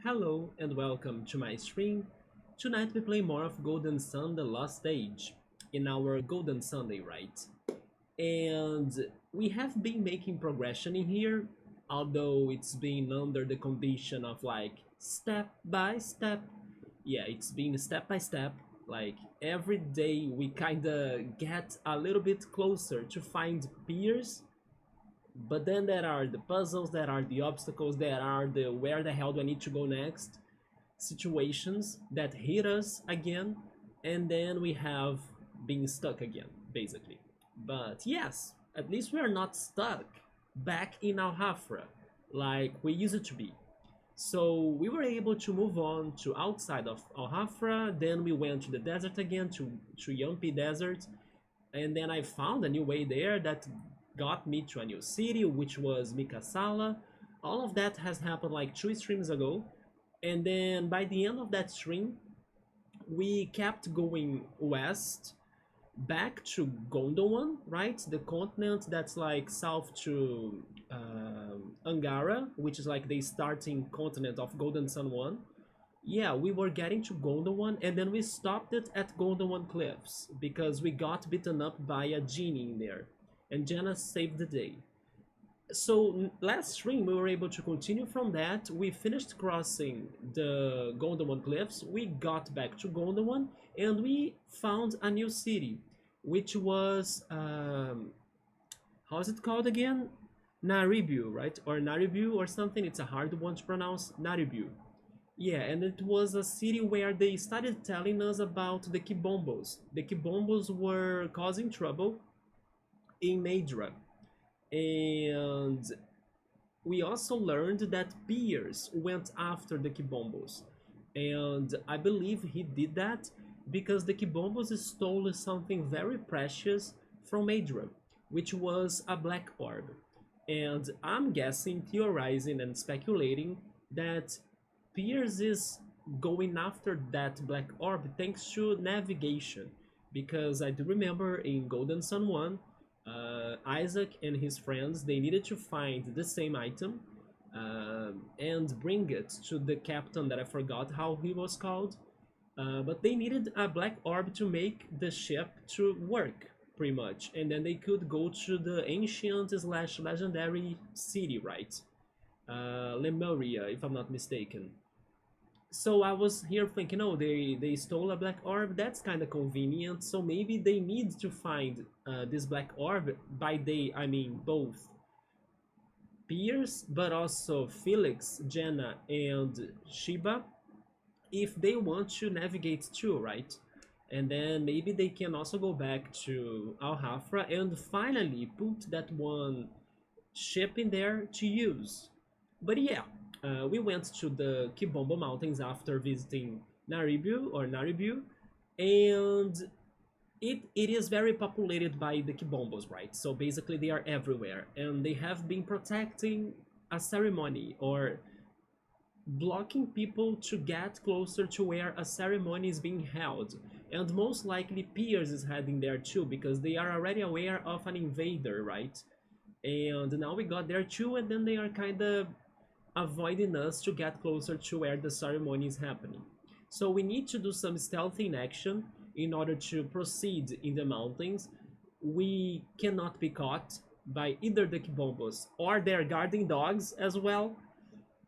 Hello and welcome to my stream. Tonight we play more of Golden Sun The Lost Stage in our Golden Sunday, right? And we have been making progression in here, although it's been under the condition of like step by step. Yeah, it's been step by step. Like every day we kinda get a little bit closer to find peers, but then there are the puzzles, there are the obstacles, there are the where the hell do I need to go next situations that hit us again, and then we have being stuck again, basically. But yes, at least we are not stuck back in Al-Hafra like we used to be. So we were able to move on to outside of Al-Hafra, then we went to the desert again, to Yampi Desert, and then I found a new way there that got me to a new city, which was Mikasala. All of that has happened like 2 streams ago, and then by the end of that stream, we kept going west back to Gondwan, right? The continent that's like south to Angara, which is like the starting continent of Golden Sun 1. Yeah, we were getting to Gondwan and then we stopped it at Gondwan Cliffs because we got beaten up by a genie in there. And Jenna saved the day. So last stream we were able to continue from that. We finished crossing the Gondwan Cliffs. We got back to Gondwan and we found a new city, which was how's it called again? Naribu, right? Or Naribu or something. It's a hard one to pronounce. Naribu. Yeah, and it was a city where they started telling us about the Kibombos. The Kibombos were causing trouble in Madra. And we also learned that Pierce went after the Kibombos. And I believe he did that because the Kibombos stole something very precious from Madra, which was a black orb. And I'm guessing, theorizing, and speculating that Pierce is going after that black orb thanks to navigation. Because I do remember in Golden Sun 1, Isaac and his friends, they needed to find the same item and bring it to the captain that I forgot how he was called. But they needed a black orb to make the ship to work, pretty much. And then they could go to the ancient slash legendary city, right? Lemuria, if I'm not mistaken. So I was here thinking, oh, they stole a black orb. That's kind of convenient. So maybe they need to find this black orb. By they, I mean both Pierce, but also Felix, Jenna, and Shiba, if they want to navigate too, right? And then maybe they can also go back to Al-Hafra and finally put that one ship in there to use. But yeah, we went to the Kibombo Mountains after visiting Naribu, and it is very populated by the Kibombos, right? So basically they are everywhere, and they have been protecting a ceremony or blocking people to get closer to where a ceremony is being held. And most likely Piers is heading there too, because they are already aware of an invader, right? And now we got there too, and then they are kind of avoiding us to get closer to where the ceremony is happening. So we need to do some stealthy in action in order to proceed in the mountains. We cannot be caught by either the Kibombos or their guarding dogs as well,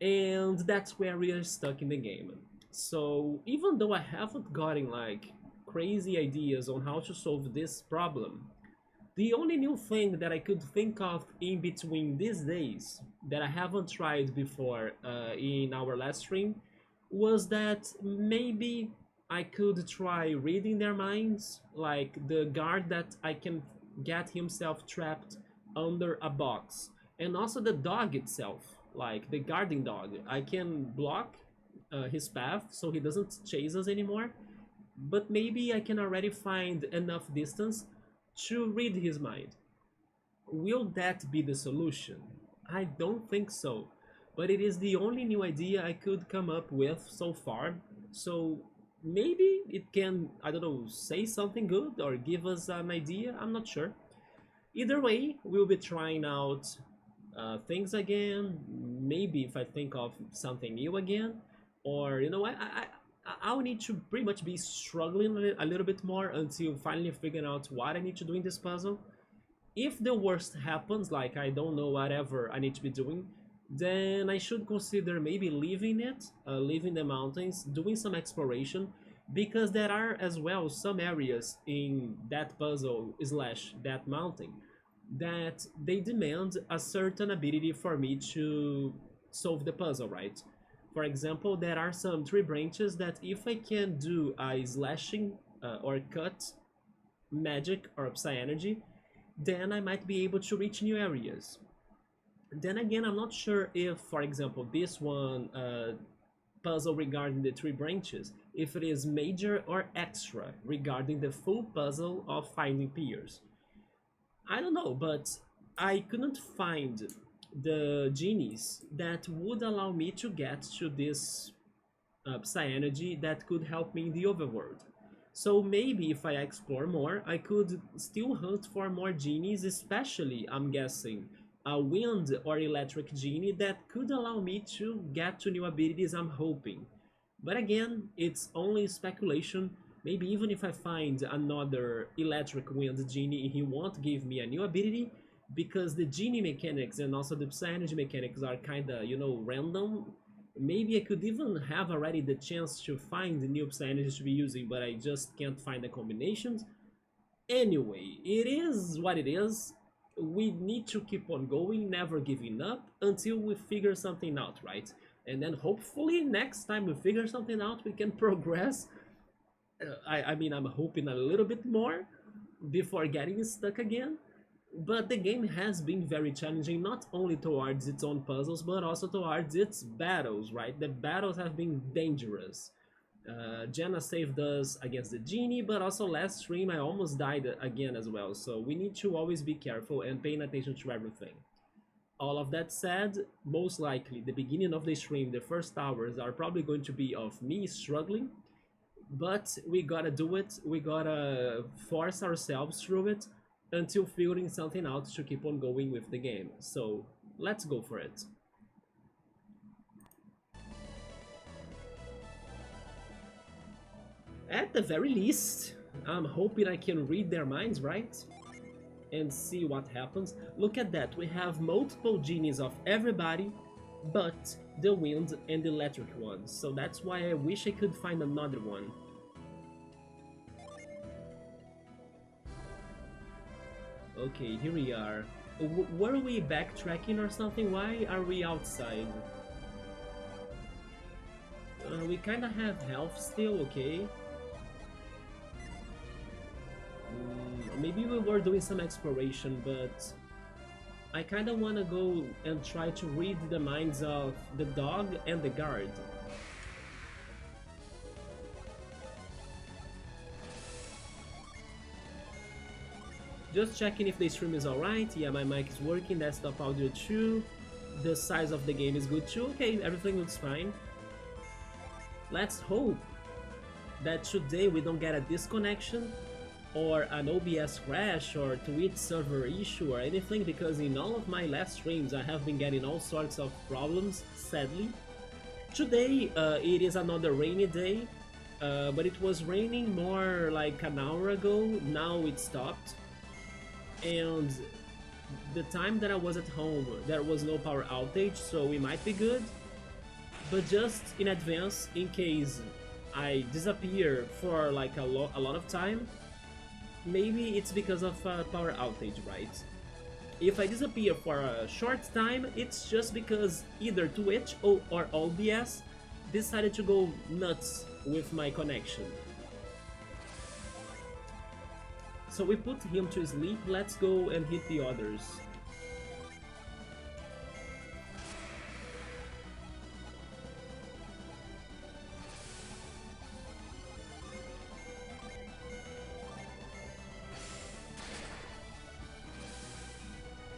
and that's where we are stuck in the game. So even though I haven't gotten like crazy ideas on how to solve this problem, the only new thing that I could think of in between these days that I haven't tried before in our last stream was that maybe I could try reading their minds, like the guard that I can get himself trapped under a box, and also the dog itself, like the guarding dog. I can block his path so he doesn't chase us anymore, but maybe I can already find enough distance to read his mind. Will that be the solution? I don't think so, but it is the only new idea I could come up with so far. So maybe it can, I don't know, say something good or give us an idea. I'm not sure. Either way, we'll be trying out things again. Maybe if I think of something new again. or you know I'll need to pretty much be struggling a little bit more until finally figuring out what I need to do in this puzzle. If the worst happens, like I don't know whatever I need to be doing, then I should consider maybe leaving it, leaving the mountains, doing some exploration, because there are as well some areas in that puzzle slash that mountain that they demand a certain ability for me to solve the puzzle, right? For example, there are some tree branches that if I can do a slashing or cut magic or Psy energy, then I might be able to reach new areas. Then again, I'm not sure if, for example, this one puzzle regarding the tree branches, if it is major or extra regarding the full puzzle of finding peers. I don't know, but I couldn't find the genies that would allow me to get to this Psy energy that could help me in the overworld. So maybe if I explore more, I could still hunt for more genies, especially, I'm guessing, a wind or electric genie that could allow me to get to new abilities I'm hoping. But again, it's only speculation. Maybe even if I find another electric wind genie, he won't give me a new ability because the genie mechanics and also the Psy energy mechanics are kinda, random. Maybe I could even have already the chance to find the new Psy energies to be using, but I just can't find the combinations. Anyway, it is what it is. We need to keep on going, never giving up until we figure something out, right? And then hopefully next time we figure something out, we can progress. I mean, I'm hoping a little bit more before getting stuck again. But the game has been very challenging, not only towards its own puzzles, but also towards its battles, right? The battles have been dangerous. Jenna saved us against the genie, but also last stream I almost died again as well, so we need to always be careful and paying attention to everything. All of that said, most likely the beginning of the stream, the first hours are probably going to be of me struggling, but we gotta do it, we gotta force ourselves through it until figuring something out to keep on going with the game. So let's go for it. At the very least, I'm hoping I can read their minds, right? And see what happens. Look at that, we have multiple genies of everybody but the wind and the electric ones. So that's why I wish I could find another one. Okay, here we are. Were we backtracking or something? Why are we outside? We kinda have health still, okay. Maybe we were doing some exploration, but I kinda wanna go and try to read the minds of the dog and the guard. Just checking if the stream is alright. Yeah, my mic is working, desktop audio too. The size of the game is good too. Okay, everything looks fine. Let's hope that today we don't get a disconnection or an OBS crash or Twitch server issue or anything, because in all of my last streams I have been getting all sorts of problems, sadly. Today it is another rainy day, but it was raining more like an hour ago, now it stopped. And the time that I was at home there was no power outage, so we might be good. But just in advance, in case I disappear for like a lot of time, maybe it's because of a power outage, right? If I disappear for a short time, it's just because either Twitch or OBS decided to go nuts with my connection. So we put him to sleep, let's go and hit the others.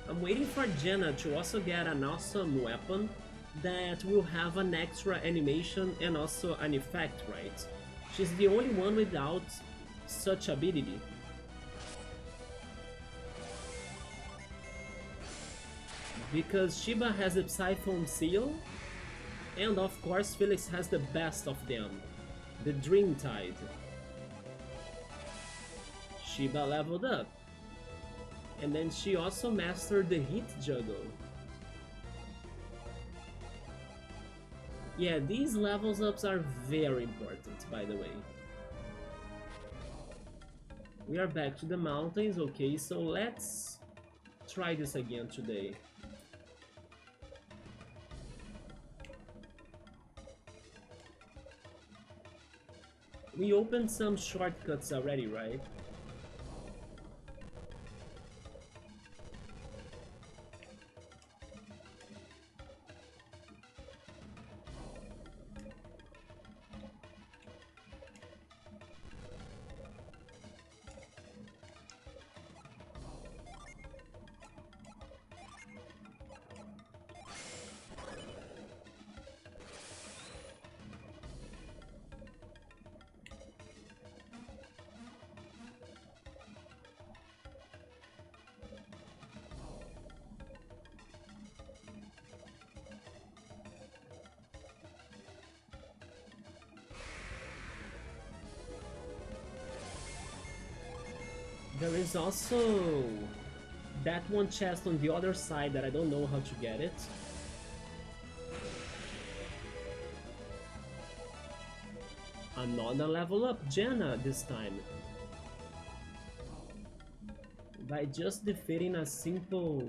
I'm waiting for Jenna to also get an awesome weapon that will have an extra animation and also an effect, right? She's the only one without such ability. Because Shiba has a Psyphone seal, And of course, Felix has the best of them, the Dreamtide. Shiba leveled up. And then she also mastered the Hit Juggle. Yeah, these levels ups are very important, by the way. We are back to the mountains, okay, so let's try this again today. We opened some shortcuts already, right? There is also that one chest on the other side that I don't know how to get it. Another level up, Jenna this time. By just defeating a simple...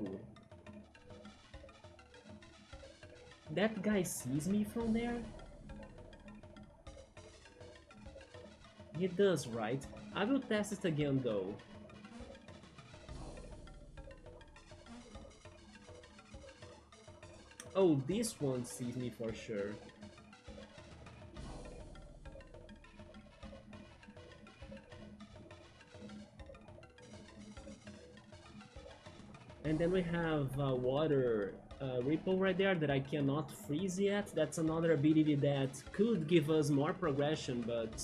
That guy sees me from there? He does, right? I will test it again though. Oh, this one sees me for sure. And then we have water ripple right there that I cannot freeze yet. That's another ability that could give us more progression, but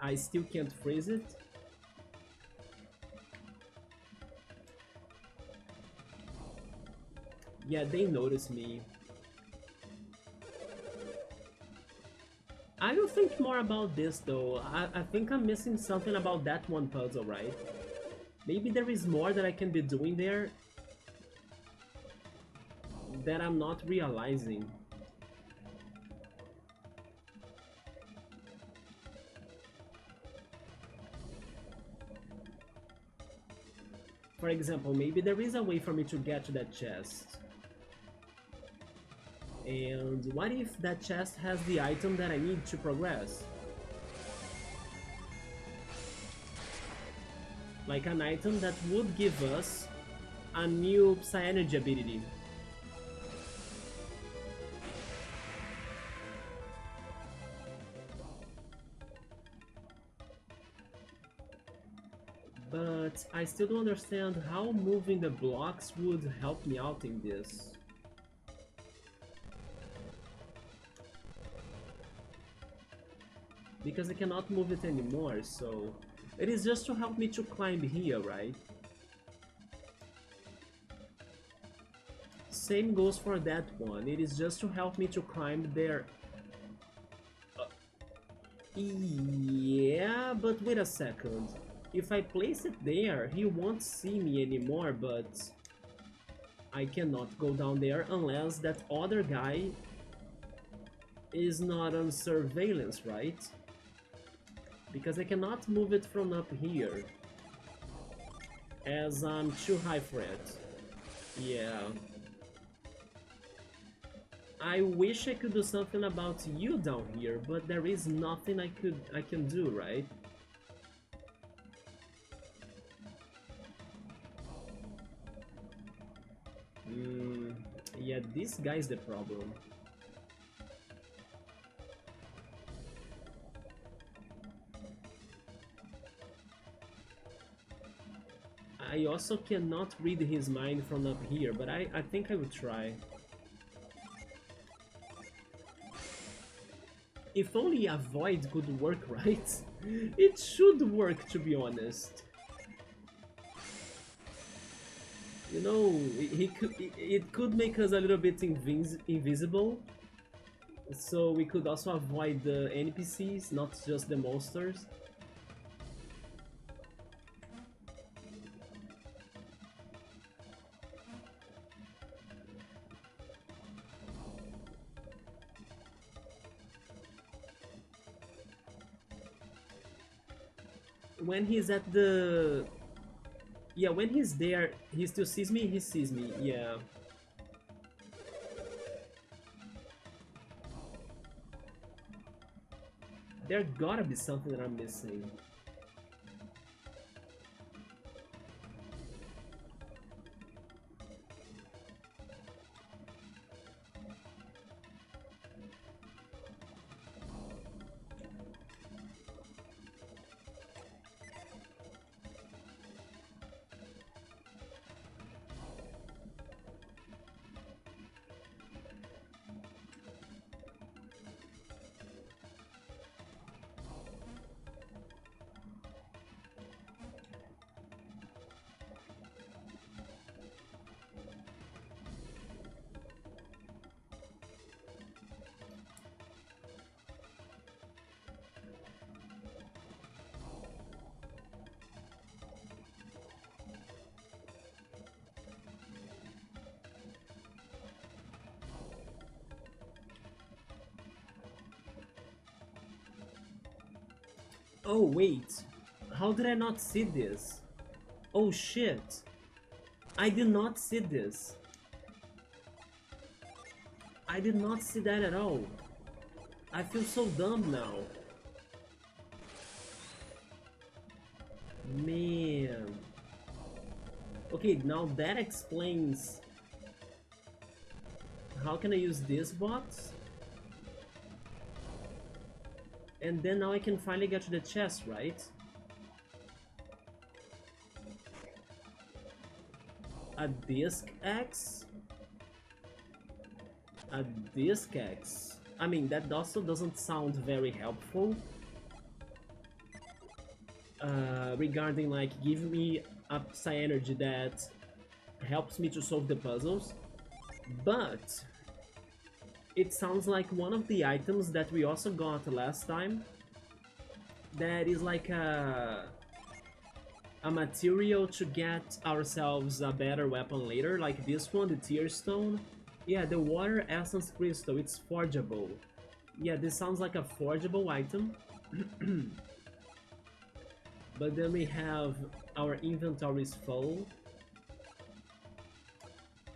I still can't freeze it. Yeah, they notice me. I will think more about this though. I think I'm missing something about that one puzzle, right? Maybe there is more that I can be doing there that I'm not realizing. For example, maybe there is a way for me to get to that chest. And what if that chest has the item that I need to progress? Like an item that would give us a new Psy-Energy ability. But I still don't understand how moving the blocks would help me out in this. Because I cannot move it anymore, so... It is just to help me to climb here, right? Same goes for that one, it is just to help me to climb there. Yeah, but wait a second. If I place it there, he won't see me anymore, but... I cannot go down there unless that other guy is not on surveillance, right? Because I cannot move it from up here, as I'm too high for it. Yeah. I wish I could do something about you down here, but there is nothing I can do, right? Yeah, this guy's the problem. I also cannot read his mind from up here, but I think I will try. If only a void could work, right? It should work, to be honest. You know, it could make us a little bit invisible, so we could also avoid the NPCs, not just the monsters. When he's at the... Yeah, when he's there, he still sees me, he sees me, yeah. There gotta be something that I'm missing. Oh wait, how did I not see this? Oh shit, I did not see this. I did not see that at all. I feel so dumb now. Man. Okay, now that explains... How can I use this box? And then now I can finally get to the chest, right? A disc X? A disc X? I mean, that also doesn't sound very helpful. Regarding like, give me a psi energy that helps me to solve the puzzles. But it sounds like one of the items that we also got last time, that is like a material to get ourselves a better weapon later, like this one, the Tear Stone. Yeah, the Water Essence Crystal, it's forgeable. Yeah, this sounds like a forgeable item. But then we have our inventories full.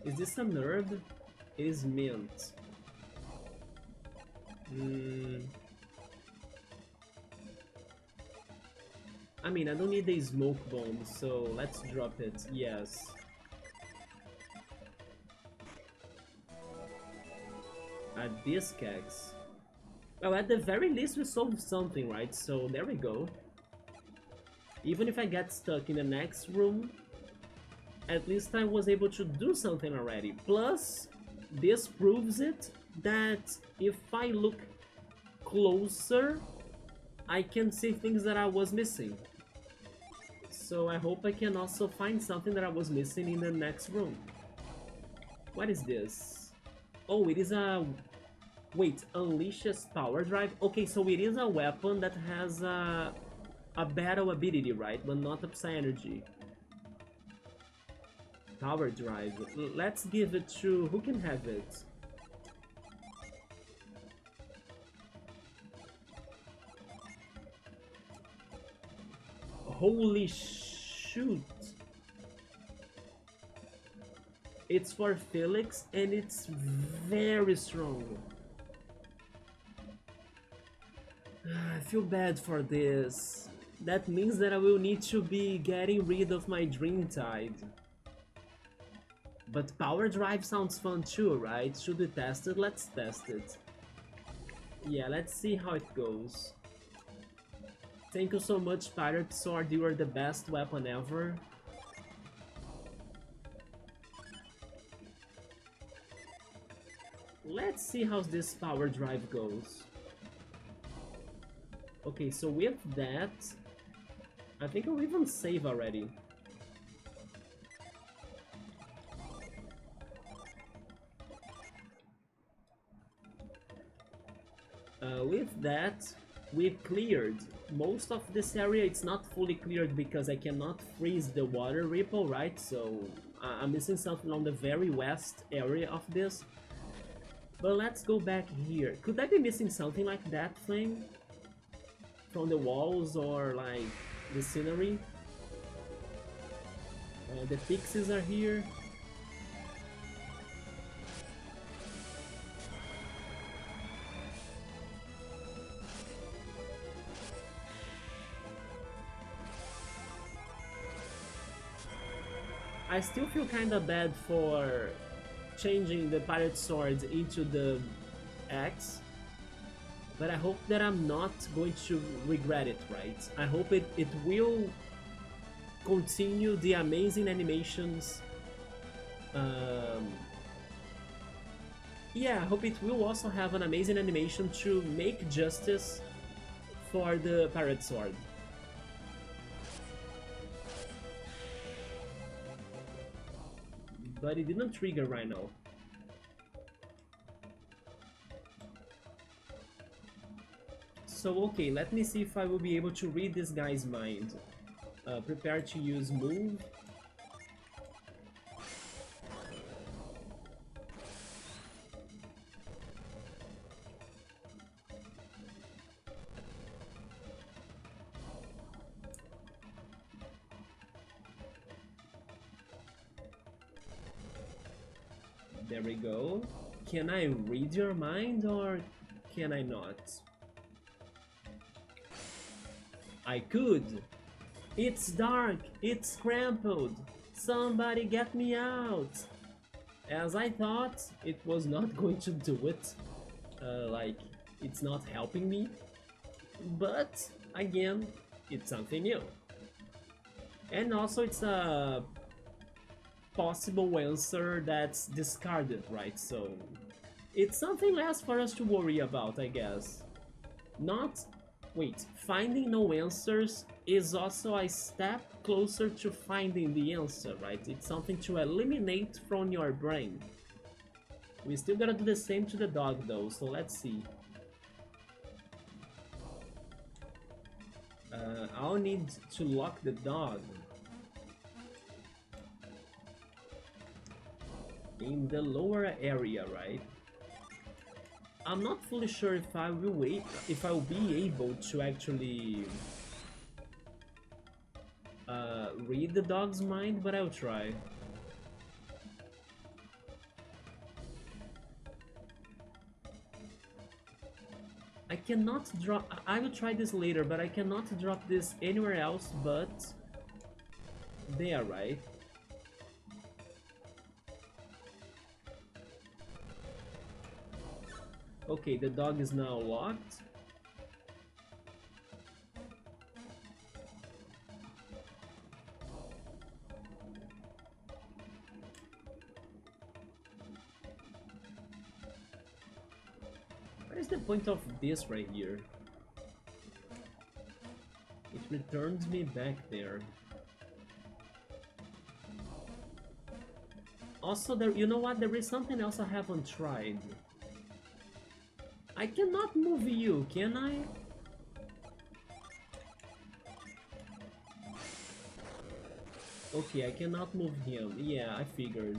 Is this a nerve? It is mint. I mean, I don't need a smoke bomb, so let's drop it, yes. A disc X. Well, at the very least we solved something, right? So there we go. Even if I get stuck in the next room, at least I was able to do something already. Plus, this proves it that if I look closer, I can see things that I was missing. So I hope I can also find something that I was missing in the next room. What is this? Oh, it is a... Wait, unleashes power drive? Okay, so it is a weapon that has a battle ability, right? But not a psi energy. Power drive. Let's give it to... Who can have it? Holy shoot! It's for Felix and it's very strong. I feel bad for this. That means that I will need to be getting rid of my Dreamtide. But power drive sounds fun too, right? Should we test it? Let's test it. Yeah, let's see how it goes. Thank you so much, Pirate Sword. You are the best weapon ever. Let's see how this power drive goes. Okay, so with that, I think I'll even save already. With that, we've cleared most of this area. It's not fully cleared because I cannot freeze the water ripple, right? So I'm missing something on the very west area of this. But let's go back here. Could I be missing something like that thing? From the walls or like the scenery? The pixies are here. I still feel kinda bad for changing the pirate sword into the axe, but I hope that I'm not going to regret it, right? I hope it will continue the amazing animations. Yeah, I hope it will also have an amazing animation to make justice for the pirate sword. But it didn't trigger right now. So okay, let me see if I will be able to read this guy's mind. Prepare to use move. There we go. Can I read your mind or can I not? I could. It's dark. It's crumpled. Somebody get me out. As I thought, it was not going to do it. Like, it's not helping me. But, again, it's something new. And also it's a possible answer that's discarded, right? So it's something less for us to worry about, I guess. Not... Wait, finding no answers is also a step closer to finding the answer, right? It's something to eliminate from your brain. We still gotta do the same to the dog though, so let's see. I'll need to lock the dog in the lower area, right? I'm not fully sure if I will be able to actually read the dog's mind, but I'll try. I cannot drop... I will try this later, but I cannot drop this anywhere else but there, right? Okay, the dog is now locked. What is the point of this right here? It returns me back there. Also, you know what? There is something else I haven't tried. I cannot move you, can I? Okay, I cannot move him. Yeah, I figured.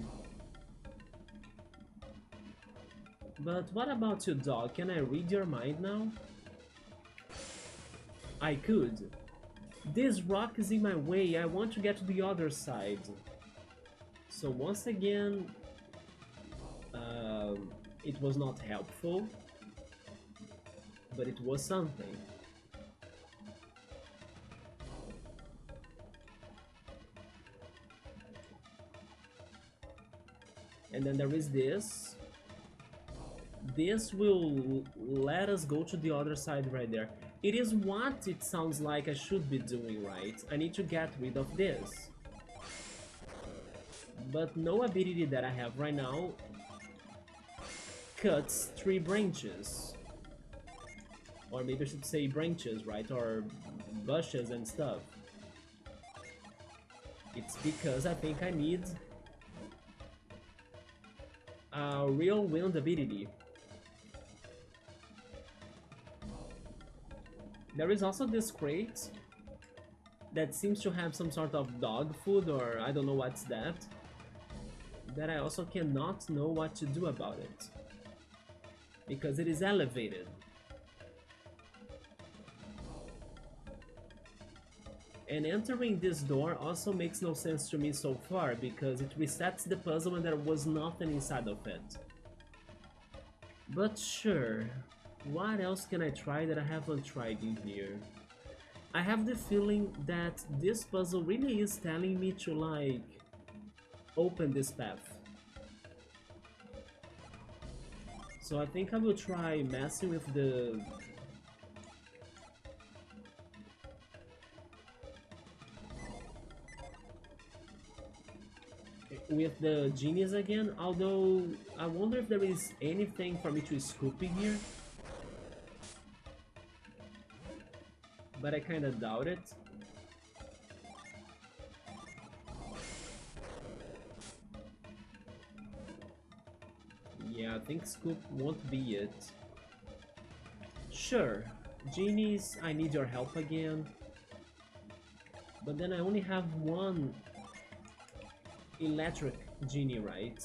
But what about you, dog? Can I read your mind now? I could. This rock is in my way. I want to get to the other side. So once again, it was not helpful. But it was something. And then there is this. This will let us go to the other side right there. It is what it sounds like I should be doing, right? I need to get rid of this. But no ability that I have right now cuts 3 branches. Or maybe I should say branches, right? Or bushes and stuff. It's because I think I need a real wind ability. There is also this crate that seems to have some sort of dog food, or I don't know what's that I also cannot know what to do about it because it is elevated. And entering this door also makes no sense to me so far because it resets the puzzle and there was nothing inside of it. But sure, what else can I try that I haven't tried in here? I have the feeling that this puzzle really is telling me to like open this path. So I think I will try messing with the genies again, although I wonder if there is anything for me to scoop in here. But I kinda doubt it. Yeah, I think scoop won't be it. Sure, genies, I need your help again. But then I only have one electric genie, right?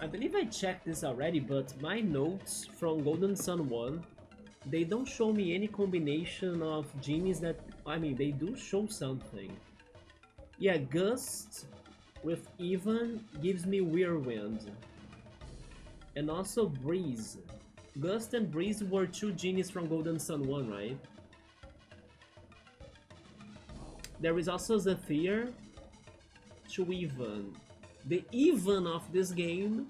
I believe I checked this already, but my notes from Golden Sun 1, they don't show me any combination of genies that... I mean, they do show something. Yeah, Gust with Even gives me Whirlwind. And also Breeze. Gust and Breeze were two genies from Golden Sun 1, right? There is also Zephyr to Even. The even of this game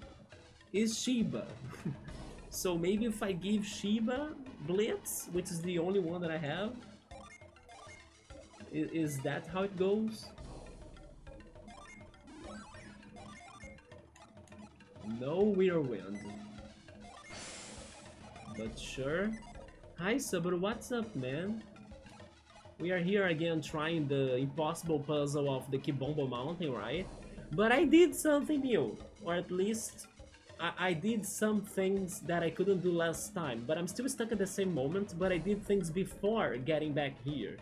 is Shiba. So maybe if I give Shiba Blitz, which is the only one that I have, is that how it goes? No Whirlwind. But sure. Hi Subaru, what's up, man? We are here again trying the impossible puzzle of the Kibombo mountain, right? But I did something new, or at least I did some things that I couldn't do last time, but I'm still stuck at the same moment, but I did things before getting back here.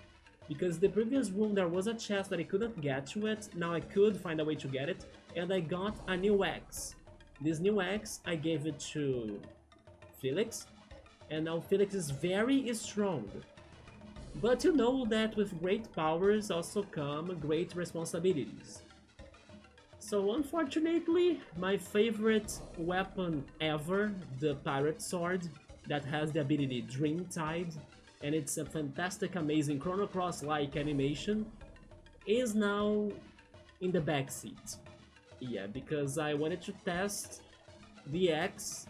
Because the previous room there was a chest that I couldn't get to it, now I could find a way to get it, and I got a new axe. This new axe, I gave it to Felix, and now Felix is very strong. But you know that with great powers also come great responsibilities. So unfortunately, my favorite weapon ever, the Pirate Sword, that has the ability Dreamtide, and it's a fantastic, amazing Chrono Cross-like animation, is now in the backseat. Yeah, because I wanted to test the X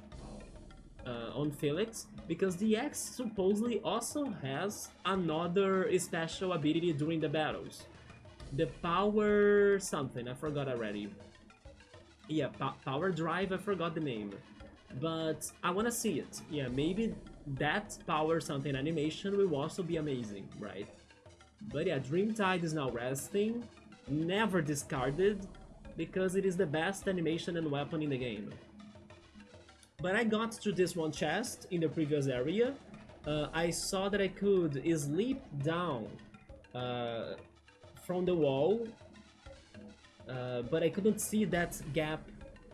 on Felix, because the X supposedly also has another special ability during the battles. The power something, I forgot already. Yeah, power drive, I forgot the name. But I wanna see it. Yeah, maybe that power something animation will also be amazing, right? But yeah, Dreamtide is now resting, never discarded, because it is the best animation and weapon in the game. But I got to this one chest in the previous area. I saw that I could sleep down uh, from the wall, but I couldn't see that gap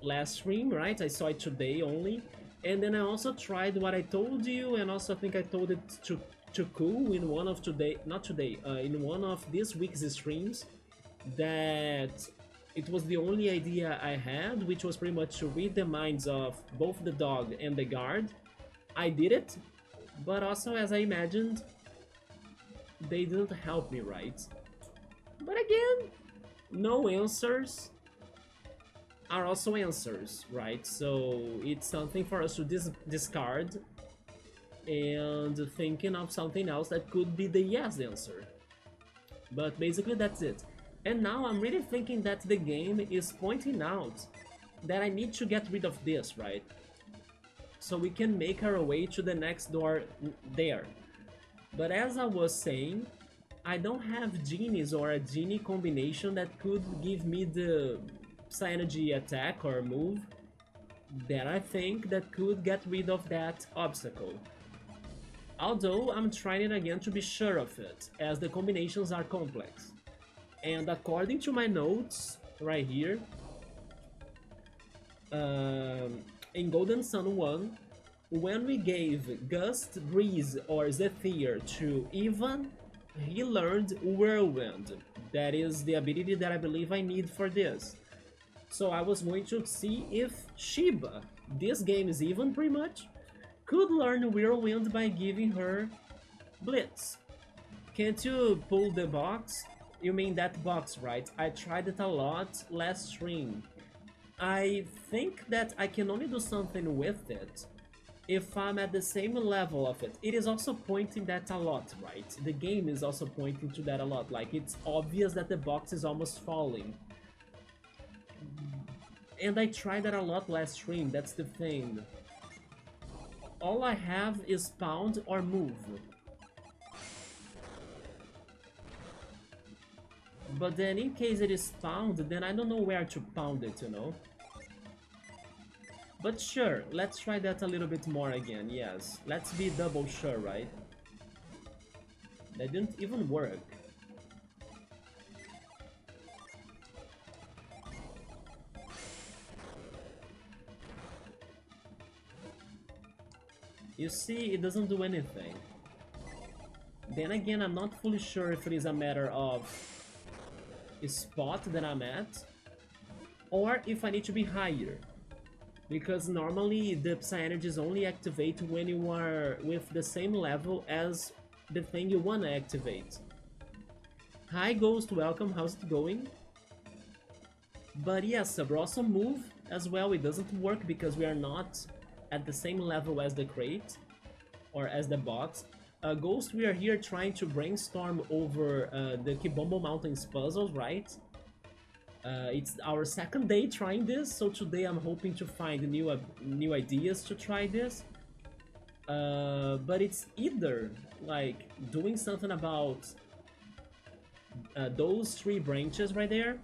last stream, right? I saw it today only. And then I also tried what I told you, and also I think I told it to Cool in one of today, not today, in one of this week's streams, that it was the only idea I had, which was pretty much to read the minds of both the dog and the guard. I did it, but also as I imagined, they didn't help me, right? But again, no answers are also answers, right? So it's something for us to discard and thinking of something else that could be the yes answer. But basically that's it. And now I'm really thinking that the game is pointing out that I need to get rid of this, right? So we can make our way to the next door there. But as I was saying, I don't have genies or a genie combination that could give me the Psynergy attack or move that I think that could get rid of that obstacle. Although I'm trying it again to be sure of it, as the combinations are complex. And according to my notes right here, in Golden Sun 1, when we gave Gust, Breeze, or Zephyr to Ivan, he learned Whirlwind. That is the ability that I believe I need for this. So I was going to see if Shiba, this game is even pretty much, could learn Whirlwind by giving her Blitz. Can't you pull the box? You mean that box, right? I tried it a lot last stream. I think that I can only do something with it if I'm at the same level of it. It is also pointing that a lot, right? The game is also pointing to that a lot. Like, it's obvious that the box is almost falling. And I tried that a lot last stream, that's the thing. All I have is pound or move. But then in case it is pound, then I don't know where to pound it, you know? But sure, let's try that a little bit more again, yes. Let's be double sure, right? That didn't even work. You see, it doesn't do anything. Then again, I'm not fully sure if it is a matter of spot that I'm at, or if I need to be higher. Because normally the Psyenergies only activate when you are with the same level as the thing you wanna activate. Hi Ghost, welcome, how's it going? But yes, Sabro also move as well, it doesn't work because we are not at the same level as the crate or as the box. Ghost, we are here trying to brainstorm over the Kibombo Mountains puzzles, right? It's our second day trying this, so today I'm hoping to find new ideas to try this. But it's either like doing something about those three branches right there,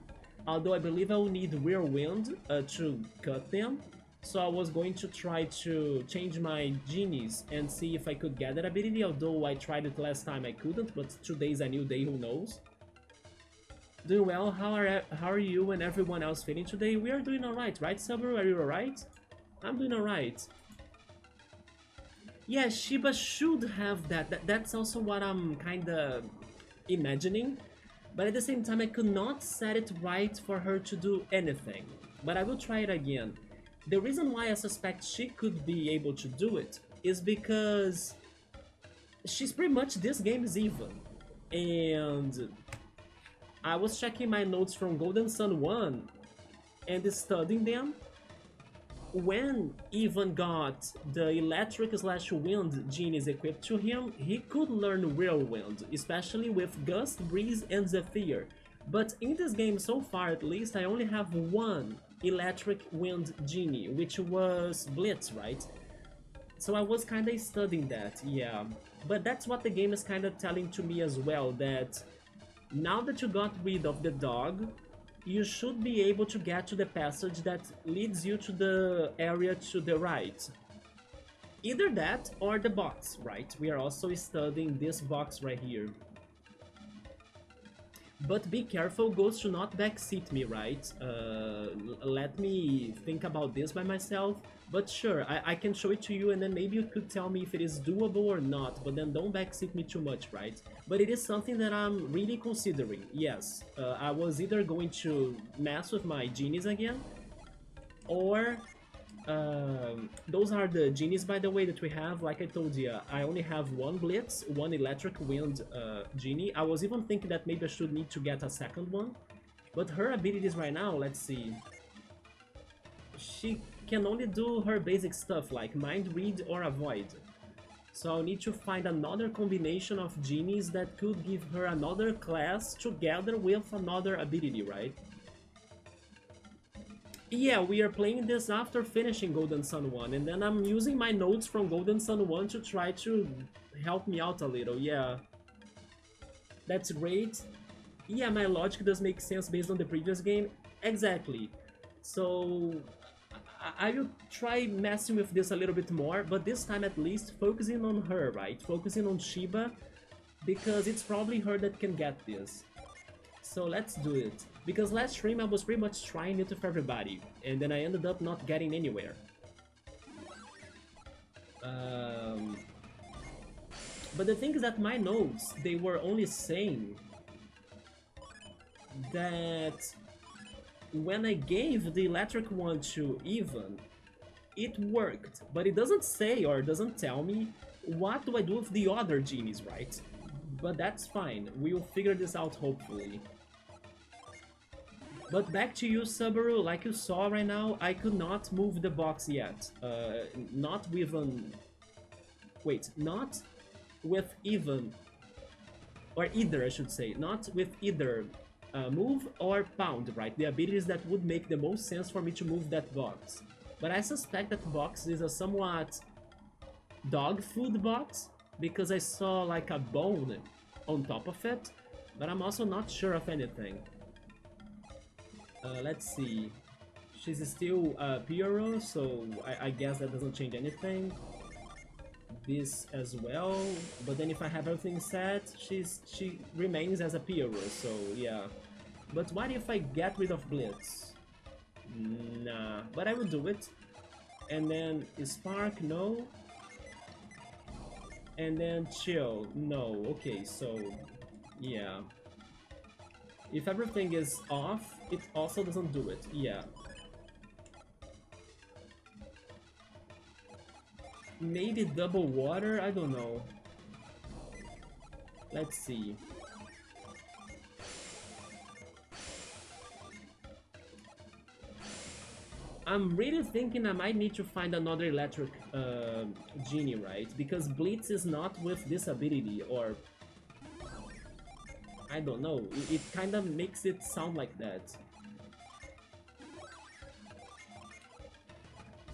although I believe I will need Whirlwind to cut them. So I was going to try to change my genies and see if I could get that ability, although I tried it last time I couldn't, but today's a new day, who knows. Doing well, how are you and everyone else feeling today? We are doing alright, right Subaru? Are you alright? I'm doing alright. Yeah, Shiba should have that. That's also what I'm kinda imagining. But at the same time, I could not set it right for her to do anything. But I will try it again. The reason why I suspect she could be able to do it is because she's pretty much this game is even. And I was checking my notes from Golden Sun 1 and studying them. When Ivan got the electric/wind genies equipped to him, he could learn Whirlwind, especially with Gust, Breeze, and Zephyr. But in this game so far at least, I only have one electric wind genie, which was Blitz, right? So I was kinda studying that, yeah. But that's what the game is kinda telling to me as well, that now that you got rid of the dog, you should be able to get to the passage that leads you to the area to the right. Either that or the box, right? We are also studying this box right here. But be careful, Ghost, to not backseat me, right? Let me think about this by myself. But sure, I can show it to you and then maybe you could tell me if it is doable or not, but then don't backseat me too much, right? But it is something that I'm really considering, yes. I was either going to mess with my genies again, or those are the genies, by the way, that we have. Like I told you, I only have one Blitz, one Electric Wind genie. I was even thinking that maybe I should need to get a second one. But her abilities right now, let's see. She can only do her basic stuff like Mind Read or Avoid. So I'll need to find another combination of genies that could give her another class together with another ability, right? Yeah, we are playing this after finishing Golden Sun 1, and then I'm using my notes from Golden Sun 1 to try to help me out a little, yeah. That's great. Yeah, my logic does make sense based on the previous game. Exactly. So I will try messing with this a little bit more, but this time at least focusing on her, right? Focusing on Shiba, because it's probably her that can get this. So let's do it. Because last stream I was pretty much trying it with everybody, and then I ended up not getting anywhere. But the thing is that my notes, they were only saying that when I gave the electric one to Ivan, it worked, but it doesn't say or doesn't tell me what do I do with the other genies, right? But that's fine, we'll figure this out hopefully. But back to you, Subaru, like you saw right now, I could not move the box yet. Not with an... Wait, not with even... Or either, I should say. Not with either move or pound, right? The abilities that would make the most sense for me to move that box. But I suspect that box is a somewhat dog food box, because I saw like a bone on top of it, but I'm also not sure of anything. Let's see. She's still Pyro, so I guess that doesn't change anything. This as well, but then if I have everything set, she remains as a Pyro, so yeah. But what if I get rid of Blitz? Nah, but I will do it. And then Spark, no. And then Chill, no. Okay, so yeah. If everything is off, it also doesn't do it, yeah. Maybe double water, I don't know. Let's see. I'm really thinking I might need to find another electric genie, right? Because Blitz is not with this ability, or... I don't know, it kind of makes it sound like that.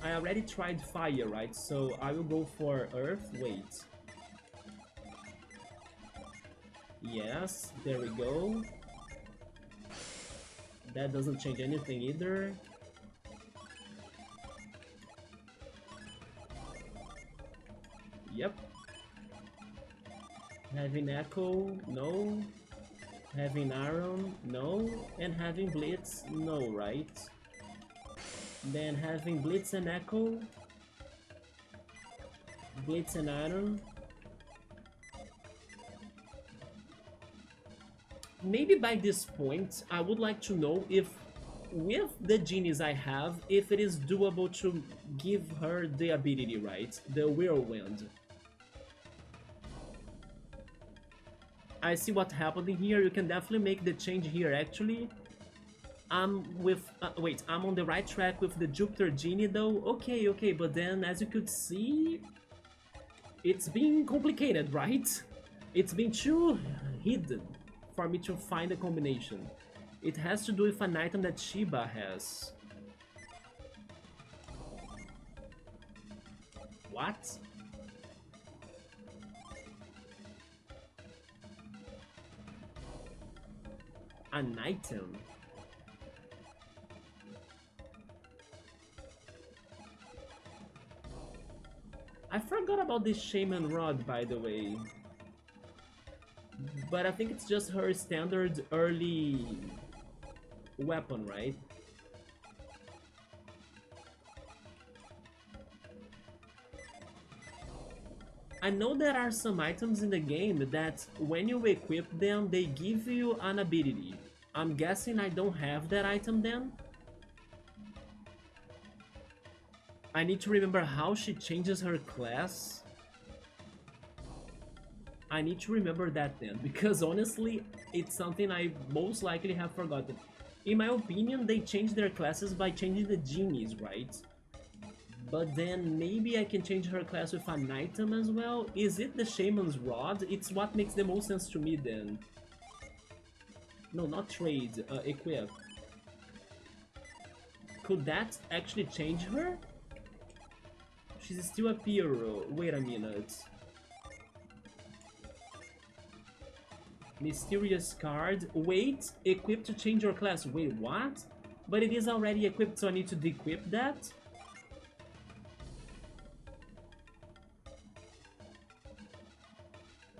I already tried fire, right? So I will go for earth. Wait. Yes, there we go. That doesn't change anything either. Yep. Having Echo, no. Having Iron, no. And having Blitz, no, right? Then having Blitz and Echo. Blitz and Iron. Maybe by this point, I would like to know if, with the genies I have, if it is doable to give her the ability, right? The Whirlwind. I see what happened here. You can definitely make the change here, actually. I'm with... wait, I'm on the right track with the Jupiter Genie, though. Okay, okay, but then, as you could see... It's been complicated, right? It's been too hidden for me to find a combination. It has to do with an item that Shiba has. What? An item? I forgot about this Shaman Rod, by the way. But I think it's just her standard early weapon, right? I know there are some items in the game that when you equip them, they give you an ability. I'm guessing I don't have that item then. I need to remember how she changes her class. I need to remember that then, because honestly, it's something I most likely have forgotten. In my opinion, they changed their classes by changing the genies, right? But then maybe I can change her class with an item as well? Is it the Shaman's Rod? It's what makes the most sense to me then. No, not trade, equip. Could that actually change her? She's still a Pyro. Wait a minute. Mysterious card. Wait, equip to change your class. Wait, what? But it is already equipped, so I need to de-equip that?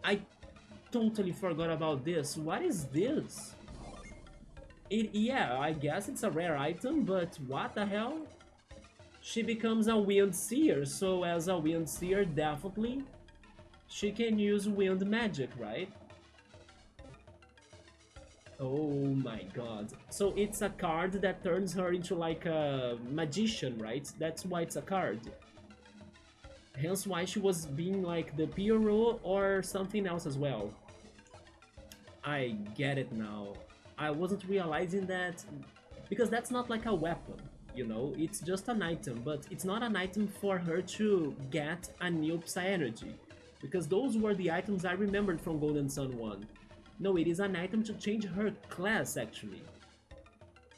I totally forgot about this. What is this? Yeah, I guess it's a rare item, but what the hell? She becomes a Wind Seer, so as a Wind Seer, definitely she can use wind magic, right? Oh my god. So it's a card that turns her into like a magician, right? That's why it's a card. Hence why she was being like the Pyro or something else as well. I get it now. I wasn't realizing that because that's not like a weapon, you know? It's just an item, but it's not an item for her to get a new Psy Energy. Because those were the items I remembered from Golden Sun 1. No, it is an item to change her class, actually.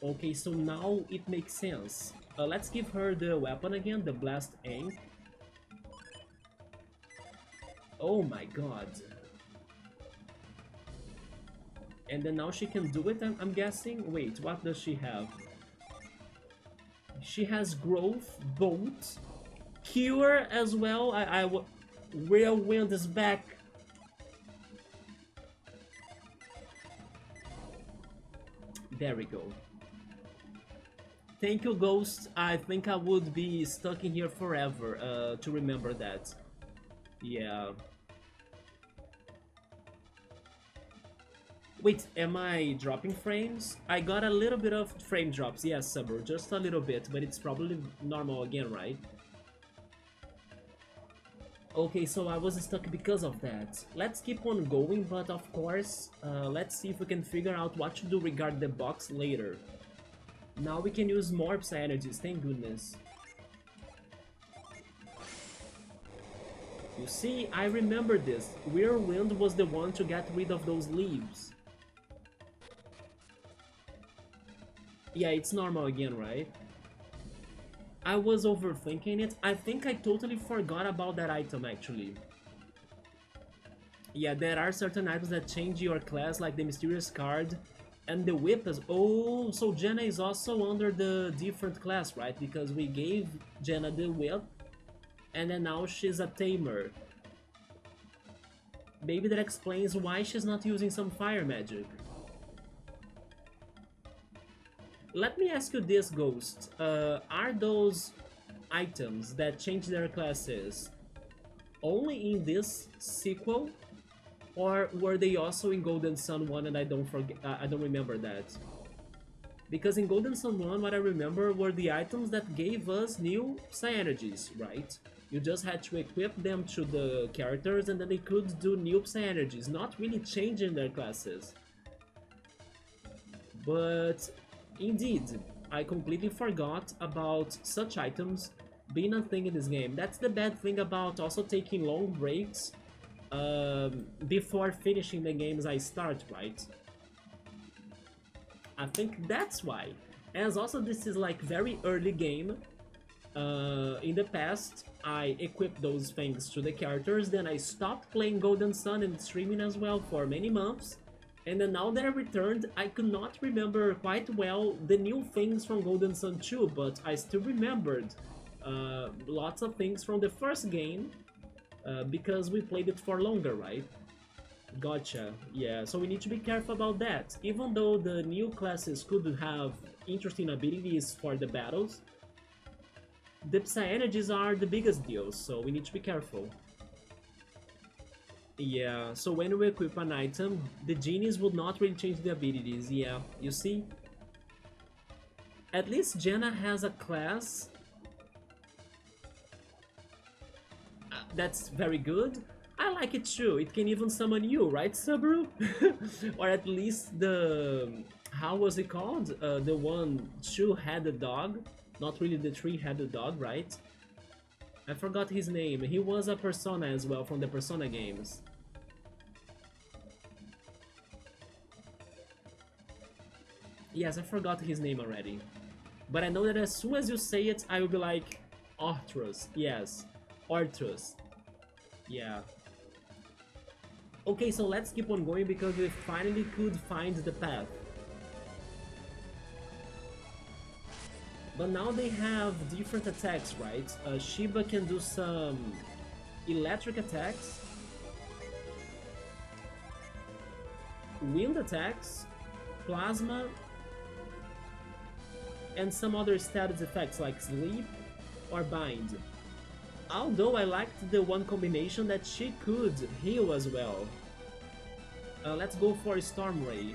Okay, so now it makes sense. Let's give her the weapon again, the Blast Ink. Oh my god. And then now she can do it, I'm guessing? Wait, what does she have? She has Growth, Bolt, Cure as well. Whirlwind is back. There we go. Thank you, Ghost. I think I would be stuck in here forever to remember that. Yeah. Wait, am I dropping frames? I got a little bit of frame drops, yes, Subber, just a little bit, but it's probably normal again, right? Okay, so I was stuck because of that. Let's keep on going, but of course, let's see if we can figure out what to do regarding the box later. Now we can use more Psy Energies, thank goodness. You see, I remember this. Whirlwind was the one to get rid of those leaves. Yeah, it's normal again, right? I was overthinking it. I think I totally forgot about that item, actually. Yeah, there are certain items that change your class, like the Mysterious card and the Whip is... Oh, so Jenna is also under the different class, right? Because we gave Jenna the Whip, and then now she's a Tamer. Maybe that explains why she's not using some fire magic. Let me ask you this, Ghost. Are those items that change their classes only in this sequel? Or were they also in Golden Sun 1 and I don't remember that? Because in Golden Sun 1, what I remember were the items that gave us new Psy Energies, right? You just had to equip them to the characters and then they could do new Psy Energies, not really changing their classes. But indeed, I completely forgot about such items being a thing in this game. That's the bad thing about also taking long breaks before finishing the games I start, right? I think that's why. As also this is like very early game. In the past, I equipped those things to the characters, then I stopped playing Golden Sun and streaming as well for many months. And then now that I returned, I could not remember quite well the new things from Golden Sun 2, but I still remembered lots of things from the first game because we played it for longer, right? Gotcha. Yeah, so we need to be careful about that. Even though the new classes could have interesting abilities for the battles, the Psy energies are the biggest deal, so we need to be careful. Yeah, so when we equip an item, the genies would not really change the abilities. Yeah, you see? At least Jenna has a class that's very good. I like it too. It can even summon you, right, Subaru? Or at least the... How was it called? The one two-headed dog. Not really the three-headed dog, right? I forgot his name. He was a Persona as well from the Persona games. Yes, I forgot his name already. But I know that as soon as you say it, I will be like, Arthros. Yes, Arthros. Yeah. Okay, so let's keep on going because we finally could find the path. But now they have different attacks, right? Shiba can do some electric attacks, wind attacks, plasma, and some other status effects like sleep or bind. Although I liked the one combination that she could heal as well. Let's go for Storm Ray.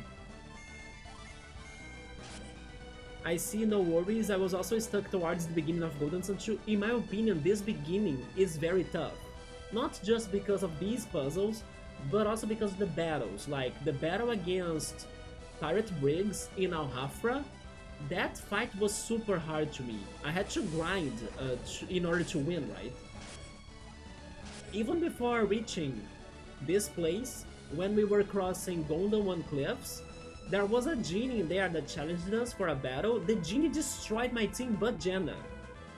I see, no worries, I was also stuck towards the beginning of Golden Sun 2. In my opinion, this beginning is very tough. Not just because of these puzzles, but also because of the battles. Like, the battle against Pirate Briggs in Alhafra, that fight was super hard to me. I had to grind in order to win, right? Even before reaching this place, when we were crossing Gondwan Cliffs, there was a genie in there that challenged us for a battle. The genie destroyed my team but Jenna.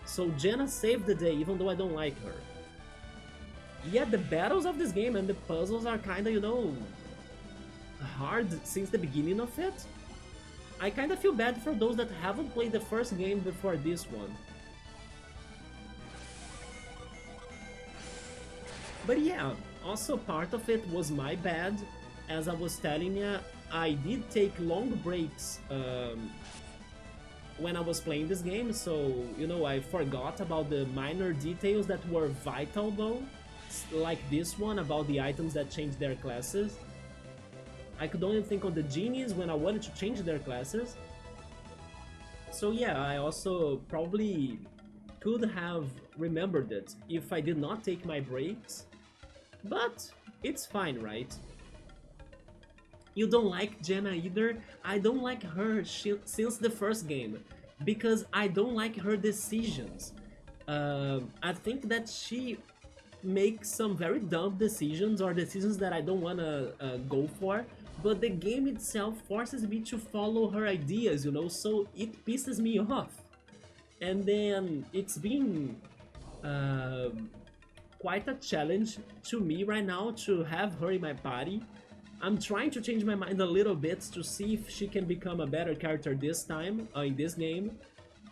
So Jenna saved the day even though I don't like her. Yeah, the battles of this game and the puzzles are kinda, you know, hard since the beginning of it. I kinda feel bad for those that haven't played the first game before this one. But yeah, also part of it was my bad. As I was telling you, I did take long breaks when I was playing this game, so, you know, I forgot about the minor details that were vital though, like this one about the items that change their classes. I could only think of the genies when I wanted to change their classes. So yeah, I also probably could have remembered it if I did not take my breaks, but it's fine, right? You don't like Jenna either? I don't like her since the first game, because I don't like her decisions. I think that she makes some very dumb decisions or decisions that I don't wanna go for, but the game itself forces me to follow her ideas, you know, so it pisses me off. And then it's been quite a challenge to me right now to have her in my party. I'm trying to change my mind a little bit to see if she can become a better character this time, in this game.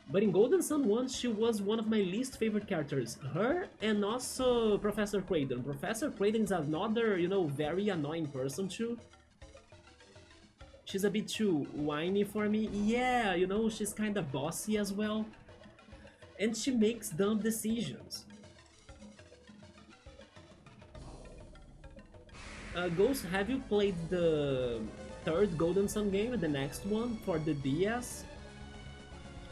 But in Golden Sun 1, she was one of my least favorite characters. Her and also Professor Kraden. Professor Kraden is another, you know, very annoying person too. She's a bit too whiny for me. Yeah, you know, she's kinda bossy as well. And she makes dumb decisions. Ghost, have you played the third Golden Sun game, the next one, for the DS?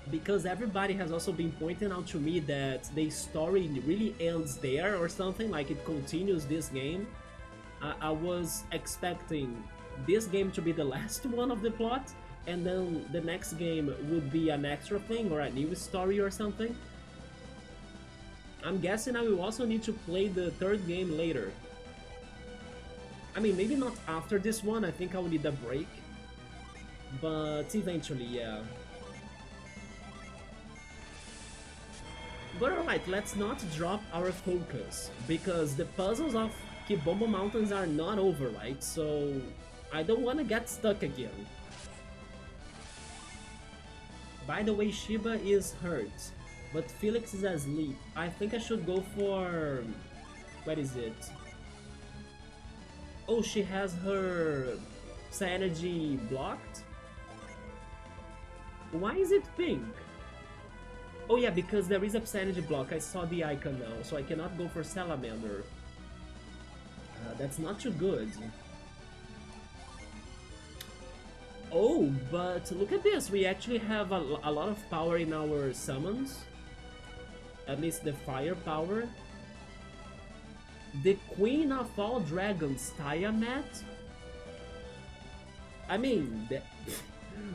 Because everybody has also been pointing out to me that the story really ends there or something, like it continues this game. I was expecting this game to be the last one of the plot, and then the next game would be an extra thing or a new story or something. I'm guessing I will also need to play the third game later. I mean, maybe not after this one, I think I will need a break. But eventually, yeah. But alright, let's not drop our focus, because the puzzles of Kibombo Mountains are not over, right? So I don't want to get stuck again. By the way, Shiba is hurt, but Felix is asleep. I think I should go for... What is it? Oh, she has her Psynergy blocked? Why is it pink? Oh yeah, because there is a Psynergy block. I saw the icon now, so I cannot go for Salamander. That's not too good. Oh, but look at this. We actually have a lot of power in our summons. At least the fire power. The Queen of all Dragons, Tiamat? I mean,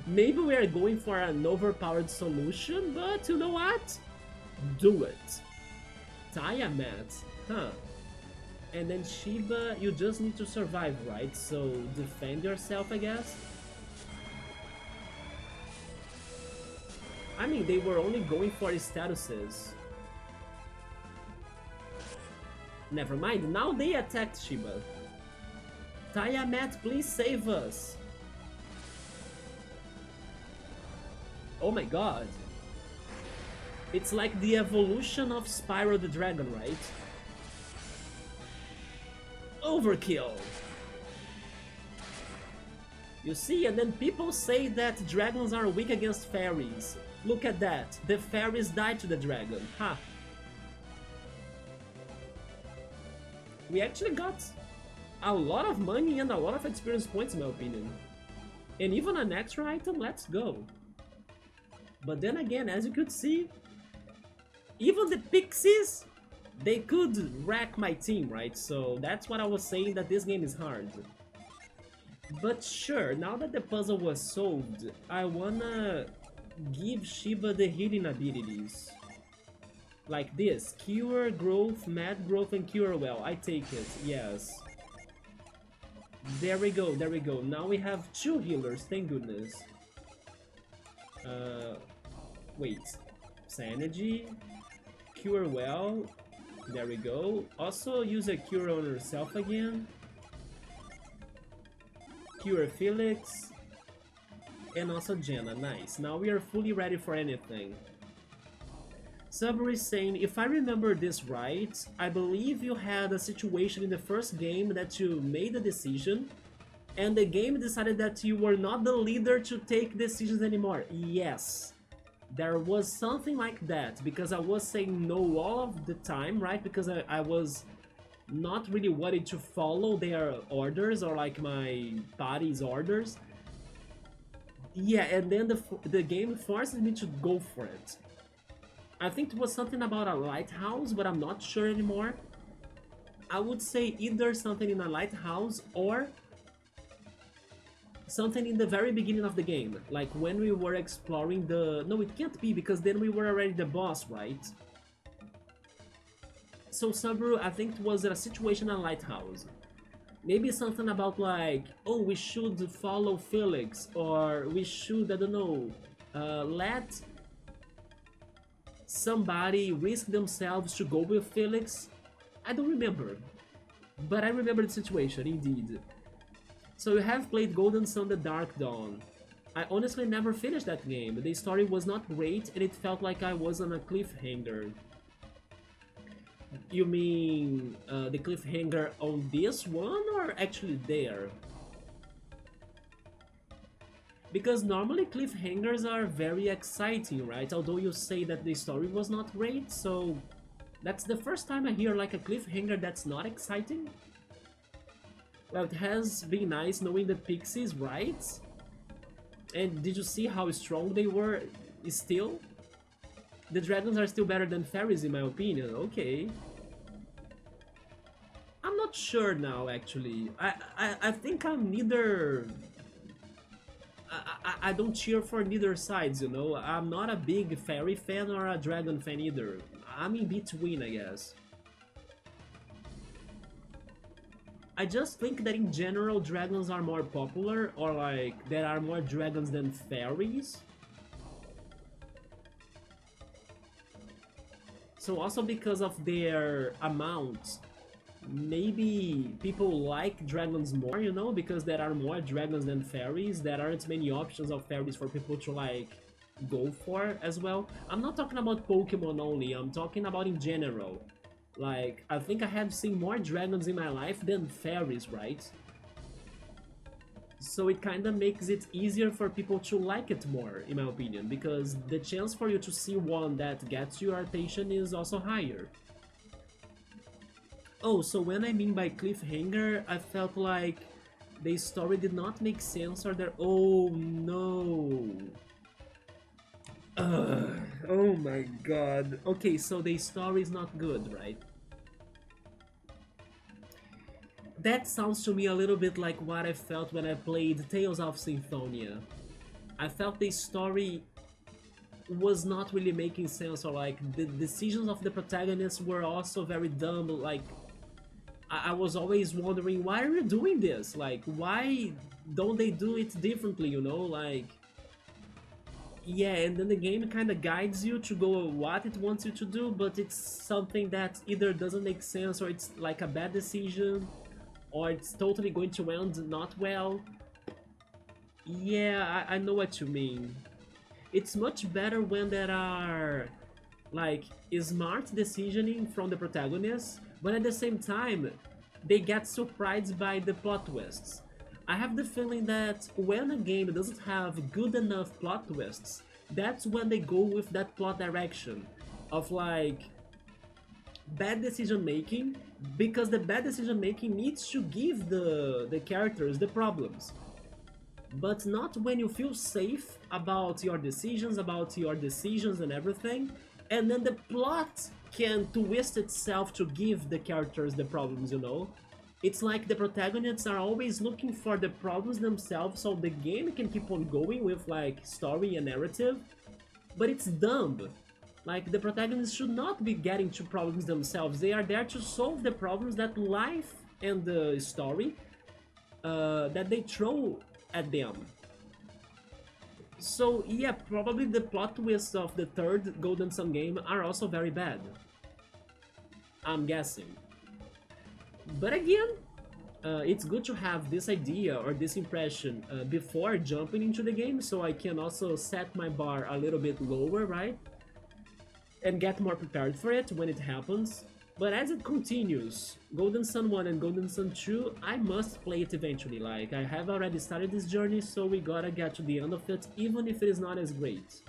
maybe we are going for an overpowered solution, but you know what? Do it. Tiamat, huh? And then Shiba, you just need to survive, right? So defend yourself, I guess? I mean, they were only going for statuses. Never mind, now they attacked Shiba. Tiamat, please save us! Oh my god. It's like the evolution of Spyro the Dragon, right? Overkill! You see, and then people say that dragons are weak against fairies. Look at that, the fairies died to the dragon, ha! We actually got a lot of money and a lot of experience points, in my opinion. And even an extra item, let's go. But then again, as you could see, even the pixies, they could wreck my team, right? So that's what I was saying, that this game is hard. But sure, now that the puzzle was solved, I wanna give Shiba the healing abilities. Like this, Cure, Growth, Mad Growth, and Cure Well. I take it, yes. There we go, there we go. Now we have 2 healers, thank goodness. Wait. Psynergy, Cure Well, there we go. Also use a Cure on herself again. Cure Felix. And also Jenna, nice. Now we are fully ready for anything. Subber is saying, if I remember this right, I believe you had a situation in the first game that you made a decision, and the game decided that you were not the leader to take decisions anymore. Yes, there was something like that, because I was saying no all of the time, right? Because I was not really wanting to follow their orders, or like my body's orders. Yeah, and then the game forces me to go for it. I think it was something about a lighthouse, but I'm not sure anymore. I would say either something in a lighthouse or something in the very beginning of the game. Like when we were exploring the... No, it can't be, because then we were already the boss, right? So Subaru, I think it was a situation in a lighthouse. Maybe something about like, oh, we should follow Felix, or we should, I don't know, let somebody risk themselves to go with Felix. I don't remember, but I remember the situation, indeed. So you have played Golden Sun: The Dark Dawn. I honestly never finished that game. The story was not great and it felt like I was on a cliffhanger. You mean the cliffhanger on this one, or actually there? Because normally cliffhangers are very exciting, right? Although you say that the story was not great, so that's the first time I hear like a cliffhanger that's not exciting. Well, it has been nice knowing the pixies, right? And did you see how strong they were still? The dragons are still better than fairies in my opinion, okay. I'm not sure now, actually. I think I'm neither... I don't cheer for neither sides, you know? I'm not a big fairy fan or a dragon fan either. I'm in between, I guess. I just think that in general dragons are more popular, or like there are more dragons than fairies. So also because of their amount, maybe people like dragons more, you know, because there are more dragons than fairies. There aren't many options of fairies for people to like go for as well. I'm not talking about Pokemon only, I'm talking about in general. Like, I think I have seen more dragons in my life than fairies, right? So it kind of makes it easier for people to like it more, in my opinion, because the chance for you to see one that gets your attention is also higher. Oh, so when I mean by cliffhanger, I felt like the story did not make sense or there. Oh no. Ugh, oh my god. Okay, so the story is not good, right? That sounds to me a little bit like what I felt when I played Tales of Symphonia. I felt the story was not really making sense, or like the decisions of the protagonists were also very dumb. Like I was always wondering, why are you doing this? Like, why don't they do it differently, you know? Like, yeah, and then the game kind of guides you to go what it wants you to do, but it's something that either doesn't make sense, or it's like a bad decision, or it's totally going to end not well. Yeah, I know what you mean. It's much better when there are like smart decisioning from the protagonists, but at the same time, they get surprised by the plot twists. I have the feeling that when a game doesn't have good enough plot twists, that's when they go with that plot direction of like bad decision making, because the bad decision making needs to give the characters the problems, but not when you feel safe about your decisions and everything, and then the plot can twist itself to give the characters the problems, you know? It's like the protagonists are always looking for the problems themselves so the game can keep on going with like story and narrative, but it's dumb. Like the protagonists should not be getting to problems themselves. They are there to solve the problems that life and the story that they throw at them. So yeah, probably the plot twists of the third Golden Sun game are also very bad. I'm guessing. But again, it's good to have this idea or this impression before jumping into the game, so I can also set my bar a little bit lower, right? And get more prepared for it when it happens. But as it continues, Golden Sun 1 and Golden Sun 2, I must play it eventually. Like, I have already started this journey, so we gotta get to the end of it, even if it is not as great.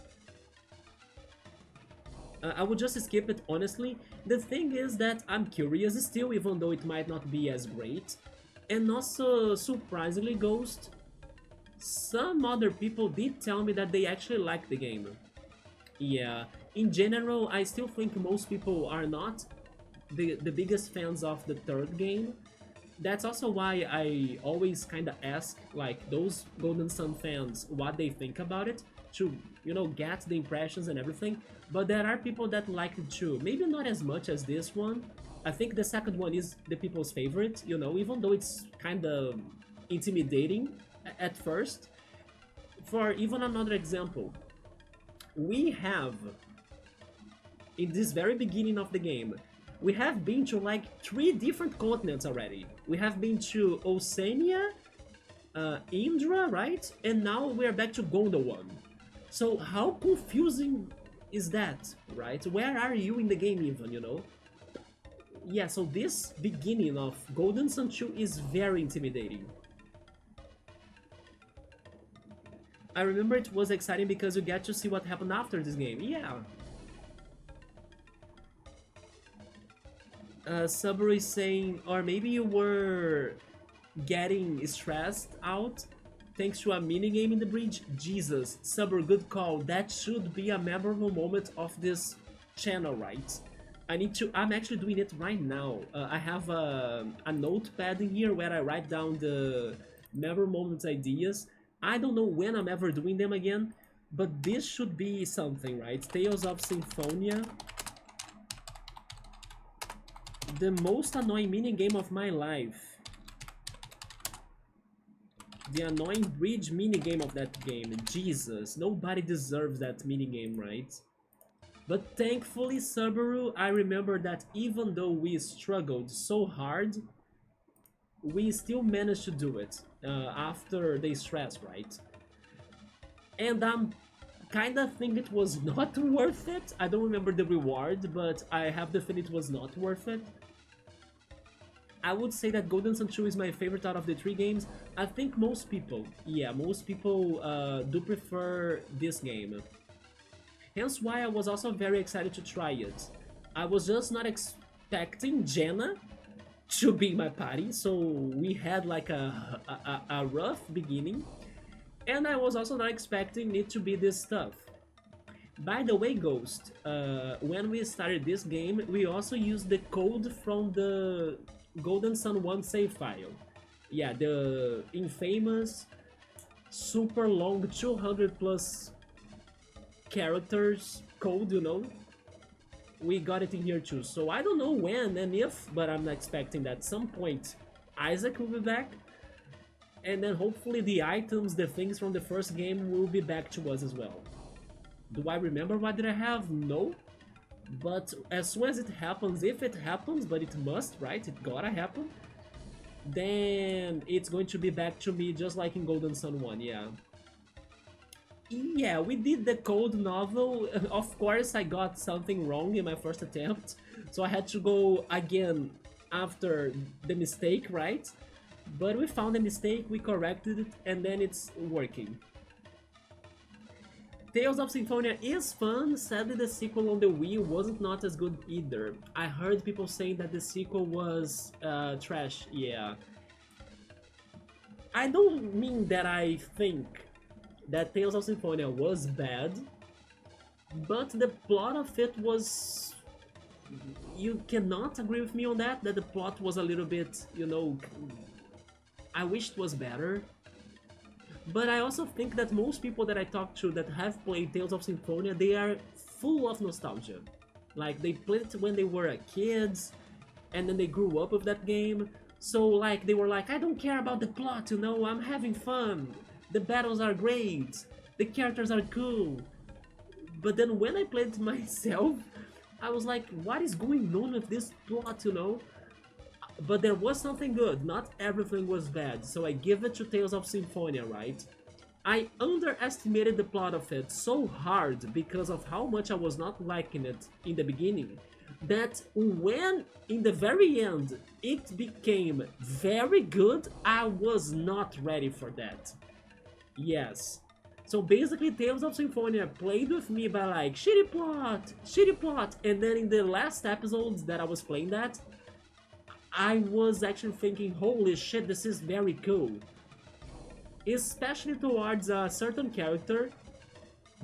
I would just skip it, honestly. The thing is that I'm curious still, even though it might not be as great. And also, surprisingly, Ghost, some other people did tell me that they actually like the game. Yeah, in general, I still think most people are not the biggest fans of the third game. That's also why I always kind of ask like those Golden Sun fans what they think about it, to, you know, get the impressions and everything. But there are people that like it too, maybe not as much as this one. I think the second one is the people's favorite, you know, even though it's kind of intimidating at first. For even another example, we have in this very beginning of the game, we have been to like 3 different continents already. We have been to Oceania, Indra, right? And now we're back to Gondor. So how confusing is that, right? Where are you in the game even, you know? Yeah, so this beginning of Golden Sun 2 is very intimidating. I remember it was exciting because you get to see what happened after this game. Yeah. Subaru is saying, or maybe you were getting stressed out thanks to a minigame in the bridge. Jesus, Subaru, good call. That should be a memorable moment of this channel, right? I'm actually doing it right now. I have a notepad in here where I write down the memorable moments ideas. I don't know when I'm ever doing them again, but this should be something, right? Tales of Symphonia. The most annoying minigame of my life. The annoying bridge minigame of that game. Jesus, nobody deserves that minigame, right? But thankfully, Subaru, I remember that even though we struggled so hard, we still managed to do it after the stress, right? And I'm kinda think it was not worth it. I don't remember the reward, but I have the feeling it was not worth it. I would say that Golden Sun 2 is my favorite out of the three games. I think most people, yeah, most people do prefer this game. Hence why I was also very excited to try it. I was just not expecting Jenna to be my party, so we had like a rough beginning. And I was also not expecting it to be this tough. By the way, Ghost, when we started this game, we also used the code from the Golden Sun 1 save file. Yeah, the infamous, super long 200 plus characters code, you know? We got it in here too. So I don't know when and if, but I'm expecting that at some point Isaac will be back. And then hopefully the items, the things from the first game will be back to us as well. Do I remember what did I have? No. But as soon as it happens, if it happens, but it must, right? It gotta happen. Then it's going to be back to me just like in Golden Sun 1, yeah. Yeah, we did the code novel. Of course, I got something wrong in my first attempt. So I had to go again after the mistake, right? But we found a mistake, we corrected it, and then it's working. Tales of Symphonia is fun. Sadly, the sequel on the Wii wasn't not as good either. I heard people saying that the sequel was trash. Yeah. I don't mean that I think that Tales of Symphonia was bad, but the plot of it was... You cannot agree with me on that the plot was a little bit, you know... I wish it was better. But I also think that most people that I talk to that have played Tales of Symphonia, they are full of nostalgia. Like, they played it when they were kids, and then they grew up with that game. So, like, they were like, I don't care about the plot, you know, I'm having fun. The battles are great. The characters are cool. But then when I played it myself, I was like, what is going on with this plot, you know? But there was something good, not everything was bad, so I give it to Tales of Symphonia, right? I underestimated the plot of it so hard because of how much I was not liking it in the beginning, that when, in the very end, it became very good, I was not ready for that. Yes. So basically, Tales of Symphonia played with me by like, shitty plot, and then in the last episodes that I was playing that, I was actually thinking, holy shit, this is very cool. Especially towards a certain character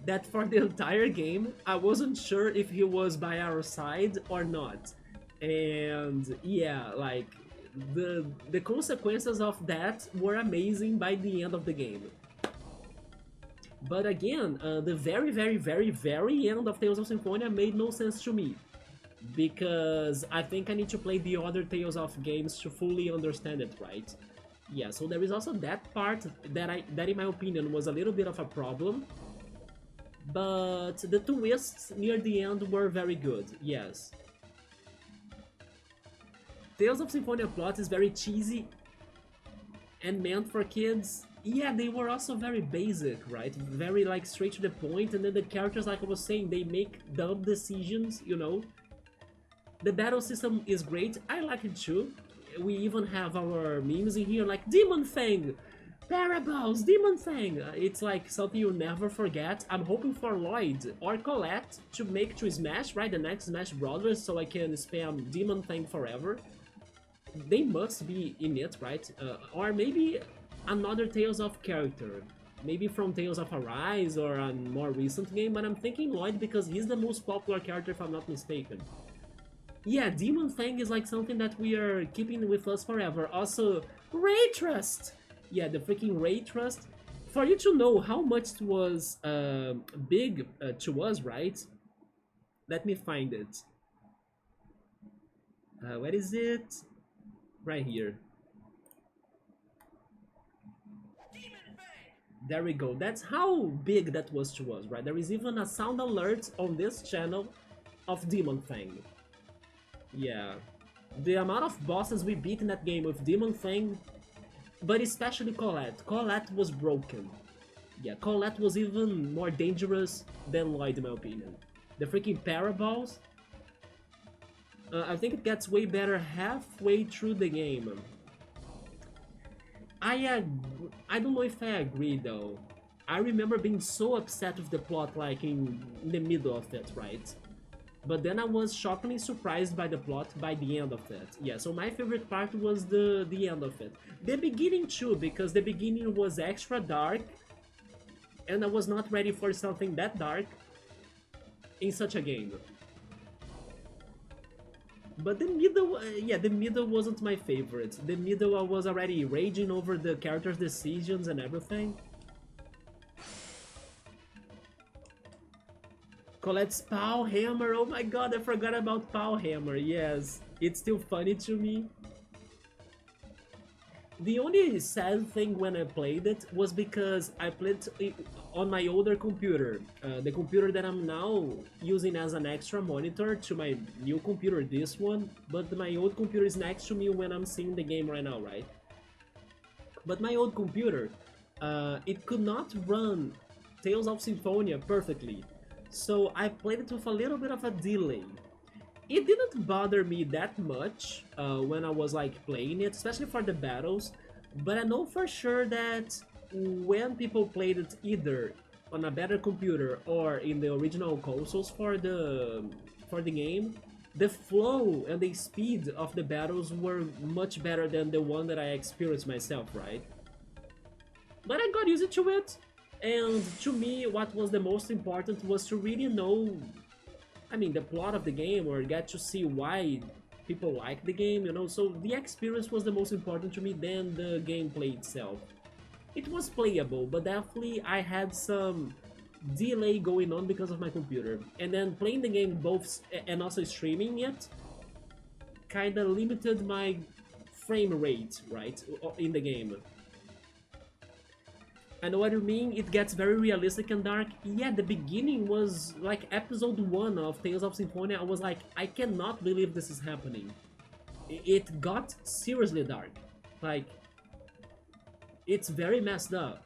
that for the entire game, I wasn't sure if he was by our side or not. And yeah, like, the consequences of that were amazing by the end of the game. But again, the very, very, very, very end of Tales of Symphonia made no sense to me. Because I think I need to play the other Tales of games to fully understand it, right? Yeah, so there is also that part that in my opinion was a little bit of a problem. But the twists near the end were very good, yes. Tales of Symphonia plot is very cheesy and meant for kids. Yeah, they were also very basic, right? Very like straight to the point, and then the characters, like I was saying, they make dumb decisions, you know? The battle system is great, I like it too. We even have our memes in here like Demon Fang, Parables, Demon Fang. It's like something you'll never forget. I'm hoping for Lloyd or Colette to make to Smash, right? The next Smash Brothers, so I can spam Demon Fang forever. They must be in it, right? Or maybe another Tales of character. Maybe from Tales of Arise or a more recent game, but I'm thinking Lloyd because he's the most popular character if I'm not mistaken. Yeah, Demon Fang is like something that we are keeping with us forever. Also, Ray Trust! Yeah, the freaking Ray Trust. For you to know how much it was big to us, right? Let me find it. Where is it? Right here. There we go. That's how big that was to us, right? There is even a sound alert on this channel of Demon Fang. Yeah, the amount of bosses we beat in that game with Demon Fang, but especially Colette. Colette was broken. Yeah, Colette was even more dangerous than Lloyd in my opinion. The freaking Paraballs. I think it gets way better halfway through the game. I don't know if I agree though. I remember being so upset with the plot like in the middle of it, right? But then I was shockingly surprised by the plot by the end of it. Yeah, so my favorite part was the end of it. The beginning too, because the beginning was extra dark, and I was not ready for something that dark in such a game. But the middle, yeah, the middle wasn't my favorite. The middle, I was already raging over the characters' decisions and everything. Colette's Pow Hammer, oh my god, I forgot about Pow Hammer, yes. It's still funny to me. The only sad thing when I played it was because I played it on my older computer. The computer that I'm now using as an extra monitor to my new computer, this one. But my old computer is next to me when I'm seeing the game right now, right? But my old computer, it could not run Tales of Symphonia perfectly. So I played it with a little bit of a delay. It didn't bother me that much when I was like playing it, especially for the battles, but I know for sure that when people played it either on a better computer or in the original consoles for the game, the flow and the speed of the battles were much better than the one that I experienced myself, right? But I got used to it, and to me what was the most important was to really know, I mean, the plot of the game, or get to see why people like the game, you know, so the experience was the most important to me than the gameplay itself. It was playable, but definitely I had some delay going on because of my computer. And then playing the game both and also streaming it kinda limited my frame rate, right, in the game. I know what you mean, it gets very realistic and dark. Yeah, the beginning was like episode 1 of Tales of Symphonia. I was like, I cannot believe this is happening. It got seriously dark. Like, it's very messed up.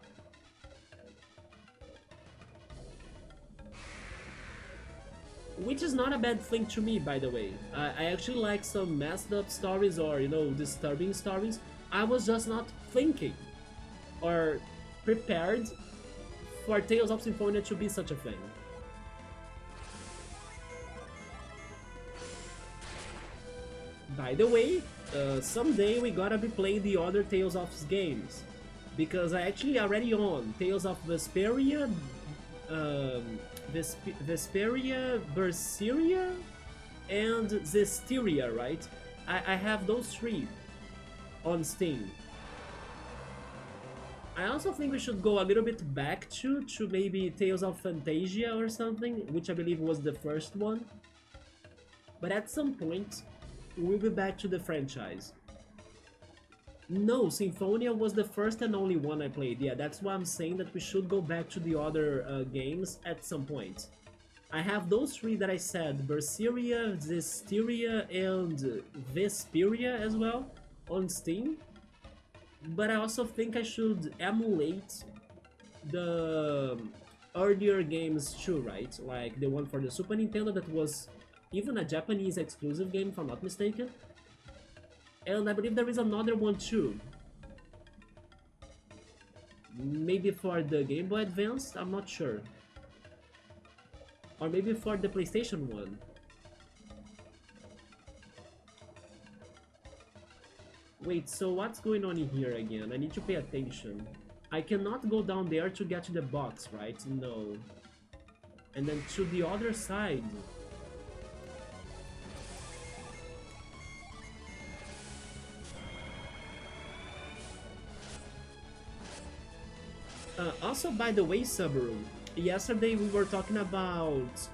Which is not a bad thing to me, by the way. I actually like some messed up stories or, you know, disturbing stories. I was just not thinking or prepared for Tales of Symphonia to be such a thing. By the way, someday we gotta be playing the other Tales of games, because I actually already own Tales of Vesperia, Vesperia, Berseria, and Zestiria, right? I have those 3 on Steam. I also think we should go a little bit back to maybe Tales of Fantasia or something, which I believe was the first one. But at some point, we'll be back to the franchise. No, Symphonia was the first and only one I played. Yeah, that's why I'm saying that we should go back to the other games at some point. I have those 3 that I said, Berseria, Zestiria, and Vesperia as well, on Steam. But I also think I should emulate the earlier games too, right? Like the one for the Super Nintendo that was even a Japanese exclusive game, if I'm not mistaken. And I believe there is another one too. Maybe for the Game Boy Advance, I'm not sure. Or maybe for the PlayStation 1. Wait, so what's going on in here again? I need to pay attention. I cannot go down there to get to the box, right? No. And then to the other side. Also, by the way, Subaru, yesterday we were talking about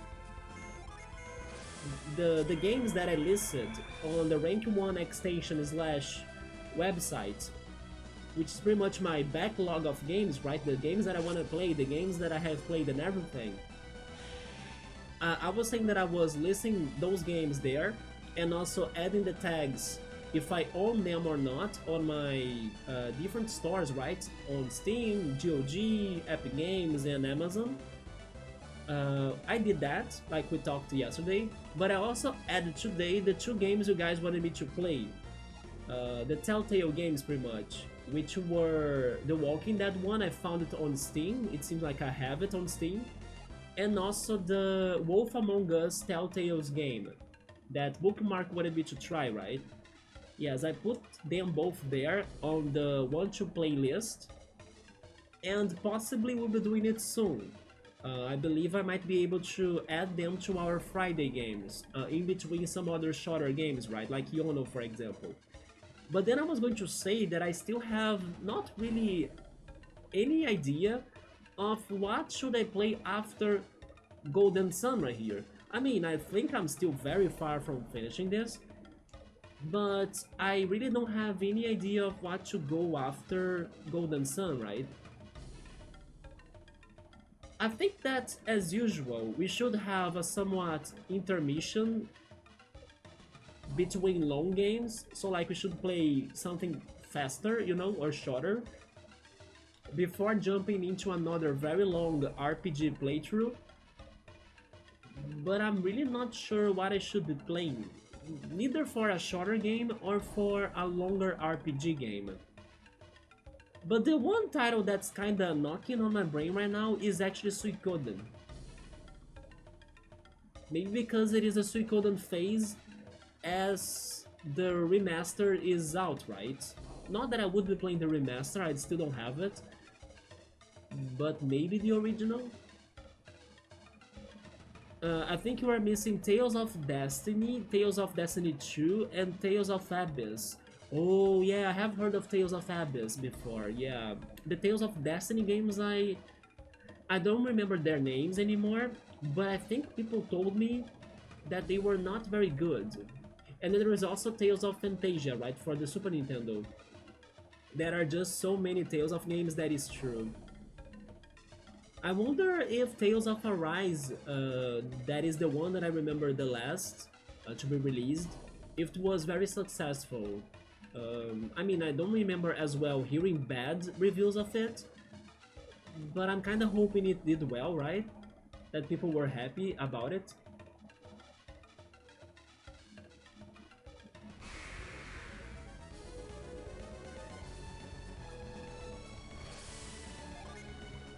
the games that I listed on the Rank 1 extension slash website, which is pretty much my backlog of games, right? The games that I want to play, the games that I have played and everything. I was saying that I was listing those games there and also adding the tags if I own them or not on my different stores, right? On Steam, GOG, Epic Games, and Amazon. I did that, like we talked yesterday, but I also added today the two games you guys wanted me to play. The Telltale games, pretty much, which were the Walking Dead one. I found it on Steam. It seems like I have it on Steam. And also the Wolf Among Us Telltale's game that Bookmark wanted me to try, right? Yes, I put them both there on the want to play list, and possibly we'll be doing it soon. I believe I might be able to add them to our Friday games, in between some other shorter games, right? Like Yono, for example. But then I was going to say that I still have not really any idea of what should I play after Golden Sun right here. I mean, I think I'm still very far from finishing this, but I really don't have any idea of what to go after Golden Sun, right? I think that, as usual, we should have a somewhat intermission between long games, so like we should play something faster, you know, or shorter, before jumping into another very long RPG playthrough. But I'm really not sure what I should be playing, neither for a shorter game or for a longer RPG game. But the one title that's kinda knocking on my brain right now is actually Suikoden. Maybe because it is a Suikoden phase as the remaster is out, right? Not that I would be playing the remaster, I still don't have it. But maybe the original? I think you are missing Tales of Destiny, Tales of Destiny 2, and Tales of Abyss. Oh yeah, I have heard of Tales of Abyss before, yeah. The Tales of Destiny games, I don't remember their names anymore, but I think people told me that they were not very good. And then there is also Tales of Fantasia, right, for the Super Nintendo. There are just so many Tales of games, that is true. I wonder if Tales of Arise, that is the one that I remember the last to be released, if it was very successful. I mean, I don't remember as well hearing bad reviews of it, but I'm kinda hoping it did well, right? That people were happy about it.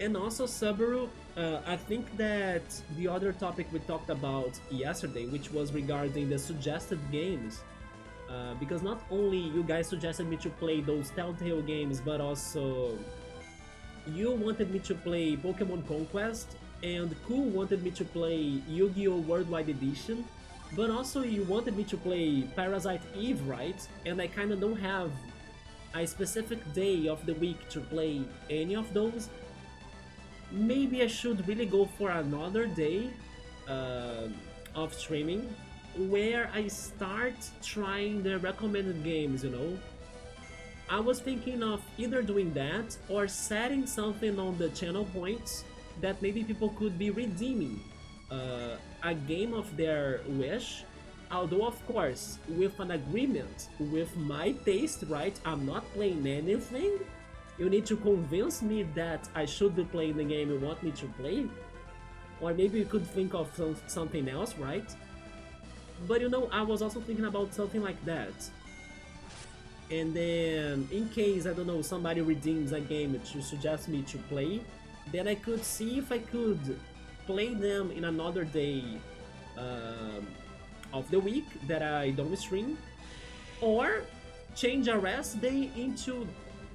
And also Subaru, I think that the other topic we talked about yesterday, which was regarding the suggested games, because not only you guys suggested me to play those Telltale games, but also you wanted me to play Pokemon Conquest, and Ku wanted me to play Yu-Gi-Oh! Worldwide Edition, but also you wanted me to play Parasite Eve, right? And I kinda don't have a specific day of the week to play any of those. Maybe I should really go for another day of streaming where I start trying the recommended games, you know? I was thinking of either doing that or setting something on the channel points that maybe people could be redeeming a game of their wish, although of course with an agreement with my taste, right? I'm not playing anything. You need to convince me that I should be playing the game you want me to play, or maybe you could think of something else, right? But you know, I was also thinking about something like that. And then, in case, I don't know, somebody redeems a game to suggest me to play, then I could see if I could play them in another day of the week that I don't stream, or change a rest day into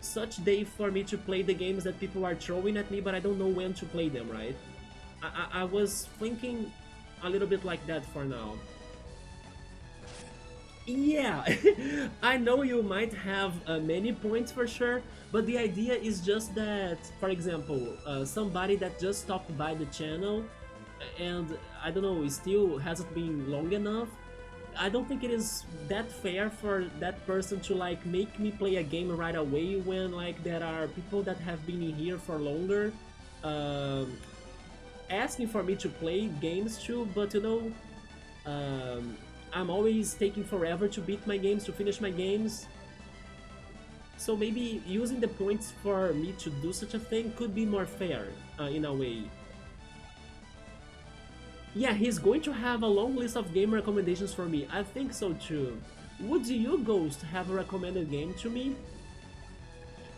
such day for me to play the games that people are throwing at me, but I don't know when to play them, right? I was thinking a little bit like that for now. Yeah, I know you might have many points for sure, but the idea is just that, for example, somebody that just stopped by the channel and, I don't know, it still hasn't been long enough, I don't think it is that fair for that person to like make me play a game right away when like there are people that have been in here for longer asking for me to play games too, but you know, I'm always taking forever to beat my games, to finish my games. So maybe using the points for me to do such a thing could be more fair in a way. Yeah, he's going to have a long list of game recommendations for me. I think so too. Would you, Ghost, have a recommended game to me?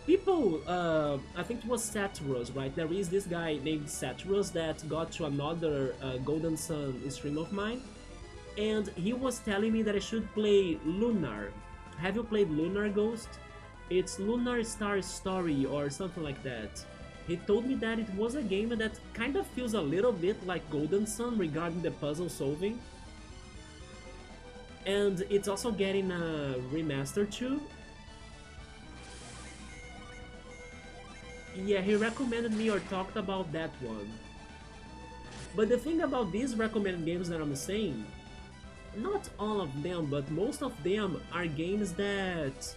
People, I think it was Saturus, right? There is this guy named Saturus that got to another Golden Sun stream of mine, and he was telling me that I should play Lunar. Have you played Lunar, Ghost? It's Lunar Star Story or something like that. He told me that it was a game that kind of feels a little bit like Golden Sun regarding the puzzle solving. And it's also getting a remaster too. Yeah, he recommended me or talked about that one. But the thing about these recommended games that I'm saying, not all of them, but most of them are games that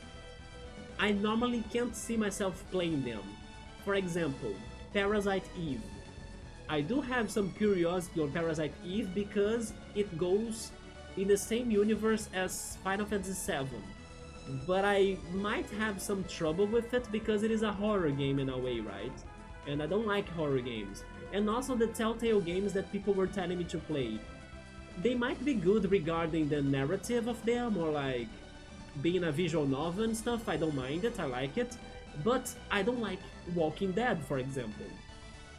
I normally can't see myself playing them. For example, Parasite Eve. I do have some curiosity on Parasite Eve because it goes in the same universe as Final Fantasy VII. But I might have some trouble with it because it is a horror game in a way, right? And I don't like horror games. And also the Telltale games that people were telling me to play. They might be good regarding the narrative of them, or like being a visual novel and stuff. I don't mind it, I like it. But I don't like Walking Dead, for example.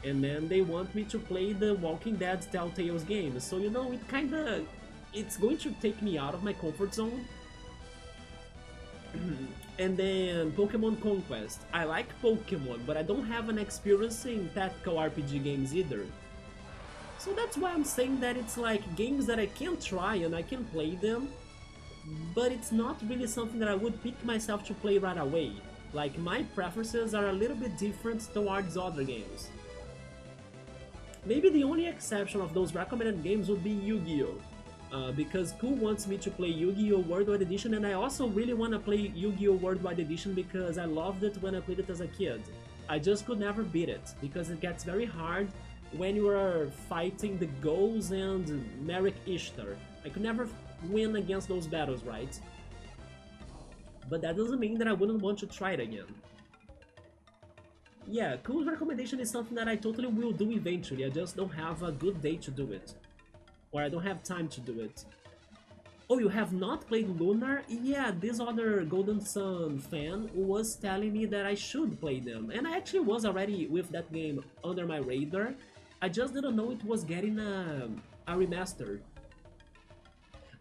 And then they want me to play the Walking Dead Telltale's games. So you know, it's going to take me out of my comfort zone. And then Pokemon Conquest. I like Pokemon, but I don't have an experience in tactical RPG games either. So that's why I'm saying that it's like games that I can try and I can play them, but it's not really something that I would pick myself to play right away. Like, my preferences are a little bit different towards other games. Maybe the only exception of those recommended games would be Yu-Gi-Oh! Because Cool wants me to play Yu-Gi-Oh! Worldwide Edition, and I also really want to play Yu-Gi-Oh! Worldwide Edition because I loved it when I played it as a kid. I just could never beat it, because it gets very hard when you are fighting the Ghouls and Merrick Ishtar. I could never win against those battles, right? But that doesn't mean that I wouldn't want to try it again. Yeah, Cool's recommendation is something that I totally will do eventually, I just don't have a good day to do it. Or I don't have time to do it. Oh, you have not played Lunar? Yeah, this other Golden Sun fan was telling me that I should play them. And I actually was already with that game under my radar. I just didn't know it was getting a remaster.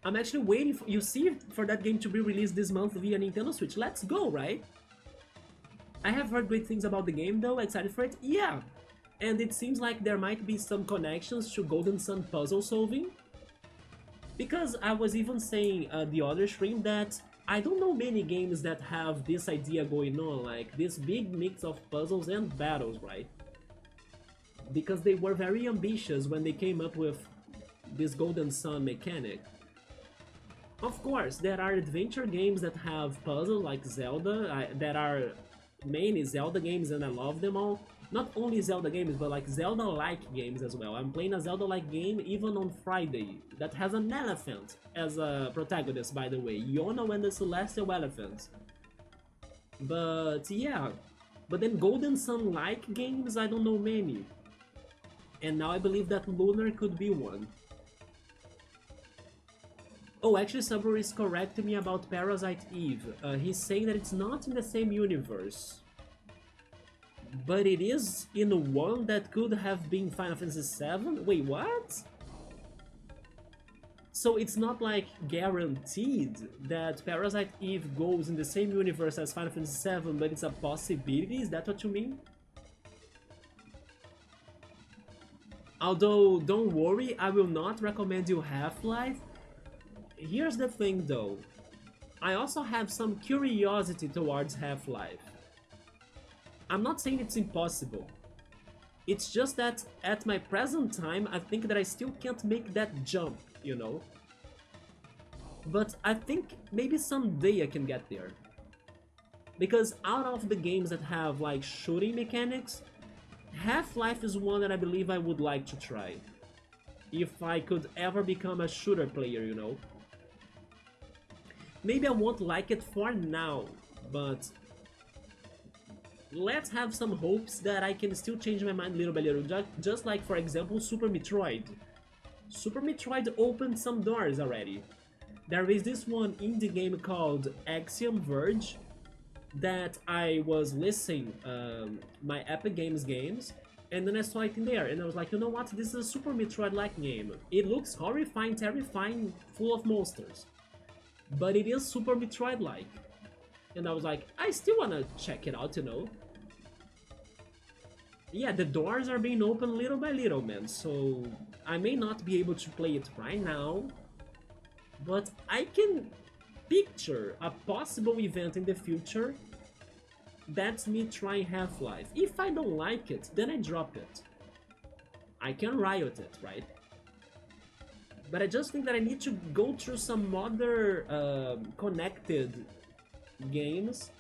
I'm actually waiting for, you see, for that game to be released this month via Nintendo Switch. Let's go, right? I have heard great things about the game though, excited for it? Yeah! And it seems like there might be some connections to Golden Sun puzzle solving. Because I was even saying the other stream that I don't know many games that have this idea going on, like this big mix of puzzles and battles, right? Because they were very ambitious when they came up with this Golden Sun mechanic. Of course, there are adventure games that have puzzles like Zelda, that are mainly Zelda games and I love them all. Not only Zelda games, but like Zelda-like games as well. I'm playing a Zelda-like game even on Friday that has an elephant as a protagonist, by the way. Yona and the Celestial Elephant. But yeah, but then Golden Sun-like games, I don't know many. And now I believe that Lunar could be one. Oh, actually Saburo is correcting me about Parasite Eve. He's saying that it's not in the same universe. But it is in one that could have been Final Fantasy VII? Wait, what? So it's not like guaranteed that Parasite Eve goes in the same universe as Final Fantasy VII, but it's a possibility? Is that what you mean? Although, don't worry, I will not recommend you Half-Life. Here's the thing though, I also have some curiosity towards Half-Life. I'm not saying it's impossible. It's just that at my present time, I think that I still can't make that jump, you know? But I think maybe someday I can get there. Because out of the games that have like shooting mechanics, Half-Life is one that I believe I would like to try. If I could ever become a shooter player, you know? Maybe I won't like it for now, but let's have some hopes that I can still change my mind little by little, just like, for example, Super Metroid. Super Metroid opened some doors already. There is this one indie game called Axiom Verge that I was listing my Epic games, and then I saw it in there, and I was like, you know what, this is a Super Metroid-like game. It looks horrifying, terrifying, full of monsters, but it is Super Metroid-like. And I was like, I still wanna check it out, you know? Yeah, the doors are being opened little by little, man, so I may not be able to play it right now, but I can picture a possible event in the future. That's me trying Half-Life. If I don't like it, then I drop it. I can Riot it, right? But I just think that I need to go through some other connected games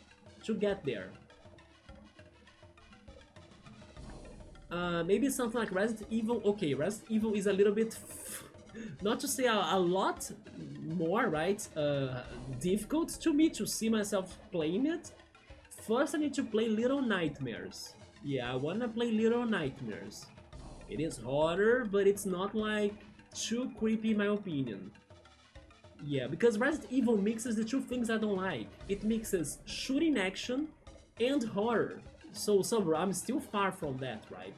to get there. Maybe something like Resident Evil. Okay, Resident Evil is a little bit, not to say a lot more, right? Difficult to me to see myself playing it. First, I need to play Little Nightmares. Yeah, I wanna play Little Nightmares. It is horror, but it's not like too creepy in my opinion. Yeah, because Resident Evil mixes the two things I don't like. It mixes shooting action and horror. So I'm still far from that, right?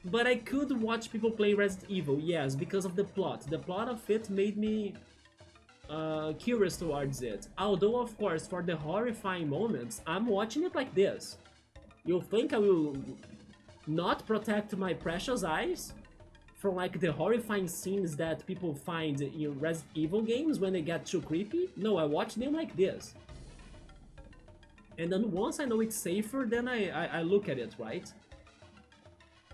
But I could watch people play Resident Evil, yes, because of the plot. The plot of it made me curious towards it. Although, of course, for the horrifying moments, I'm watching it like this. You think I will not protect my precious eyes from like the horrifying scenes that people find in Resident Evil games when they get too creepy? No, I watch them like this. And then once I know it's safer, then I look at it, right?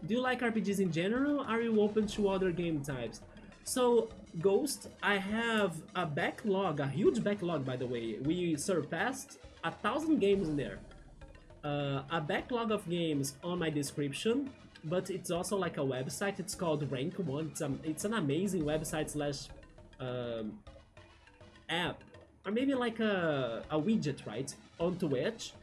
Do you like RPGs in general? Are you open to other game types? So, Ghost, I have a backlog, a huge backlog by the way. We surpassed 1,000 games in there. A backlog of games on my description, but it's also like a website. It's called Rank One. It's an amazing website slash app, or maybe like a widget, right, on Twitch,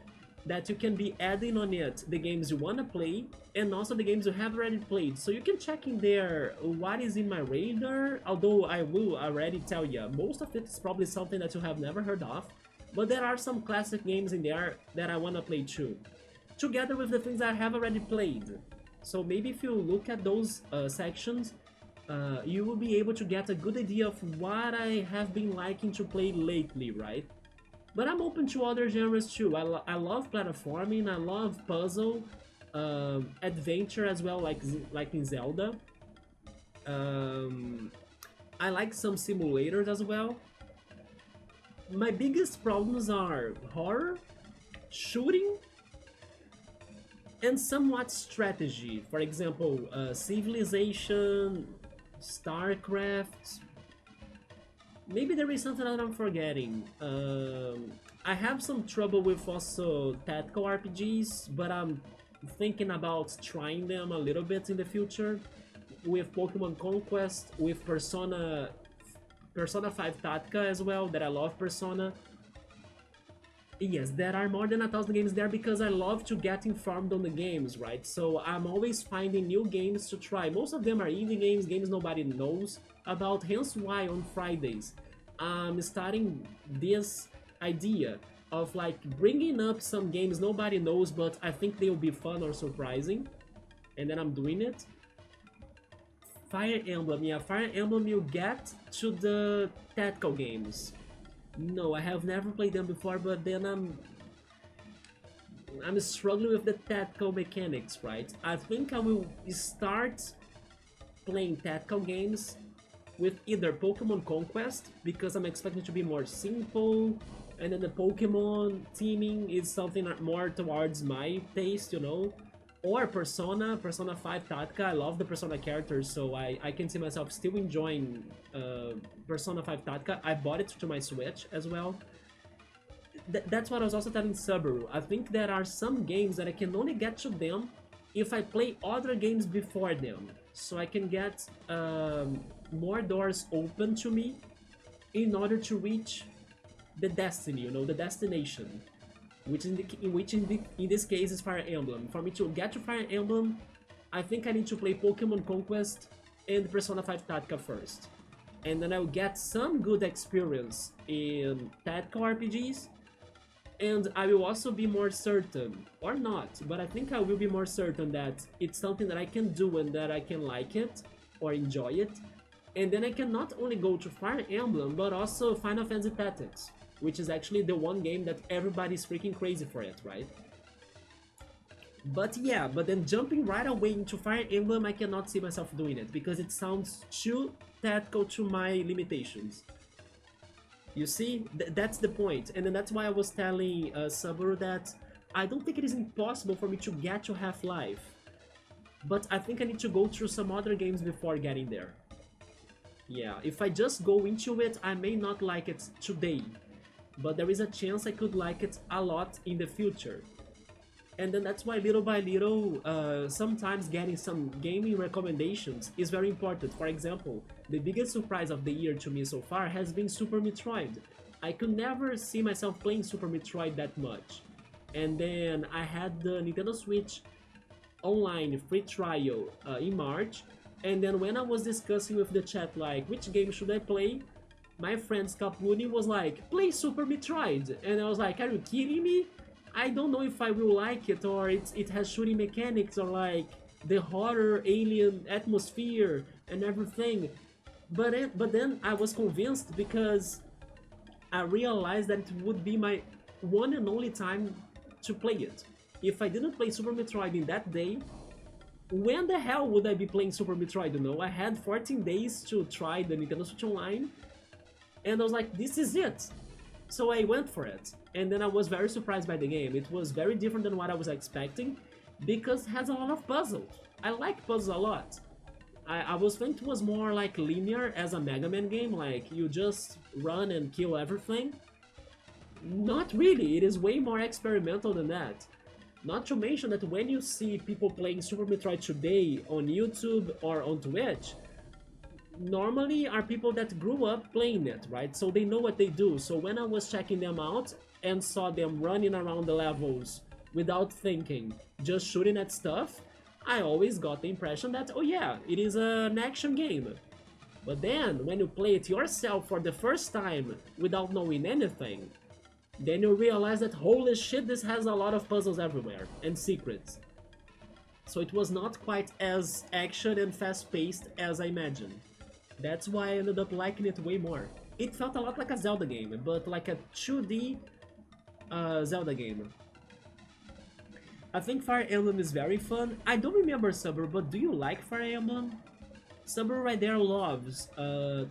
that you can be adding on it the games you want to play and also the games you have already played. So you can check in there what is in my radar, although I will already tell you, most of it is probably something that you have never heard of, but there are some classic games in there that I want to play too, together with the things I have already played. So maybe if you look at those sections, you will be able to get a good idea of what I have been liking to play lately, right? But I'm open to other genres too. I love platforming, I love puzzle, adventure as well, like in Zelda. I like some simulators as well. My biggest problems are horror, shooting, and somewhat strategy. For example, Civilization, StarCraft. Maybe there is something that I'm forgetting. I have some trouble with also tactical RPGs, but I'm thinking about trying them a little bit in the future. With Pokemon Conquest, with Persona 5 Tactica as well, that I love Persona. Yes, there are more than 1,000 games there because I love to get informed on the games, right? So I'm always finding new games to try. Most of them are indie games, games nobody knows about, hence why on Fridays I'm starting this idea of like bringing up some games nobody knows but I think they'll be fun or surprising, and then I'm doing it. Fire Emblem, yeah, Fire Emblem you get to the tactical games. No, I have never played them before, but then I'm struggling with the tactical mechanics, right? I think I will start playing tactical games with either Pokemon Conquest, because I'm expecting it to be more simple, and then the Pokemon teaming is something more towards my taste, you know? Or Persona 5 Tactica. I love the Persona characters, so I can see myself still enjoying Persona 5 Tactica. I bought it to my Switch as well. That's what I was also telling Subaru. I think there are some games that I can only get to them if I play other games before them, so I can get more doors open to me in order to reach the destiny, you know, the destination. Which in this case is Fire Emblem. For me to get to Fire Emblem, I think I need to play Pokemon Conquest and Persona 5 Tactica first. And then I'll get some good experience in tactical RPGs, and I will also be more certain, or not, but I think I will be more certain that it's something that I can do and that I can like it or enjoy it. And then I can not only go to Fire Emblem, but also Final Fantasy Tactics, which is actually the one game that everybody's freaking crazy for it, right? But yeah, but then jumping right away into Fire Emblem, I cannot see myself doing it, because it sounds too tactical to my limitations. You see, that's the point, and then that's why I was telling Subaru that I don't think it is impossible for me to get to Half-Life, but I think I need to go through some other games before getting there. Yeah, if I just go into it, I may not like it today, but there is a chance I could like it a lot in the future. And then that's why little by little, sometimes getting some gaming recommendations is very important. For example, the biggest surprise of the year to me so far has been Super Metroid. I could never see myself playing Super Metroid that much. And then I had the Nintendo Switch online free trial in March, and then when I was discussing with the chat like which game should I play, my friend Scapuni was like, play Super Metroid, and I was like, are you kidding me? I don't know if I will like it, or it has shooting mechanics, or like the horror alien atmosphere and everything. But then I was convinced because I realized that it would be my one and only time to play it. If I didn't play Super Metroid in that day, when the hell would I be playing Super Metroid, you know? I had 14 days to try the Nintendo Switch Online, and I was like, this is it! So I went for it, and then I was very surprised by the game. It was very different than what I was expecting, because it has a lot of puzzles. I like puzzles a lot. I was thinking it was more like linear as a Mega Man game, like you just run and kill everything. Not really, it is way more experimental than that. Not to mention that when you see people playing Super Metroid today on YouTube or on Twitch, normally are people that grew up playing it, right? So they know what they do. So when I was checking them out and saw them running around the levels without thinking, just shooting at stuff, I always got the impression that, oh yeah, it is an action game. But then, when you play it yourself for the first time without knowing anything, then you realize that holy shit, this has a lot of puzzles everywhere and secrets. So it was not quite as action and fast-paced as I imagined. That's why I ended up liking it way more. It felt a lot like a Zelda game, but like a 2D Zelda game. I think Fire Emblem is very fun. I don't remember Subaru, but do you like Fire Emblem? Subaru right there loves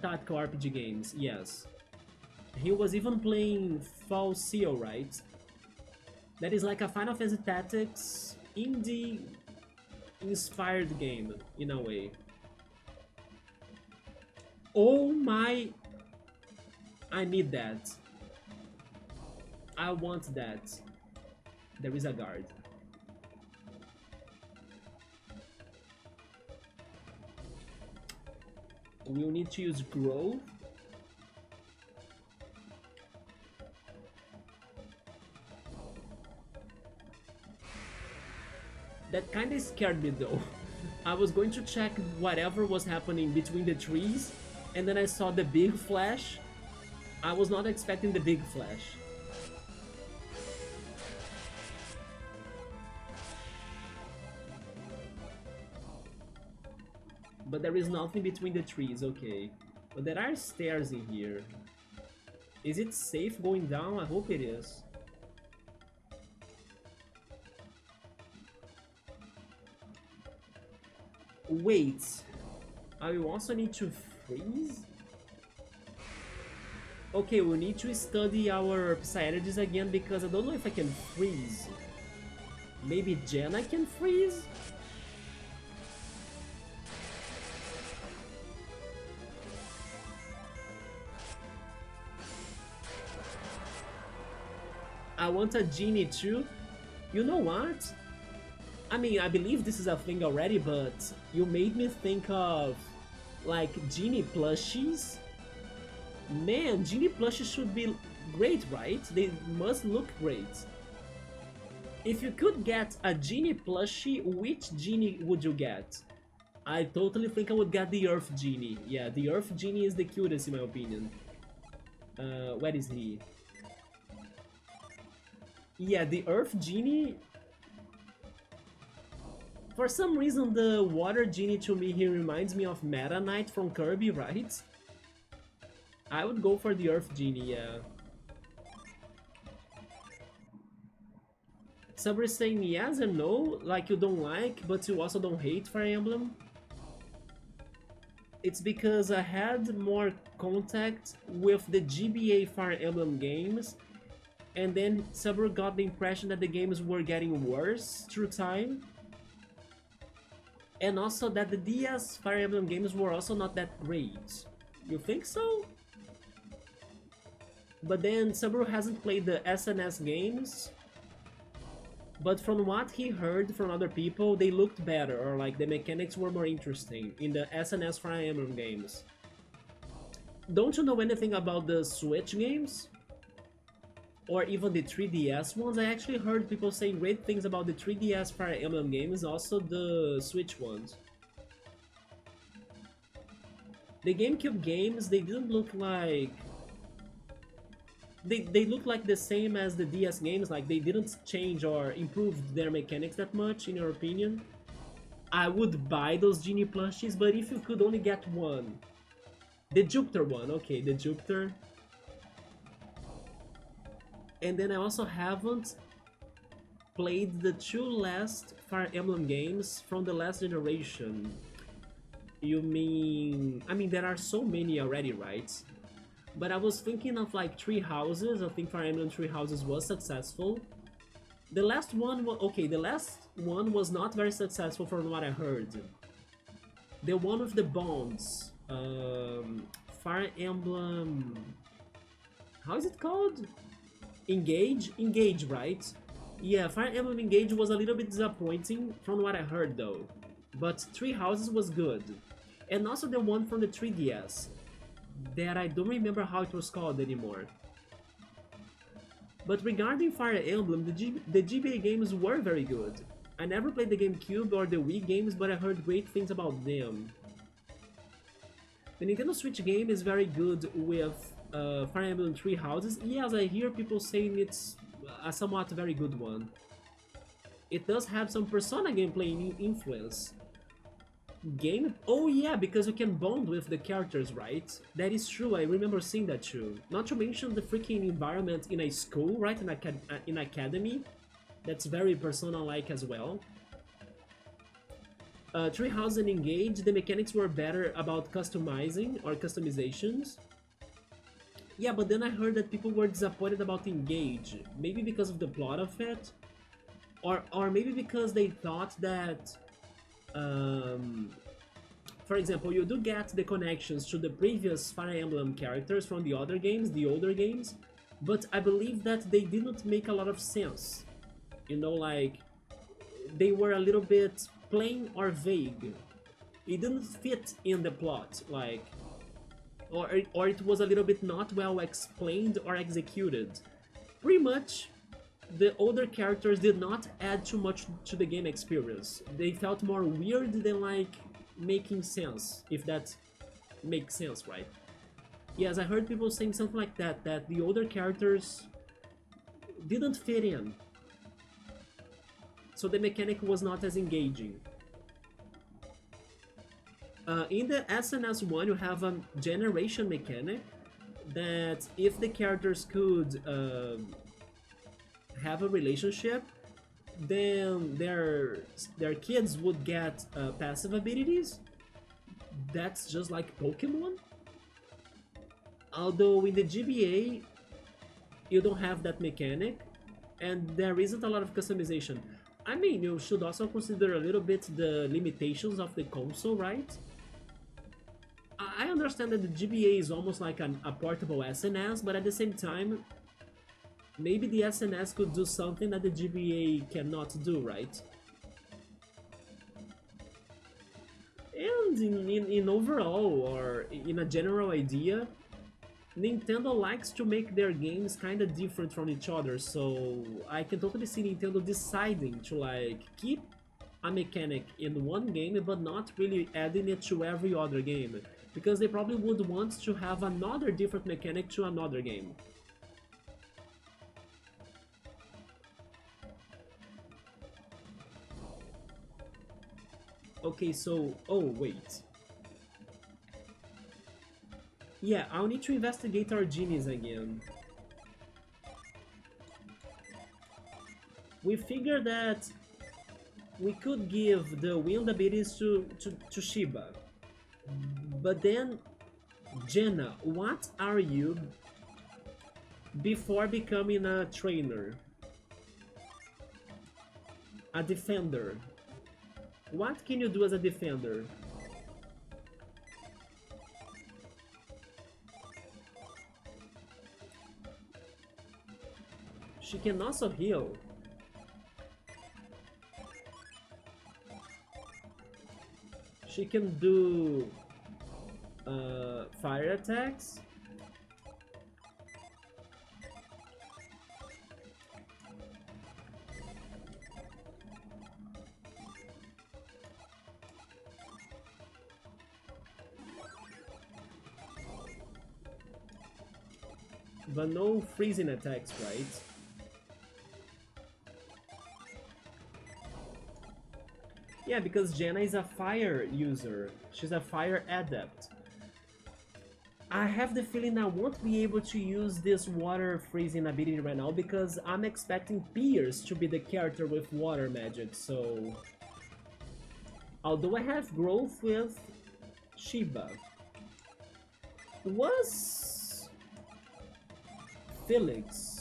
tactical RPG games, yes. He was even playing Falseo, right? That is like a Final Fantasy Tactics indie inspired game, in a way. Oh my... I need that. I want that. There is a guard. We'll need to use growth. That kinda scared me though. I was going to check whatever was happening between the trees, and then I saw the big flash. I was not expecting the big flash. But there is nothing between the trees, okay. But there are stairs in here. Is it safe going down? I hope it is. Wait, I will also need to freeze? Okay, we need to study our Psy-Energies again because I don't know if I can freeze. Maybe Jenna can freeze? I want a genie too. You know what? I mean, I believe this is a thing already, but you made me think of, like, genie plushies. Man, genie plushies should be great, right? They must look great. If you could get a genie plushie, which genie would you get? I totally think I would get the Earth Genie. Yeah, the Earth Genie is the cutest in my opinion. Where is he? Yeah, the Earth Genie. For some reason, the Water Genie to me, he reminds me of Meta Knight from Kirby, right? I would go for the Earth Genie, yeah. Sabri is saying yes and no, like you don't like, but you also don't hate Fire Emblem. It's because I had more contact with the GBA Fire Emblem games, and then Sabri got the impression that the games were getting worse through time. And also that the DS Fire Emblem games were also not that great. You think so? But then Saburo hasn't played the SNS games. But from what he heard from other people, they looked better, or like the mechanics were more interesting in the SNS Fire Emblem games. Don't you know anything about the Switch games? Or even the 3DS ones? I actually heard people saying great things about the 3DS Fire Emblem games, also the Switch ones. The GameCube games, they didn't look like... They look like the same as the DS games, like they didn't change or improve their mechanics that much, in your opinion. I would buy those Genie plushies, but if you could only get one. The Jupiter one, okay, the Jupiter. And then I also haven't played the two last Fire Emblem games from the last generation. You mean... I mean, there are so many already, right? But I was thinking of like Three Houses. I think Fire Emblem Three Houses was successful. The last one was... okay, the last one was not very successful from what I heard. The one with the bonds. Fire Emblem... how is it called? Engage? Engage, right? Yeah, Fire Emblem Engage was a little bit disappointing from what I heard though. But Three Houses was good. And also the one from the 3DS. That I don't remember how it was called anymore. But regarding Fire Emblem, the GBA games were very good. I never played the GameCube or the Wii games, but I heard great things about them. The Nintendo Switch game is very good with Fire Emblem Three Houses. Yes, I hear people saying it's a somewhat very good one. It does have some Persona gameplay influence. Oh yeah, because you can bond with the characters, right? That is true, I remember seeing that too. Not to mention the freaking environment in a school, right? In academy. That's very Persona-like as well. Three Houses and Engage, the mechanics were better about customizing or customizations. Yeah, but then I heard that people were disappointed about Engage. Maybe because of the plot of it? Or maybe because they thought that... for example, you do get the connections to the previous Fire Emblem characters from the other games, the older games, but I believe that they didn't make a lot of sense. You know, like, they were a little bit plain or vague. It didn't fit in the plot, like, or it was a little bit not well explained or executed. Pretty much, the older characters did not add too much to the game experience. They felt more weird than like making sense, if that makes sense, right? Yes, I heard people saying something like that, that the older characters didn't fit in. So the mechanic was not as engaging. In the SNS one, you have a generation mechanic that if the characters could have a relationship, then their kids would get passive abilities. That's just like Pokemon. Although in the GBA, you don't have that mechanic, and there isn't a lot of customization. I mean, you should also consider a little bit the limitations of the console, right? I understand that the GBA is almost like a portable SNS, but at the same time, maybe the SNS could do something that the GBA cannot do, right? And in overall, or in a general idea, Nintendo likes to make their games kind of different from each other, so I can totally see Nintendo deciding to like keep a mechanic in one game but not really adding it to every other game, because they probably would want to have another different mechanic to another game. Okay, so... oh, wait. Yeah, I'll need to investigate our genies again. We figured that we could give the wind abilities to Shiba. But then, Jenna, what are you before becoming a trainer? A defender. What can you do as a defender? She can also heal. She can do fire attacks. But no freezing attacks, right? Yeah, because Jenna is a fire user. She's a fire adept. I have the feeling I won't be able to use this water freezing ability right now because I'm expecting Pierce to be the character with water magic, so... although I have growth with Shiba. Was... Felix...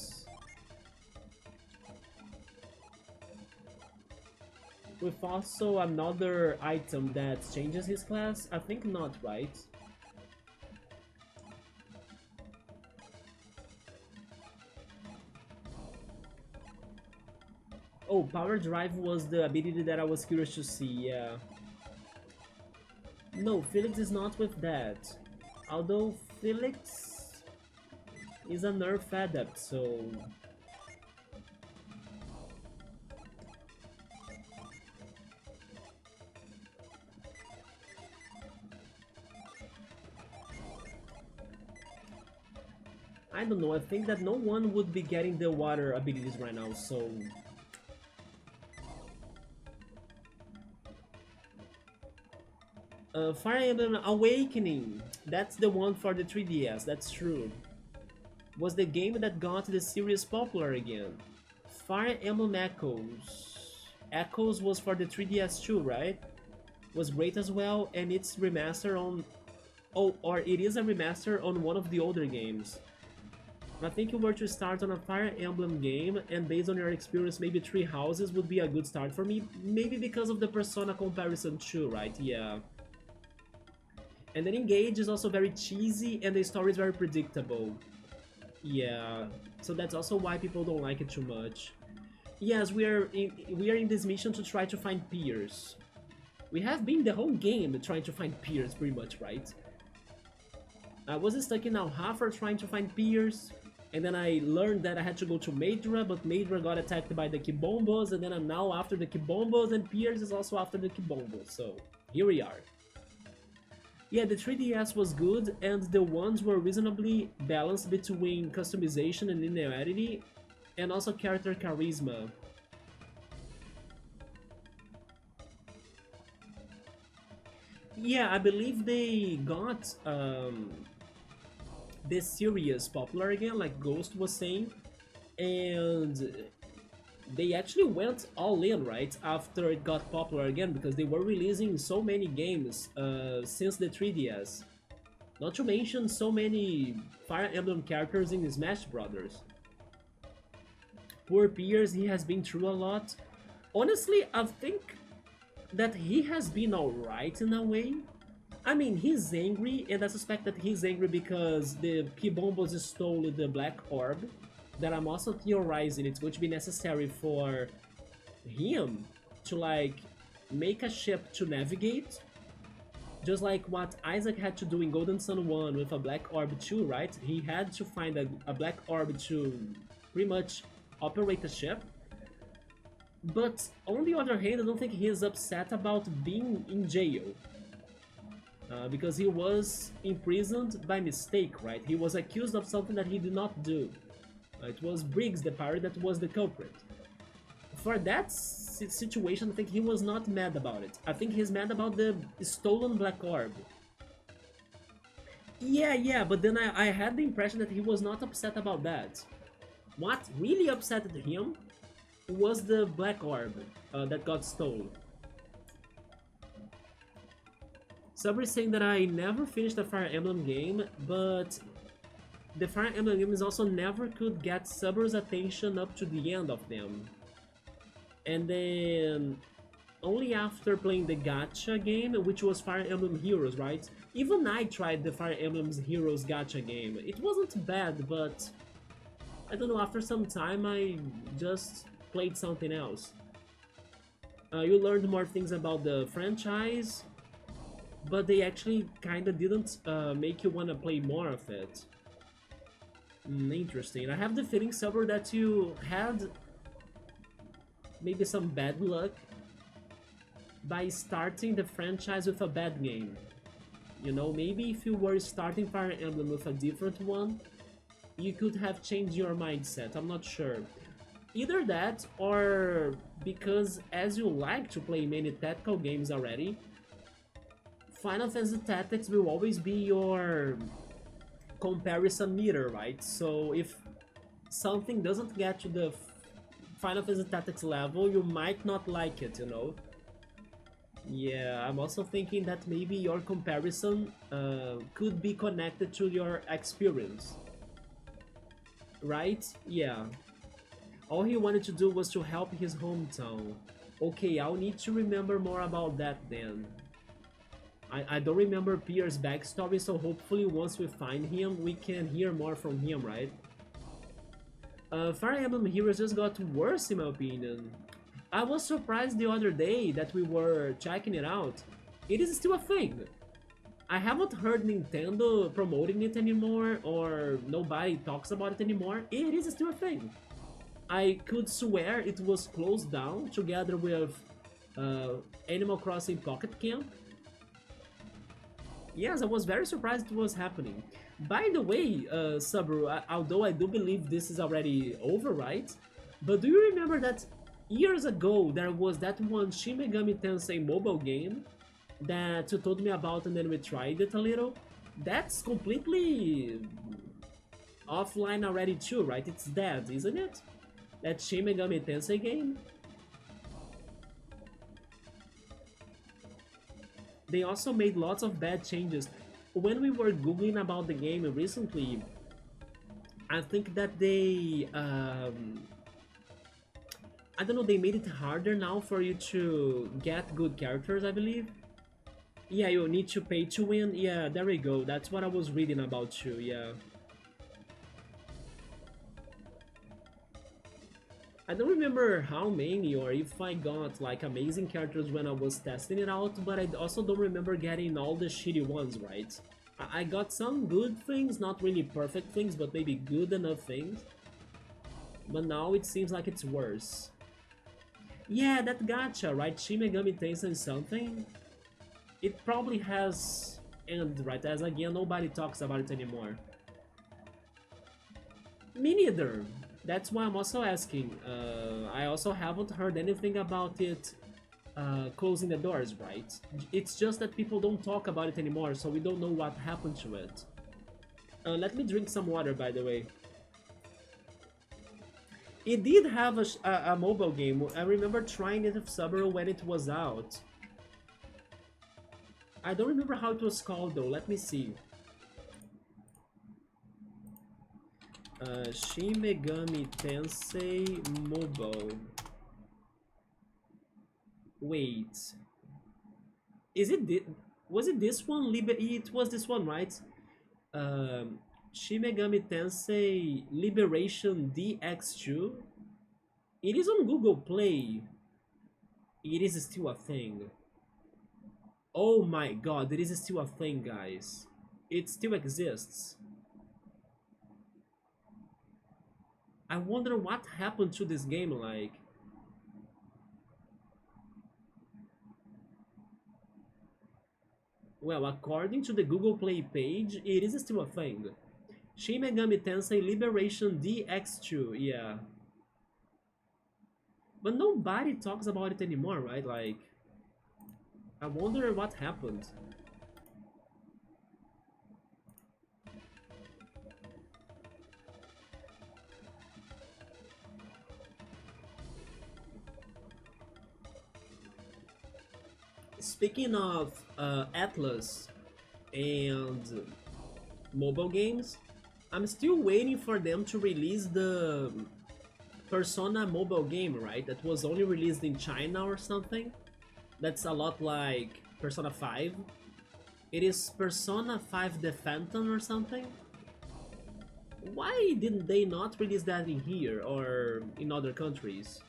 with also another item that changes his class? I think not, right? Oh, Power Drive was the ability that I was curious to see, yeah. No, Felix is not with that. Although Felix is a nerf adept, so... I don't know, I think that no one would be getting the water abilities right now, so... Fire Emblem Awakening! That's the one for the 3DS, that's true. Was the game that got the series popular again. Fire Emblem Echoes. Echoes was for the 3DS too, right? Was great as well, and it's remaster on... oh, or it is a remaster on one of the older games. I think you were to start on a Fire Emblem game, and based on your experience, maybe Three Houses would be a good start for me. Maybe because of the Persona comparison too, right? Yeah. And then Engage is also very cheesy, and the story is very predictable. Yeah, so that's also why people don't like it too much. Yes, we are in this mission to try to find Pierce. We have been the whole game trying to find Pierce, pretty much, right? I was stuck in Alhafar trying to find Pierce, and then I learned that I had to go to Maedra, but Maedra got attacked by the Kibombos, and then I'm now after the Kibombos, and Pierce is also after the Kibombos, so here we are. Yeah, the 3DS was good, and the ones were reasonably balanced between customization and linearity, and also character charisma. Yeah, I believe they got this series popular again, like Ghost was saying, and they actually went all in, right, after it got popular again, because they were releasing so many games since the 3DS. Not to mention so many Fire Emblem characters in Smash Brothers. Poor Pierce, he has been through a lot. Honestly, I think that he has been alright in a way. I mean, he's angry, and I suspect that he's angry because the Kibombos stole the Black Orb. That I'm also theorizing it's going to be necessary for him to, like, make a ship to navigate. Just like what Isaac had to do in Golden Sun 1 with a Black Orb 2, right? He had to find a Black Orb to pretty much operate the ship. But on the other hand, I don't think he is upset about being in jail. Because he was imprisoned by mistake, right? He was accused of something that he did not do. It was Briggs, the pirate, that was the culprit. For that situation, I think he was not mad about it. I think he's mad about the stolen Black Orb. Yeah, but then I had the impression that he was not upset about that. What really upset him was the Black Orb that got stolen. Sabri is saying that I never finished the Fire Emblem game, but the Fire Emblem games also never could get Sabri's attention up to the end of them. And then only after playing the gacha game, which was Fire Emblem Heroes, right? Even I tried the Fire Emblem Heroes gacha game. It wasn't bad, but I don't know, after some time I just played something else. You learned more things about the franchise, but they actually kinda didn't make you wanna play more of it. Interesting. I have the feeling, Silver, that you had maybe some bad luck by starting the franchise with a bad game. You know, maybe if you were starting Fire Emblem with a different one, you could have changed your mindset, I'm not sure. Either that, or because as you like to play many tactical games already, Final Fantasy Tactics will always be your comparison meter, right? So if something doesn't get to the Final Fantasy Tactics level, you might not like it, you know? Yeah, I'm also thinking that maybe your comparison could be connected to your experience. Right? Yeah. All he wanted to do was to help his hometown. Okay, I'll need to remember more about that then. I don't remember Pierre's backstory, so hopefully once we find him, we can hear more from him, right? Fire Emblem Heroes just got worse in my opinion. I was surprised the other day that we were checking it out. It is still a thing. I haven't heard Nintendo promoting it anymore, or nobody talks about it anymore. It is still a thing. I could swear it was closed down together with Animal Crossing Pocket Camp. Yes, I was very surprised it was happening. By the way, Sabru, although I do believe this is already over, right? But do you remember that years ago there was that one Shin Megami Tensei mobile game that you told me about and then we tried it a little? That's completely offline already too, right? It's dead, isn't it? That Shin Megami Tensei game? They also made lots of bad changes. When we were googling about the game recently, I think that they I don't know, they made it harder now for you to get good characters, I believe. Yeah, you need to pay to win. Yeah, there we go. That's what I was reading about too, yeah. I don't remember how many or if I got like amazing characters when I was testing it out, but I also don't remember getting all the shitty ones, right? I got some good things, not really perfect things, but maybe good enough things. But now it seems like it's worse. Yeah, that gacha, right? Shin Megami Tensei something. It probably has end, right? As again, nobody talks about it anymore. Me neither. That's why I'm also asking. I also haven't heard anything about it closing the doors, right? It's just that people don't talk about it anymore, so we don't know what happened to it. Let me drink some water, by the way. It did have a mobile game. I remember trying it with Subaru when it was out. I don't remember how it was called though, let me see. Shin Megami Tensei Mobile. Wait. Is it was it this one? It was this one, right? Shin Megami Tensei Liberation DX2. It is on Google Play. It is still a thing. Oh my god, it is still a thing, guys. It still exists. I wonder what happened to this game, like. Well, according to the Google Play page, it is still a thing. Shin Megami Tensei Liberation DX2, yeah. But nobody talks about it anymore, right? Like, I wonder what happened. Speaking of Atlas and mobile games, I'm still waiting for them to release the Persona mobile game, right? That was only released in China or something. That's a lot like Persona 5. It is Persona 5 The Phantom or something. Why didn't they not release that in here or in other countries?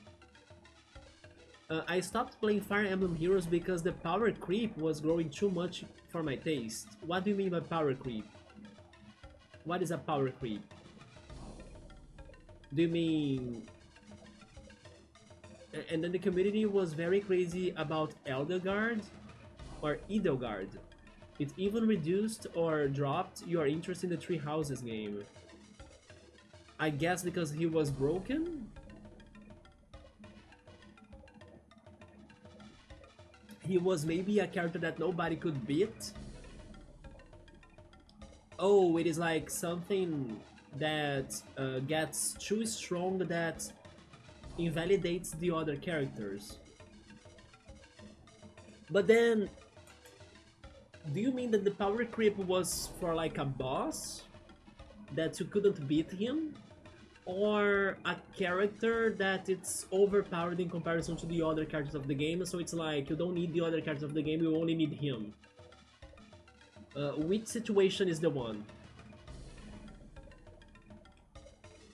I stopped playing Fire Emblem Heroes because the power creep was growing too much for my taste. What do you mean by power creep? What is a power creep? Do you mean... And then the community was very crazy about Edelgard or Edelgard. It even reduced or dropped your interest in the Three Houses game. I guess because he was broken? He was maybe a character that nobody could beat? Oh, it is like something that gets too strong that invalidates the other characters. But then, do you mean that the power creep was for like a boss? That you couldn't beat him? Or a character that it's overpowered in comparison to the other characters of the game, so it's like you don't need the other characters of the game, you only need him? Which situation is the one?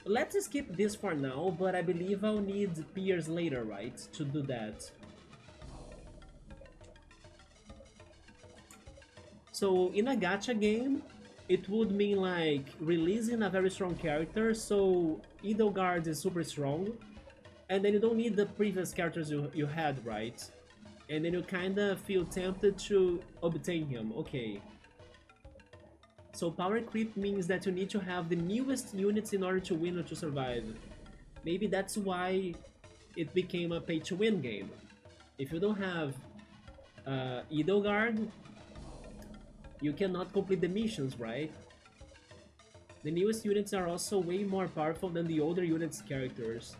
Let's skip this for now, but I believe I'll need peers later, right, to do that. So in a gacha game, it would mean like releasing a very strong character, so Edelgard is super strong, and then you don't need the previous characters you had, right? And then you kinda feel tempted to obtain him, okay. So power creep means that you need to have the newest units in order to win or to survive. Maybe that's why it became a pay-to-win game. If you don't have Edelgard, you cannot complete the missions, right? The newest units are also way more powerful than the older units' characters.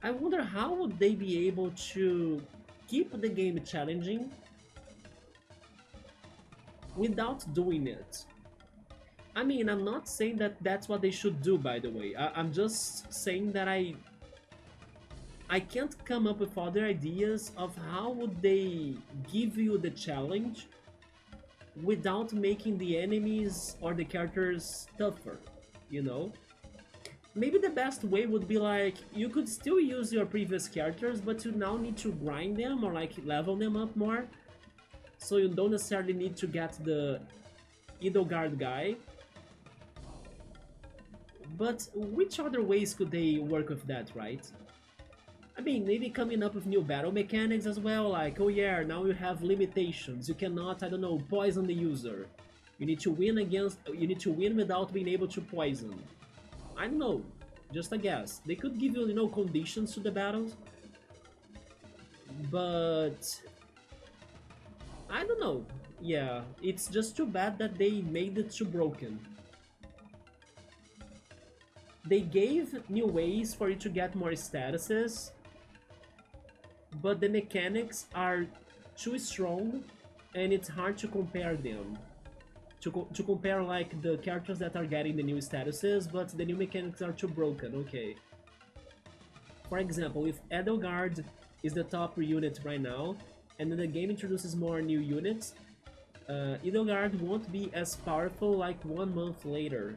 I wonder how would they be able to keep the game challenging without doing it. I mean, I'm not saying that that's what they should do, by the way. I'm just saying that I can't come up with other ideas of how would they give you the challenge without making the enemies or the characters tougher, you know? Maybe the best way would be like, you could still use your previous characters, but you now need to grind them or like level them up more. So you don't necessarily need to get the Edelgard guy. But which other ways could they work with that, right? I mean, maybe coming up with new battle mechanics as well, like, oh yeah, now you have limitations. You cannot, I don't know, poison the user. You need to win without being able to poison. I don't know, just a guess. They could give you, you know, conditions to the battles. But I don't know. Yeah, it's just too bad that they made it too broken. They gave new ways for you to get more statuses, but the mechanics are too strong and it's hard to compare them. To compare like the characters that are getting the new statuses, but the new mechanics are too broken, okay. For example, if Edelgard is the top unit right now, and then the game introduces more new units, Edelgard won't be as powerful like 1 month later.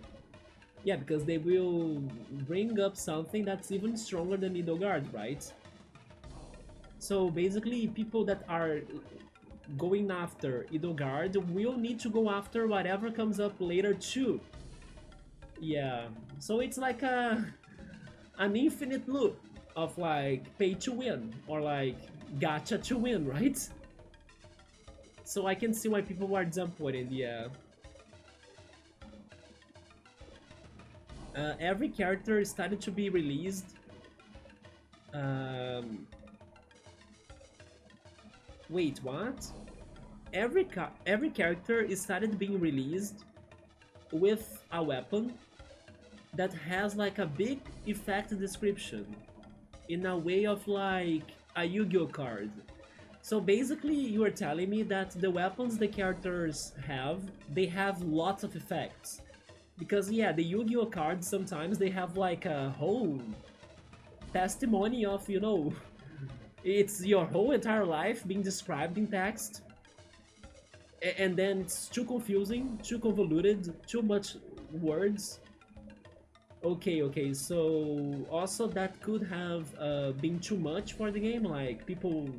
Yeah, because they will bring up something that's even stronger than Edelgard, right? So basically, people that are going after Idogard, we'll need to go after whatever comes up later too. Yeah, so it's like an infinite loop of like pay to win or like gacha to win, right? So I can see why people are disappointed, yeah. Every character started to be released. Um, Wait, what? Every character is started being released with a weapon that has like a big effect description in a way of like a Yu-Gi-Oh card. So basically you are telling me that the weapons the characters have, they have lots of effects. Because yeah, the Yu-Gi-Oh cards sometimes they have like a whole testimony of, you know, it's your whole entire life being described in text. And then it's too confusing, too convoluted, too much words. Okay, so also that could have been too much for the game, like people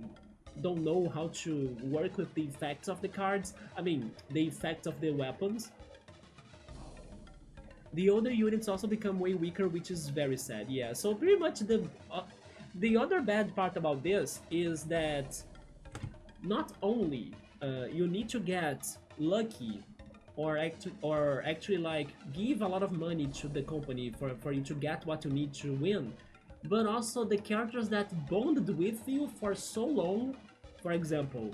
don't know how to work with the effects of the cards, I mean, the effects of the weapons. The other units also become way weaker, which is very sad, yeah. So pretty much the other bad part about this is that not only you need to get lucky or actually like give a lot of money to the company for you to get what you need to win, but also the characters that bonded with you for so long. For example,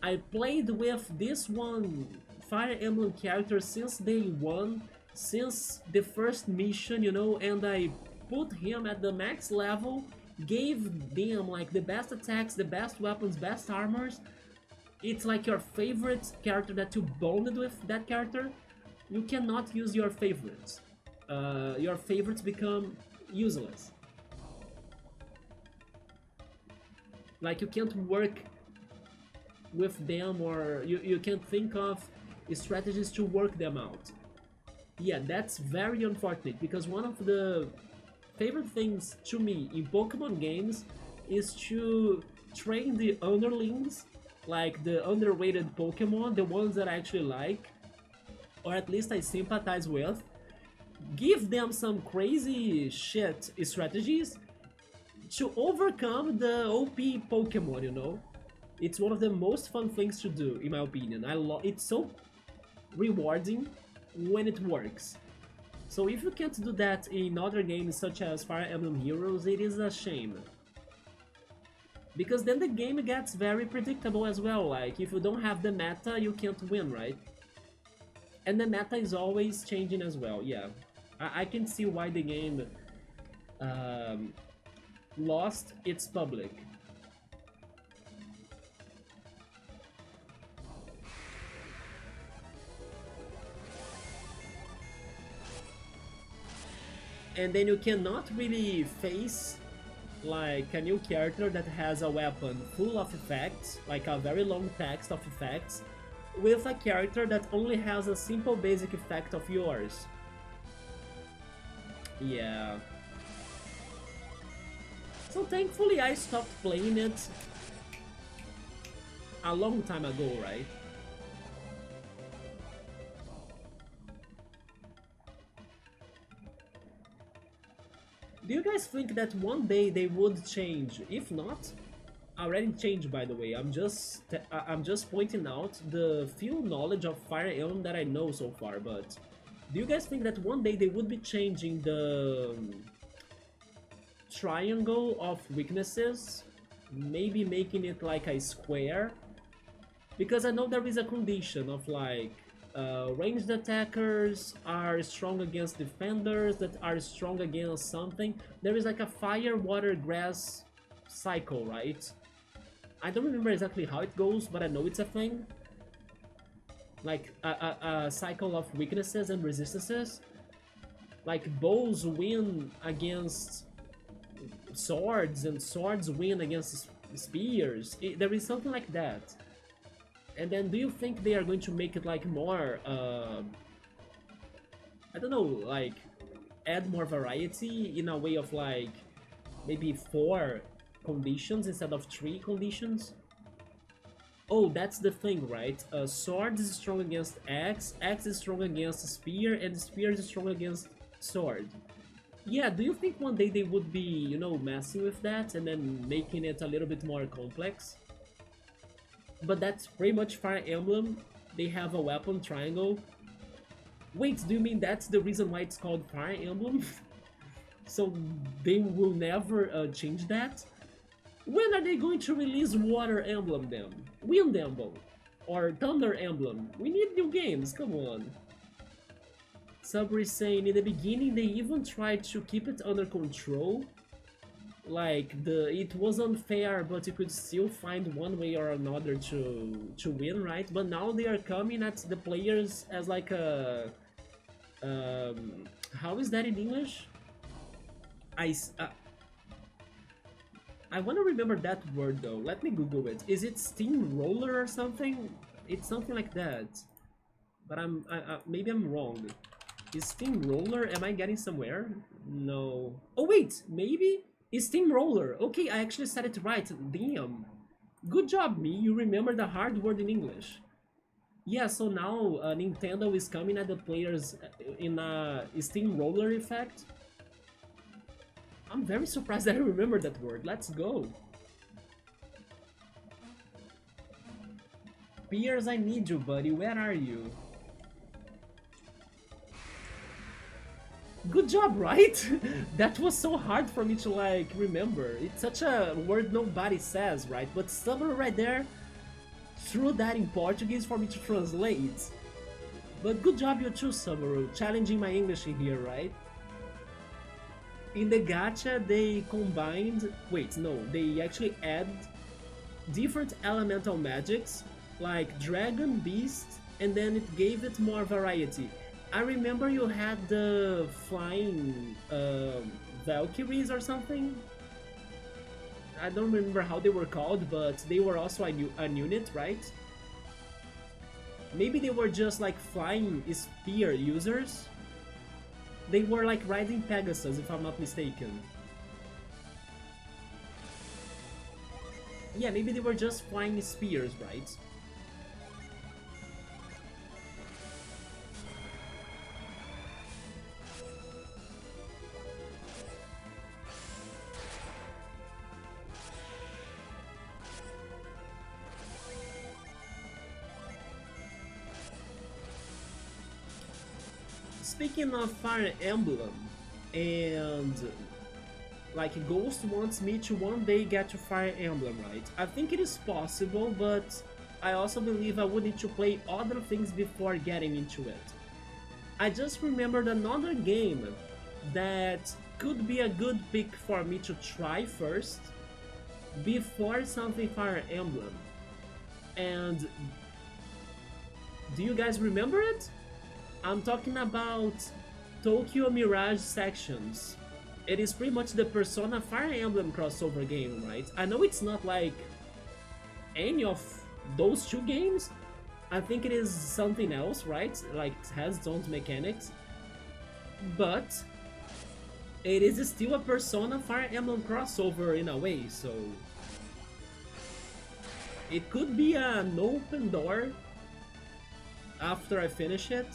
I played with this one Fire Emblem character since day one, since the first mission, you know, and I put him at the max level, gave them like the best attacks, the best weapons, best armors. It's like your favorite character that you bonded with that character. You cannot use your favorites. Your favorites become useless. Like you can't work with them, or you can't think of strategies to work them out. Yeah, that's very unfortunate because one of the favorite things to me in Pokemon games is to train the underlings, like the underrated Pokemon, the ones that I actually like, or at least I sympathize with, give them some crazy shit strategies to overcome the OP Pokemon, you know? It's one of the most fun things to do, in my opinion. It's so rewarding when it works. So if you can't do that in other games such as Fire Emblem Heroes, it is a shame. Because then the game gets very predictable as well, like if you don't have the meta, you can't win, right? And the meta is always changing as well, yeah. I can see why the game lost its public. And then you cannot really face like a new character that has a weapon full of effects, like a very long text of effects, with a character that only has a simple basic effect of yours. Yeah. So thankfully I stopped playing it a long time ago, right? Do you guys think that one day they would change? If not, already changed by the way. I'm just pointing out the few knowledge of Fire Emblem that I know so far. But do you guys think that one day they would be changing the triangle of weaknesses? Maybe making it like a square? Because I know there is a condition of like ranged attackers are strong against defenders that are strong against something. There is like a fire, water, grass cycle, right? I don't remember exactly how it goes, but I know it's a thing. Like a cycle of weaknesses and resistances. Like bows win against swords and swords win against spears. There is something like that. And then do you think they are going to make it like more, I don't know, like add more variety in a way of like maybe 4 conditions instead of 3 conditions? Oh, that's the thing, right? Sword is strong against axe, axe is strong against spear, and spear is strong against sword. Yeah, do you think one day they would be, you know, messing with that and then making it a little bit more complex? But that's pretty much Fire Emblem. They have a weapon triangle. Wait, do you mean that's the reason why it's called Fire Emblem? So they will never change that? When are they going to release Water Emblem then? Wind Emblem? Or Thunder Emblem? We need new games, come on. Sabri is saying in the beginning they even tried to keep it under control. Like it was unfair, but you could still find one way or another to win, right? But now they are coming at the players as like a how is that in English? I I want to remember that word though. Let me Google it. Is it steamroller or something? It's something like that. But maybe I'm wrong. Is steamroller? Am I getting somewhere? No. Oh wait, maybe it's steamroller. Okay, I actually said it right. Damn. Good job, me. You remember the hard word in English. Yeah, so now Nintendo is coming at the players in a steamroller effect. I'm very surprised that I remember that word. Let's go. Piers, I need you, buddy. Where are you? Good job, right? That was so hard for me to like remember. It's such a word nobody says, right? But someone right there threw that in Portuguese for me to translate. But good job you too, Subaru, challenging my English in here, right? In the gacha, they combined... Wait, no, they actually add different elemental magics, like dragon, beast, and then it gave it more variety. I remember you had the flying Valkyries or something. I don't remember how they were called, but they were also an unit, right? Maybe they were just like flying spear users. They were like riding Pegasus, if I'm not mistaken. Yeah, maybe they were just flying spears, right? Speaking of Fire Emblem, and like Ghost wants me to one day get to Fire Emblem, right? I think it is possible, but I also believe I would need to play other things before getting into it. I just remembered another game that could be a good pick for me to try first before something Fire Emblem. And do you guys remember it? I'm talking about Tokyo Mirage Sections. It is pretty much the Persona Fire Emblem crossover game, right? I know it's not like any of those two games. I think it is something else, right? Like it has its own mechanics. But it is still a Persona Fire Emblem crossover in a way, so it could be an open door after I finish it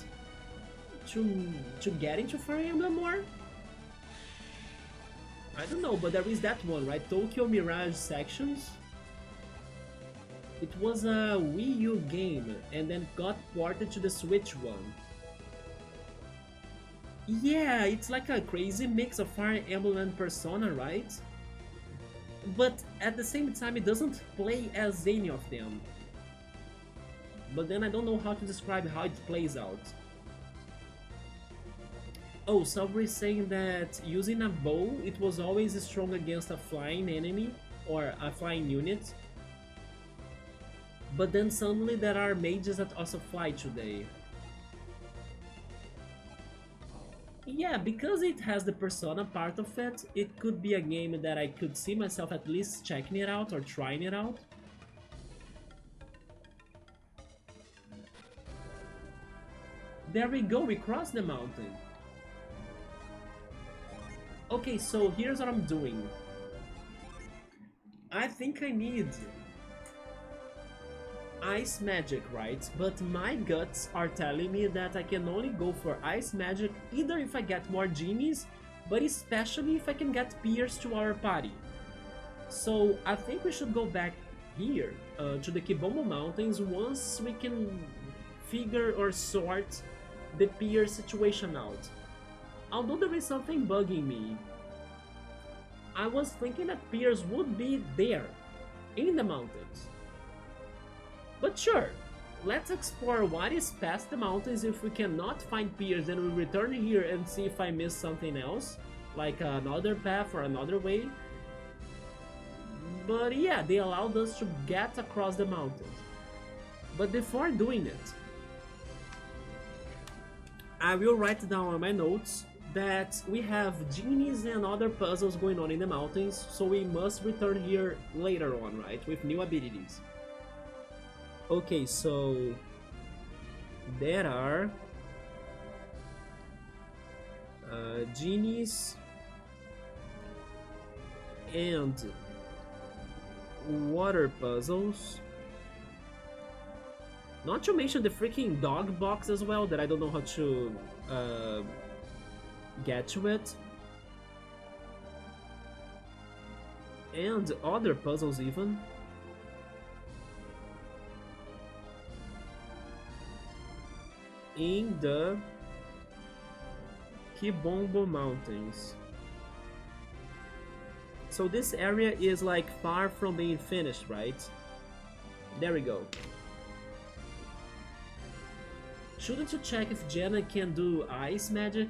to get into Fire Emblem more? I don't know, but there is that one, right? Tokyo Mirage Sections. It was a Wii U game and then got ported to the Switch one. Yeah, it's like a crazy mix of Fire Emblem and Persona, right? But at the same time, it doesn't play as any of them. But then I don't know how to describe how it plays out. Oh, Sabri is saying that using a bow, it was always strong against a flying enemy or a flying unit. But then suddenly there are mages that also fly today. Yeah, because it has the Persona part of it, it could be a game that I could see myself at least checking it out or trying it out. There we go, we crossed the mountain. Okay, so here's what I'm doing. I think I need ice magic, right? But my guts are telling me that I can only go for ice magic either if I get more genies, but especially if I can get peers to our party. So I think we should go back here to the Kibombo Mountains once we can figure or sort the peer situation out. Although there is something bugging me, I was thinking that peers would be there, in the mountains. But sure, let's explore what is past the mountains. If we cannot find peers, then we return here and see if I missed something else, like another path or another way. But yeah, they allowed us to get across the mountains. But before doing it, I will write down on my notes that we have genies and other puzzles going on in the mountains, so we must return here later on, right, with new abilities. Okay, so there are genies and water puzzles. Not to mention the freaking dog box as well, that I don't know how to get to it. And other puzzles even. In the Kibombo Mountains. So this area is like far from being finished, right? There we go. Shouldn't you check if Jenna can do ice magic?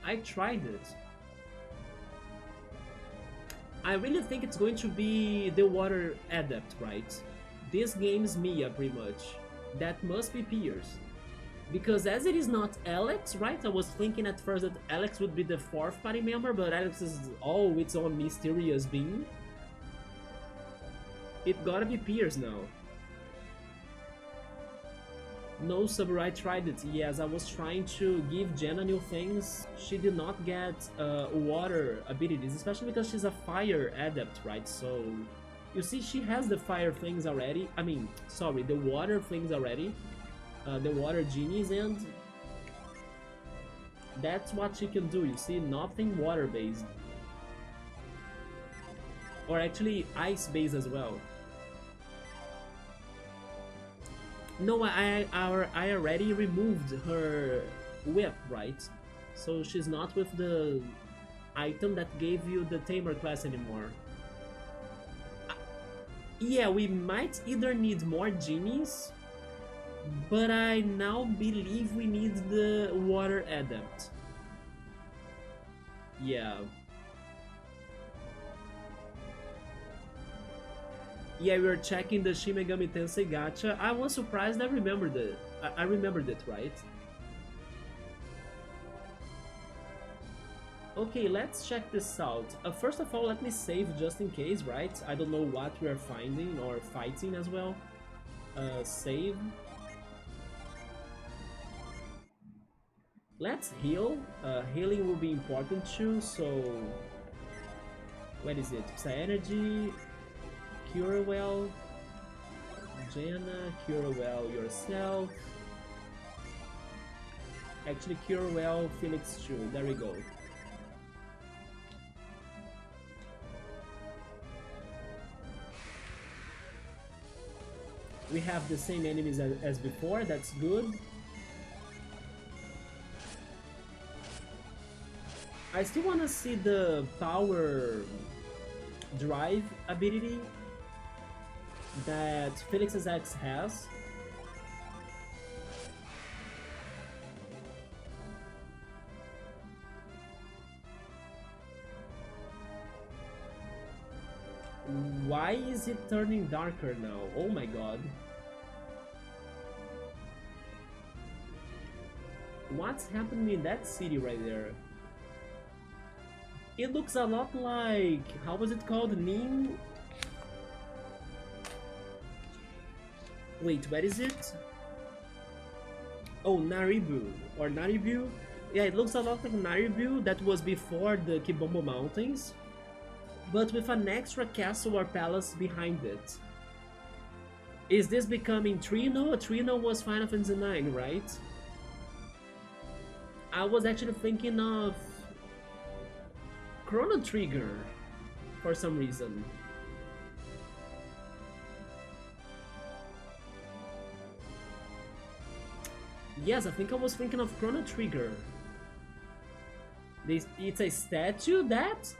I tried it. I really think it's going to be the water adept, right? This game's Mia, pretty much. That must be Piers. Because as it is not Alex, right? I was thinking at first that Alex would be the fourth party member, but Alex is all its own mysterious being. It gotta be Piers now. No, Saber, I tried it. Yes, I was trying to give Jenna new things. She did not get water abilities, especially because she's a fire adept, right? So, you see, she has the fire things already. I mean, sorry, the water things already. The water genies, and that's what she can do. You see, nothing water based, or actually ice based as well. No, I already removed her whip, right? So she's not with the item that gave you the tamer class anymore. Yeah, we might either need more genies, but I now believe we need the water adept. Yeah. Yeah, we were checking the Shin Megami Tensei gacha. I was surprised I remembered it. I remembered it, right? Okay, let's check this out. First of all, let me save just in case, right? I don't know what we are finding or fighting as well. Save. Let's heal. Healing will be important too, so... What is it? Psy Energy, Cure Well, Jenna, Cure Well yourself. Actually, Cure Well, Felix too. There we go. We have the same enemies as before, that's good. I still want to see the power drive ability that Felix's X has. Why is it turning darker now? Oh my god. What's happening in that city right there? It looks a lot like... how was it called? Nin... Wait, where is it? Oh, Naribu. Or Naribu? Yeah, it looks a lot like Naribu that was before the Kibombo Mountains, but with an extra castle or palace behind it. Is this becoming Trino? Trino was Final Fantasy IX, right? I was actually thinking of Chrono Trigger for some reason. Yes, I think I was thinking of Chrono Trigger. It's a statue that?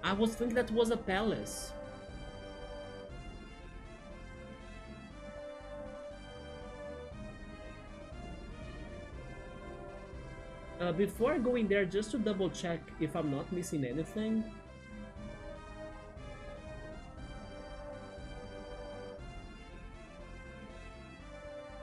I was thinking that was a palace. Before going there, just to double check if I'm not missing anything.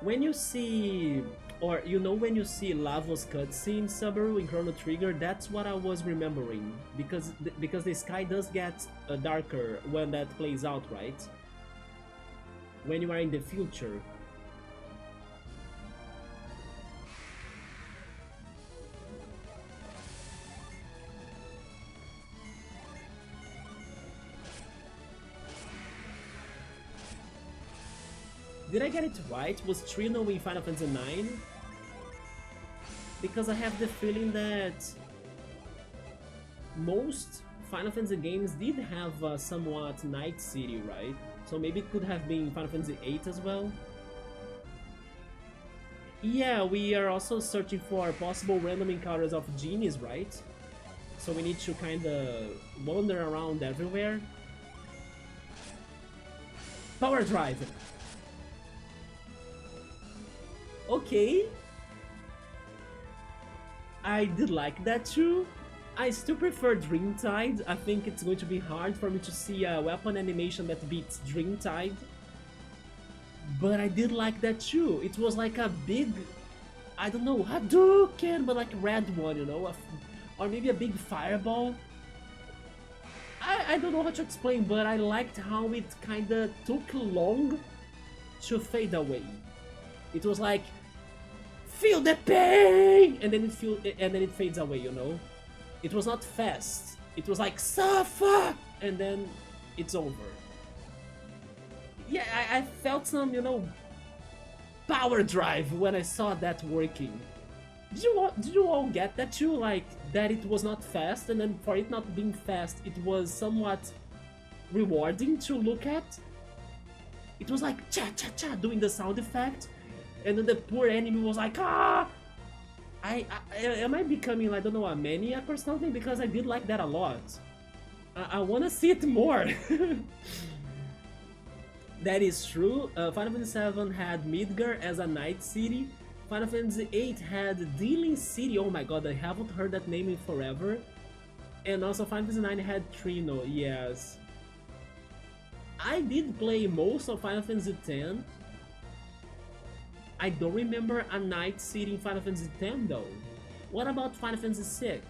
When you see, or you know when you see Lavos cutscene Subaru in Chrono Trigger, that's what I was remembering. Because the sky does get darker when that plays out, right? When you are in the future. Did I get it right? Was Trino in Final Fantasy IX? Because I have the feeling that most Final Fantasy games did have a somewhat Night City, right? So maybe it could have been Final Fantasy VIII as well. Yeah, we are also searching for possible random encounters of genies, right? So we need to kinda wander around everywhere. Power Drive! Okay. I did like that too. I still prefer Dreamtide. I think it's going to be hard for me to see a weapon animation that beats Dreamtide. But I did like that too. It was like a big, I don't know, Hadouken, but like a red one, you know? Or maybe a big fireball. I don't know how to explain, but I liked how it kinda took long to fade away. It was like, feel the pain, and then it fades away. You know, it was not fast. It was like suffer, and then it's over. Yeah, I felt some, you know, power drive when I saw that working. Did you all get that too? Like that it was not fast, and then for it not being fast, it was somewhat rewarding to look at. It was like cha cha cha doing the sound effect. And then the poor enemy was like, ah! Am I becoming, I don't know, a maniac or something? Because I did like that a lot. I wanna see it more. That is true. Final Fantasy VII had Midgar as a night city. Final Fantasy VIII had Dealing City. Oh my god, I haven't heard that name in forever. And also Final Fantasy IX had Trino, yes. I did play most of Final Fantasy X. I don't remember a night city in Final Fantasy X though. What about Final Fantasy VI?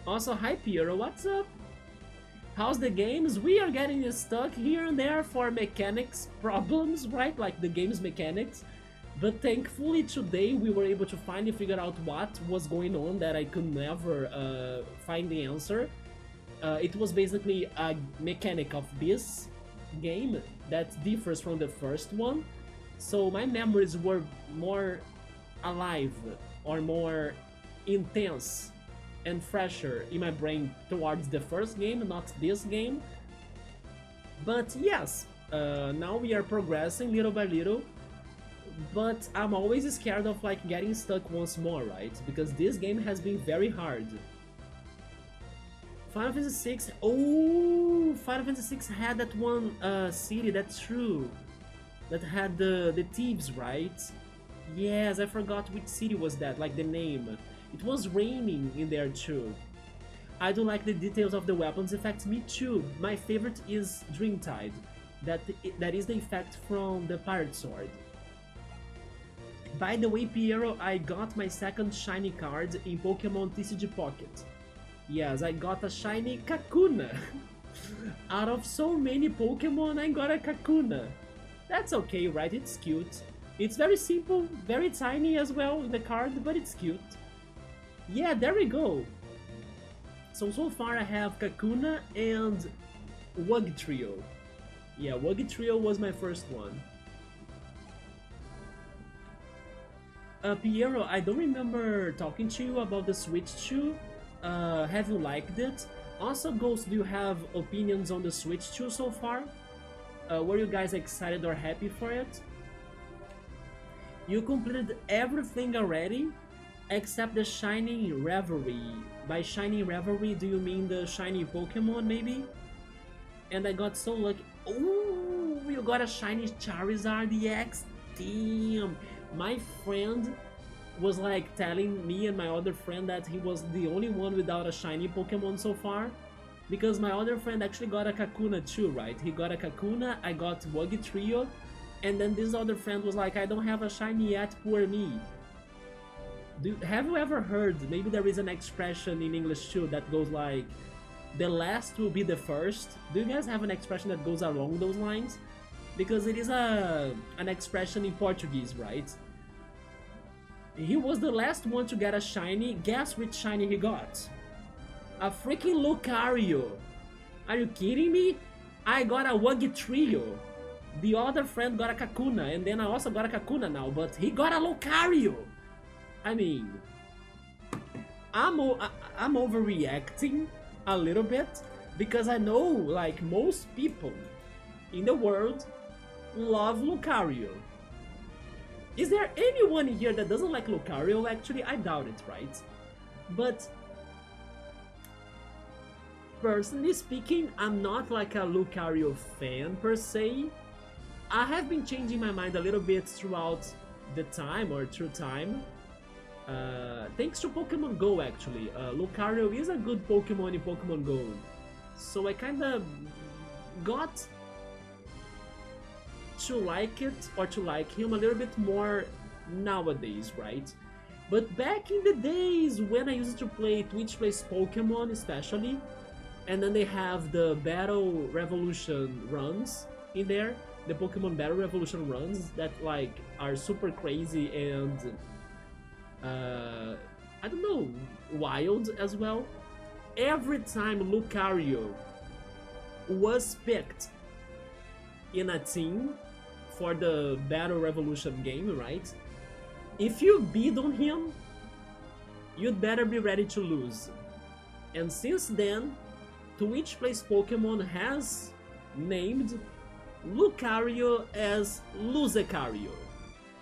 Also, hi Piero, what's up? How's the games? We are getting stuck here and there for mechanics problems, right? Like the game's mechanics. But thankfully today we were able to finally figure out what was going on that I could never find the answer. It was basically a mechanic of this game that differs from the first one. So my memories were more alive or more intense and fresher in my brain towards the first game, not this game. But yes, now we are progressing little by little. But I'm always scared of like getting stuck once more, right? Because this game has been very hard. Final Fantasy VI, oh, Final Fantasy VI had that one city, that's true. That had the thieves, right? Yes, I forgot which city was that, like the name. It was raining in there too. I do like the details of the weapons effects, me too. My favorite is Dreamtide. That is the effect from the Pirate Sword. By the way, Piero, I got my second shiny card in Pokemon TCG Pocket. Yes, I got a shiny Kakuna. Out of so many Pokemon, I got a Kakuna. That's okay, right? It's cute. It's very simple, very tiny as well in the card, but it's cute. Yeah, there we go. So far I have Kakuna and Wugtrio. Yeah, Wuggy Trio was my first one. Piero, I don't remember talking to you about the Switch 2. Have you liked it? Also, Ghost, do you have opinions on the Switch 2 so far? Were you guys excited or happy for it? You completed everything already except the Shining Reverie. By Shining Reverie, do you mean the shiny Pokemon, maybe? And I got so lucky. Oh, you got a shiny Charizard EX? Damn! My friend was like telling me and my other friend that he was the only one without a shiny Pokemon so far. Because my other friend actually got a Kakuna too, right? He got a Kakuna, I got Wuggy Trio, and then this other friend was like, I don't have a shiny yet, poor me. Have you ever heard, maybe there is an expression in English too that goes like, the last will be the first? Do you guys have an expression that goes along those lines? Because it is an expression in Portuguese, right? He was the last one to get a shiny. Guess which shiny he got? A freaking Lucario. Are you kidding me? I got a Wuggy Trio. The other friend got a Kakuna, and then I also got a Kakuna now, but he got a Lucario. I mean, I'm overreacting a little bit because I know, like, most people in the world love Lucario. Is there anyone here that doesn't like Lucario? Actually, I doubt it, right? But personally speaking, I'm not like a Lucario fan per se. I have been changing my mind a little bit throughout the time or through time. Thanks to Pokemon Go, actually. Lucario is a good Pokemon in Pokemon Go. So I kinda got to like it, or to like him a little bit more nowadays, right? But back in the days when I used to play Twitch Plays Pokemon especially, and then they have the Battle Revolution runs in there, the Pokemon Battle Revolution runs that like are super crazy and I don't know, wild as well. Every time Lucario was picked in a team for the Battle Revolution game, right? If you bid on him, you'd better be ready to lose. And since then, Twitch Plays Pokemon has named Lucario as Luzecario.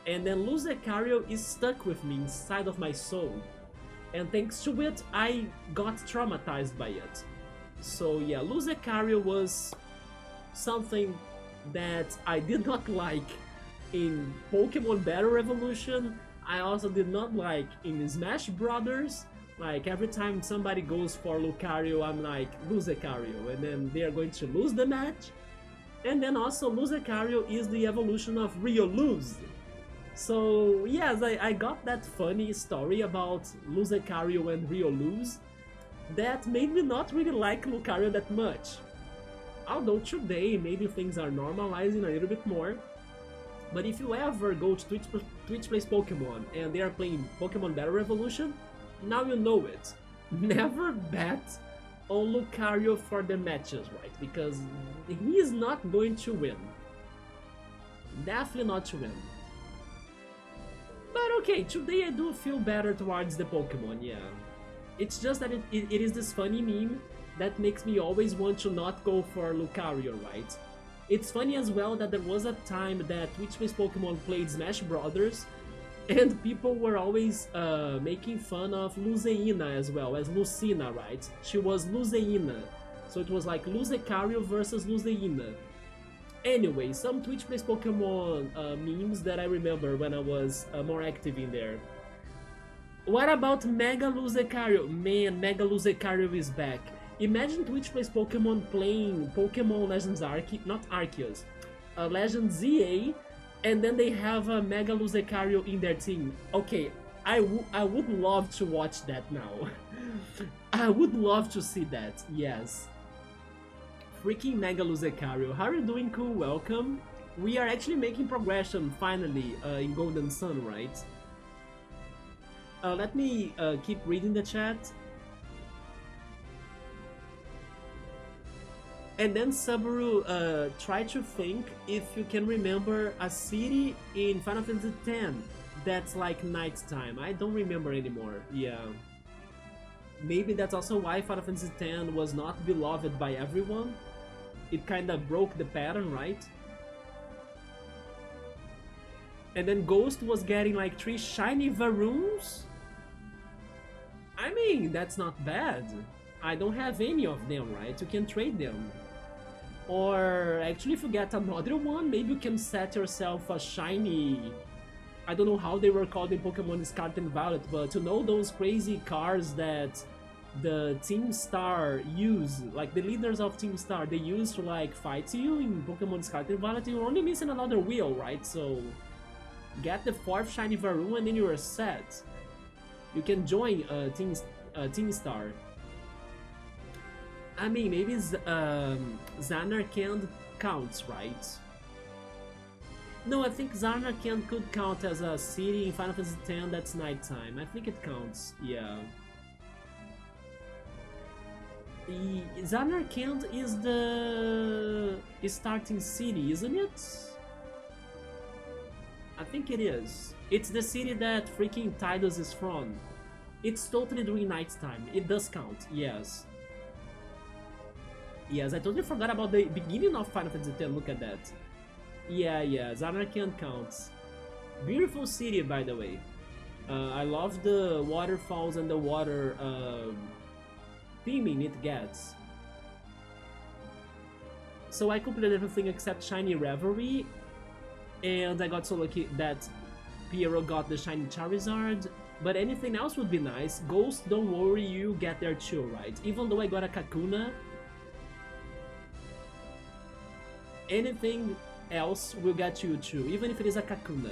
And then Luzecario is stuck with me inside of my soul. And thanks to it, I got traumatized by it. So yeah, Luzecario was something that I did not like in Pokemon Battle Revolution. I also did not like in Smash Brothers. Like every time somebody goes for Lucario, I'm like, Luzecario, and then they are going to lose the match. And then also Luzecario is the evolution of Rioluz. So yes, I got that funny story about Luzecario and Rioluz that made me not really like Lucario that much. Although today maybe things are normalizing a little bit more. But if you ever go to Twitch Plays Pokemon and they are playing Pokemon Battle Revolution, now you know it. Never bet on Lucario for the matches, right? Because he is not going to win. Definitely not to win. But okay, today I do feel better towards the Pokemon, yeah. It's just that it is this funny meme that makes me always want to not go for Lucario, right? It's funny as well that there was a time that Twitch Plays Pokemon played Smash Brothers, and people were always making fun of Luzeina as well, as Lucina, right? She was Luzeina, so it was like Luzecario versus Luzeina. Anyway, some Twitch Plays Pokemon memes that I remember when I was more active in there. What about Mega Luzecario? Man, Mega Luzecario is back. Imagine Twitch Plays Pokemon playing Pokemon Legends not Arceus, Legends ZA, and then they have a Mega Luzecario in their team. Okay, I would love to watch that now. I would love to see that, yes. Freaking Mega Luzecario. How are you doing, cool? Welcome. We are actually making progression, finally, in Golden Sun, right? Let me keep reading the chat. And then Subaru, try to think if you can remember a city in Final Fantasy X that's like nighttime. I don't remember anymore. Yeah. Maybe that's also why Final Fantasy X was not beloved by everyone. It kinda broke the pattern, right? And then Ghost was getting like 3 shiny Varoons? I mean, that's not bad. I don't have any of them, right? You can trade them. Or actually, if you get another one, maybe you can set yourself a shiny... I don't know how they were called in Pokemon Scarlet and Violet, but you know those crazy cars that the Team Star use, like the leaders of Team Star, they use to like fight you in Pokemon Scarlet and Violet. You're only missing another wheel, right? So get the 4th shiny Varoon and then you're set. You can join Team Star. I mean, maybe Zanarkand counts, right? No, I think Zanarkand could count as a city in Final Fantasy X that's nighttime. I think it counts, yeah. Zanarkand is the starting city, isn't it? I think it is. It's the city that freaking Tidus is from. It's totally during nighttime. It does count, yes. Yes, I totally forgot about the beginning of Final Fantasy X, look at that. Yeah, Zanarkand counts. Beautiful city, by the way. I love the waterfalls and the water theming it gets. So I completed everything except Shiny Reverie, and I got so lucky that Piero got the Shiny Charizard, but anything else would be nice. Ghost, don't worry, you get there too, right? Even though I got a Kakuna, anything else will get you too, even if it is a Kakuna.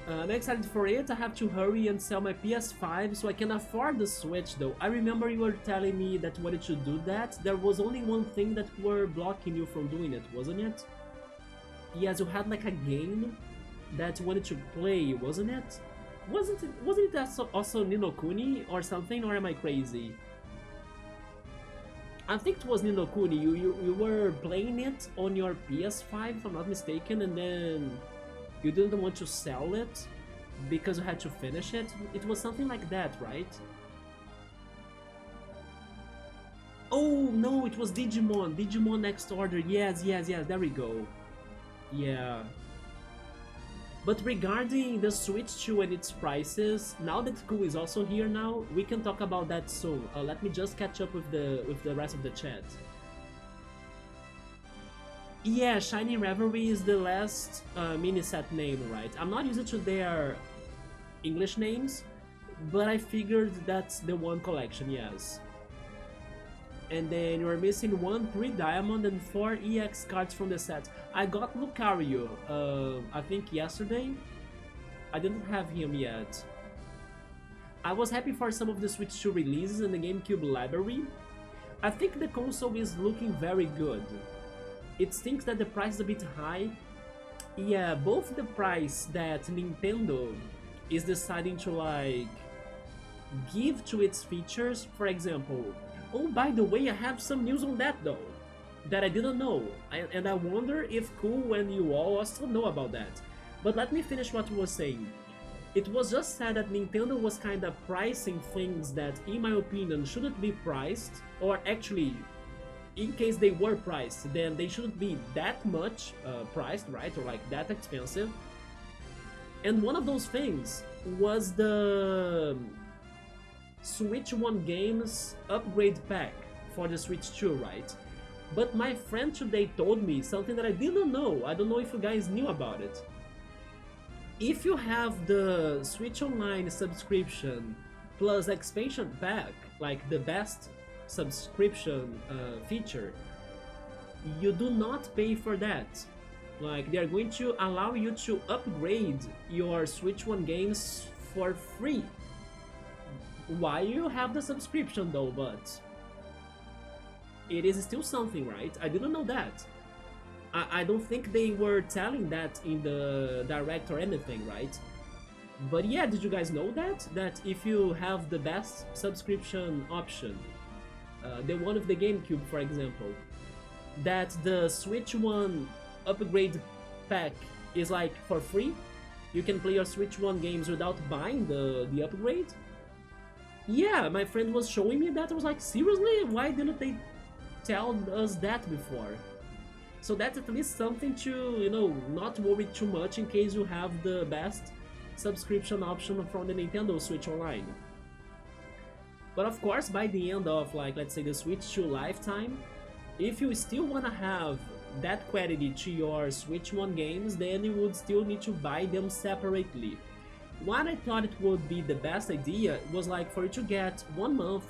I'm excited for it. I have to hurry and sell my PS5 so I can afford the Switch though. I remember you were telling me that you wanted to do that. There was only one thing that were blocking you from doing it, wasn't it? Yes, you had like a game that you wanted to play, wasn't it? Wasn't it also Ni no Kuni or something, or am I crazy? I think it was Ni no Kuni. You were playing it on your PS5, if I'm not mistaken, and then you didn't want to sell it because you had to finish it. It was something like that, right? Oh no, it was Digimon Next Order. Yes, there we go. Yeah. But regarding the Switch 2 and its prices, now that Ku is also here now, we can talk about that soon. Let me just catch up with the rest of the chat. Yeah, Shiny Reverie is the last mini set name, right? I'm not used to their English names, but I figured that's the one collection, yes. And then you're missing 1 pre-diamond and 4 EX cards from the set. I got Lucario, I think yesterday. I didn't have him yet. I was happy for some of the Switch 2 releases in the GameCube library. I think the console is looking very good. It stinks that the price is a bit high. Yeah, both the price that Nintendo is deciding to like give to its features, for example. Oh, by the way, I have some news on that though, that I didn't know, and I wonder if Cool and you all also know about that. But let me finish what I was saying. It was just said that Nintendo was kinda pricing things that, in my opinion, shouldn't be priced, or actually, in case they were priced, then they shouldn't be that much priced, right, or like that expensive. And one of those things was the Switch 1 Games upgrade pack for the Switch 2, right? But my friend today told me something that I didn't know. I don't know if you guys knew about it. If you have the Switch Online subscription plus expansion pack, like the best subscription feature, you do not pay for that. Like, they are going to allow you to upgrade your Switch 1 games for free. Why you have the subscription though, but it is still something, right? I didn't know that. I don't think they were telling that in the direct or anything, right? But yeah, did you guys know that? That if you have the best subscription option, the one of the GameCube, for example, that the Switch One upgrade pack is like for free. You can play your Switch One games without buying the upgrade. Yeah, my friend was showing me that. I was like, seriously? Why didn't they tell us that before? So that's at least something to, not worry too much in case you have the best subscription option from the Nintendo Switch Online. But of course, by the end of, like, let's say the Switch 2 lifetime, if you still wanna have that quality to your Switch 1 games, then you would still need to buy them separately. What I thought it would be the best idea was like for you to get 1 month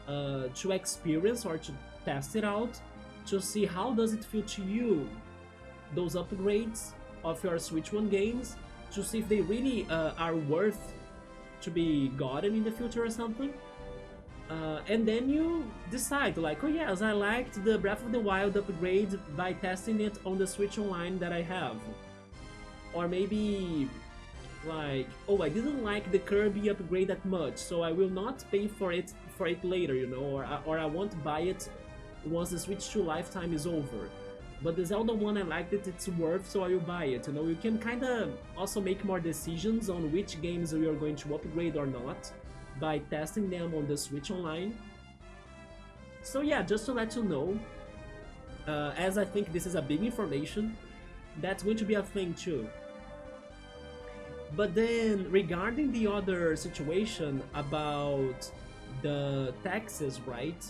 to experience or to test it out, to see how does it feel to you, those upgrades of your Switch 1 games, to see if they really are worth to be gotten in the future or something. And then you decide like, oh yes, I liked the Breath of the Wild upgrade by testing it on the Switch Online that I have. Or maybe like, oh, I didn't like the Kirby upgrade that much, so I will not pay for it later, or I won't buy it once the Switch 2 lifetime is over. But the Zelda one, I liked it, it's worth, so I will buy it. You can kind of also make more decisions on which games you are going to upgrade or not by testing them on the Switch Online. So yeah, just to let you know, as I think this is a big information, that's going to be a thing too. But then, regarding the other situation about the taxes, right?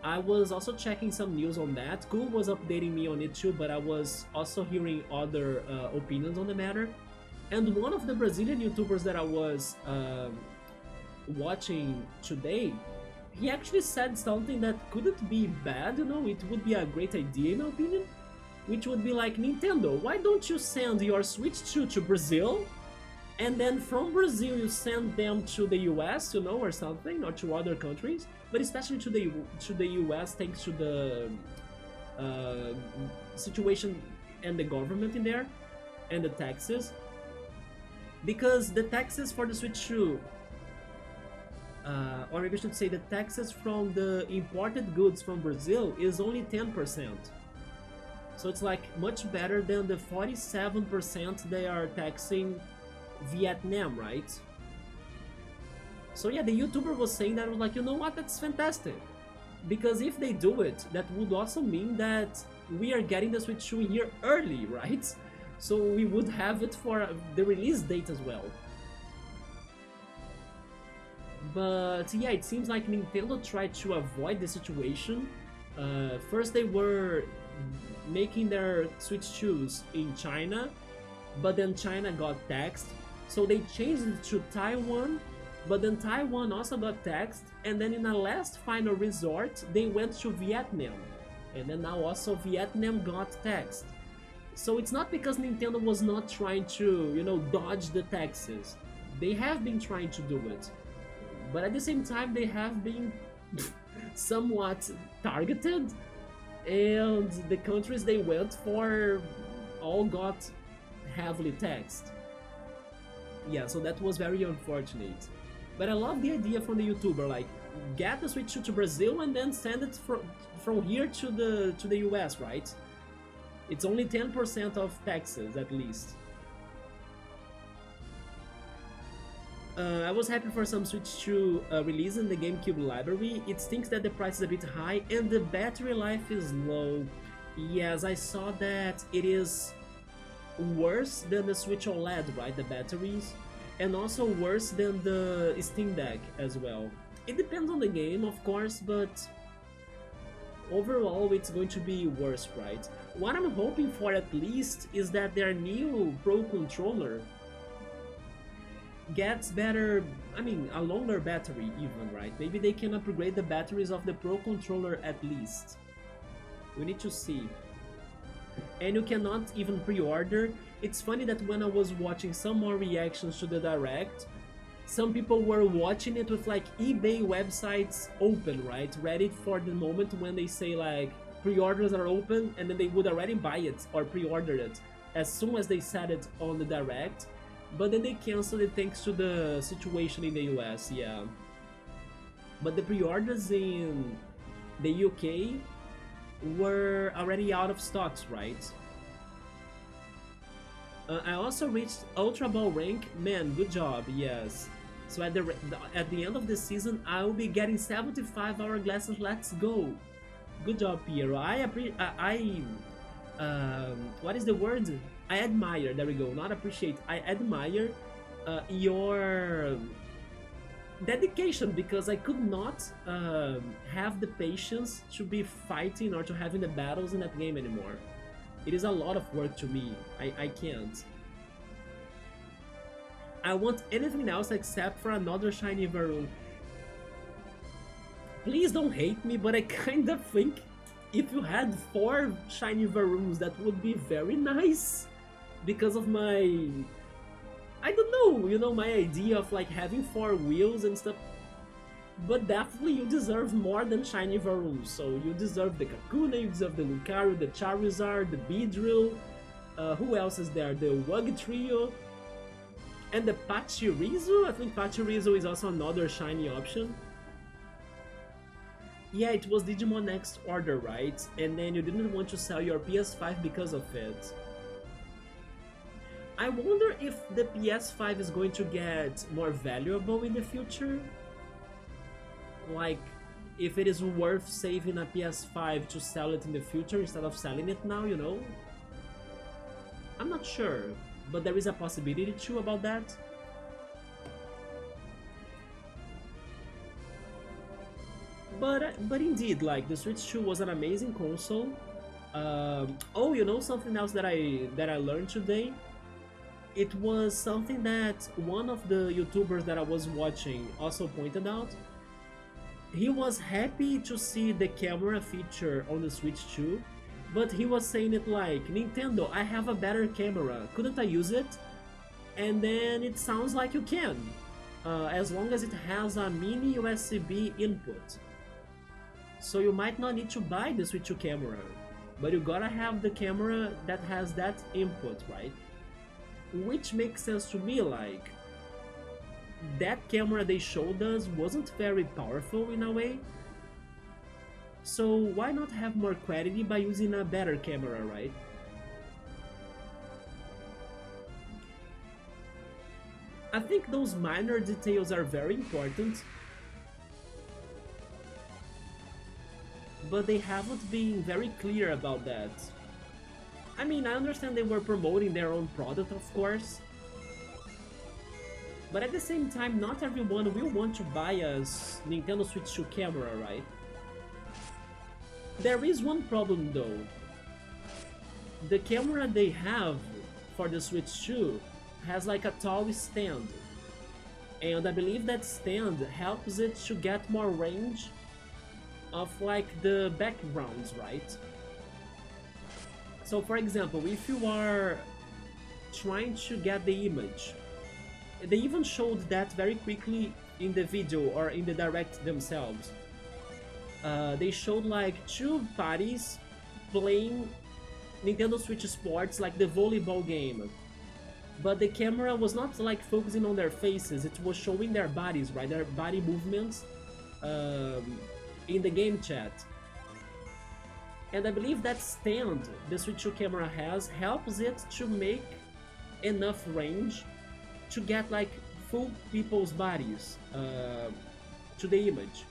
I was also checking some news on that. Google was updating me on it too, but I was also hearing other opinions on the matter. And one of the Brazilian YouTubers that I was watching today, he actually said something that couldn't be bad, it would be a great idea in my opinion, which would be like, Nintendo, why don't you send your Switch 2 to Brazil, and then from Brazil you send them to the US, or something, or to other countries, but especially to the US, thanks to the situation and the government in there, and the taxes, because the taxes for the Switch 2, or maybe I should say the taxes from the imported goods from Brazil is only 10%. So it's like much better than the 47% they are taxing Vietnam, right? So yeah, the YouTuber was saying that, I was like, you know what, that's fantastic. Because if they do it, that would also mean that we are getting the Switch 2 here early, right? So we would have it for the release date as well. But yeah, it seems like Nintendo tried to avoid the situation. First they were making their Switch 2s in China, but then China got taxed, so they changed it to Taiwan, but then Taiwan also got taxed, and then in a last final resort they went to Vietnam, and then now also Vietnam got taxed. So it's not because Nintendo was not trying to, dodge the taxes. They have been trying to do it, but at the same time they have been somewhat targeted, and the countries they went for all got heavily taxed. Yeah, so that was very unfortunate. But I love the idea from the YouTuber, like, get the Switch 2 to Brazil and then send it from here to the US, right? It's only 10% of taxes, at least. I was happy for some Switch 2 release in the GameCube library. It stinks that the price is a bit high and the battery life is low. Yes, I saw that it is worse than the Switch OLED, right, the batteries, and also worse than the Steam Deck as well. It depends on the game, of course, but overall it's going to be worse, right? What I'm hoping for at least is that their new Pro Controller gets better, a longer battery even, right? Maybe they can upgrade the batteries of the Pro Controller at least. We need to see. And you cannot even pre-order. It's funny that when I was watching some more reactions to the Direct, some people were watching it with like eBay websites open, right? Ready for the moment when they say like pre-orders are open, and then they would already buy it or pre-order it as soon as they said it on the Direct. But then they canceled it thanks to the situation in the US, yeah. But the pre-orders in the UK were already out of stocks, right? I also reached Ultra Ball rank. Man, good job. Yes. So at the end of the season, I will be getting 75 hourglasses. Let's go. Good job, Piero. What is the word? I admire. There we go. Not appreciate. I admire your dedication, because I could not have the patience to be fighting or to having the battles in that game anymore. It is a lot of work to me. I can't. I want anything else except for another shiny Varun. Please don't hate me, but I kind of think if you had 4 shiny Varuns, that would be very nice. Because of my... I don't know, you know, my idea of like having 4 wheels and stuff. But definitely you deserve more than shiny Varuns. So you deserve the Kakuna, you deserve the Lucario, the Charizard, the Beedrill. Who else is there? The Wug Trio. And the Pachirisu? I think Pachirisu is also another shiny option. Yeah, it was Digimon Next Order, right? And then you didn't want to sell your PS5 because of it. I wonder if the PS5 is going to get more valuable in the future? Like, if it is worth saving a PS5 to sell it in the future instead of selling it now, you know? I'm not sure, but there is a possibility too about that. But indeed, like, the Switch 2 was an amazing console. Oh, you know something else that I learned today? It was something that one of the YouTubers that I was watching also pointed out. He was happy to see the camera feature on the Switch 2, but he was saying it like, Nintendo, I have a better camera, couldn't I use it? And then it sounds like you can, as long as it has a mini USB input. So you might not need to buy the Switch 2 camera, but you gotta have the camera that has that input, right? Which makes sense to me, like, that camera they showed us wasn't very powerful in a way. So why not have more quality by using a better camera, right? I think those minor details are very important, but they haven't been very clear about that. I mean, I understand they were promoting their own product, of course, but at the same time, not everyone will want to buy a Nintendo Switch 2 camera, right? There is one problem though. The camera they have for the Switch 2 has like a tall stand, and I believe that stand helps it to get more range of like the backgrounds, right? So for example, if you are trying to get the image, they even showed that very quickly in the video or in the direct themselves. They showed like 2 parties playing Nintendo Switch Sports, like the volleyball game. But the camera was not like focusing on their faces, it was showing their bodies, right? Their body movements in the game chat. And I believe that stand the Switch 2 camera has helps it to make enough range to get like full people's bodies to the image.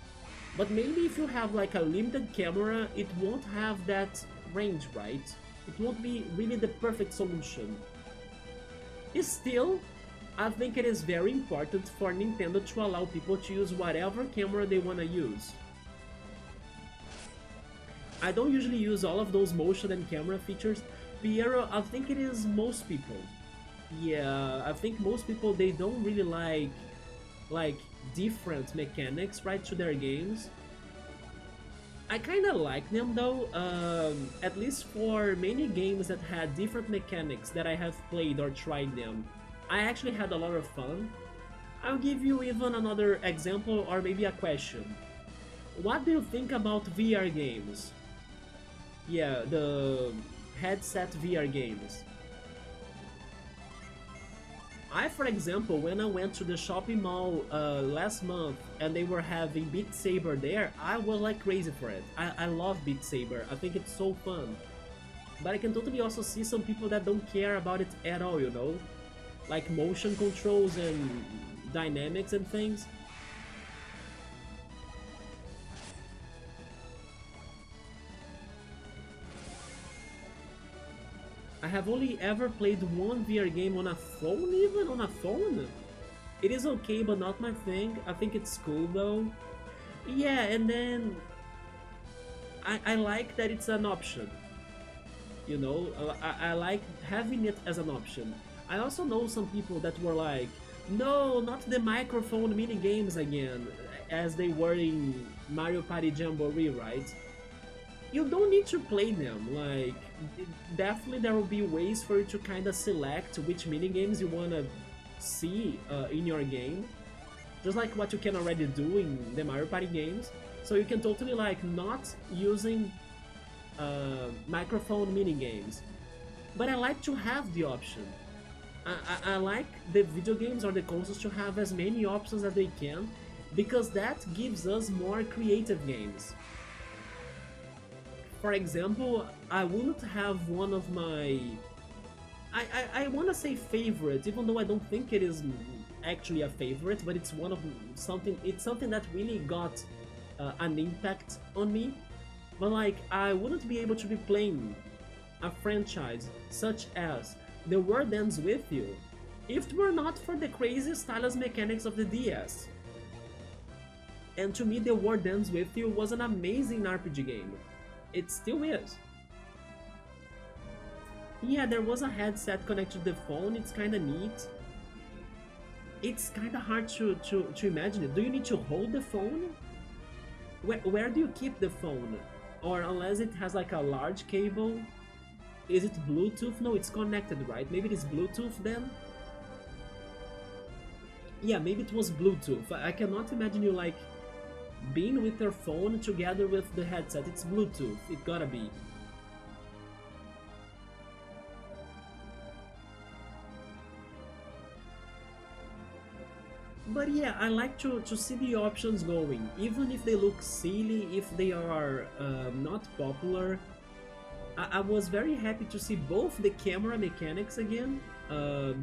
But maybe if you have like a limited camera, it won't have that range, right? It won't be really the perfect solution. Still, I think it is very important for Nintendo to allow people to use whatever camera they want to use. I don't usually use all of those motion and camera features. Piero, I think it is most people. Yeah, I think most people, they don't really like different mechanics, right, to their games. I kinda like them though, at least for many games that had different mechanics that I have played or tried them. I actually had a lot of fun. I'll give you even another example or maybe a question. What do you think about VR games? Yeah, the headset VR games. For example, when I went to the shopping mall last month and they were having Beat Saber there, I was like crazy for it. I love Beat Saber. I think it's so fun. But I can totally also see some people that don't care about it at all, you know? Like motion controls and dynamics and things. I have only ever played one VR game on a phone, even on a phone. It is okay, but not my thing. I think it's cool though. Yeah, and then I like that it's an option. You know, I like having it as an option. I also know some people that were like, no, not the microphone mini games again, as they were in Mario Party Jamboree, right? You don't need to play them. Like, definitely there will be ways for you to kind of select which mini games you wanna see in your game, just like what you can already do in the Mario Party games. So you can totally like not using microphone mini games. But I like to have the option. I like the video games or the consoles to have as many options as they can, because that gives us more creative games. For example, I wouldn't have one of my... I want to say favorite, even though I don't think it is actually a favorite, but it's one of something. It's something that really got an impact on me. But like, I wouldn't be able to be playing a franchise such as The World Ends With You if it were not for the crazy stylus mechanics of the DS. And to me, The World Ends With You was an amazing RPG game. It still is. Yeah, there was a headset connected to the phone, it's kinda neat. It's kinda hard to imagine it. Do you need to hold the phone? Where do you keep the phone? Or unless it has like a large cable? Is it Bluetooth? No, it's connected, right? Maybe it is Bluetooth then? Yeah, maybe it was Bluetooth. I cannot imagine you like being with your phone together with the headset. It's Bluetooth, it gotta be. But yeah, I like to see the options going, even if they look silly, if they are not popular. I was very happy to see both the camera mechanics again,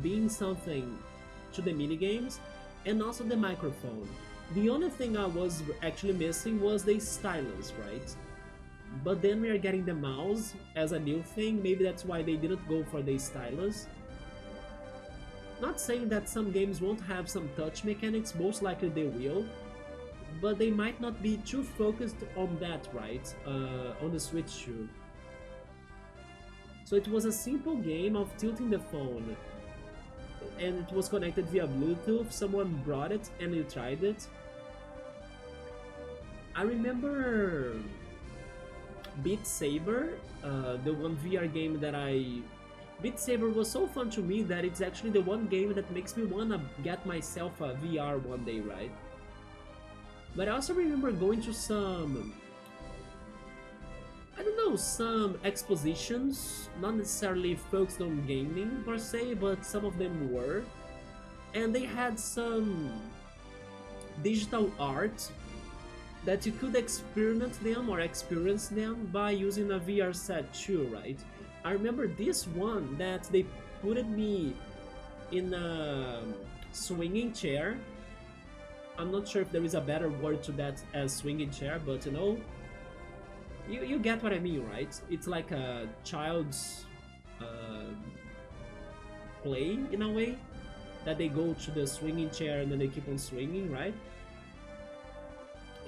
being something to the minigames, and also the microphone. The only thing I was actually missing was the stylus, right? But then we are getting the mouse as a new thing, maybe that's why they didn't go for the stylus. Not saying that some games won't have some touch mechanics, most likely they will, but they might not be too focused on that, right? On the Switch too. So it was a simple game of tilting the phone, and it was connected via Bluetooth. Someone brought it and you tried it. I remember Beat Saber, the one VR game that Beat Saber was so fun to me that it's actually the one game that makes me wanna get myself a VR one day, right? But I also remember going to some... I don't know, some expositions, not necessarily focused on gaming per se, but some of them were. And they had some digital art that you could experiment them or experience them by using a VR set too, right? I remember this one that they put me in a swinging chair. I'm not sure if there is a better word to that as swinging chair, but you know, you get what I mean, right? It's like a child's play in a way, that they go to the swinging chair and then they keep on swinging, right?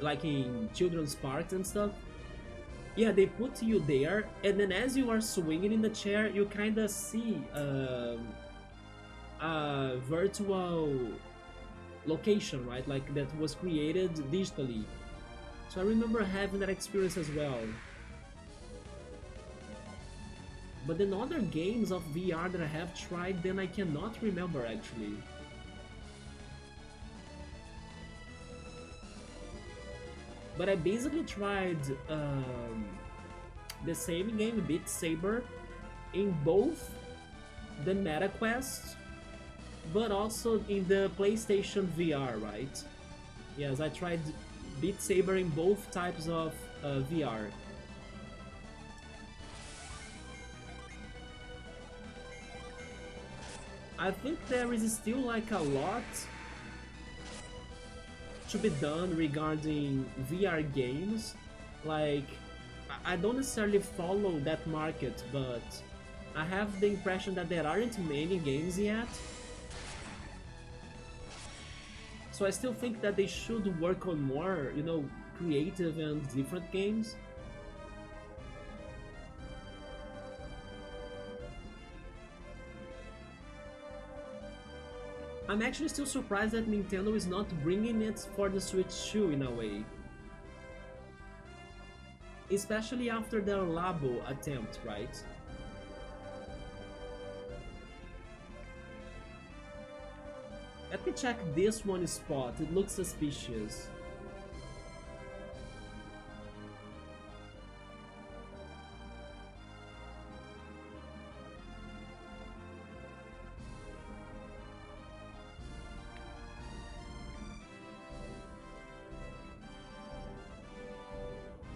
Like in children's parks and stuff. Yeah, they put you there, and then as you are swinging in the chair, you kind of see a virtual location, right? Like that was created digitally. So I remember having that experience as well. But then other games of VR that I have tried, then I cannot remember actually. But I basically tried the same game, Beat Saber, in both the MetaQuest but also in the PlayStation VR, right? Yes, I tried Beat Saber in both types of VR. I think there is still like a lot to be done regarding VR games. Like, I don't necessarily follow that market, but I have the impression that there aren't many games yet. So I still think that they should work on more, creative and different games. I'm actually still surprised that Nintendo is not bringing it for the Switch 2 in a way. Especially after their Labo attempt, right? Let me check this one spot, it looks suspicious.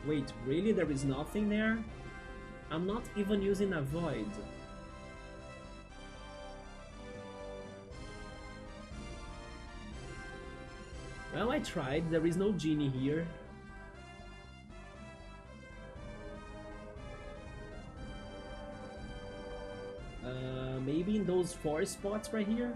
Wait, really? There is nothing there? I'm not even using a void. Well, I tried, there is no genie here. Maybe in those 4 spots right here?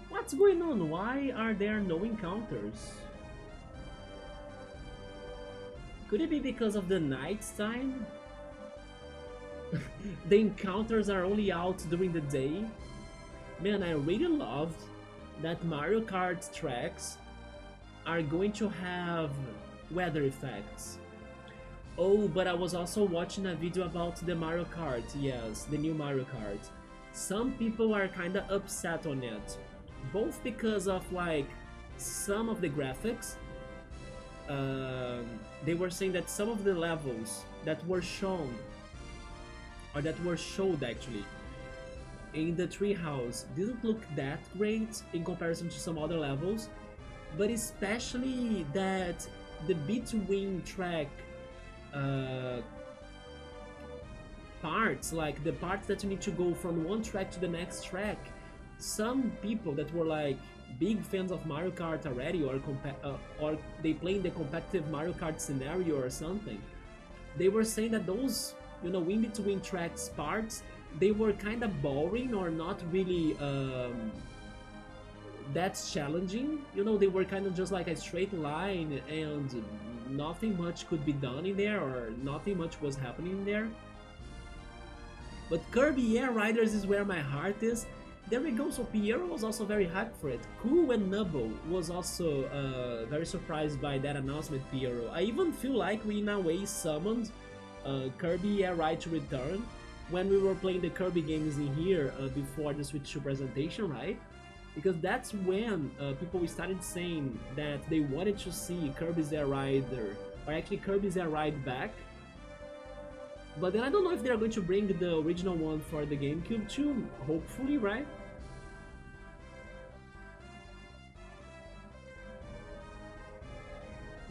What's going on? Why are there no encounters? Could it be because of the night time? The encounters are only out during the day? Man, I really loved that Mario Kart tracks are going to have weather effects. Oh, but I was also watching a video about the Mario Kart, yes, the new Mario Kart. Some people are kinda upset on it, both because of like some of the graphics. They were saying that some of the levels that were shown, or that were showed actually, in the treehouse didn't look that great in comparison to some other levels, but especially that the between track parts, like the parts that you need to go from one track to the next track, some people that were like big fans of Mario Kart already, or they play in the competitive Mario Kart scenario or something, they were saying that those, in between tracks parts, they were kind of boring or not really that's challenging. They were kind of just like a straight line and nothing much could be done in there, or nothing much was happening there. But Kirby Air Riders is where my heart is. There we go, so Piero was also very hyped for it. Ku and Nubble was also very surprised by that announcement, Piero. I even feel like we in a way summoned Kirby Air Ride to return when we were playing the Kirby games in here before the Switch 2 presentation, right? Because that's when people started saying that they wanted to see Kirby's Air Rider, or actually Kirby's Air Ride back. But then I don't know if they're going to bring the original one for the GameCube too, hopefully, right?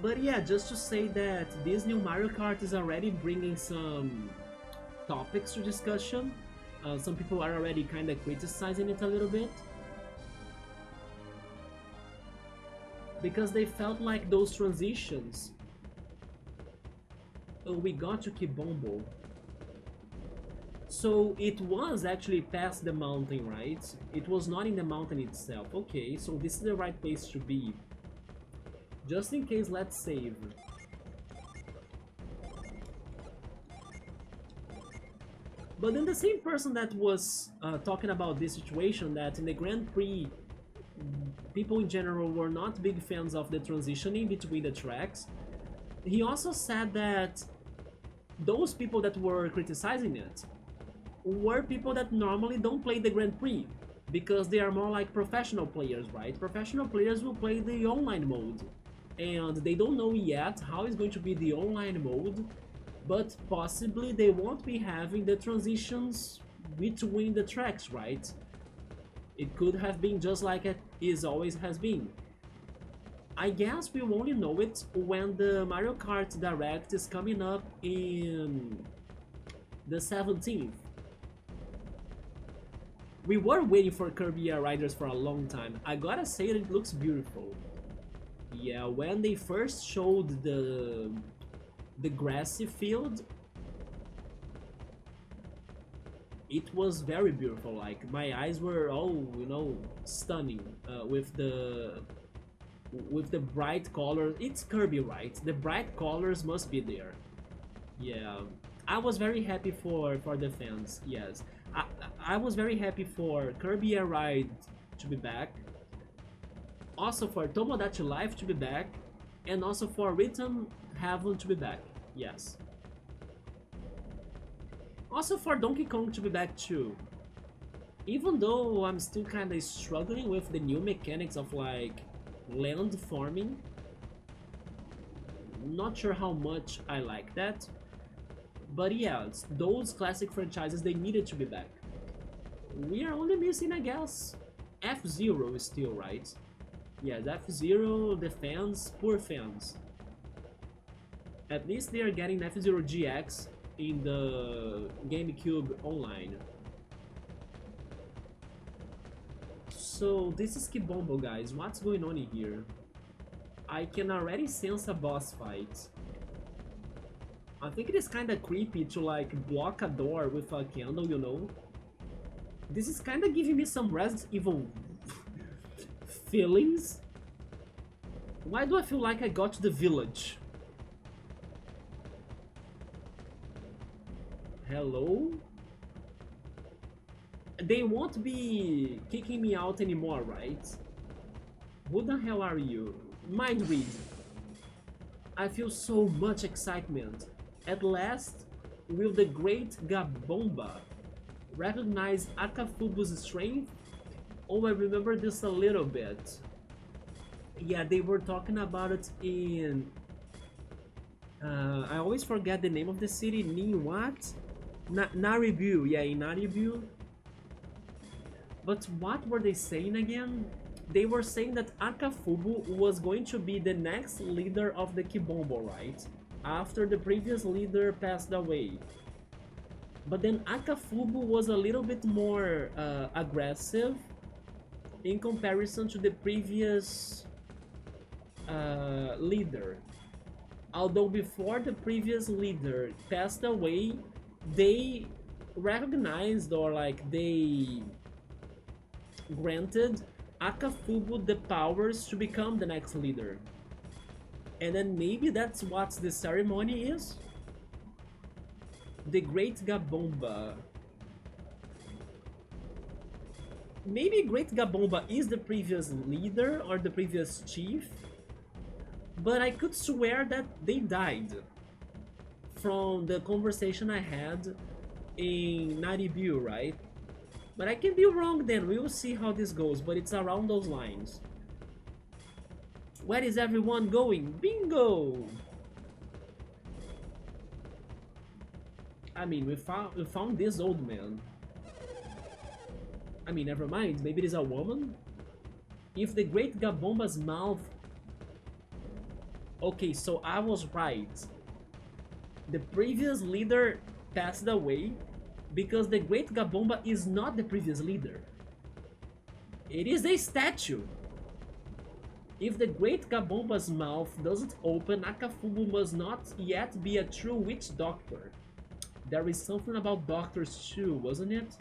But yeah, just to say that this new Mario Kart is already bringing some topics to discussion. Some people are already kind of criticizing it a little bit, because they felt like those transitions. Oh, we got to Kibombo. So it was actually past the mountain, right? It was not in the mountain itself. Okay, so this is the right place to be. Just in case, let's save. But then the same person that was talking about this situation, that in the Grand Prix, people in general were not big fans of the transitioning between the tracks, he also said that those people that were criticizing it were people that normally don't play the Grand Prix, because they are more like professional players, right? Professional players will play the online mode, and they don't know yet how is going to be the online mode but possibly they won't be having the transitions between the tracks, right? It could have been just like it is always has been. I guess we'll only know it when the Mario Kart Direct is coming up in the 17th. We were waiting for Kirby Air Riders for a long time. I gotta say that it looks beautiful. Yeah, when they first showed the grassy field, it was very beautiful. Like my eyes were all, you know, stunning with the bright colors. It's Kirby, right? The bright colors must be there. Yeah, I was very happy for the fans. Yes, I I was very happy for Kirby Air Ride to be back. Also for Tomodachi Life to be back, and also for Rhythm Heaven to be back. Yes. Also for Donkey Kong to be back too. Even though I'm still kinda struggling with the new mechanics of like land farming. Not sure how much I like that. But yeah, those classic franchises, they needed to be back. We are only missing, I guess, F-Zero is still, right? Yes, F-Zero, the fans, poor fans. At least they are getting F-Zero GX in the GameCube Online. So this is Kibombo, guys. What's going on in here? I can already sense a boss fight. I think it is kinda creepy to like block a door with a candle, you know? This is kinda giving me some Resident Evil feelings. Why do I feel like I got to the village? Hello? They won't be kicking me out anymore, right? Who the hell are you? Mind read. I feel so much excitement. At last, will the great Gabomba recognize Akafubu's strength? Oh, I remember this a little bit. Yeah, they were talking about it in... I always forget the name of the city. Ni what? Naribu. Yeah, in Naribu. But what were they saying again? They were saying that Akafubu was going to be the next leader of the Kibombo, right? After the previous leader passed away. But then Akafubu was a little bit more aggressive in comparison to the previous leader. Although before the previous leader passed away, they recognized or like they granted Akafubu the powers to become the next leader. And then maybe that's what the ceremony is? The Great Gabomba. Maybe Great Gabomba is the previous leader or the previous chief, but I could swear that they died from the conversation I had in Naribu, right? But I can be wrong then, we will see how this goes, but it's around those lines. Where is everyone going? Bingo! I mean, we found this old man. I mean, never mind, maybe it is a woman? If the Great Gabomba's mouth... Okay, so I was right. The previous leader passed away because the Great Gabomba is not the previous leader. It is a statue. If the Great Gabomba's mouth doesn't open, Akafubu must not yet be a true witch doctor. There is something about doctors too, wasn't it?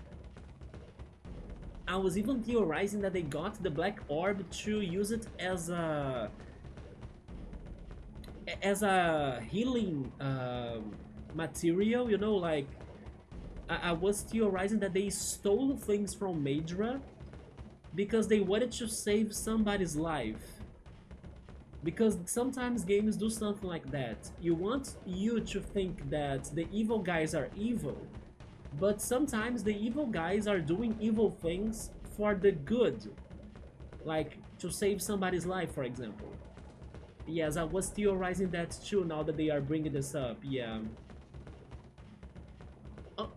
I was even theorizing that they got the Black Orb to use it as a healing material, you know, like I was theorizing that they stole things from Majora because they wanted to save somebody's life. Because sometimes games do something like that. You want you to think that the evil guys are evil, but sometimes the evil guys are doing evil things for the good. Like to save somebody's life, for example. Yes, I was theorizing that too now that they are bringing this up, yeah.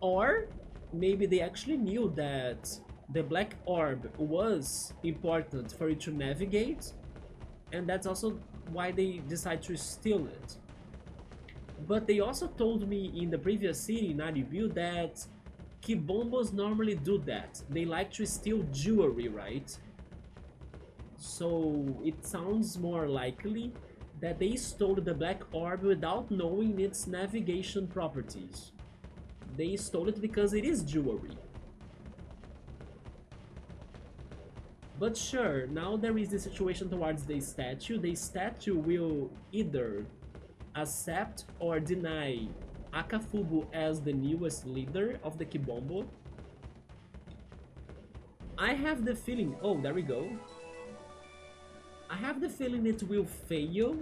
Or maybe they actually knew that the black orb was important for you to navigate, and that's also why they decide to steal it. But they also told me in the previous city, in review, that Kibombos normally do that. They like to steal jewelry, right? So it sounds more likely that they stole the black orb without knowing its navigation properties. They stole it because it is jewelry. But sure, now there is the situation towards the statue. The statue will either accept or deny Akafubu as the newest leader of the Kibombo. I have the feeling... Oh, there we go. I have the feeling it will fail,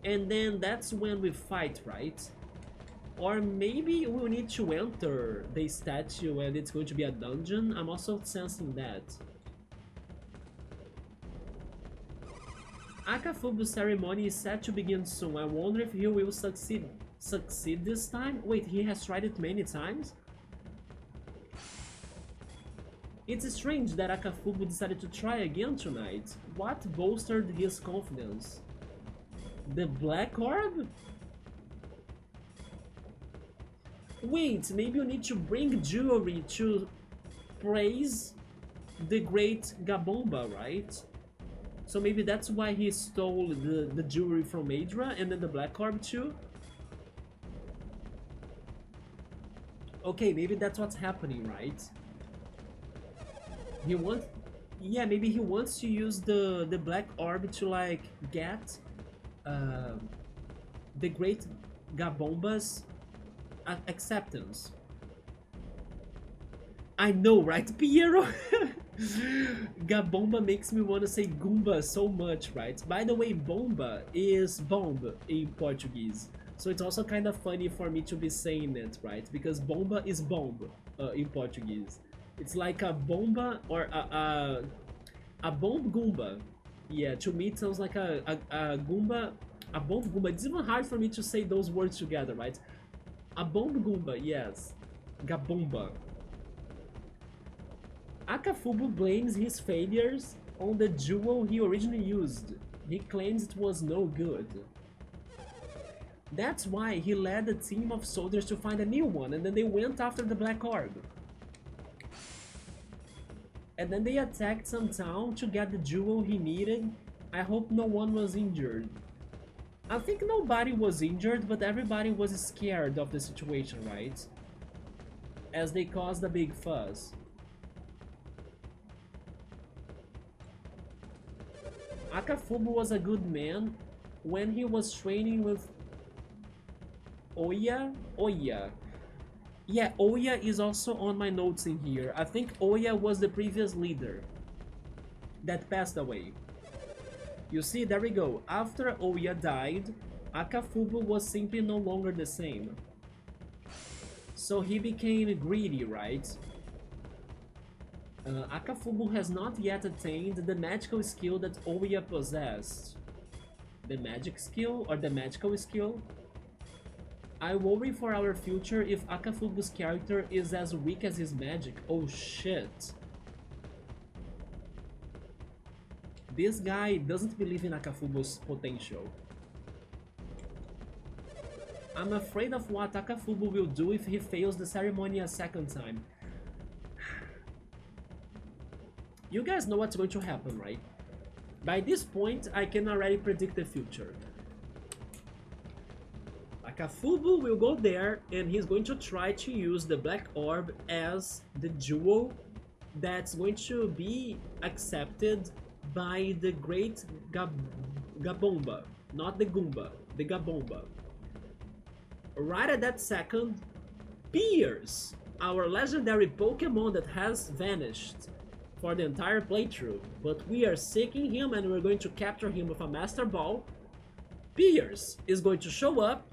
and then that's when we fight, right? Or maybe we'll need to enter the statue and it's going to be a dungeon. I'm also sensing that. Akafubu's ceremony is set to begin soon. I wonder if he will succeed this time? Wait, he has tried it many times? It's strange that Akafubu decided to try again tonight. What bolstered his confidence? The black orb? Wait, maybe you need to bring jewelry to praise the great Gabomba, right? So maybe that's why he stole the jewelry from Adra and then the black orb too? Okay, maybe that's what's happening, right? He wants... Yeah, maybe he wants to use the black orb to like get the great Gabomba's acceptance. I know, right, Piero? Gabomba makes me want to say Goomba so much, right? By the way, Bomba is bomb in Portuguese. So it's also kind of funny for me to be saying it, right? Because Bomba is bomb in Portuguese. It's like a bomba or a bomb Goomba. Yeah, to me it sounds like a Goomba, a bomb Goomba. It's even hard for me to say those words together, right? A bomb Goomba, yes. Gabomba. Akafubu blames his failures on the jewel he originally used. He claims it was no good. That's why he led a team of soldiers to find a new one, and then they went after the black orb. And then they attacked some town to get the jewel he needed. I hope no one was injured. I think nobody was injured, but everybody was scared of the situation, right? As they caused a big fuss. Akafubu was a good man when he was training with Oya. Yeah, Oya is also on my notes in here. I think Oya was the previous leader that passed away. You see, there we go. After Oya died, Akafubu was simply no longer the same. So he became greedy, right? Akafubu has not yet attained the magical skill that Oya possessed. The magic skill or the magical skill? I worry for our future if Akafubu's character is as weak as his magic. Oh shit. This guy doesn't believe in Akafubu's potential. I'm afraid of what Akafubu will do if he fails the ceremony a second time. You guys know what's going to happen, right? By this point, I can already predict the future. Akafubu will go there and he's going to try to use the black orb as the jewel that's going to be accepted by the great Gabomba, not the Goomba, the Gabomba. Right at that second, Pierce, our legendary Pokemon that has vanished for the entire playthrough, but we are seeking him and we're going to capture him with a Master Ball. Pierce is going to show up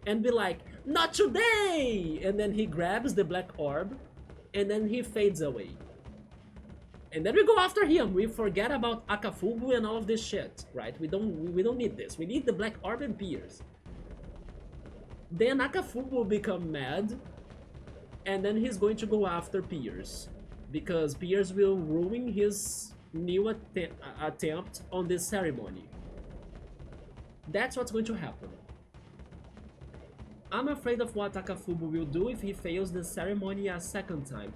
and be like, "Not today!" And then he grabs the black orb and then he fades away. And then we go after him. We forget about Akafubu and all of this shit, right? We don't need this. We need the black orb and Pierce. Then Akafubu will become mad and then he's going to go after Piers, because Piers will ruin his new attempt on this ceremony. That's what's going to happen. I'm afraid of what Akafubu will do if he fails the ceremony a second time.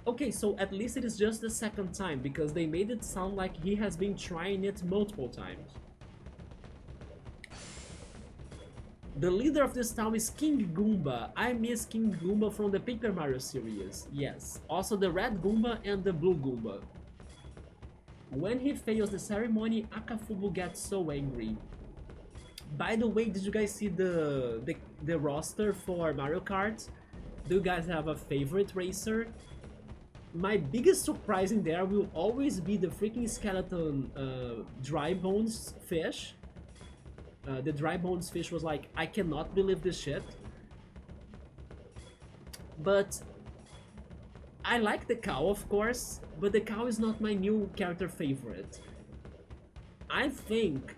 Okay, so at least it is just the second time, because they made it sound like he has been trying it multiple times. The leader of this town is King Goomba. I miss King Goomba from the Paper Mario series. Yes. Also the Red Goomba and the Blue Goomba. When he fails the ceremony, Akafubu gets so angry. By the way, did you guys see the roster for Mario Kart? Do you guys have a favorite racer? My biggest surprise in there will always be the freaking skeleton dry bones fish. The dry bones fish was like, I cannot believe this shit. But I like the cow, of course, but the cow is not my new character favorite. I think...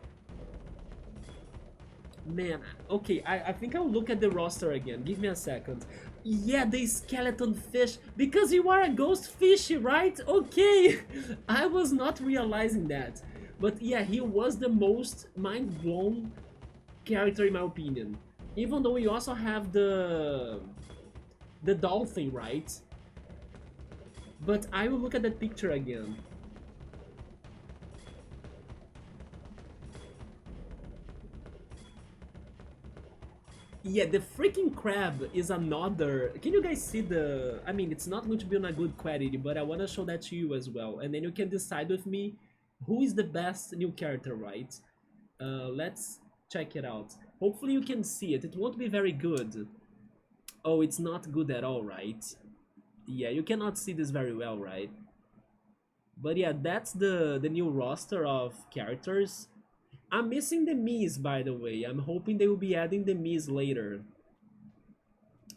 Man, okay, I think I'll look at the roster again. Give me a second. Yeah, the skeleton fish, because you are a ghost fishy, right? Okay, I was not realizing that. But yeah, he was the most mind-blown character in my opinion. Even though we also have the dolphin, right? But I will look at that picture again. Yeah, the freaking crab is another... Can you guys see the... I mean, it's not going to be on a good quality, but I want to show that to you as well. And then you can decide with me who is the best new character, right? Let's check it out. Hopefully you can see it. It won't be very good. Oh, it's not good at all, right? Yeah, you cannot see this very well, right? But yeah, that's the new roster of characters. I'm missing the Miis, by the way. I'm hoping they will be adding the Miis later.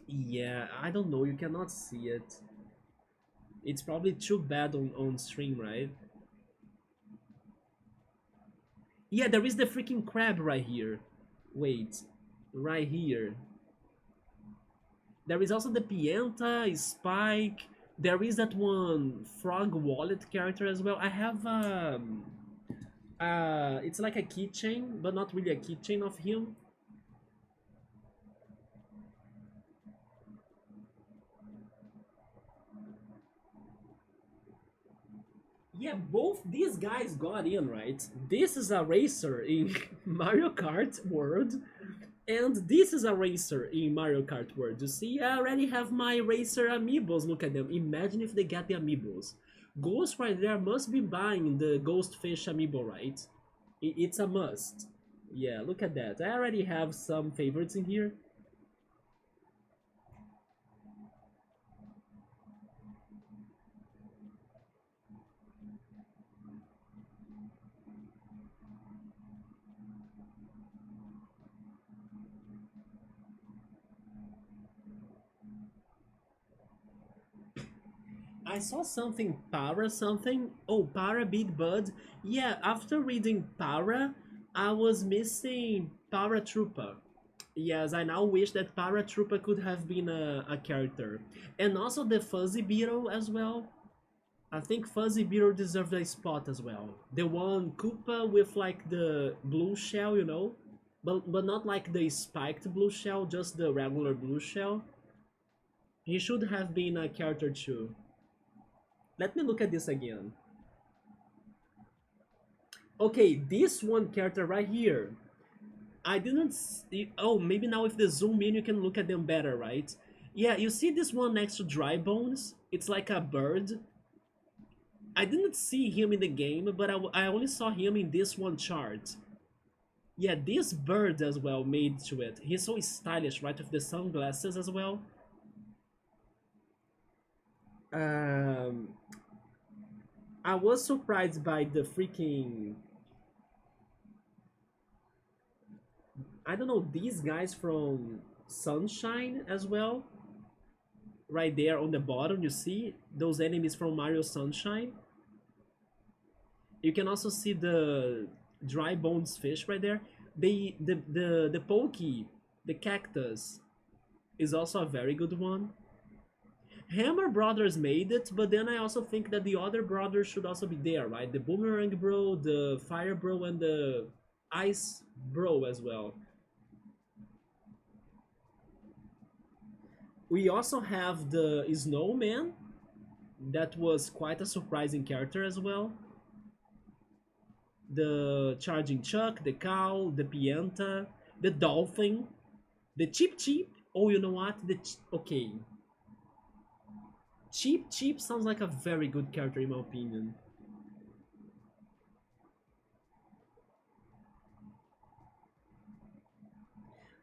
Yeah, I don't know. You cannot see it. It's probably too bad on stream, right? Yeah, there is the freaking crab right here. Wait, right here. There is also the Pianta, Spike. There is that one Frog Wallet character as well. I have it's like a keychain, but not really a keychain of him. Yeah, both these guys got in, right? This is a racer in Mario Kart World, and this is a racer in Mario Kart World. You see, I already have my racer amiibos. Look at them. Imagine if they get the amiibos. Ghost right there must be buying the Ghost Fish amiibo, right? It's a must. Yeah, look at that. I already have some favorites in here. I saw something Para something. Oh, Para Big Bud. Yeah, after reading Para, I was missing Paratroopa. Yes, I now wish that Paratroopa could have been a character. And also the Fuzzy Beetle as well. I think Fuzzy Beetle deserved a spot as well. The one Koopa with like the blue shell, you know? But not like the spiked blue shell, just the regular blue shell. He should have been a character too. Let me look at this again. Okay, this one character right here. I didn't see... Oh, maybe now if the zoom in you can look at them better, right? Yeah, you see this one next to Dry Bones? It's like a bird. I didn't see him in the game, but I only saw him in this one chart. Yeah, this bird as well made to it. He's so stylish, right? With the sunglasses as well. I was surprised by the freaking... I don't know, these guys from Sunshine as well. Right there on the bottom, you see? Those enemies from Mario Sunshine. You can also see the Dry Bones fish right there. The Pokey, the cactus, is also a very good one. Hammer Brothers made it, but then I also think that the other brothers should also be there, right? The Boomerang Bro, the Fire Bro, and the Ice Bro as well. We also have the Snowman, that was quite a surprising character as well. The Charging Chuck, the Cow, the Pianta, the Dolphin, the Cheep Cheep. Oh, you know what? Okay, Cheep Cheep sounds like a very good character in my opinion.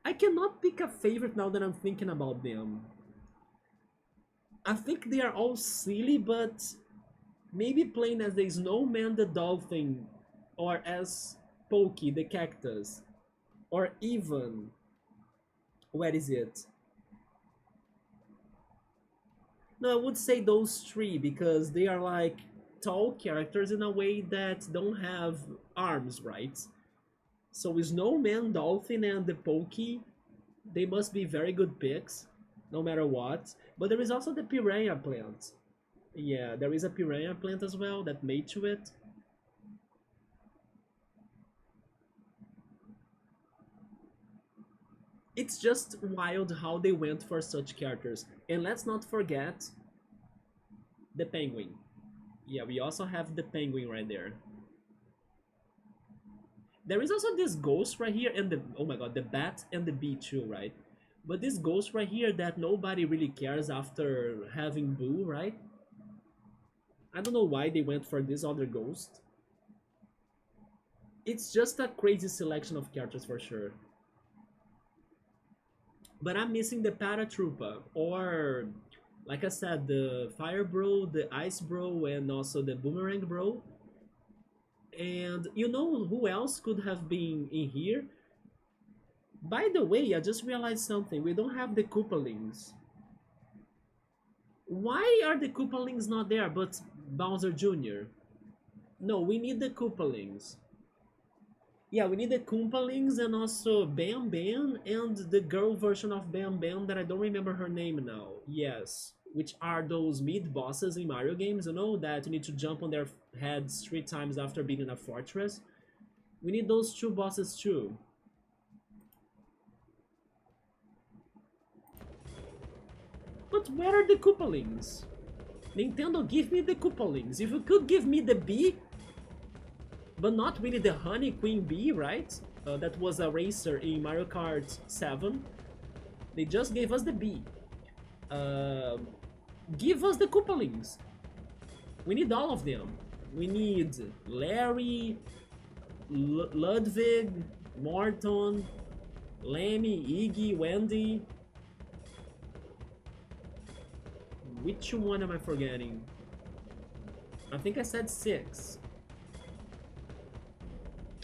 I cannot pick a favorite now that I'm thinking about them. I think they are all silly, but maybe playing as the Snowman, the Dolphin, or as Pokey, the Cactus, or even, where is it? No, I would say those three because they are like tall characters in a way that don't have arms, right? So Snowman, Dolphin, and the Pokey, they must be very good picks, no matter what. But there is also the Piranha plant. Yeah, there is a Piranha plant as well that made to it. It's just wild how they went for such characters. And let's not forget the Penguin. Yeah, we also have the Penguin right there. There is also this ghost right here and the, oh my god, the bat and the bee too, right? But this ghost right here that nobody really cares after having Boo, right? I don't know why they went for this other ghost. It's just a crazy selection of characters for sure. But I'm missing the Paratroopa, or like I said, the Fire Bro, the Ice Bro, and also the Boomerang Bro. And you know who else could have been in here? By the way, I just realized something. We don't have the Koopalings. Why are the Koopalings not there but Bowser Jr.? No, we need the Koopalings. Yeah, we need the Koopalings and also Bam Bam and the girl version of Bam Bam that I don't remember her name now. Yes, which are those mid bosses in Mario games, you know, that you need to jump on their heads 3 times after being in a fortress. We need those two bosses too. But where are the Koopalings? Nintendo, give me the Koopalings. If you could give me the bee, but not really the Honey Queen bee, right? That was a racer in Mario Kart 7. They just gave us the bee. Give us the Koopalings. We need all of them. We need Larry, Ludwig, Morton, Lemmy, Iggy, Wendy. Which one am I forgetting? I think I said 6.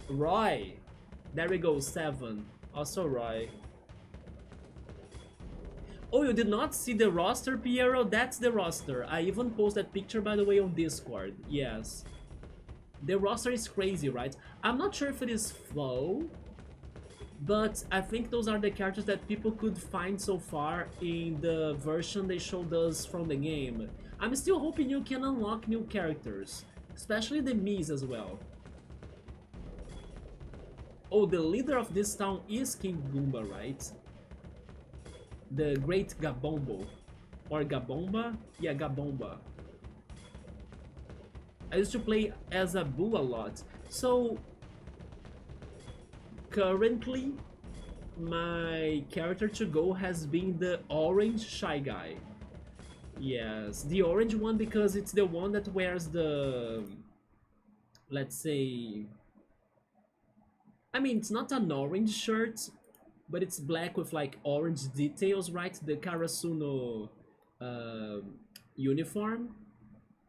Roy. There we go, 7. Also Roy. Oh, you did not see the roster, Piero? That's the roster. I even posted that picture, by the way, on Discord. Yes. The roster is crazy, right? I'm not sure if it is Flow, but I think those are the characters that people could find so far in the version they showed us from the game. I'm still hoping you can unlock new characters, especially the Miis as well. Oh, the leader of this town is King Goomba, right? The Great Gabombo. Or Gabomba? Yeah, Gabomba. I used to play as a Boo a lot. So, currently, my character to go has been the Orange Shy Guy. Yes, the orange one because it's the one that wears the... Let's say... I mean, it's not an orange shirt, but it's black with like orange details, right? The Karasuno uniform.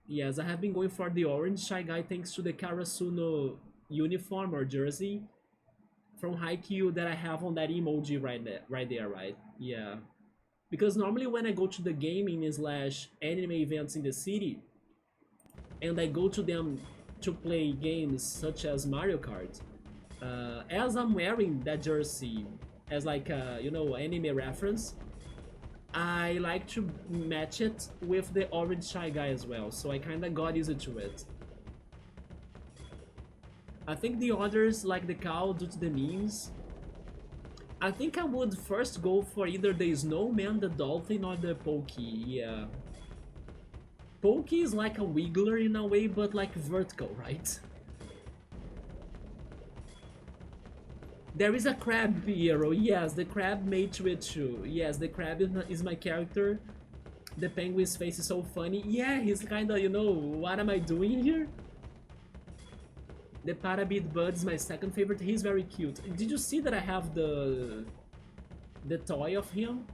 Yes, I have been going for the orange Shy Guy thanks to the Karasuno uniform or jersey from Haikyuu that I have on that emoji right there, right? Yeah. Because normally when I go to the gaming slash anime events in the city, and I go to them to play games such as Mario Kart, as I'm wearing that jersey as like a, you know, anime reference, I like to match it with the orange shy guy as well, so I kinda got used to it. I think the others, like the cow, due to the memes. I think I would first go for either the snowman, the dolphin, or the pokey, yeah. Pokey is like a wiggler in a way, but like vertical, right? There is a crab hero, yes, the crab made to it too. Yes, the crab is my character. The penguin's face is so funny. Yeah, he's kinda, you know, what am I doing here? The Parabid Bud is my second favorite. He's very cute. Did you see that I have the toy of him?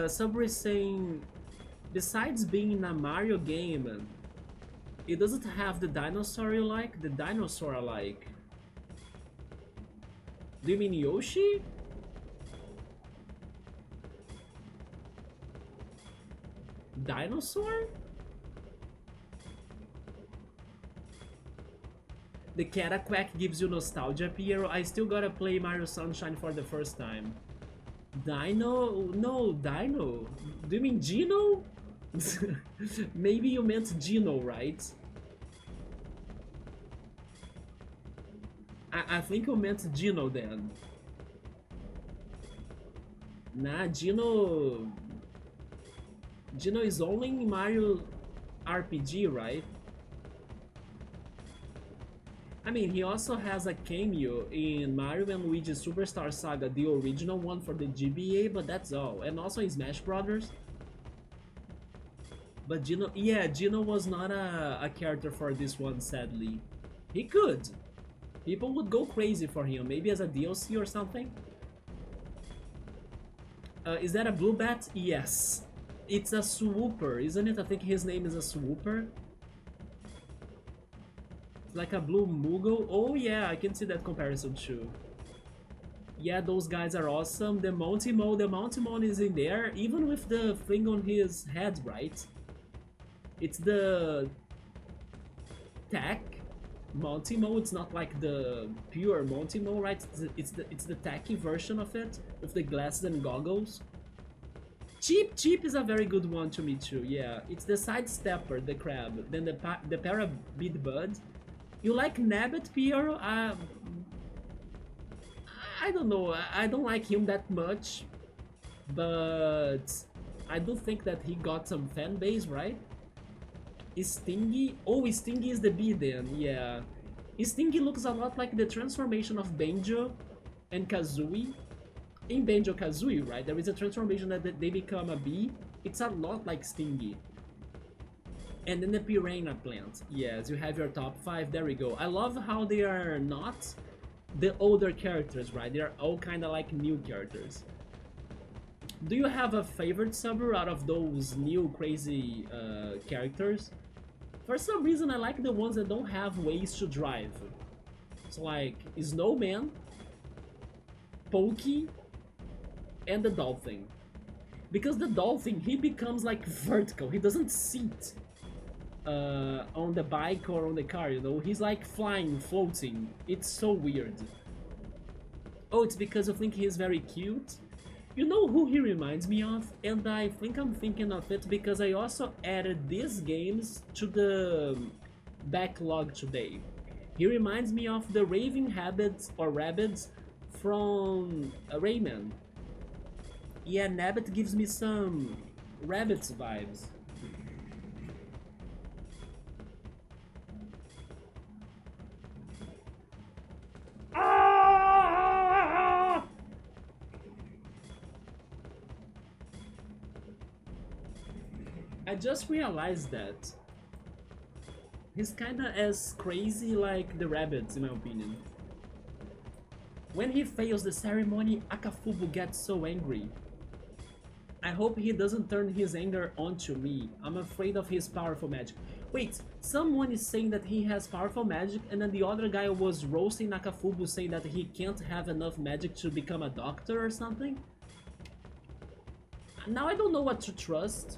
Subway is saying, besides being in a Mario game, it doesn't have the dinosaur you like? The dinosaur I like. Do you mean Yoshi? Dinosaur? The Cataquack gives you nostalgia, Piero. I still gotta play Mario Sunshine for the first time. Dino? No, Dino. Do you mean Gino? Maybe you meant Gino, right? I think you meant Gino then. Nah, Gino is only in Mario RPG, right? I mean, he also has a cameo in Mario and Luigi Superstar Saga, the original one for the GBA, but that's all. And also in Smash Brothers. But Gino, yeah, Gino was not a character for this one, sadly. He could. People would go crazy for him, maybe as a DLC or something. Is that a blue bat? Yes. It's a swooper, isn't it? I think his name is a swooper. Like a blue Moogle. Oh yeah, I can see that comparison too. Yeah, those guys are awesome. The Mountimon is in there, even with the thing on his head, right? It's the tech Montimo. It's not like the pure Montimo, right? It's the tacky version of it with the glasses and goggles. Cheap is a very good one to me too. Yeah, it's the sidestepper, the crab, then the Parabid Bud. You like Nabbit, Piero? I don't know. I don't like him that much, but I do think that he got some fan base, right? Is Stingy? Oh, Stingy is the bee then, yeah. Stingy looks a lot like the transformation of Banjo and Kazooie. In Banjo-Kazooie, right, there is a transformation that they become a bee. It's a lot like Stingy. And then the Piranha plant. Yes, you have your top 5, there we go. I love how they are not the older characters, right? They are all kind of like new characters. Do you have a favorite subber out of those new crazy characters? For some reason I like the ones that don't have ways to drive. It's like Snowman, Pokey, and the Dolphin. Because the Dolphin, he becomes like vertical, he doesn't sit on the bike or on the car, you know? He's like flying, floating. It's so weird. Oh, it's because you think he's very cute? You know who he reminds me of? And I think I'm thinking of it because I also added these games to the backlog today. He reminds me of the raving habits or rabbits from Rayman. Yeah, Nabbit gives me some rabbits vibes. I just realized that he's kinda as crazy like the rabbits, in my opinion. When he fails the ceremony, Akafubu gets so angry. I hope he doesn't turn his anger onto me. I'm afraid of his powerful magic. Wait, someone is saying that he has powerful magic, and then the other guy was roasting Nakafubu saying that he can't have enough magic to become a doctor or something? Now I don't know what to trust.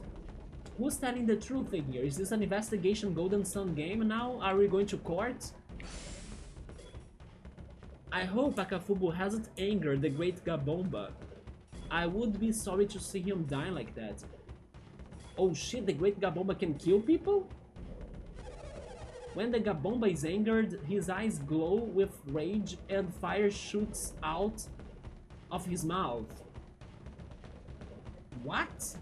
Who's telling the truth in here? Is this an investigation Golden Sun game now? Are we going to court? I hope Akafubu hasn't angered the great Gabomba. I would be sorry to see him die like that. Oh shit, the Great Gabomba can kill people? When the Gabomba is angered, his eyes glow with rage and fire shoots out of his mouth. What?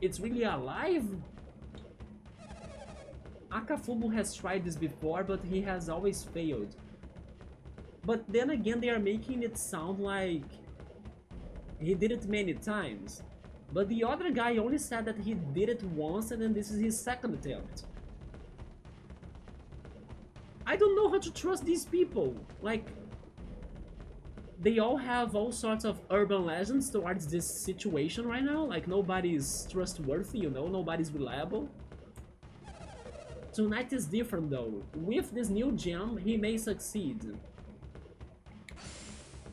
It's really alive? Akafubu has tried this before, but he has always failed. But then again, they are making it sound like he did it many times. But the other guy only said that he did it once and then this is his second attempt. I don't know how to trust these people. Like, they all have all sorts of urban legends towards this situation right now. Like, nobody's trustworthy, you know, nobody's reliable. Tonight is different though. With this new gem, he may succeed.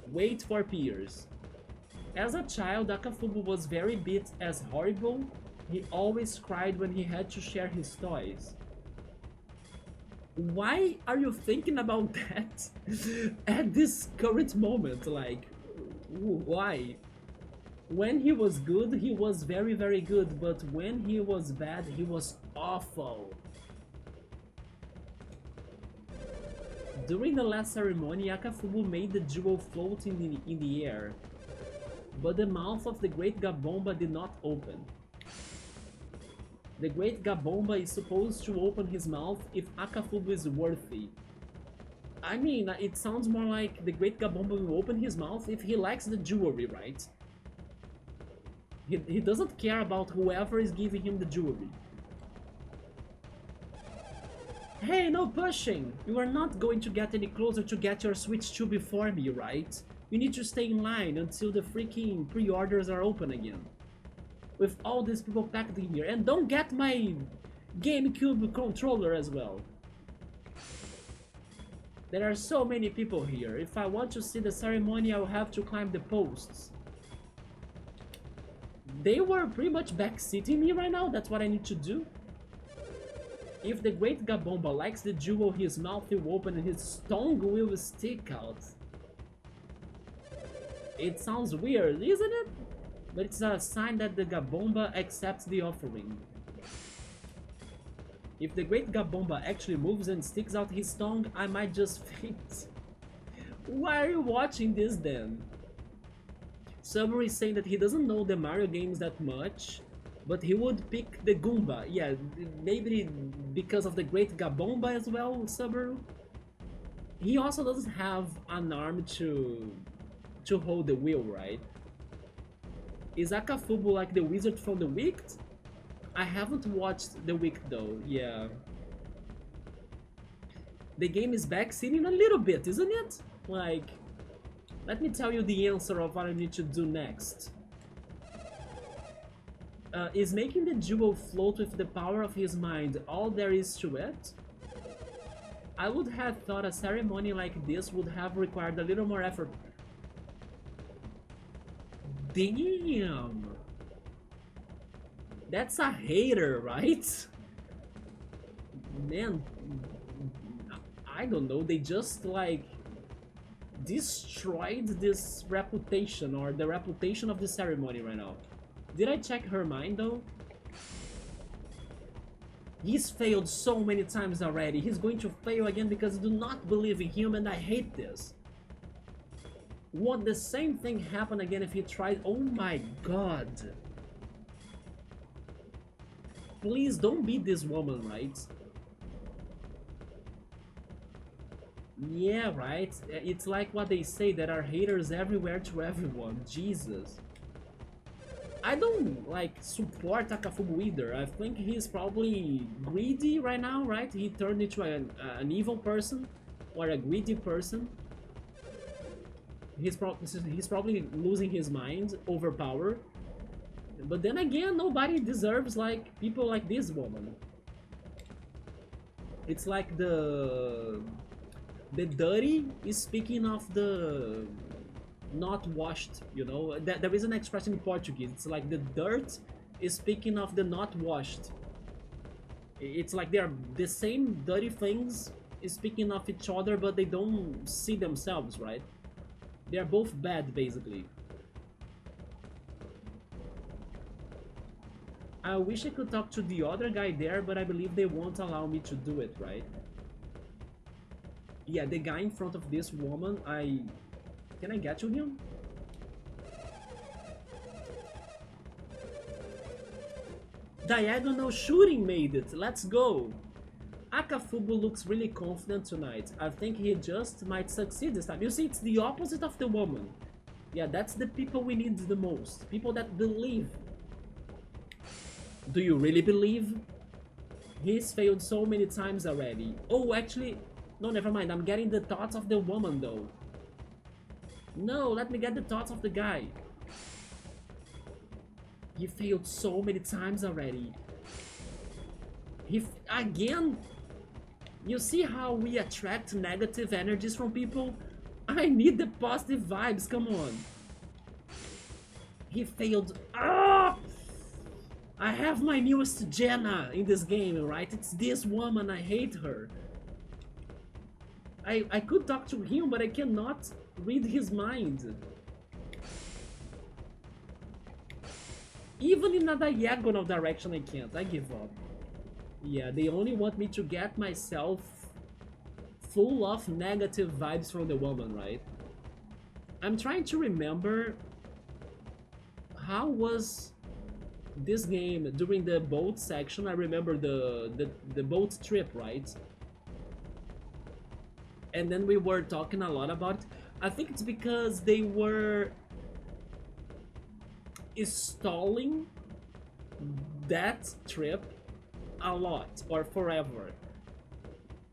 Wait for peers. As a child, Akafubu was very bit as horrible. He always cried when he had to share his toys. Why are you thinking about that at this current moment? Like, why? When he was good, he was very, very good, but when he was bad, he was awful. During the last ceremony, Akafubu made the jewel float in the air, but the mouth of the Great Gabomba did not open. The Great Gabomba is supposed to open his mouth if Akafubu is worthy. I mean, it sounds more like the Great Gabomba will open his mouth if he likes the jewelry, right? He doesn't care about whoever is giving him the jewelry. Hey, no pushing! You are not going to get any closer to get your Switch 2 before me, right? You need to stay in line until the freaking pre-orders are open again. With all these people packed in here. And don't get my GameCube controller as well. There are so many people here. If I want to see the ceremony, I'll have to climb the posts. They were pretty much backseating me right now. That's what I need to do. If the Great Gabomba likes the jewel, his mouth will open and his tongue will stick out. It sounds weird, isn't it? But it's a sign that the Gabomba accepts the offering. If the Great Gabomba actually moves and sticks out his tongue, I might just faint. Why are you watching this then? Summer is saying that he doesn't know the Mario games that much, but he would pick the Goomba. Yeah, maybe because of the Great Gabomba as well, Subaru. He also doesn't have an arm to hold the wheel, right? Is Akafubu like the wizard from the Wicked? I haven't watched the Wicked though, yeah. The game is backseating a little bit, isn't it? Like, let me tell you the answer of what I need to do next. Is making the jewel float with the power of his mind all there is to it? I would have thought a ceremony like this would have required a little more effort. Damn! That's a hater, right? Man, I don't know, they just like destroyed this reputation or the reputation of the ceremony right now. Did I check her mind though? He's failed so many times already. He's going to fail again because I do not believe in him and I hate this. Won't the same thing happen again if he tried? Oh my god. Please don't beat this woman, right? Yeah, right? It's like what they say, there are haters everywhere to everyone. Jesus. I don't, like, support Akafubu either. I think he's probably greedy right now, right? He turned into an evil person or a greedy person. He's probably losing his mind over power. But then again, nobody deserves, like, people like this woman. It's like the dirty is speaking of the not washed, you know? There is an expression in Portuguese. It's like the dirt is speaking of the not washed. It's like they are the same dirty things is speaking of each other, but they don't see themselves, right? They are both bad, basically. I wish I could talk to the other guy there, but I believe they won't allow me to do it, right? Yeah, the guy in front of this woman, Can I get to him? Diagonal shooting made it, let's go! Akafubu looks really confident tonight. I think he just might succeed this time. You see, it's the opposite of the woman. Yeah, that's the people we need the most. People that believe. Do you really believe? He's failed so many times already. Oh, actually, no, never mind. I'm getting the thoughts of the woman, though. No, let me get the thoughts of the guy. He failed so many times already. Again? You see how we attract negative energies from people? I need the positive vibes, come on. He failed. Ah! I have my newest Jenna in this game, right? It's this woman, I hate her. I could talk to him, but I cannot read his mind. Even in a diagonal direction I can't, I give up. Yeah, they only want me to get myself full of negative vibes from the woman, right? I'm trying to remember how was this game during the boat section. I remember the boat trip, right? And then we were talking a lot about it. I think it's because they were stalling that trip a lot or forever.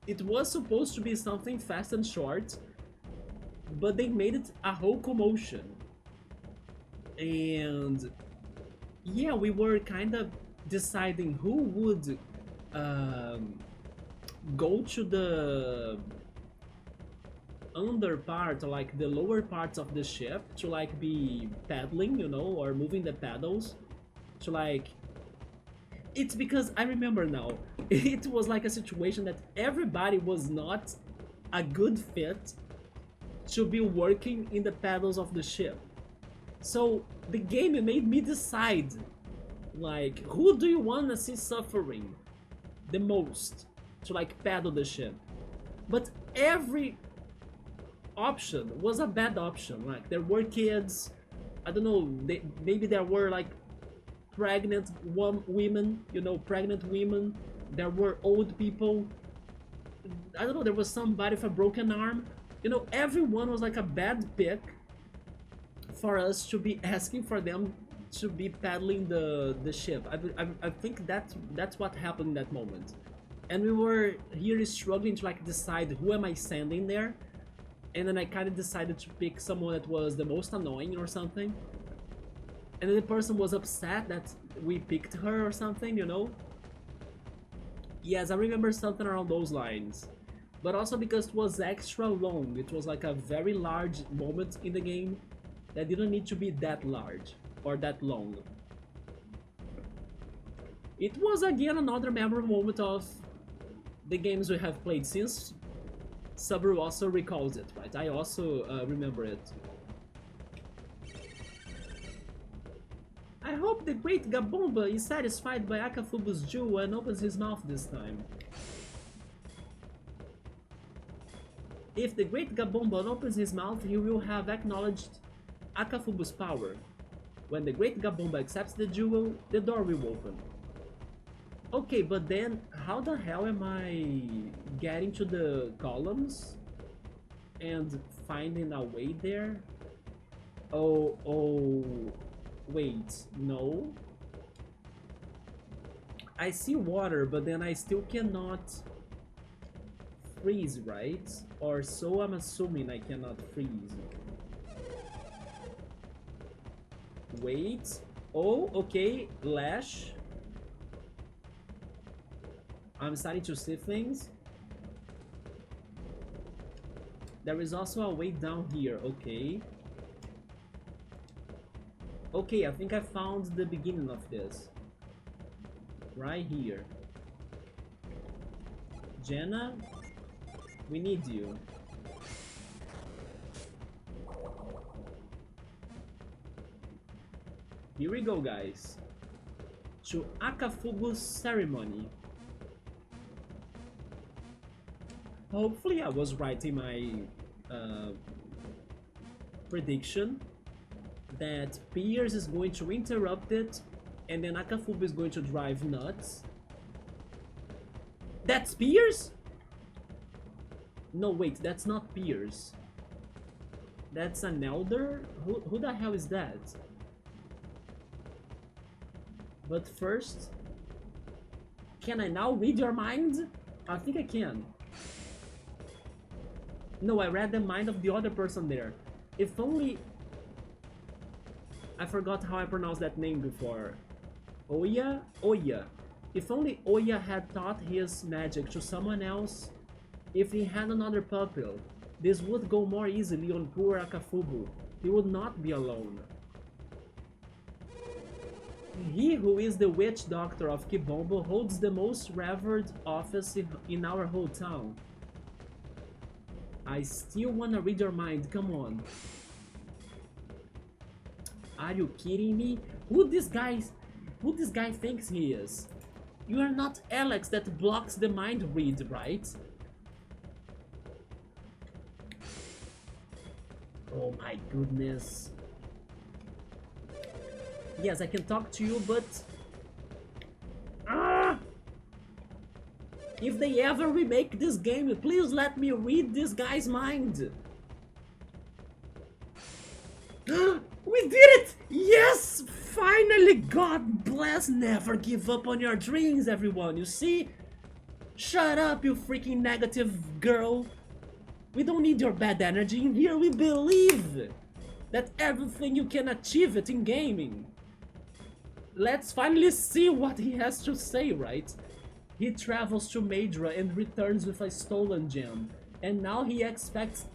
It was supposed to be something fast and short, but they made it a whole commotion. And yeah, we were kind of deciding who would go to the under part, or like the lower parts of the ship to like be paddling, you know, or moving the paddles to like. It's because I remember now, it was like a situation that everybody was not a good fit to be working in the paddles of the ship. So the game made me decide, like, who do you want to see suffering the most to like paddle the ship? But every option was a bad option. Like, there were kids, I don't know, maybe there were like pregnant women, you know, pregnant women. There were old people. I don't know, there was somebody with a broken arm. You know, everyone was like a bad pick for us to be asking for them to be paddling the ship. I think that's what happened in that moment. And we were here struggling to like decide who am I sending there. And then I kind of decided to pick someone that was the most annoying or something. And then the person was upset that we picked her or something, you know? Yes, I remember something around those lines. But also because it was extra long. It was like a very large moment in the game that didn't need to be that large or that long. It was again another memorable moment of the games we have played since. Sabru also recalls it, right? I also remember it. I hope the great Kibombo is satisfied by Akafubu's jewel and opens his mouth this time. If the great Kibombo opens his mouth, he will have acknowledged Akafubu's power. When the great Kibombo accepts the jewel, the door will open. Okay, but then how the hell am I getting to the columns and finding a way there? Oh, wait, no. I see water, but then I still cannot freeze, right? Or so I'm assuming I cannot freeze. Wait. Oh, okay, Lash. I'm starting to see things. There is also a way down here, okay. Okay, I think I found the beginning of this. Right here. Jenna, we need you. Here we go, guys. to Akafubu's ceremony. Hopefully I was right in my prediction that Piers is going to interrupt it and then Akafubu is going to drive nuts. That's Piers? No, wait, that's not Piers. That's an elder? Who the hell is that? But first, can I now read your mind? I think I can. No, I read the mind of the other person there. If only... I forgot how I pronounced that name before. Oya? Oya. If only Oya had taught his magic to someone else, if he had another pupil, this would go more easily on poor Akafubu. He would not be alone. He who is the witch doctor of Kibombo holds the most revered office in our whole town. I still wanna read your mind, come on. Are you kidding me? Who this guy thinks he is? You are not Alex that blocks the mind read, right? Oh my goodness. Yes, I can talk to you, but... If they ever remake this game, please let me read this guy's mind. We did it! Yes! Finally! God bless! Never give up on your dreams, everyone, you see? Shut up, you freaking negative girl. We don't need your bad energy in here, we believe that everything you can achieve it in gaming. Let's finally see what he has to say, right? He travels to Madra and returns with a stolen gem, and now he expects...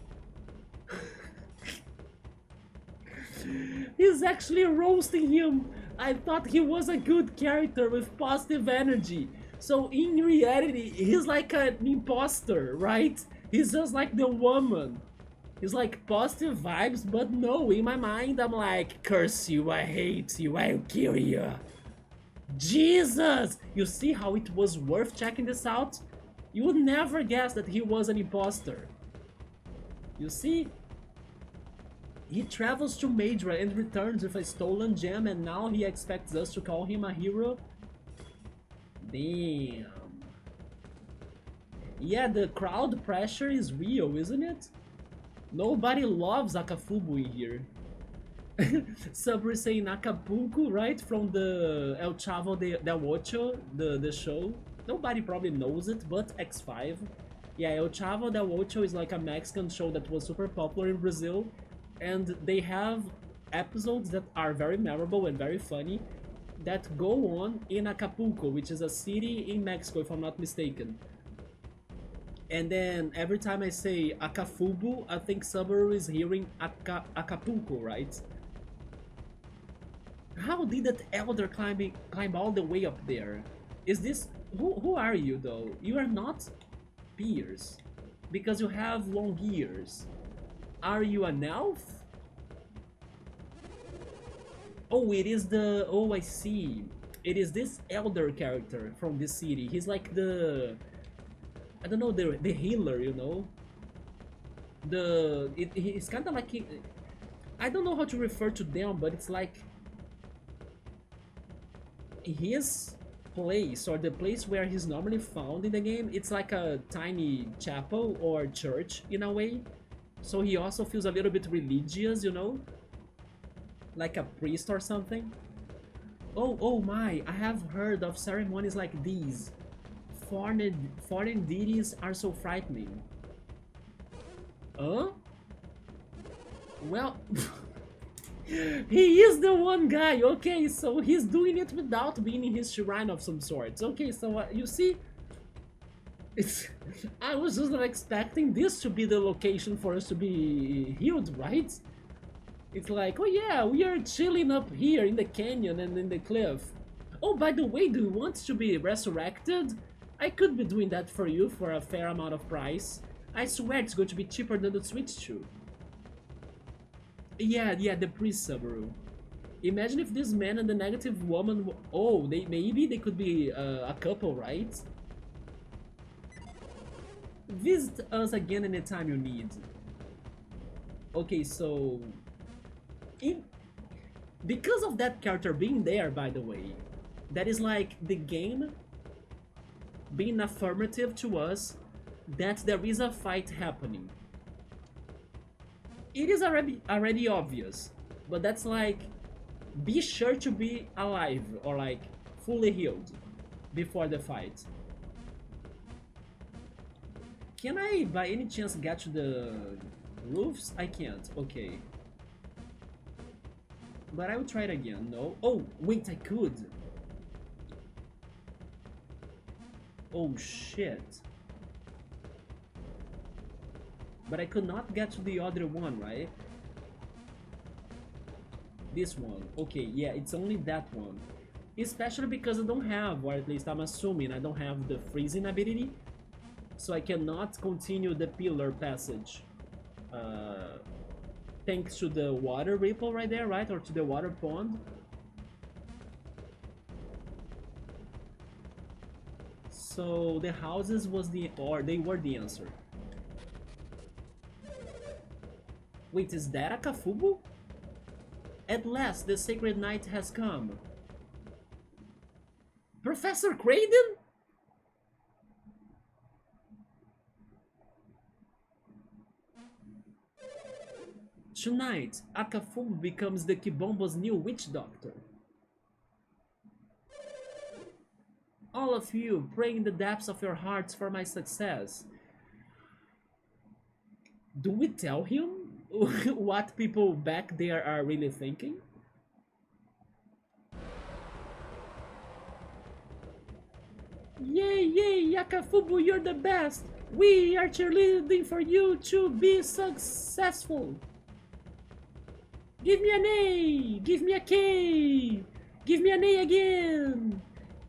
He's actually roasting him. I thought he was a good character with positive energy. So in reality, he's like an imposter, right? He's just like the woman. He's like positive vibes, but no, in my mind I'm like, curse you, I hate you, I'll kill you. Jesus! You see how it was worth checking this out? You would never guess that he was an imposter. You see? He travels to Madra and returns with a stolen gem, and now he expects us to call him a hero? Damn. Yeah, the crowd pressure is real, isn't it? Nobody loves Akafubu in here. Subru is saying Acapulco, right? From the El Chavo del Ocho, the show. Nobody probably knows it, but X5. Yeah, El Chavo del Ocho is like a Mexican show that was super popular in Brazil. And they have episodes that are very memorable and very funny that go on in Acapulco, which is a city in Mexico, if I'm not mistaken. And then every time I say Akafubu, I think Subaru is hearing Acapulco, right? How did that elder climb all the way up there? Is this... Who are you, though? You are not Piers, because you have long ears. Are you an elf? Oh, it is the... Oh, I see. It is this elder character from this city. He's like the... I don't know, the healer, you know? It's kind of like... I don't know how to refer to them, but it's like... His place, or the place where he's normally found in the game, it's like a tiny chapel or church in a way. So he also feels a little bit religious, you know? Like a priest or something. Oh my, I have heard of ceremonies like these. Foreign deities are so frightening. Huh? Well... He is the one guy, okay, so he's doing it without being in his shrine of some sorts. Okay, so you see... I was just not expecting this to be the location for us to be healed, right? It's like, oh yeah, we are chilling up here in the canyon and in the cliff. Oh, by the way, do you want to be resurrected? I could be doing that for you for a fair amount of price. I swear it's going to be cheaper than the Switch 2. Yeah, the priest Subaru. Imagine if this man and the negative woman. Oh, maybe they could be a couple, right? Visit us again anytime you need. Okay, so in, because of that character being there, by the way, that is like the game being affirmative to us that there is a fight happening. It is already obvious, but that's like, be sure to be alive or like fully healed before the fight. Can I by any chance get to the roofs? I can't. Okay. But I will try it again. No. Oh, wait, I could. Oh, shit. But I could not get to the other one, right? This one. Okay, yeah, it's only that one. Especially because I don't have, or at least I'm assuming I don't have the freezing ability. So I cannot continue the pillar passage. Thanks to the water ripple right there, right? Or to the water pond. So the houses was the, or they were the answer. Wait, is that a Kafubu? At last, the sacred night has come. Professor Craydon? Tonight, Akafubu becomes the Kibombo's new witch doctor. All of you, pray in the depths of your hearts for my success. Do we tell him what people back there are really thinking? Yay, yay, Yakafubu, you're the best! We are cheerleading for you to be successful! Give me an A! Give me a K! Give me an A again!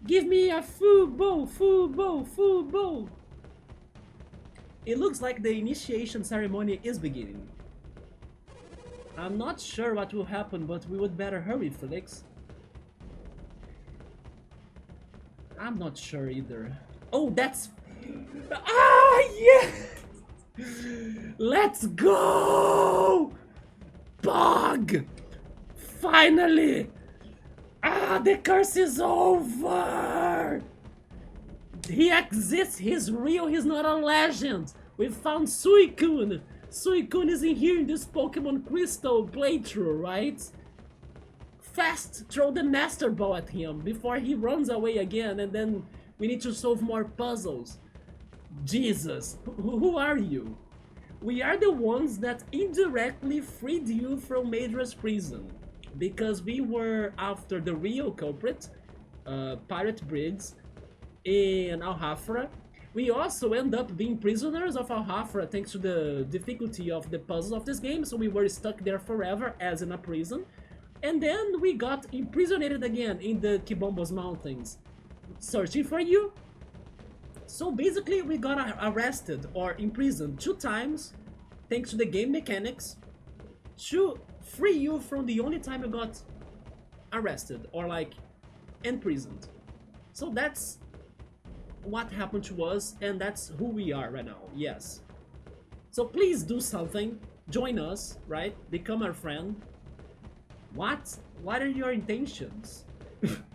Give me a Fubo! Fubo! Fubo! It looks like the initiation ceremony is beginning. I'm not sure what will happen, but we would better hurry, Felix. I'm not sure either. Oh, that's... Ah, yeah! Let's go! Bog! Finally! Ah, the curse is over! He exists, he's real, he's not a legend! We found Suicune! Suicune is in here in this Pokemon Crystal playthrough, right? Fast, throw the Master Ball at him before he runs away again, and then we need to solve more puzzles. Jesus, who are you? We are the ones that indirectly freed you from Madra's prison, because we were after the real culprit, Pirate Briggs, in Alhafra. We also end up being prisoners of Alhafra thanks to the difficulty of the puzzles of this game, so we were stuck there forever as in a prison. And then we got imprisoned again in the Kibombo's mountains, searching for you. So basically we got arrested or imprisoned 2 times, thanks to the game mechanics, to free you from the only time you got arrested or like imprisoned. So that's what happened to us, and that's who we are right now, yes. So please do something, join us, right? Become our friend. What? What are your intentions?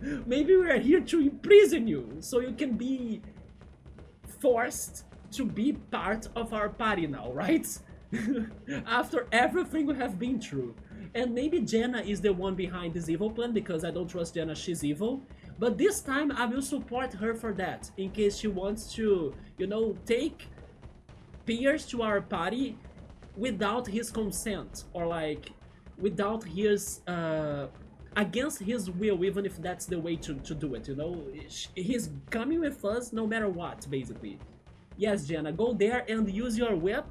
Maybe we are here to imprison you, so you can be forced to be part of our party now, right? After everything we have been through. And maybe Jenna is the one behind this evil plan, because I don't trust Jenna, she's evil. But this time I will support her for that, in case she wants to, you know, take Pierce to our party without his consent, or like without his against his will, even if that's the way to do it, you know. He's coming with us no matter what, basically. Yes, Jenna, go there and use your whip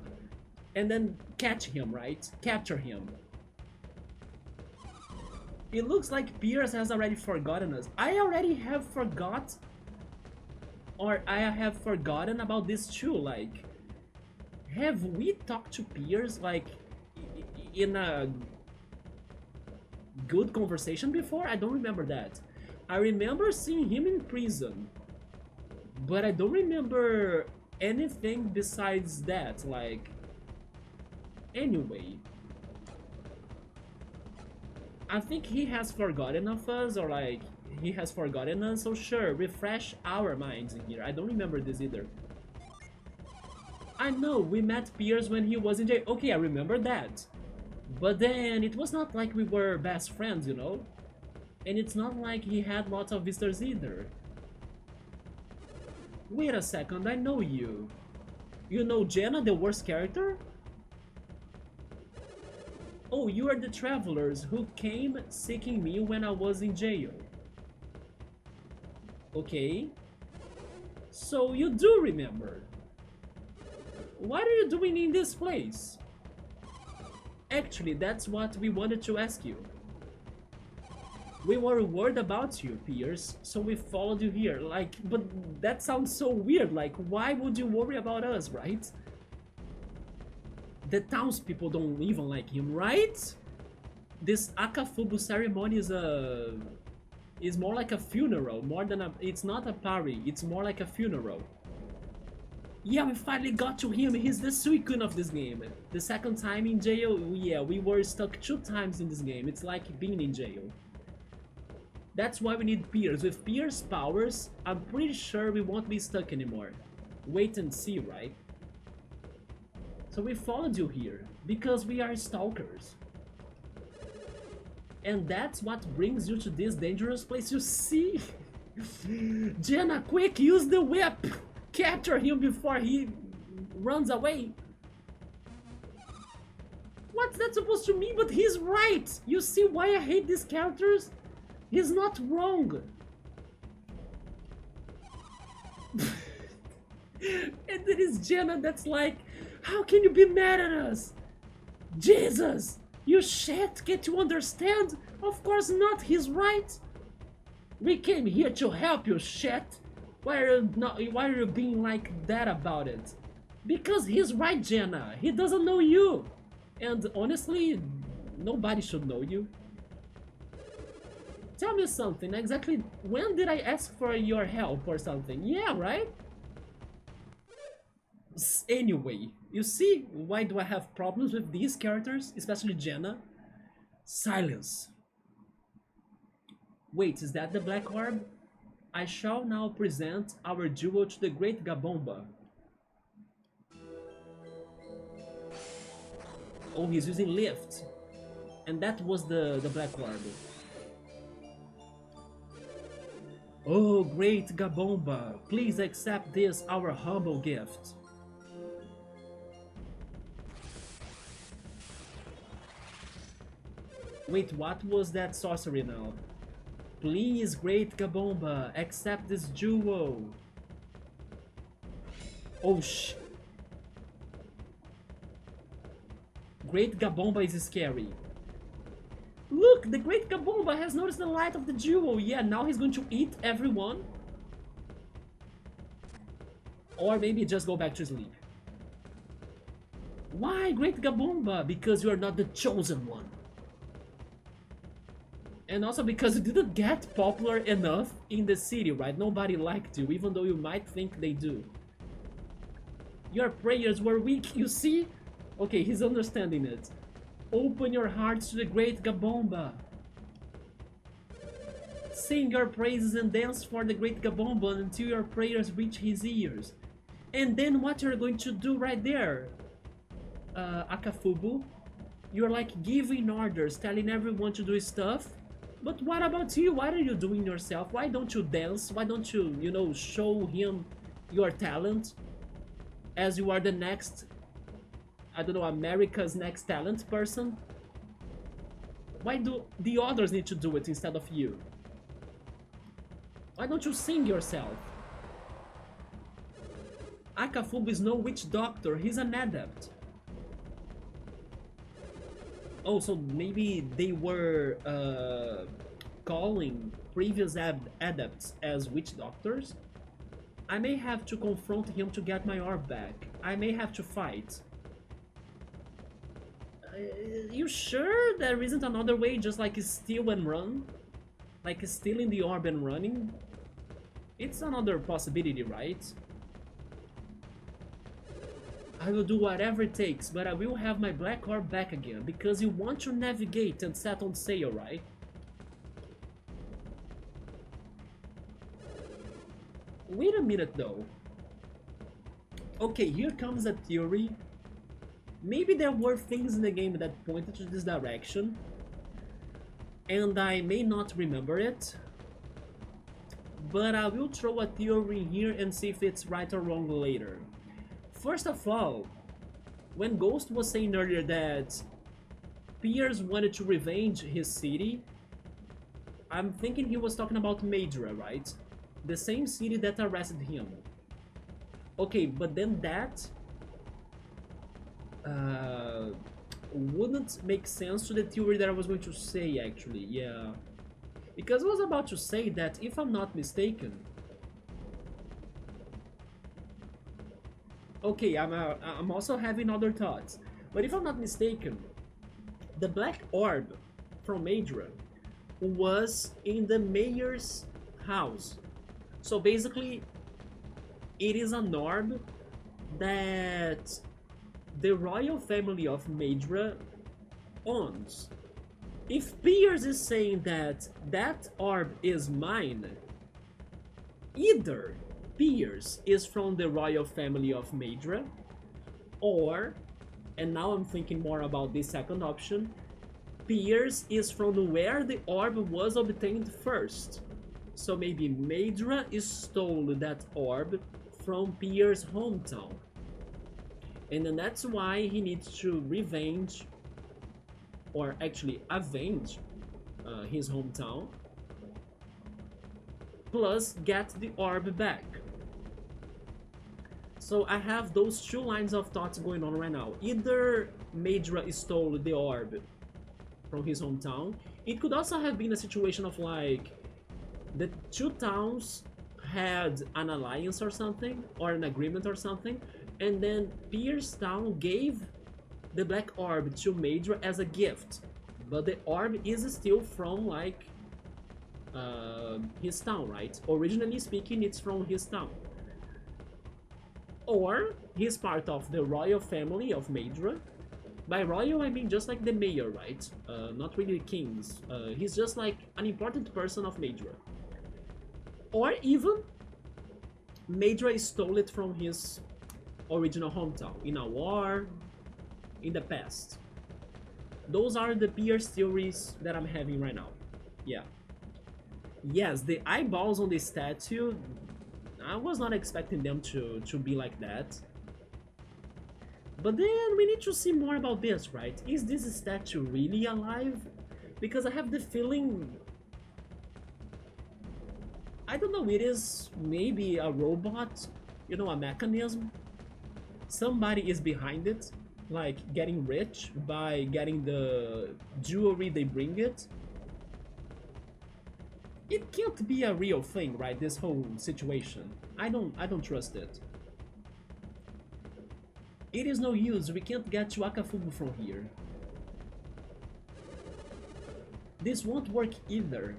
and then catch him, right? Capture him. It looks like Pierce has already forgotten us. I already have forgot, or I have forgotten about this too. Like, have we talked to Pierce like in a good conversation before? I don't remember that. I remember seeing him in prison, but I don't remember anything besides that. Like, anyway, I think he has forgotten of us, or like he has forgotten us. So sure, refresh our minds in here. I don't remember this either. I know we met Piers when he was in jail. Okay, I remember that. But then it was not like we were best friends, you know? And it's not like he had lots of visitors either. Wait a second, I know you. You know Jenna, the worst character? Oh, you are the travelers who came seeking me when I was in jail. Okay. So you do remember. What are you doing in this place? Actually, that's what we wanted to ask you. We were worried about you, Piers, so we followed you here. Like, but that sounds so weird. Like, why would you worry about us, right? The townspeople don't even like him, right? This Akafubu ceremony is more like a funeral, more than a. It's not a party. It's more like a funeral. Yeah, we finally got to him. He's the Suicune of this game. The second time in jail, yeah, we were stuck 2 times in this game. It's like being in jail. That's why we need Piers. With Piers' powers, I'm pretty sure we won't be stuck anymore. Wait and see, right? So we followed you here, because we are stalkers. And that's what brings you to this dangerous place, you see? Jenna, quick, use the whip! Capture him before he runs away. What's that supposed to mean? But he's right! You see why I hate these characters? He's not wrong. And there is Jenna that's like, how can you be mad at us? Jesus! You shit, can't you understand? Of course not, he's right. We came here to help you, shit. Why are you being like that about it? Because he's right, Jenna. He doesn't know you. And honestly, nobody should know you. Tell me something, exactly when did I ask for your help or something? Yeah, right? Anyway, you see why do I have problems with these characters, especially Jenna? Silence. Wait, is that the black orb? I shall now present our duo to the great Kibombo. Oh, he's using lift. And that was the black orb. Oh, great Kibombo, please accept this, our humble gift. Wait, what was that sorcery now? Please, great Kibombo, accept this duo. Oh, Great Kibombo is scary. Look, the great Kibombo has noticed the light of the jewel. Yeah, now he's going to eat everyone. Or maybe just go back to sleep. Why, great Kibombo? Because you are not the chosen one. And also because you didn't get popular enough in the city, right? Nobody liked you, even though you might think they do. Your prayers were weak, you see? Okay, he's understanding it. Open your hearts to the great Kibombo. Sing your praises and dance for the great Kibombo until your prayers reach his ears. And then what you're going to do right there, Akafubu? You're like giving orders, telling everyone to do stuff. But what about you? What are you doing yourself? Why don't you dance? Why don't you, you know, show him your talent? As you are the next, I don't know, America's Next Talent person? Why do the others need to do it instead of you? Why don't you sing yourself? Akafubu is no witch doctor, he's an adept. Oh, so maybe they were calling previous adepts as witch doctors? I may have to confront him to get my orb back. I may have to fight. You sure there isn't another way, just like steal and run? Like stealing the orb and running? It's another possibility, right? I will do whatever it takes, but I will have my black orb back again, because you want to navigate and set on sail, right? Wait a minute though. Okay, here comes a theory. Maybe there were things in the game that pointed to this direction, and I may not remember it, but I will throw a theory here and see if it's right or wrong later. First of all, when Ghost was saying earlier that Piers wanted to revenge his city, I'm thinking he was talking about Madra, right? The same city that arrested him. Okay, but then that wouldn't make sense to the theory that I was going to say, actually, yeah. Because I was about to say that, if I'm not mistaken... Okay, I'm also having other thoughts. But if I'm not mistaken, the Black Orb from Madra was in the mayor's house. So basically, it is an orb that the royal family of Madra owns. If Piers is saying that that orb is mine, either Piers is from the royal family of Madra, or, and now I'm thinking more about the second option, Piers is from where the orb was obtained first. So maybe Madra stole that orb from Piers' hometown. And then that's why he needs to revenge, or actually avenge, his hometown, plus get the orb back. So I have those two lines of thoughts going on right now. Either Madra stole the orb from his hometown. It could also have been a situation of like the two towns had an alliance or something, or an agreement or something, and then Piers Town gave the Black Orb to Madra as a gift, but the orb is still from like his town, right? Originally speaking, it's from his town. Or he's part of the royal family of Madra. By royal, I mean just like the mayor, right? Not really kings. He's just like an important person of Madra. Or even Madra stole it from his original hometown in a war in the past. Those are the Piers theories that I'm having right now. Yeah. Yes, the eyeballs on the statue, I was not expecting them to be like that. But then we need to see more about this, right? Is this statue really alive? Because I have the feeling... I don't know, it is maybe a robot, you know, a mechanism. Somebody is behind it, like getting rich by getting the jewelry they bring it. It can't be a real thing, right? This whole situation. I don't trust it. It is no use, we can't get to Akafubu from here. This won't work either.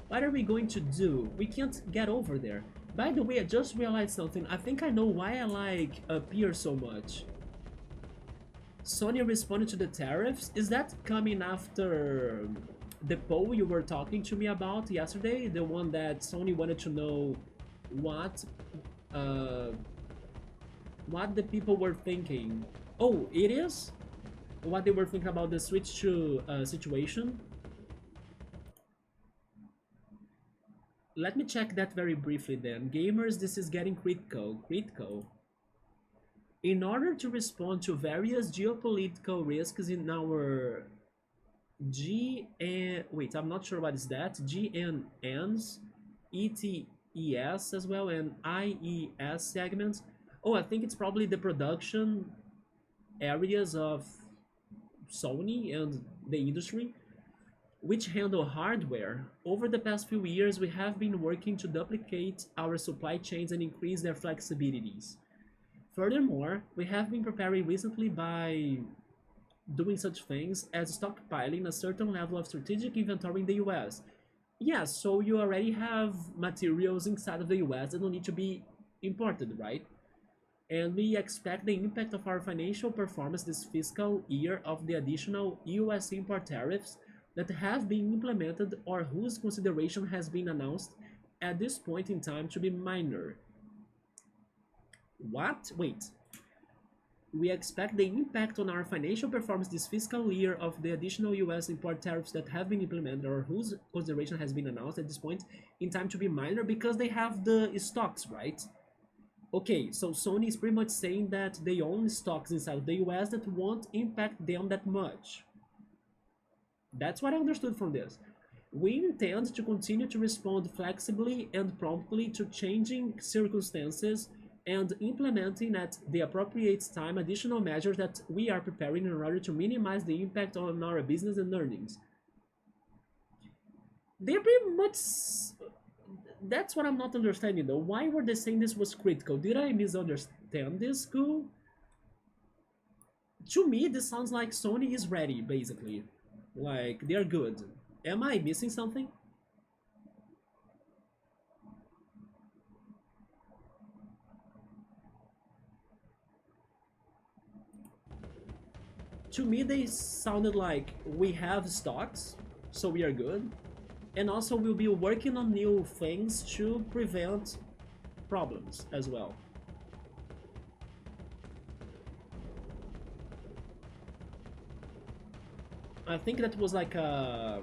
What are we going to do? We can't get over there. By the way, I just realized something. I think I know why I like Piers so much. Sonia responded to the tariffs. Is that coming after the poll you were talking to me about yesterday? The one that Sony wanted to know what the people were thinking. Oh, it is? What they were thinking about the Switch 2 situation? Let me check that very briefly then. Gamers, this is getting critical. In order to respond to various geopolitical risks in our wait, I'm not sure what is that. GNNs, ETES as well, and IES segments. Oh, I think it's probably the production areas of Sony and the industry, which handle hardware. Over the past few years, we have been working to duplicate our supply chains and increase their flexibilities. Furthermore, we have been preparing recently by doing such things as stockpiling a certain level of strategic inventory in the US. Yeah, so you already have materials inside of the US that don't need to be imported, right? And we expect the impact of our financial performance this fiscal year of the additional US import tariffs that have been implemented or whose consideration has been announced at this point in time to be minor. What? Wait. We expect the impact on our financial performance this fiscal year of the additional US import tariffs that have been implemented or whose consideration has been announced at this point in time to be minor because they have the stocks, right? Okay, so Sony is pretty much saying that they own stocks inside of the US that won't impact them that much. That's what I understood from this. We intend to continue to respond flexibly and promptly to changing circumstances and implementing at the appropriate time additional measures that we are preparing in order to minimize the impact on our business and earnings. They're pretty much. That's what I'm not understanding though. Why were they saying this was critical? Did I misunderstand this, Cool? To me, this sounds like Sony is ready, basically. Like, they're good. Am I missing something? To me, they sounded like we have stocks, so we are good. And also, we'll be working on new things to prevent problems as well. I think that was like a,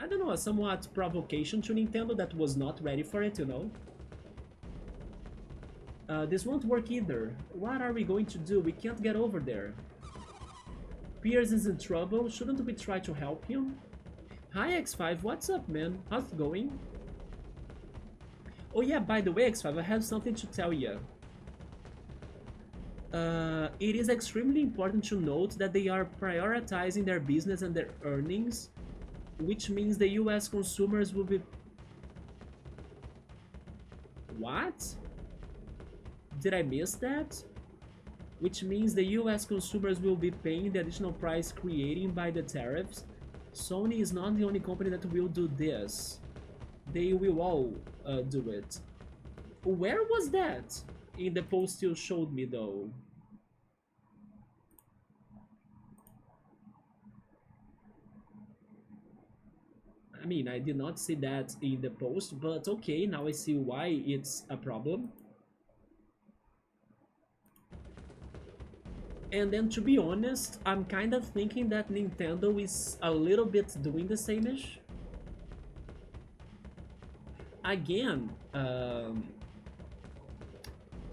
I don't know, a somewhat provocation to Nintendo that was not ready for it, you know? This won't work either. What are we going to do? We can't get over there. Piers is in trouble. Shouldn't we try to help him? Hi X5, what's up, man? How's it going? Oh yeah, by the way, X5, I have something to tell you. It is extremely important to note that they are prioritizing their business and their earnings, which means the US consumers will be... What? Did I miss that? Which means the US consumers will be paying the additional price created by the tariffs. Sony is not the only company that will do this. They will all do it. Where was that in the post you showed me though? I mean, I did not see that in the post, but okay, now I see why it's a problem. And then to be honest, I'm kind of thinking that Nintendo is a little bit doing the same-ish. Again,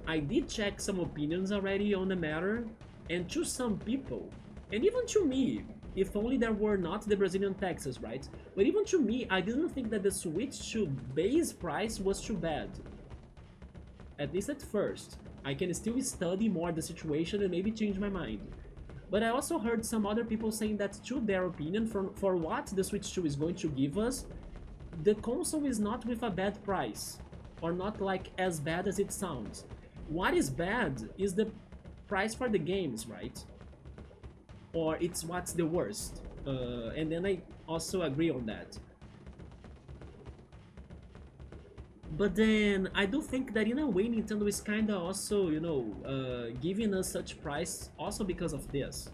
I did check some opinions already on the matter, and to some people, and even to me, if only there were not the Brazilian taxes, right? But even to me, I didn't think that the switch to base price was too bad. At least at first. I can still study more the situation and maybe change my mind. But I also heard some other people saying that, to their opinion, for what the Switch 2 is going to give us, the console is not with a bad price, or not like as bad as it sounds. What is bad is the price for the games, right? Or it's what's the worst. And then I also agree on that. But then I do think that in a way Nintendo is kinda also, you know, giving us such price also because of this.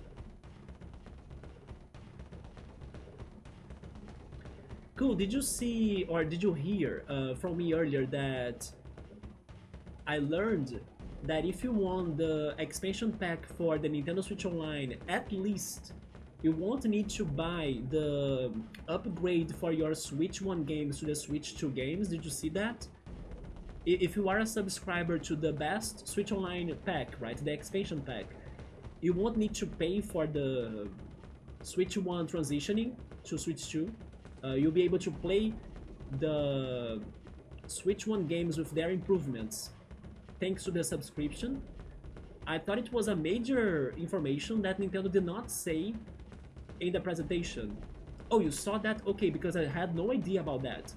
Cool, did you see or did you hear from me earlier that I learned that if you want the expansion pack for the Nintendo Switch Online, at least you won't need to buy the upgrade for your Switch 1 games to the Switch 2 games. Did you see that? If you are a subscriber to the best Switch Online pack, right, the expansion pack, you won't need to pay for the Switch 1 transitioning to Switch 2. You'll be able to play the Switch 1 games with their improvements thanks to the subscription. I thought it was a major information that Nintendo did not say in the presentation. Oh, you saw that? Okay, because I had no idea about that.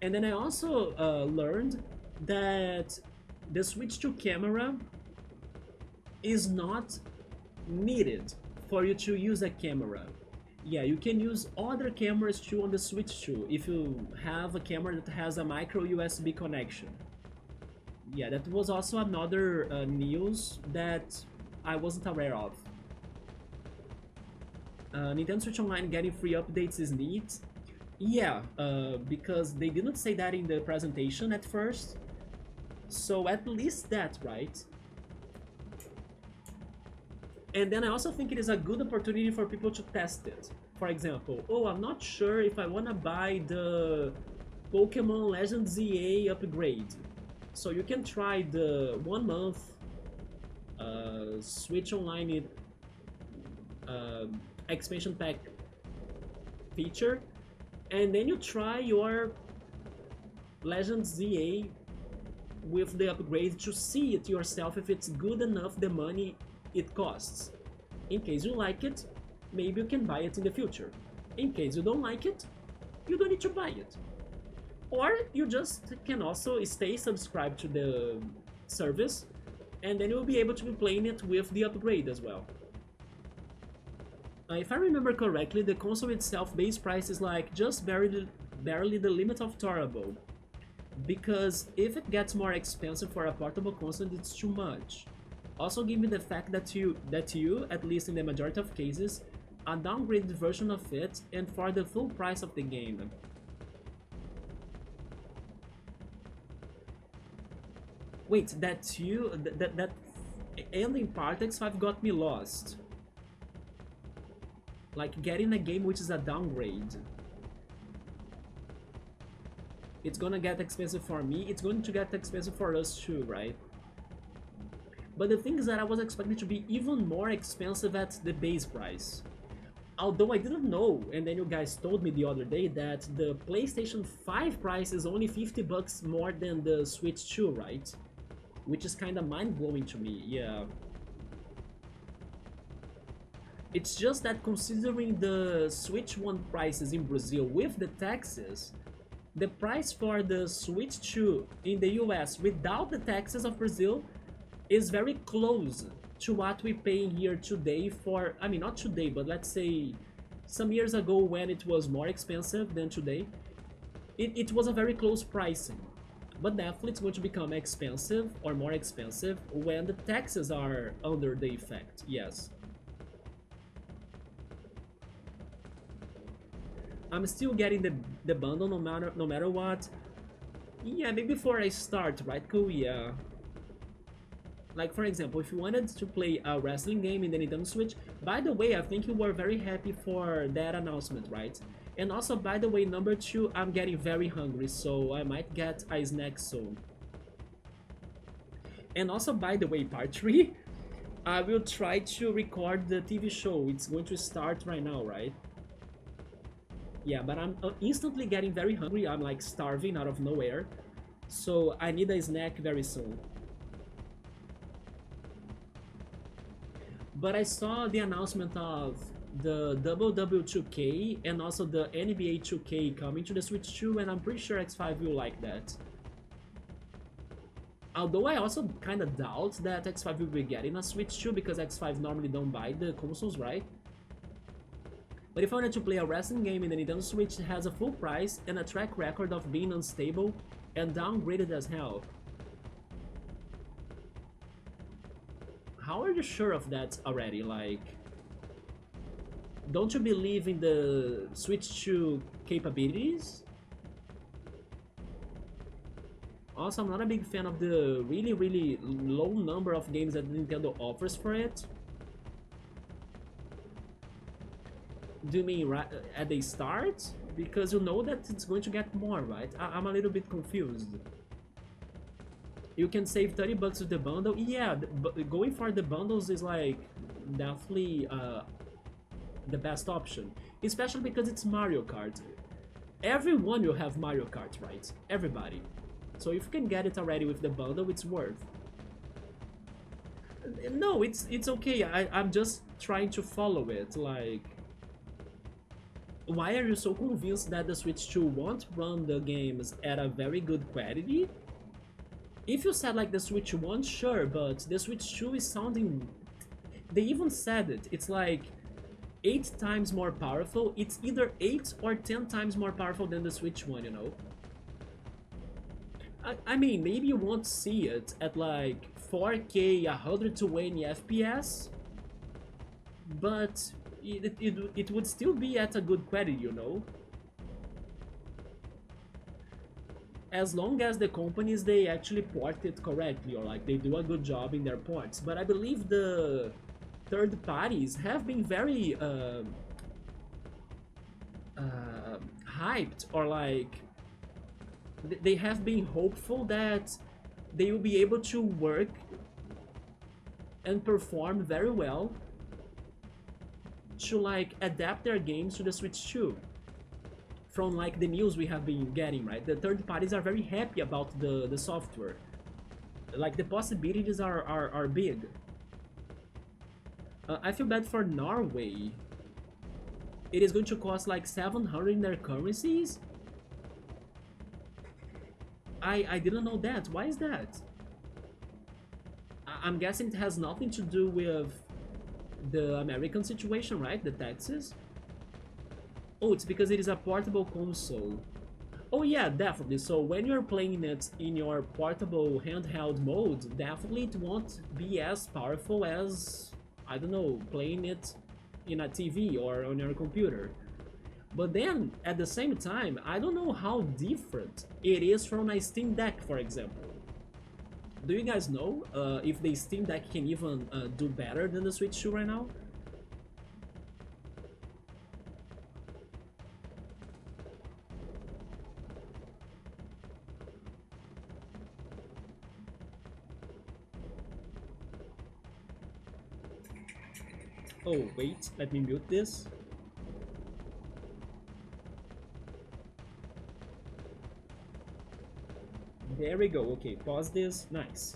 And then I also learned that the Switch 2 camera is not needed for you to use a camera. Yeah, you can use other cameras too on the Switch too, if you have a camera that has a micro USB connection. Yeah, that was also another news that I wasn't aware of. Nintendo Switch Online getting free updates is neat. Yeah, because they didn't say that in the presentation at first. So at least that, right? And then I also think it is a good opportunity for people to test it. For example, oh, I'm not sure if I want to buy the Pokemon Legends EA upgrade. So you can try the 1 month Switch Online expansion pack feature, and then you try your Legends ZA with the upgrade to see it yourself if it's good enough the money it costs. In case you like it, maybe you can buy it in the future. In case you don't like it, you don't need to buy it. Or you just can also stay subscribed to the service, and then you'll be able to be playing it with the upgrade as well. If I remember correctly, the console itself base price is like just barely the limit of tolerable. Because if it gets more expensive for a portable console, it's too much. Also given the fact that you, at least in the majority of cases, a downgraded version of it and for the full price of the game. Wait, that ending part X5 got me lost. Like getting a game which is a downgrade. It's gonna get expensive for me, it's going to get expensive for us too, right? But the thing is that I was expecting to be even more expensive at the base price. Although I didn't know, and then you guys told me the other day that the PlayStation 5 price is only 50 bucks more than the Switch 2, right? Which is kinda mind-blowing to me, yeah. It's just that considering the Switch 1 prices in Brazil with the taxes, the price for the Switch 2 in the US without the taxes of Brazil is very close to what we pay here today for, I mean not today, but let's say some years ago when it was more expensive than today. It was a very close pricing. But definitely it's going to become expensive or more expensive when the taxes are under the effect, yes. I'm still getting the bundle no matter what. Yeah, maybe before I start, right? Cool, yeah. Like for example, if you wanted to play a wrestling game in the Nintendo Switch, by the way, I think you were very happy for that announcement, right? And also, by the way, number 2, I'm getting very hungry, so I might get a snack soon. And also, by the way, part 3, I will try to record the TV show. It's going to start right now, right? Yeah, but I'm instantly getting very hungry. I'm like starving out of nowhere. So I need a snack very soon. But I saw the announcement of the WWE 2K and also the NBA 2K coming to the Switch 2, and I'm pretty sure X5 will like that. Although I also kind of doubt that X5 will be getting a Switch 2 because X5 normally don't buy the consoles, right? But if I wanted to play a wrestling game in the Nintendo Switch, it has a full price and a track record of being unstable and downgraded as hell. How are you sure of that already? Like, don't you believe in the Switch 2 capabilities? Also, I'm not a big fan of the really low number of games that Nintendo offers for it. Do you mean right at the start? Because you know that it's going to get more, right? I'm a little bit confused. You can save 30 bucks with the bundle. Yeah, going for the bundles is like definitely the best option. Especially because it's Mario Kart. Everyone will have Mario Kart, right? Everybody. So if you can get it already with the bundle, it's worth. No, it's okay. I'm just trying to follow it. Like, why are you so convinced that the Switch 2 won't run the games at a very good quality? If you said like the Switch 1, sure, but the Switch 2 is sounding... They even said it. It's like 8 times more powerful. It's either 8 or 10 times more powerful than the Switch one, you know? I mean, maybe you won't see it at like 4K 120 FPS, but it would still be at a good quality, you know? As long as the companies, they actually port it correctly, or like they do a good job in their ports. But I believe the third parties have been very hyped, or like they have been hopeful that they will be able to work and perform very well to like adapt their games to the Switch 2. From like the news we have been getting, right? The third parties are very happy about the software. Like the possibilities are big. I feel bad for Norway. It is going to cost like 700 in their currencies. I didn't know that. Why is that? I'm guessing it has nothing to do with the American situation, right? The taxes. Oh, it's because it is a portable console. Oh yeah, definitely. So when you're playing it in your portable handheld mode, definitely it won't be as powerful as, I don't know, playing it in a TV or on your computer. But then, at the same time, I don't know how different it is from a Steam Deck, for example. Do you guys know if the Steam Deck can even do better than the Switch 2 right now? Oh, wait, let me mute this. There we go. Okay, pause this. Nice.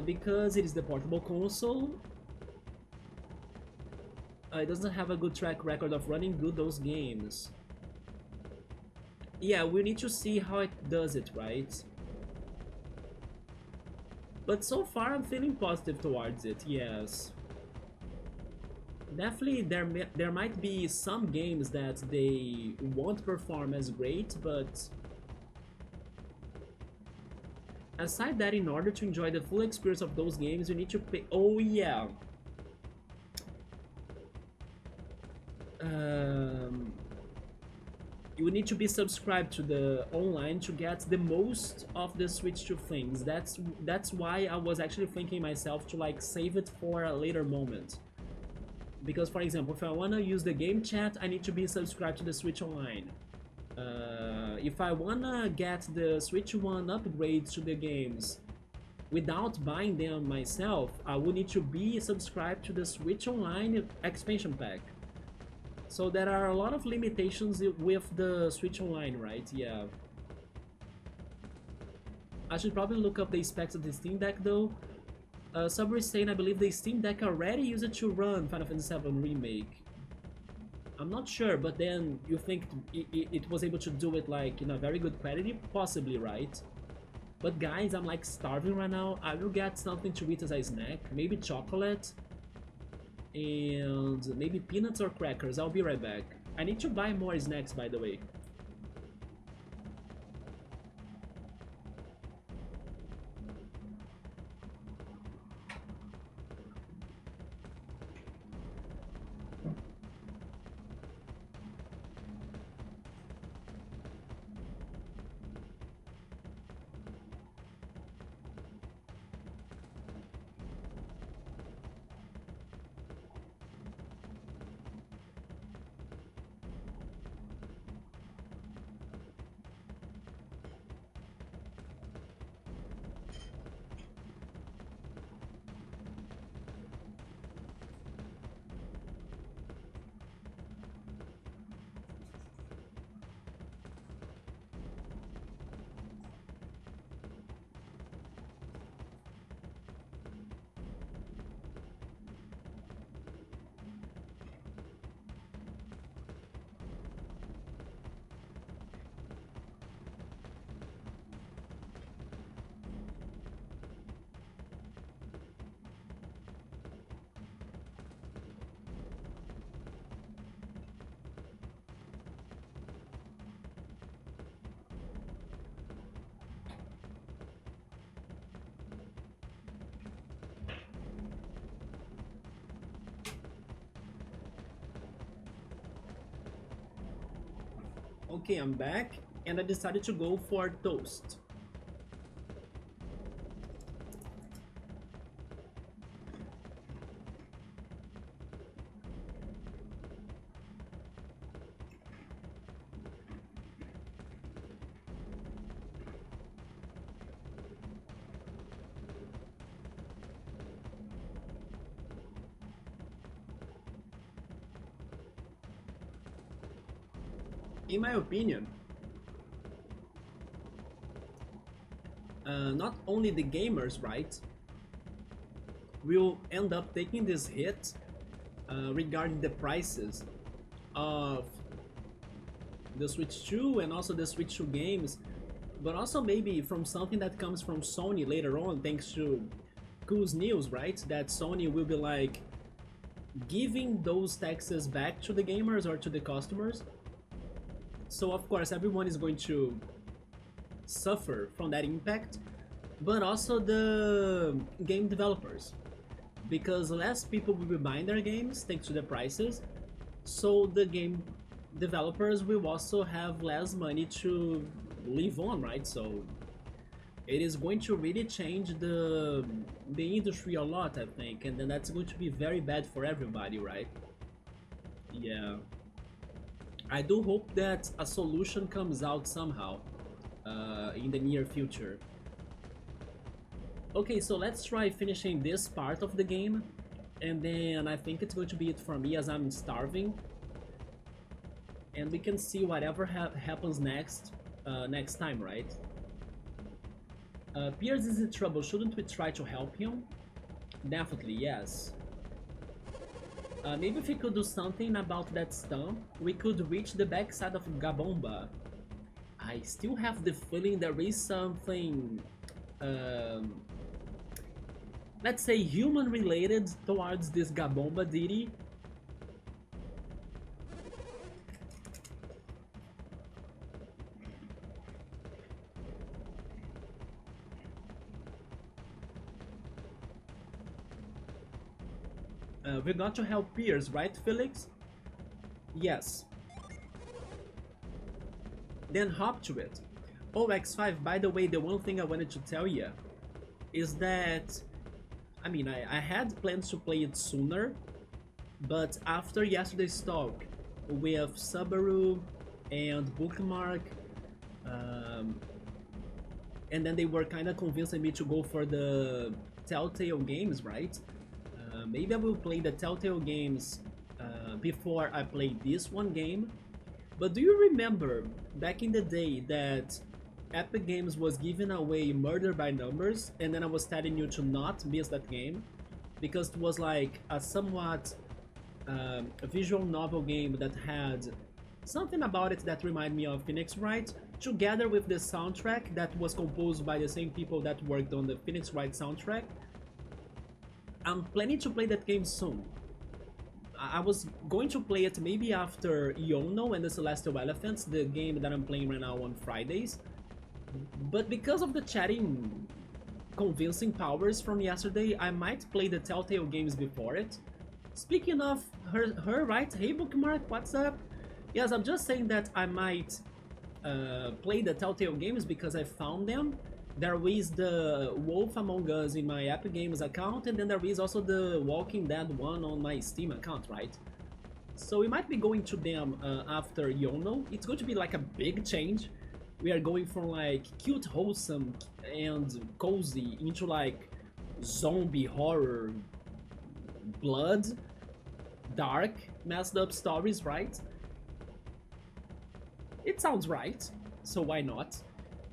Because it is the portable console, it doesn't have a good track record of running good those games. Yeah, we need to see how it does it, right? But so far I'm feeling positive towards it, yes. Definitely there might be some games that they won't perform as great, but aside that, in order to enjoy the full experience of those games, you need to pay. Oh yeah. You need to be subscribed to the online to get the most of the Switch 2 things. That's why I was actually thinking myself to like save it for a later moment. Because for example, if I wanna use the game chat, I need to be subscribed to the Switch Online. If I wanna get the Switch 1 upgrades to the games without buying them myself, I would need to be subscribed to the Switch Online expansion pack. So there are a lot of limitations with the Switch Online, right? Yeah. I should probably look up the specs of the Steam Deck though. Subway is saying I believe the Steam Deck already used it to run Final Fantasy VII Remake. I'm not sure, but then you think it was able to do it like in a very good quality? Possibly, right? But guys, I'm like starving right now. I will get something to eat as a snack. Maybe chocolate. And maybe peanuts or crackers. I'll be right back. I need to buy more snacks, by the way. Okay, I'm back, and I decided to go for toast. In my opinion, not only the gamers, right, will end up taking this hit regarding the prices of the Switch 2 and also the Switch 2 games, but also maybe from something that comes from Sony later on, thanks to Cool's news, right? That Sony will be like giving those taxes back to the gamers or to the customers. So of course everyone is going to suffer from that impact, but also the game developers, because less people will be buying their games thanks to the prices, so the game developers will also have less money to live on, right? So it is going to really change the industry a lot, I think, and then that's going to be very bad for everybody, right? Yeah, I do hope that a solution comes out somehow in the near future. Okay, so let's try finishing this part of the game, and then I think it's going to be it for me as I'm starving, and we can see whatever happens next time, right? Piers is in trouble, shouldn't we try to help him? Definitely, yes. Maybe if we could do something about that stump, we could reach the backside of Gabomba. I still have the feeling there is something, um, let's say, human related towards this Gabomba deity. We got to help Piers, right, Felix? Yes. Then hop to it. Oh, X5, by the way, the one thing I wanted to tell you is that, I mean, I had plans to play it sooner, but after yesterday's talk with Subaru and Bookmark, um, and then they were kind of convincing me to go for the Telltale games, right? Maybe I will play the Telltale games before I play this one game. But do you remember back in the day that Epic Games was giving away Murder by Numbers, and then I was telling you to not miss that game because it was like a somewhat a visual novel game that had something about it that reminded me of Phoenix Wright, together with the soundtrack that was composed by the same people that worked on the Phoenix Wright soundtrack. I'm planning to play that game soon. I was going to play it maybe after Iono and the Celestial Elephants, the game that I'm playing right now on Fridays. But because of the chatting convincing powers from yesterday, I might play the Telltale games before it. Speaking of her right? Hey Bookmark, what's up? Yes, I'm just saying that I might play the Telltale games because I found them. There is the Wolf Among Us in my Epic Games account, and then there is also the Walking Dead one on my Steam account, right? So we might be going to them after Yono. It's going to be like a big change. We are going from like cute, wholesome, and cozy into like zombie horror, blood, dark, messed up stories, right? It sounds right, so why not?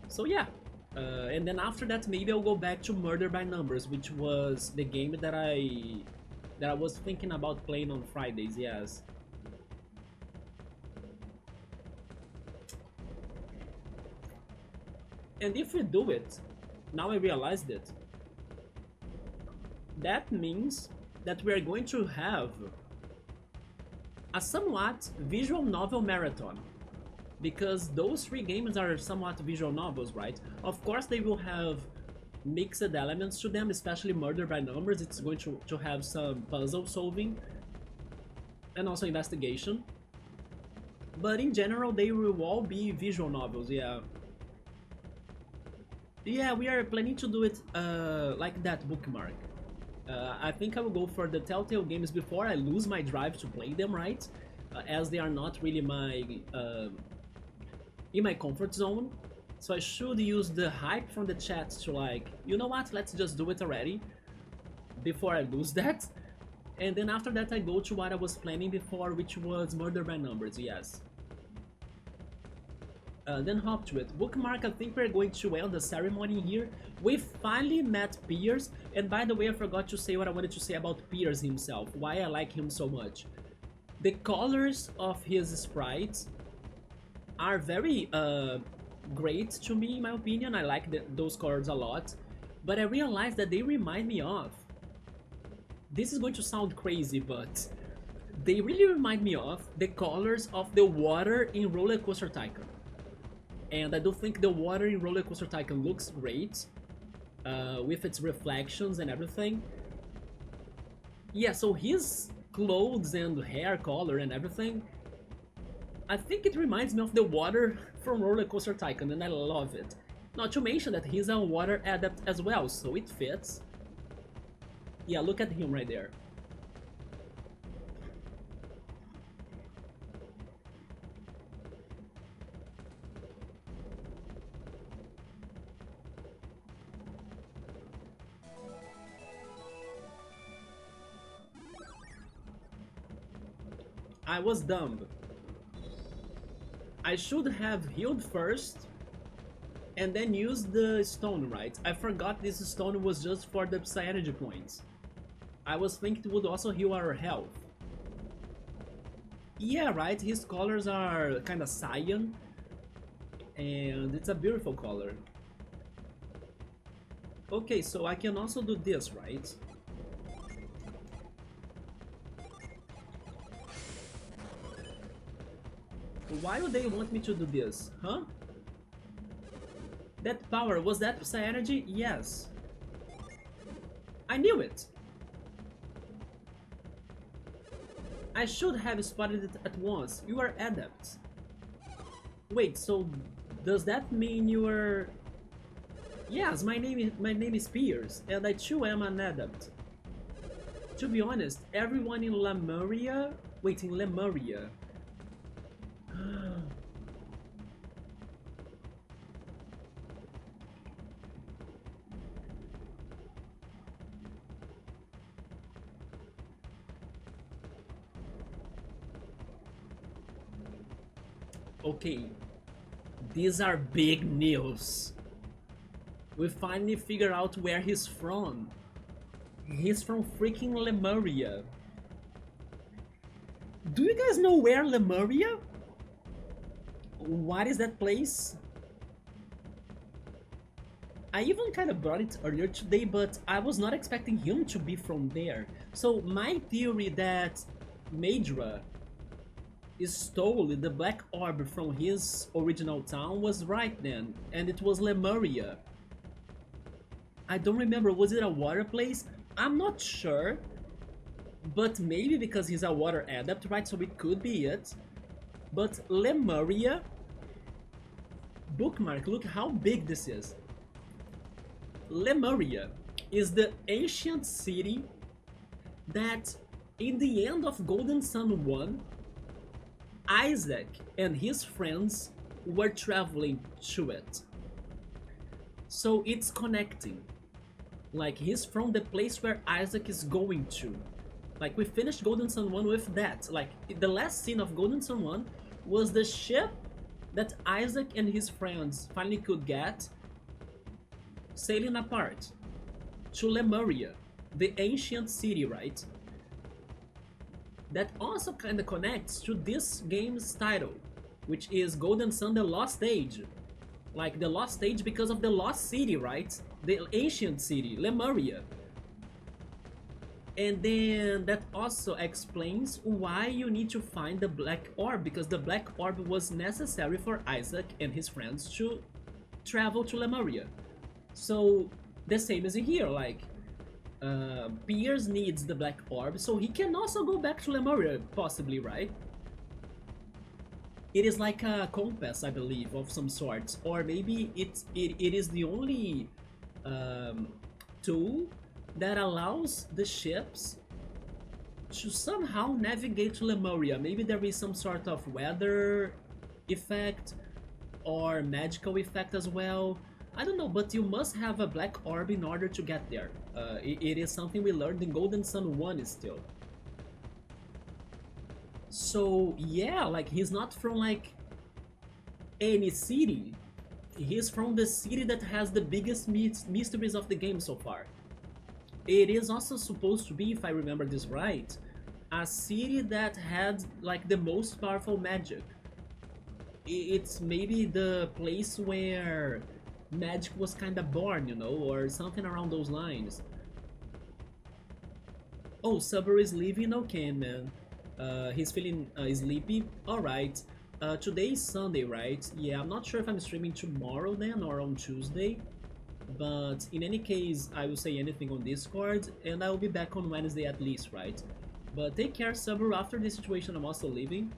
So yeah. And then after that, maybe I'll go back to Murder by Numbers, which was the game that I was thinking about playing on Fridays. Yes. And if we do it, now I realized it. That means that we are going to have a somewhat visual novel marathon, because those three games are somewhat visual novels, right? Of course they will have mixed elements to them, especially Murder by Numbers. It's going to have some puzzle solving and also investigation. But in general, they will all be visual novels, yeah. Yeah, we are planning to do it like that bookmark. I think I will go for the Telltale games before I lose my drive to play them, right? As they are not really in my comfort zone. So I should use the hype from the chat to like, you know what, let's just do it already before I lose that. And then after that I go to what I was planning before, which was Murder by Numbers, yes. Then hop to it. Bookmark, I think we're going to end the ceremony here. We finally met Piers, and by the way, I forgot to say what I wanted to say about Piers himself, why I like him so much. The colors of his sprites are very great to me, in my opinion. I like those colors a lot, but I realized that they remind me of... This is going to sound crazy, but they really remind me of the colors of the water in Roller Coaster Tycoon. And I do think the water in Roller Coaster Tycoon looks great, with its reflections and everything. Yeah, so his clothes and hair color and everything, I think it reminds me of the water from Roller Coaster Tycoon, and I love it. Not to mention that he's a water adept as well, so it fits. Yeah, look at him right there. I was dumb. I should have healed first and then used the stone, right? I forgot this stone was just for the Psy energy points. I was thinking it would also heal our health. Yeah, right, his colors are kinda cyan, and it's a beautiful color. Okay, so I can also do this, right? Why would they want me to do this, huh? That power, was that Psy energy? Yes. I knew it! I should have spotted it at once. You are adept. Wait, so does that mean you are... Yes, my name is Piers, and I too am an adept. To be honest, everyone in Lemuria... Wait, in Lemuria... Okay, these are big news. We finally figure out where he's from. He's from freaking Lemuria. Do you guys know where Lemuria? What is that place? I even kind of brought it earlier today, but I was not expecting him to be from there. So my theory that Maedra stole the black orb from his original town was right then, and it was Lemuria. I don't remember, was it a water place? I'm not sure, but maybe because he's a water adept, right, so it could be it. But Lemuria, bookmark, look how big this is. Lemuria is the ancient city that in the end of Golden Sun 1, Isaac and his friends were traveling to it. So it's connecting. Like, he's from the place where Isaac is going to. Like, we finished Golden Sun 1 with that. Like, the last scene of Golden Sun 1 was the ship that Isaac and his friends finally could get sailing apart to Lemuria, the ancient city, right? That also kind of connects to this game's title, which is Golden Sun: The Lost Age. Like the Lost Age because of the Lost City, right? The ancient city, Lemuria. And then that also explains why you need to find the Black Orb, because the Black Orb was necessary for Isaac and his friends to travel to Lemuria. So the same as in here, like Piers needs the Black Orb, so he can also go back to Lemuria, possibly, right? It is like a compass, I believe, of some sort, or maybe it is the only um, tool that allows the ships to somehow navigate to Lemuria. Maybe there is some sort of weather effect or magical effect as well. I don't know, but you must have a black orb in order to get there. It is something we learned in Golden Sun 1 still. So yeah, like he's not from like any city. He's from the city that has the biggest mysteries of the game so far. It is also supposed to be, if I remember this right, a city that had like the most powerful magic. It's maybe the place where magic was kind of born, you know, or something around those lines. Oh, Subaru is leaving? Okay, man. He's feeling sleepy? Alright. Today is Sunday, right? Yeah, I'm not sure if I'm streaming tomorrow then or on Tuesday. But in any case, I will say anything on Discord, and I will be back on Wednesday at least, right? But take care, Subaru. After this situation, I'm also leaving.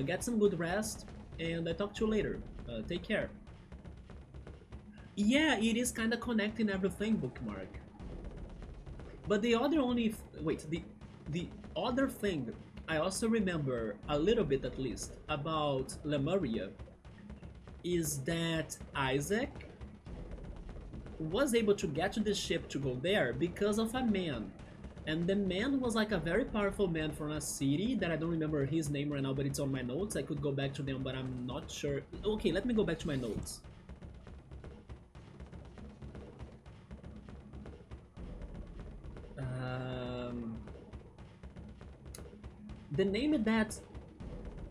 Get some good rest, and I talk to you later. Take care. Yeah, it is kind of connecting everything, Bookmark. But the other only wait, the other thing I also remember a little bit at least about Lemuria is that Isaac was able to get to the ship to go there because of a man. And the man was like a very powerful man from a city that I don't remember his name right now, but it's on my notes. I could go back to them, but I'm not sure. Okay, let me go back to my notes. The name that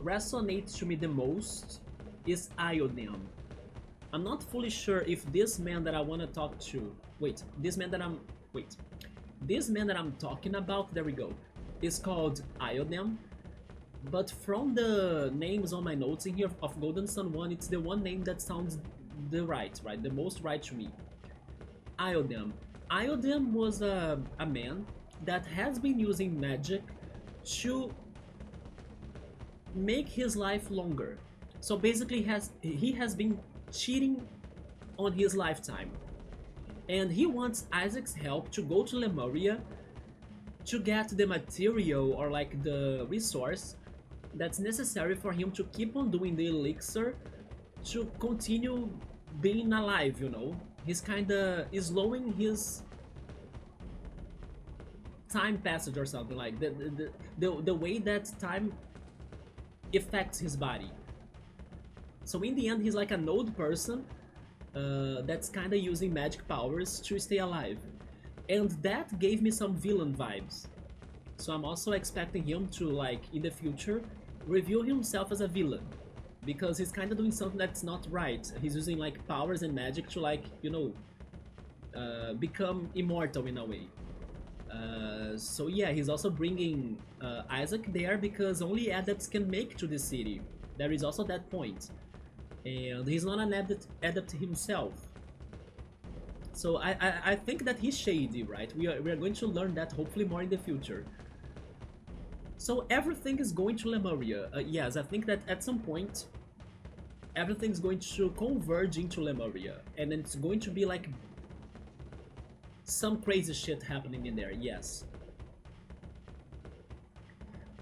resonates to me the most is Iodem. I'm not fully sure if this man that I want to talk to... this man that I'm talking about, there we go, is called Iodem. But from the names on my notes in here of Golden Sun 1, it's the one name that sounds the most right to me. Iodem. Iodem was a man that has been using magic to make his life longer. So basically he has been cheating on his lifetime. And he wants Isaac's help to go to Lemuria to get the material or like the resource that's necessary for him to keep on doing the elixir to continue being alive, you know? He's kinda slowing his time passage or something, like the way that time affects his body. So in the end, he's like an old person that's kind of using magic powers to stay alive. And that gave me some villain vibes. So I'm also expecting him to, like, in the future, reveal himself as a villain. Because he's kind of doing something that's not right. He's using, like, powers and magic to, like, you know, become immortal in a way. So yeah, he's also bringing Isaac there because only adepts can make to the city. There is also that point. And he's not an adept himself. So I think that he's shady, right? We are going to learn that hopefully more in the future. So everything is going to Lemuria. Yes, I think that at some point everything's going to converge into Lemuria, and then it's going to be like some crazy shit happening in there. Yes.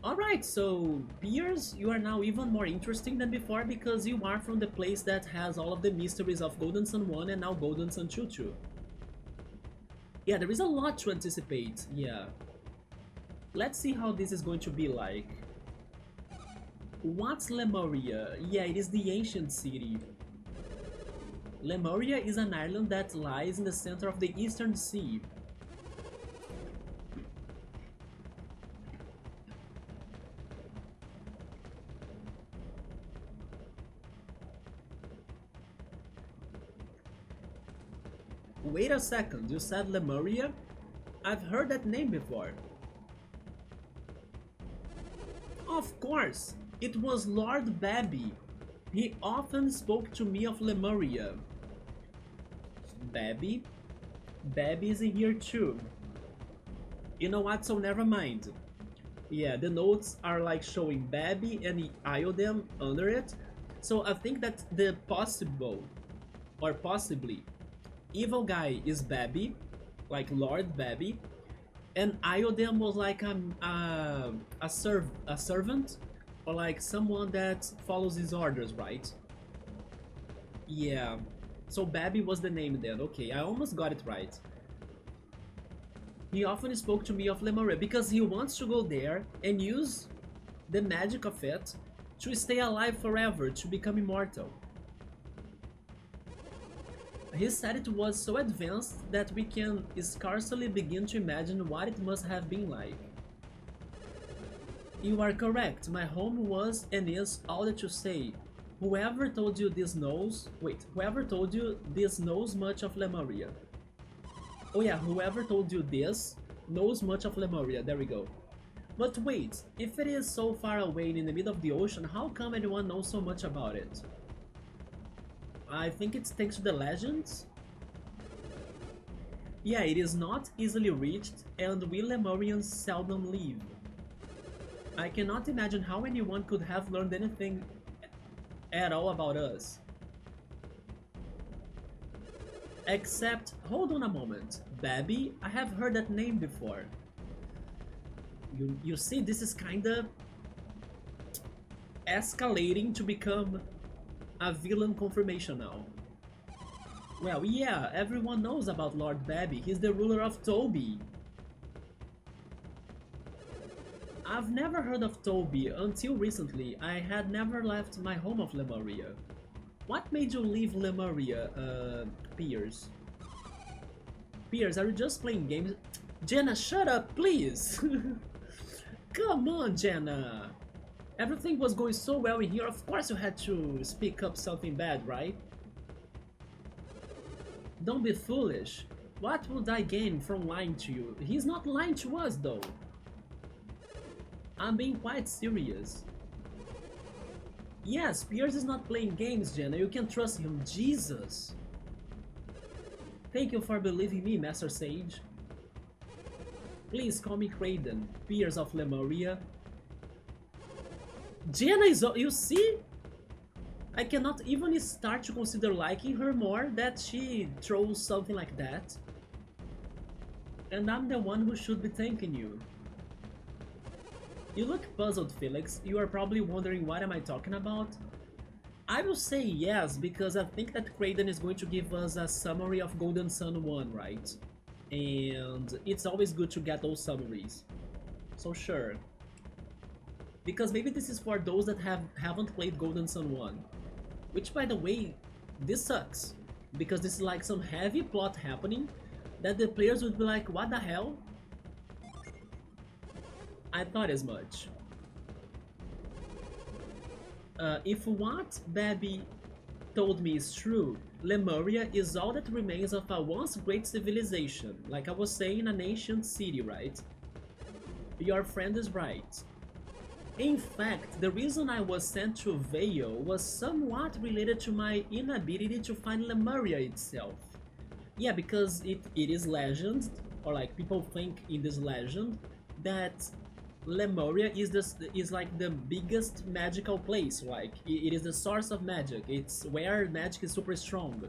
Alright, so Piers, you are now even more interesting than before because you are from the place that has all of the mysteries of Golden Sun 1 and now Golden Sun 2 too. Yeah, there is a lot to anticipate, yeah. Let's see how this is going to be like. What's Lemuria? Yeah, it is the ancient city. Lemuria is an island that lies in the center of the Eastern Sea. Wait a second, you said Lemuria? I've heard that name before. Of course, it was Lord Babby. He often spoke to me of Lemuria. Babby? Babby is in here too. You know what, so never mind. Yeah, the notes are like showing Babby and Iodem under it. So I think that the possible or possibly evil guy is Babby, like Lord Babby, and Iodem was like a servant or like someone that follows his orders, right? Yeah. So Babby was the name then. Okay, I almost got it right. He often spoke to me of Lemuria because he wants to go there and use the magic of it to stay alive forever, to become immortal. He said it was so advanced that we can scarcely begin to imagine what it must have been like. You are correct, my home was and is all that you say. Whoever told you this knows... Wait, whoever told you this knows much of Lemuria. Oh yeah, whoever told you this knows much of Lemuria, there we go. But wait, if it is so far away in the middle of the ocean, how come anyone knows so much about it? I think it's thanks to the legends? Yeah, it is not easily reached, and we Lemurians seldom leave. I cannot imagine how anyone could have learned anything at all about us. Except, hold on a moment, Babby, I have heard that name before. You see, this is kinda escalating to become a villain confirmation now. Well, yeah, everyone knows about Lord Babby. He's the ruler of Toby. I've never heard of Toby until recently. I had never left my home of Lemuria. What made you leave Lemuria, Piers? Piers, are you just playing games? Jenna, shut up, please! Come on, Jenna! Everything was going so well in here, of course you had to speak up something bad, right? Don't be foolish. What would I gain from lying to you? He's not lying to us, though. I'm being quite serious. Yes, Piers is not playing games, Jenna. You can trust him. Jesus. Thank you for believing me, Master Sage. Please call me Kraden, Piers of Lemuria. Jenna is... You see? I cannot even start to consider liking her more that she throws something like that. And I'm the one who should be thanking you. You look puzzled, Felix. You are probably wondering what am I talking about? I will say yes, because I think that Kraden is going to give us a summary of Golden Sun 1, right? And it's always good to get those summaries. So sure. Because maybe this is for those that haven't played Golden Sun 1. Which, by the way, this sucks. Because this is like some heavy plot happening that the players would be like, what the hell? I thought as much. If what Babby told me is true, Lemuria is all that remains of a once great civilization, like I was saying, an ancient city, right? Your friend is right. In fact, the reason I was sent to Vale was somewhat related to my inability to find Lemuria itself. Yeah, because it is legend, or like people think in this legend, that Lemuria is like the biggest magical place, like it is the source of magic, it's where magic is super strong.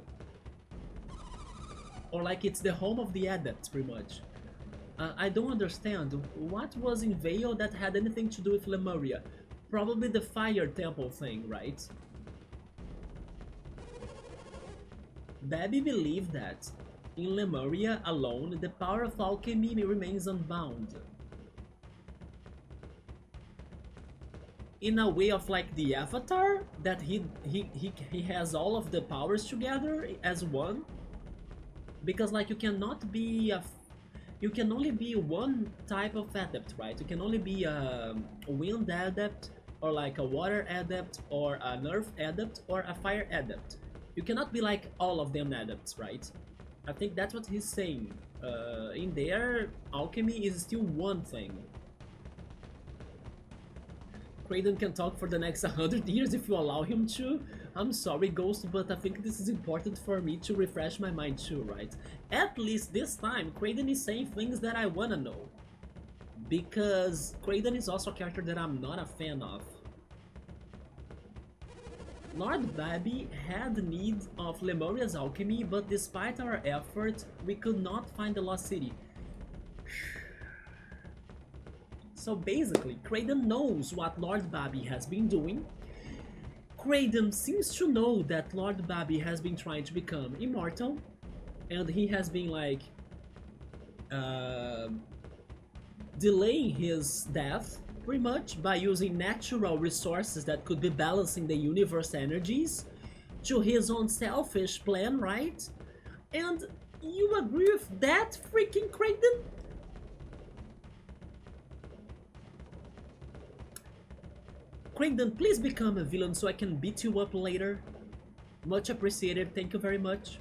Or like it's the home of the adepts, pretty much. I don't understand, what was in Vale that had anything to do with Lemuria? Probably the fire temple thing, right? Babby believed that, in Lemuria alone, the power of alchemy remains unbound. In a way of like the Avatar, that he has all of the powers together as one. Because like you cannot be you can only be one type of adept, right? You can only be a wind adept, or like a water adept, or an earth adept, or a fire adept. You cannot be like all of them adepts, right? I think that's what he's saying. In there, alchemy is still one thing. Kraden can talk for the next 100 years if you allow him to. I'm sorry, Ghost, but I think this is important for me to refresh my mind too, right? At least this time, Kraden is saying things that I wanna know. because Kraden is also a character that I'm not a fan of. Lord Babby had need of Lemuria's alchemy, but despite our effort, we could not find the Lost City. So basically, Kraden knows what Lord Babby has been doing. Kraden seems to know that Lord Babby has been trying to become immortal, and he has been like delaying his death pretty much by using natural resources that could be balancing the universe energies to his own selfish plan, right? And you agree with that, freaking Kraden? Kraden, please become a villain so I can beat you up later. Much appreciated, thank you very much.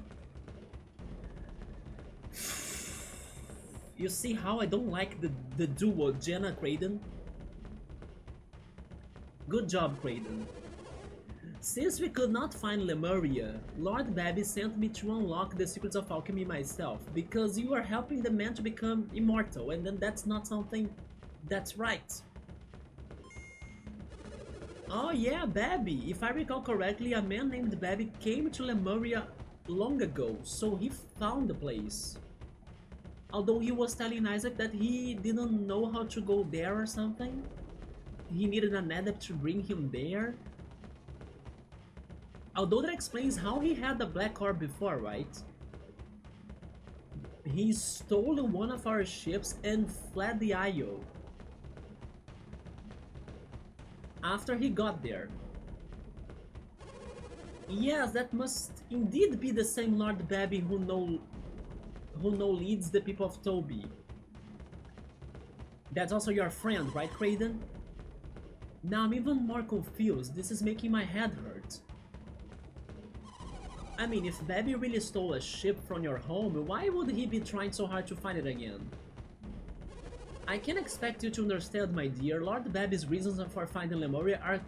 You see how I don't like the duo Jenna Kraden? Good job, Kraden. Since we could not find Lemuria, Lord Babby sent me to unlock the secrets of alchemy myself, because you are helping the man to become immortal, and then that's not something that's right. Oh yeah, Babby. If I recall correctly, a man named Babby came to Lemuria long ago, so he found the place. Although he was telling Isaac that he didn't know how to go there or something. He needed an adept to bring him there. Although that explains how he had the black orb before, right? He stole one of our ships and fled the Isle. After he got there. Yes, that must indeed be the same Lord Babby who now leads the people of Toby. That's also your friend, right, Kraden? Now I'm even more confused. This is making my head hurt. I mean, if Babby really stole a ship from your home, why would he be trying so hard to find it again? I can expect you to understand, my dear. Lord Babby's reasons for finding Lemuria are...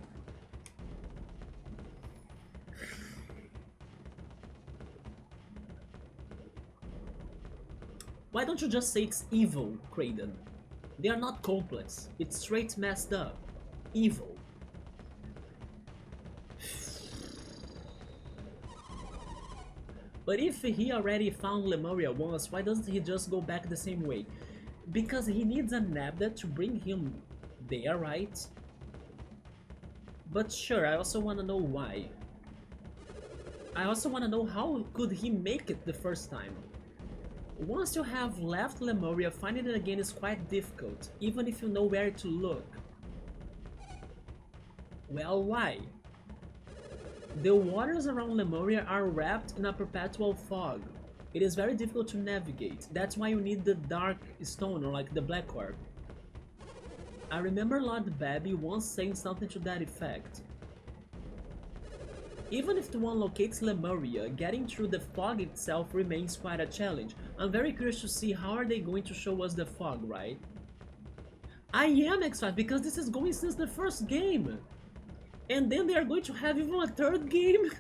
Why don't you just say it's evil, Kraden? They are not complex. It's straight messed up. Evil. But if he already found Lemuria once, why doesn't he just go back the same way? Because he needs an adept to bring him there, right? But sure, I also want to know why. I also want to know how could he make it the first time. Once you have left Lemuria, finding it again is quite difficult, even if you know where to look. Well, why? The waters around Lemuria are wrapped in a perpetual fog. It is very difficult to navigate. That's why you need the dark stone, or like the black orb. I remember Lord Babby once saying something to that effect. Even if one locates Lemuria, getting through the fog itself remains quite a challenge. I'm very curious to see how are they going to show us the fog, right? I am excited because this is going since the first game. And then they are going to have even a third game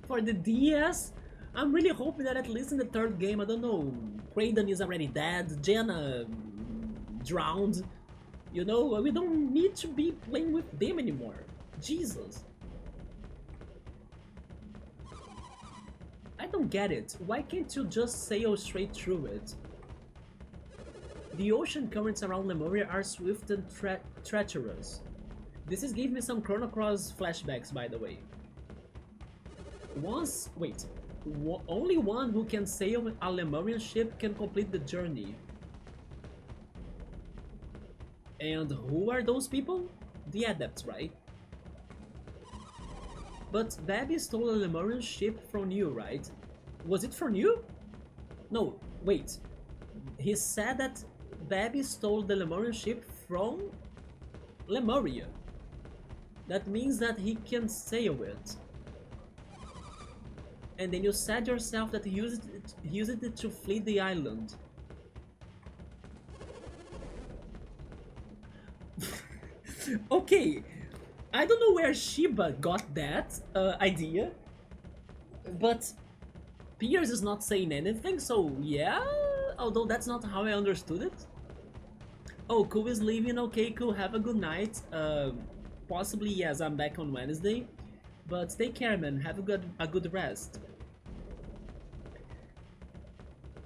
for the DS. I'm really hoping that at least in the third game, I don't know, Kraden is already dead, Jenna drowned. You know, we don't need to be playing with them anymore. Jesus. I don't get it. Why can't you just sail straight through it? The ocean currents around Lemuria are swift and treacherous. This is giving me some Chrono Cross flashbacks, by the way. Only one who can sail a Lemurian ship can complete the journey. And who are those people? The Adepts, right? But Babby stole a Lemurian ship from you, right? Was it from you? No, wait. He said that Babby stole the Lemurian ship from Lemuria. That means that he can sail it. And then you said yourself that he used it to flee the island. Okay, I don't know where Shiba got that idea, but Piers is not saying anything, so yeah, although that's not how I understood it. Oh, cool is leaving. Okay, cool. Have a good night. Possibly yes, I'm back on Wednesday. But take care, man. Have a good rest.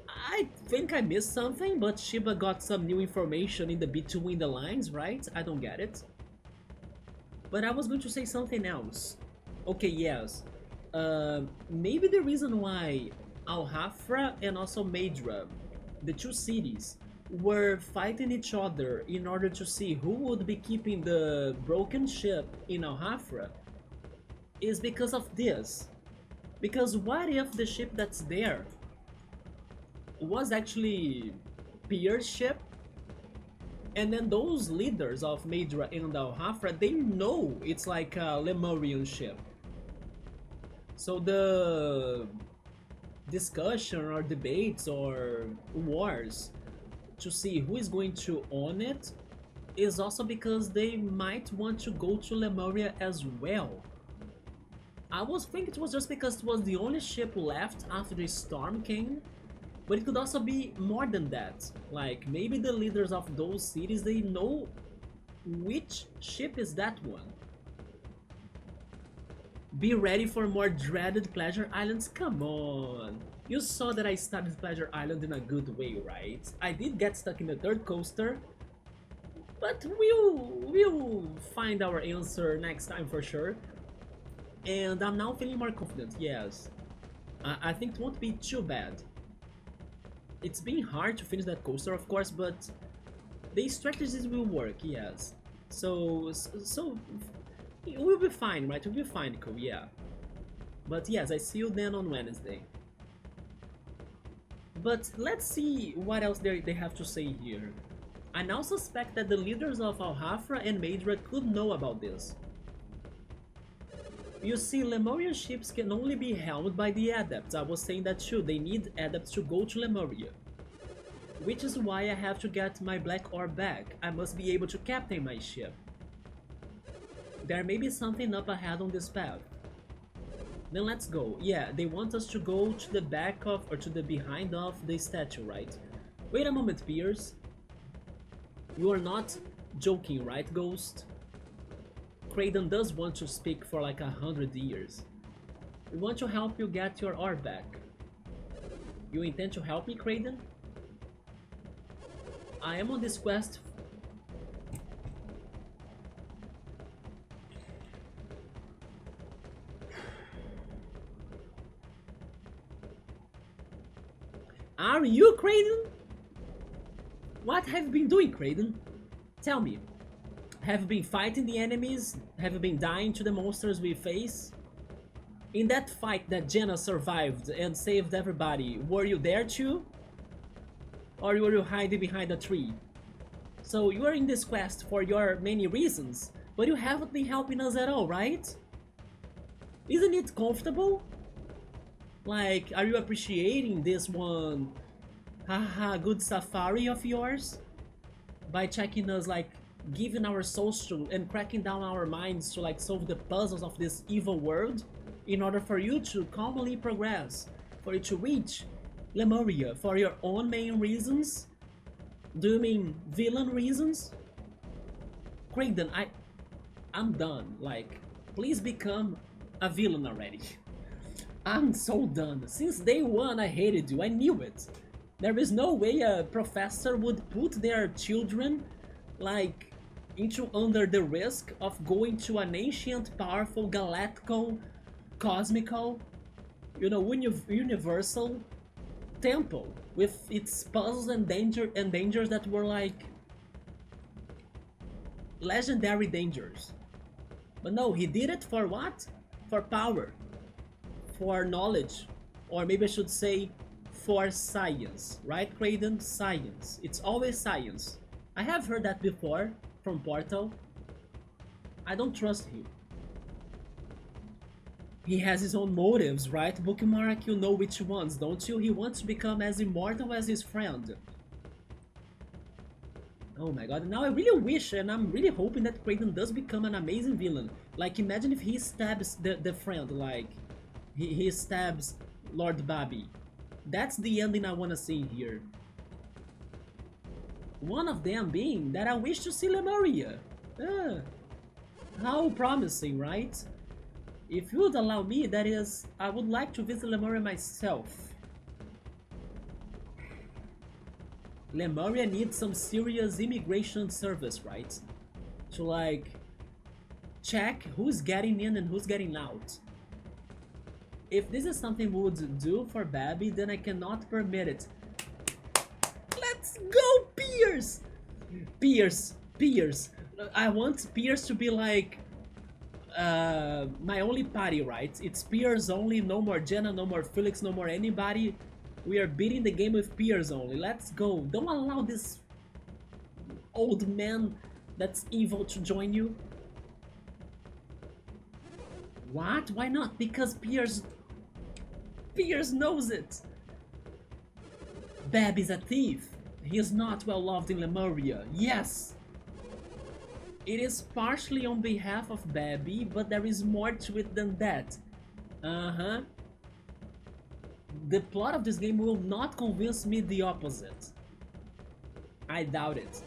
I think I missed something, but Shiba got some new information in the between the lines, right? I don't get it. But I was going to say something else. Okay, yes. Maybe the reason why Al-Hafra and also Madra, the two cities, were fighting each other in order to see who would be keeping the broken ship in Al-Hafra is because of this. Because what if the ship that's there was actually Pier's ship, and then those leaders of Madra and Al-Hafra, they know it's like a Lemurian ship. So the discussion or debates or wars to see who is going to own it is also because they might want to go to Lemuria as well. I was thinking it was just because it was the only ship left after the storm came, but it could also be more than that. Like maybe the leaders of those cities, they know which ship is that one. Be ready for more dreaded Pleasure Islands? Come on! You saw that I started Pleasure Island in a good way, right? I did get stuck in the third coaster, but we'll find our answer next time for sure. And I'm now feeling more confident, yes. I think it won't be too bad. It's been hard to finish that coaster, of course, but the strategies will work, yes. So we'll be fine, right? We'll be fine, cool, yeah. But yes, I see you then on Wednesday. But let's see what else they have to say here. I now suspect that the leaders of Al-Hafra and Madra could know about this. You see, Lemurian ships can only be helmed by the adepts. I was saying that too, they need adepts to go to Lemuria. Which is why I have to get my black orb back. I must be able to captain my ship. There may be something up ahead on this path. Then let's go. Yeah, they want us to go to the back of, or to the behind of the statue, right? Wait a moment, Piers. You are not joking, right, Ghost? Kraden does want to speak for like 100 years. We want to help you get your orb back. You intend to help me, Kraden? I am on this quest. Are you Kraden? What have you been doing, Kraden? Tell me. Have you been fighting the enemies? Have you been dying to the monsters we face? In that fight that Jenna survived and saved everybody, were you there too? Or were you hiding behind a tree? So you are in this quest for your many reasons, but you haven't been helping us at all, right? Isn't it comfortable? Like, are you appreciating this one, haha, good safari of yours? By checking us, like, giving our souls to and cracking down our minds to like solve the puzzles of this evil world in order for you to calmly progress, for you to reach Lemuria for your own main reasons? Do you mean villain reasons? Kraden, I'm done. Like, please become a villain already. I'm so done. Since day one I hated you, I knew it. There is no way a professor would put their children like into under the risk of going to an ancient, powerful, galactical, cosmical, universal temple with its puzzles and dangers that were like legendary dangers. But no, he did it for what? For power, for knowledge, or maybe I should say for science, right, Kraden? Science. It's always science. I have heard that before from Portal. I don't trust him. He has his own motives, right? Bookmark, you know which ones, don't you? He wants to become as immortal as his friend. Oh my god, now I really wish and I'm really hoping that Kraden does become an amazing villain. Like, imagine if he stabs the friend, like, he stabs Lord Bobby. That's the ending I wanna see here. One of them being that I wish to see Lemuria. Ah, how promising, right? If you would allow me, that is, I would like to visit Lemuria myself. Lemuria needs some serious immigration service, right? To like check who's getting in and who's getting out. If this is something we would do for Babby, then I cannot permit it. Let's go, Pierce! Pierce. I want Pierce to be like my only party, right? It's Pierce only, no more Jenna, no more Felix, no more anybody. We are beating the game with Pierce only. Let's go. Don't allow this old man that's evil to join you. What? Why not? Because Pierce knows it. Babby's a thief. He is not well loved in Lemuria. Yes. It is partially on behalf of Babby, but there is more to it than that. Uh-huh. The plot of this game will not convince me the opposite. I doubt it.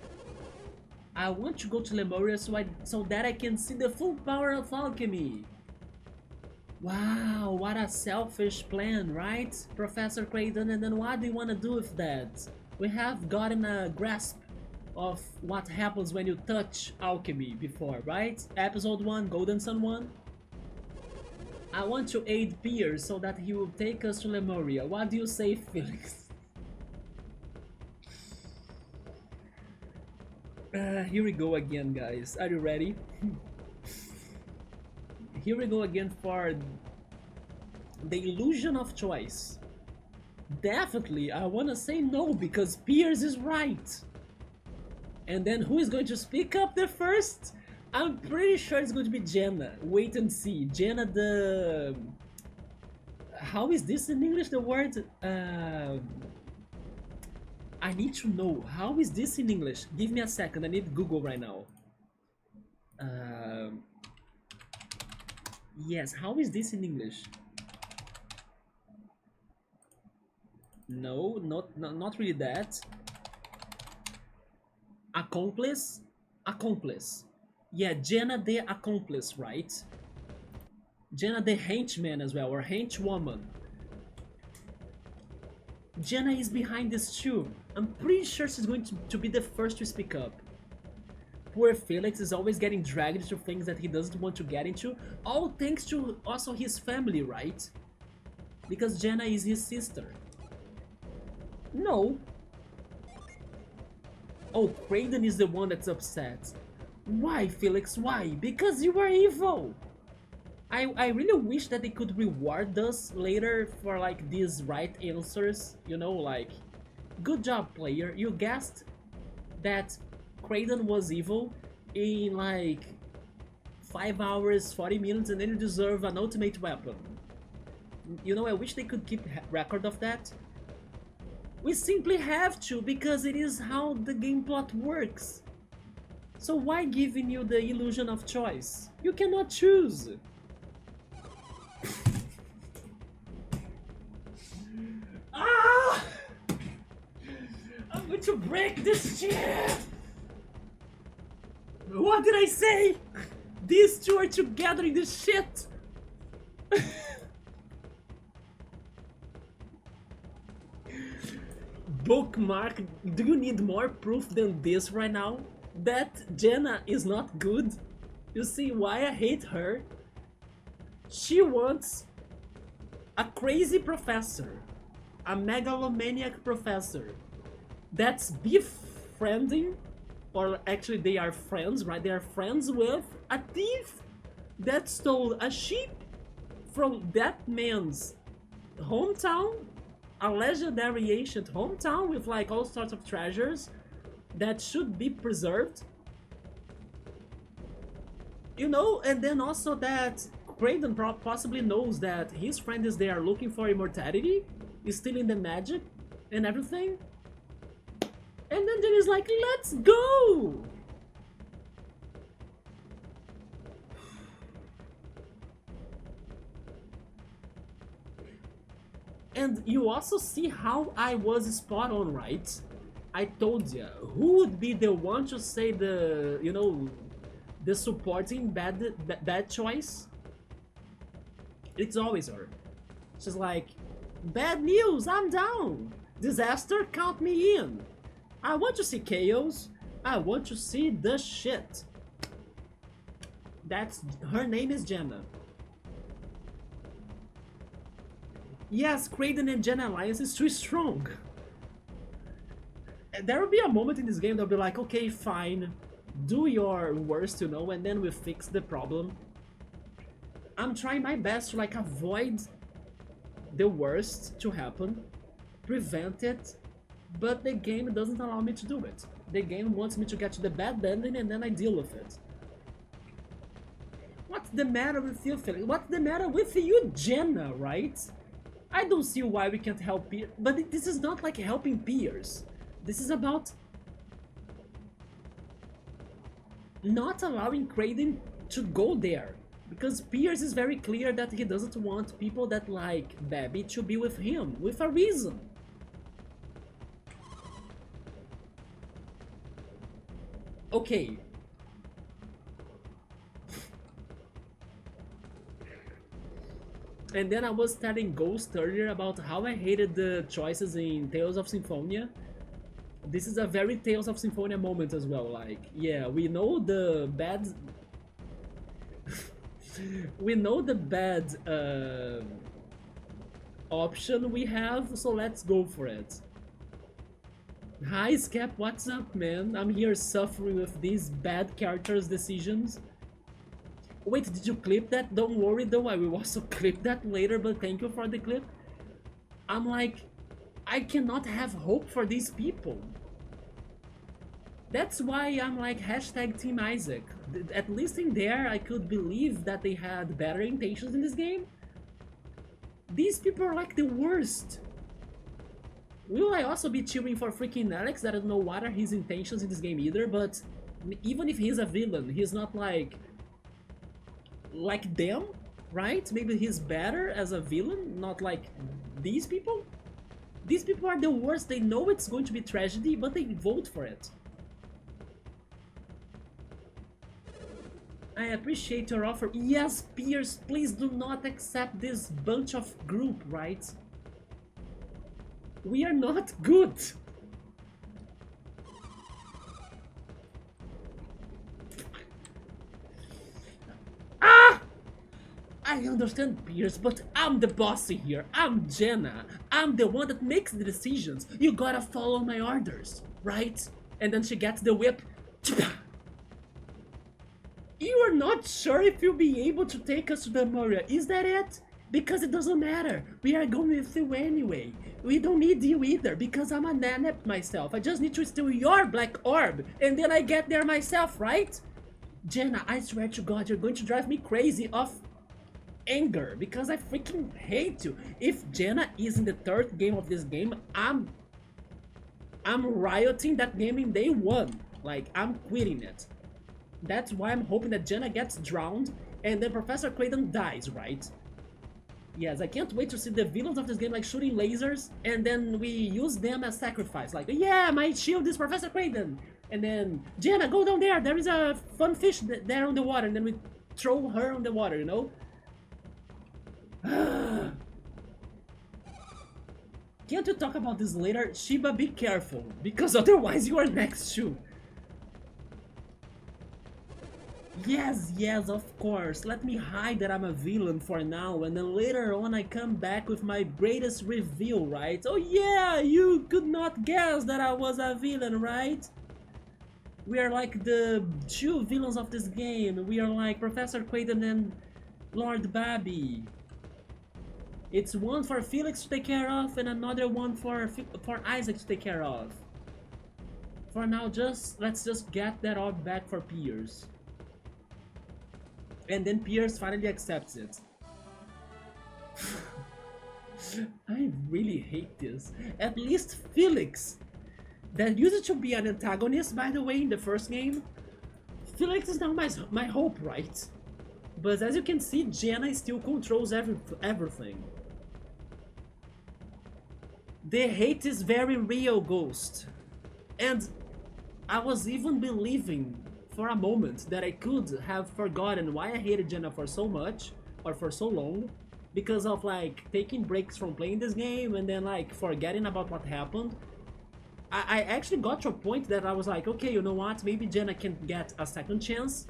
I want to go to Lemuria so that I can see the full power of alchemy. Wow, what a selfish plan, right, Professor Creighton? And then what do you want to do with that? We have gotten a grasp of what happens when you touch alchemy before, right? Episode 1, Golden Sun 1. I want to aid Pierce so that he will take us to Lemuria. What do you say, Felix? Here we go again, guys. Are you ready? Here we go again for the illusion of choice. Definitely, I want to say no because Pierce is right. And then who is going to speak up the first? I'm pretty sure it's going to be Jenna. Wait and see. Jenna the... How is this in English, the word? I need to know. How is this in English? Give me a second. I need Google right now. Yes, how is this in English? No, not really that. Accomplice? Accomplice. Yeah, Jenna the accomplice, right? Jenna the henchman as well, or henchwoman. Jenna is behind this too. I'm pretty sure she's going to be the first to speak up. Poor Felix is always getting dragged into things that he doesn't want to get into, all thanks to also his family, right? Because Jenna is his sister. No. Oh, Creighton is the one that's upset. Why, Felix, why? Because you were evil! I really wish that they could reward us later for like these right answers, you know, like, good job, player, you guessed that Creighton was evil in like 5 hours, 40 minutes, and then you deserve an ultimate weapon. You know, I wish they could keep record of that. We simply have to, because it is how the game plot works. So why giving you the illusion of choice? You cannot choose. Ah! I'm going to break this chair! What did I say? These two are together in this shit! Bookmark, do you need more proof than this right now? That Jenna is not good? You see why I hate her? She wants a crazy professor, a megalomaniac professor that's befriending, or actually they are friends, right? They are friends with a thief that stole a sheep from that man's hometown, a legendary ancient hometown with like all sorts of treasures that should be preserved. You know, and then also that Creighton possibly knows that his friend is there looking for immortality, is stealing the magic and everything. And then there is like, let's go! And you also see how I was spot on, right? I told ya, who would be the one to say the, you know, the supporting bad choice? It's always her. She's like, bad news, I'm down. Disaster, count me in. I want to see chaos. I want to see the shit. That's her name is Jenna. Yes, Kraden and Jenna alliance is too strong. There will be a moment in this game they'll be like, okay, fine, do your worst, you know, and then we fix the problem. I'm trying my best to like avoid the worst to happen, prevent it, but the game doesn't allow me to do it. The game wants me to get to the bad ending and then I deal with it. What's the matter with you, Felix? What's the matter with you, Jenna, right? I don't see why we can't help peers, but this is not like helping peers. This is about not allowing Kraden to go there. Because Pierce is very clear that he doesn't want people that like Babby to be with him, with a reason. Okay. And then I was telling Ghost earlier about how I hated the choices in Tales of Symphonia. This is a very Tales of Symphonia moment as well, like, yeah, we know the bad... we know the bad option we have, so let's go for it. Hi Scap, what's up, man? I'm here suffering with these bad characters' decisions. Wait, did you clip that? Don't worry though, I will also clip that later, but thank you for the clip. I'm like, I cannot have hope for these people. That's why I'm like hashtag Team Isaac. At least in there I could believe that they had better intentions in this game. These people are like the worst. Will I also be cheering for freaking Alex? I don't know what are his intentions in this game either, but even if he's a villain, he's not like them, right? Maybe he's better as a villain, not like these people. These people are the worst. They know it's going to be tragedy, but they vote for it. I appreciate your offer. Yes, Pierce, please do not accept this bunch of group, right? We are not good. Ah! I understand, Pierce, but I'm the boss here. I'm Jenna. I'm the one that makes the decisions. You gotta follow my orders, right? And then she gets the whip. You are not sure if you'll be able to take us to the Moria, is that it? Because it doesn't matter, we are going with you anyway. We don't need you either, because I'm a nanep myself. I just need to steal your black orb, and then I get there myself, right? Jenna, I swear to God, you're going to drive me crazy of anger, because I freaking hate you. If Jenna is in the third game of this game, I'm rioting that game in day one. Like, I'm quitting it. That's why I'm hoping that Jenna gets drowned and then Professor Kraden dies, right? Yes, I can't wait to see the villains of this game like shooting lasers and then we use them as sacrifice. Like, yeah, my shield is Professor Kraden. And then, Jenna, go down there. There is a fun fish there on the water. And then we throw her on the water, you know? Can't you talk about this later? Shiba, be careful. Because otherwise you are next too. Yes, yes, of course. Let me hide that I'm a villain for now, and then later on I come back with my greatest reveal, right? Oh yeah, you could not guess that I was a villain, right? We are like the two villains of this game. We are like Professor Kraden and Lord Babby. It's one for Felix to take care of, and another one for Isaac to take care of. For now, let's just get that orb back for Pierce. And then Pierce finally accepts it. I really hate this. At least Felix, that used to be an antagonist, by the way, in the first game. Felix is now my hope, right? But as you can see, Jenna still controls everything. The hate is very real, Ghost. And I was even believing for a moment that I could have forgotten why I hated Jenna for so much or for so long because of like taking breaks from playing this game and then like forgetting about what happened. I actually got to a point that I was like, okay, you know what? Maybe Jenna can get a second chance.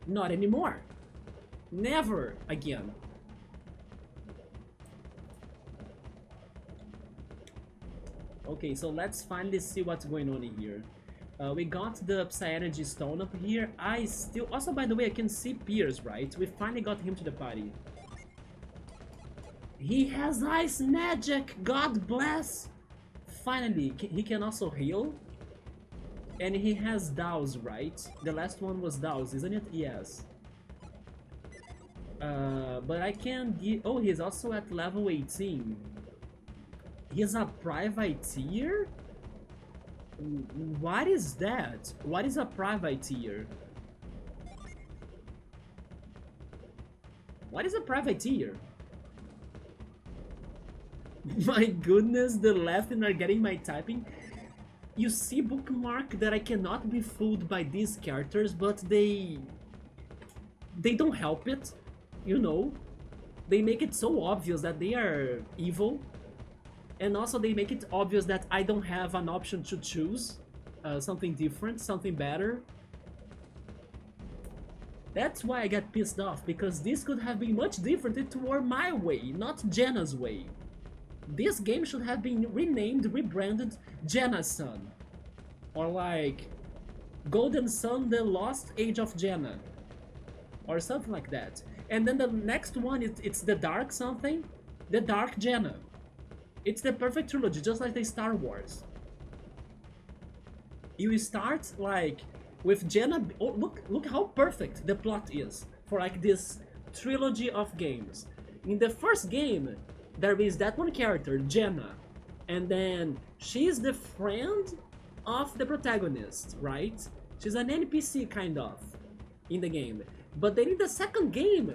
Not anymore. Never again. Okay, so let's finally see what's going on in here. We got the Psy-Energy Stone up here. I still... Also, by the way, I can see Piers, right? We finally got him to the party. He has Ice Magic! God bless! Finally, he can also heal. And he has Douse, right? The last one was Douse, isn't it? Yes. But I can give... Oh, he's also at level 18. He's a privateer? What is that? What is a privateer? What is a privateer? My goodness, the left and are getting my typing. You see, Bookmark, that I cannot be fooled by these characters, but they don't help it, you know? They make it so obvious that they are evil. And also they make it obvious that I don't have an option to choose something different, something better. That's why I get pissed off, because this could have been much different if it were my way, not Jenna's way. This game should have been renamed, rebranded Jenna's Sun. Or like, Golden Sun, The Lost Age of Jenna. Or something like that. And then the next one, it's The Dark something, The Dark Jenna. It's the perfect trilogy, just like the Star Wars. You start like with Jenna. Oh, look how perfect the plot is for like this trilogy of games. In the first game, there is that one character, Jenna, and then she's the friend of the protagonist, right? She's an NPC kind of in the game. But then in the second game,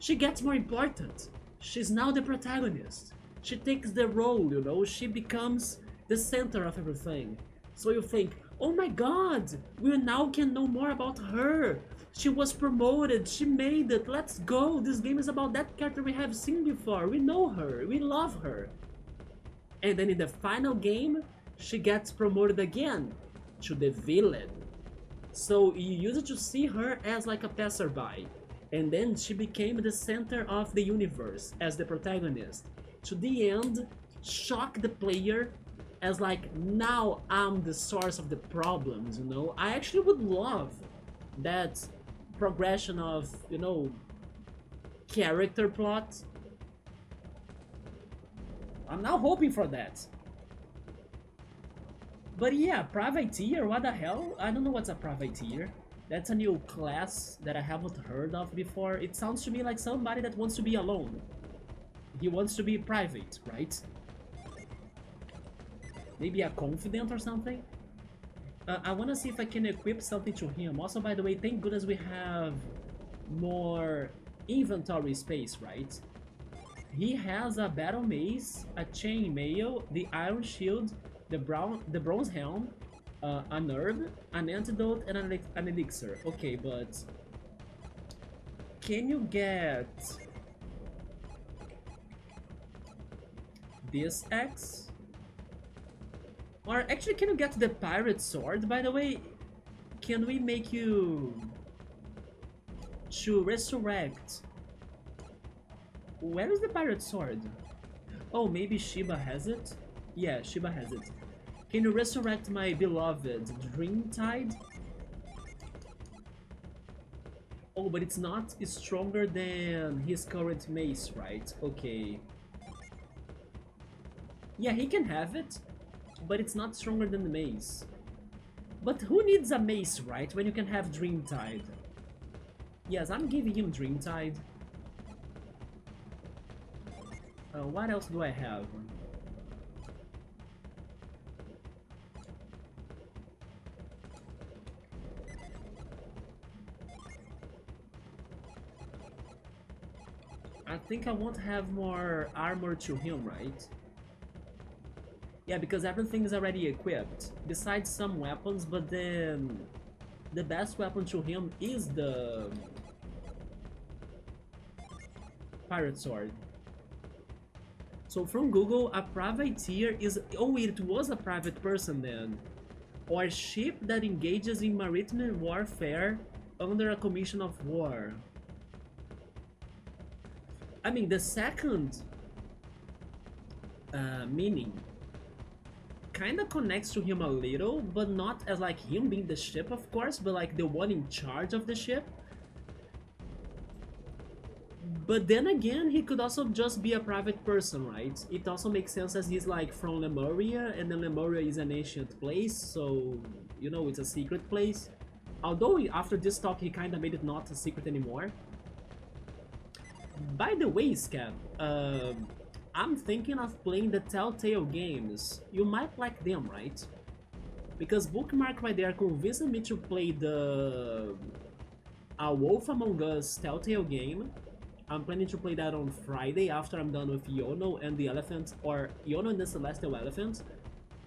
she gets more important. She's now the protagonist. She takes the role, you know, she becomes the center of everything. So you think, oh my god, we now can know more about her. She was promoted, she made it, let's go. This game is about that character we have seen before. We know her, we love her. And then in the final game, she gets promoted again to the villain. So you used to see her as like a passerby. And then she became the center of the universe as the protagonist. To the end, shock the player as like, now I'm the source of the problems, you know? I actually would love that progression of, you know, character plot. I'm now hoping for that. But yeah, privateer, what the hell? I don't know what's a privateer. That's a new class that I haven't heard of before. It sounds to me like somebody that wants to be alone. He wants to be private, right? Maybe a confidant or something? I want to see if I can equip something to him. Also, by the way, thank goodness we have more inventory space, right? He has a battle mace, a chain mail, the iron shield, the bronze helm, an herb, an antidote, and an elixir. Okay, but can you get this axe? Or actually, can you get the pirate sword? By the way, can we make you to resurrect? Where is the pirate sword? Oh, maybe Shiba has it? Yeah, Shiba has it. Can you resurrect my beloved Dreamtide? Oh, but it's not stronger than his current mace, right? Okay. Yeah, he can have it, but it's not stronger than the mace. But who needs a mace, right, when you can have Dreamtide? Yes, I'm giving him Dreamtide. What else do I have? I think I won't have more armor to him, right? Yeah, because everything is already equipped, besides some weapons, but then the best weapon to him is the pirate sword. So from Google, a privateer is... Oh, it was a private person then. Or ship that engages in maritime warfare under a commission of war. I mean, the second meaning kind of connects to him a little, but not as like him being the ship, of course, but like the one in charge of the ship. But then again, he could also just be a private person, right? It also makes sense as he's like from Lemuria, and then Lemuria is an ancient place, so you know, it's a secret place. Although after this talk he kinda made it not a secret anymore. By the way, Scab, I'm thinking of playing the Telltale games. You might like them, right? Because Bookmark right there convinced me to play the A Wolf Among Us Telltale game. I'm planning to play that on Friday after I'm done with Yono and the Elephant, or Yono and the Celestial Elephant.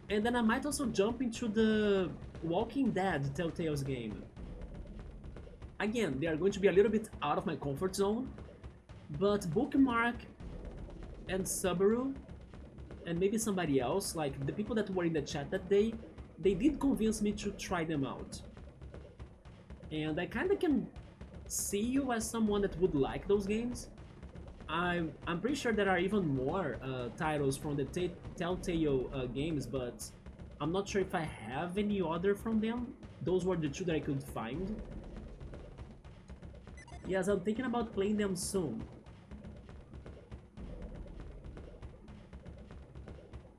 And then I might also jump into the Walking Dead Telltale's game. Again, they are going to be a little bit out of my comfort zone, but Bookmark and Subaru and maybe somebody else, like the people that were in the chat that day, they did convince me to try them out. And I kinda can see you as someone that would like those games. I'm pretty sure there are even more titles from the Telltale games, but I'm not sure if I have any other from them. Those were the two that I could find. Yes, I'm thinking about playing them soon.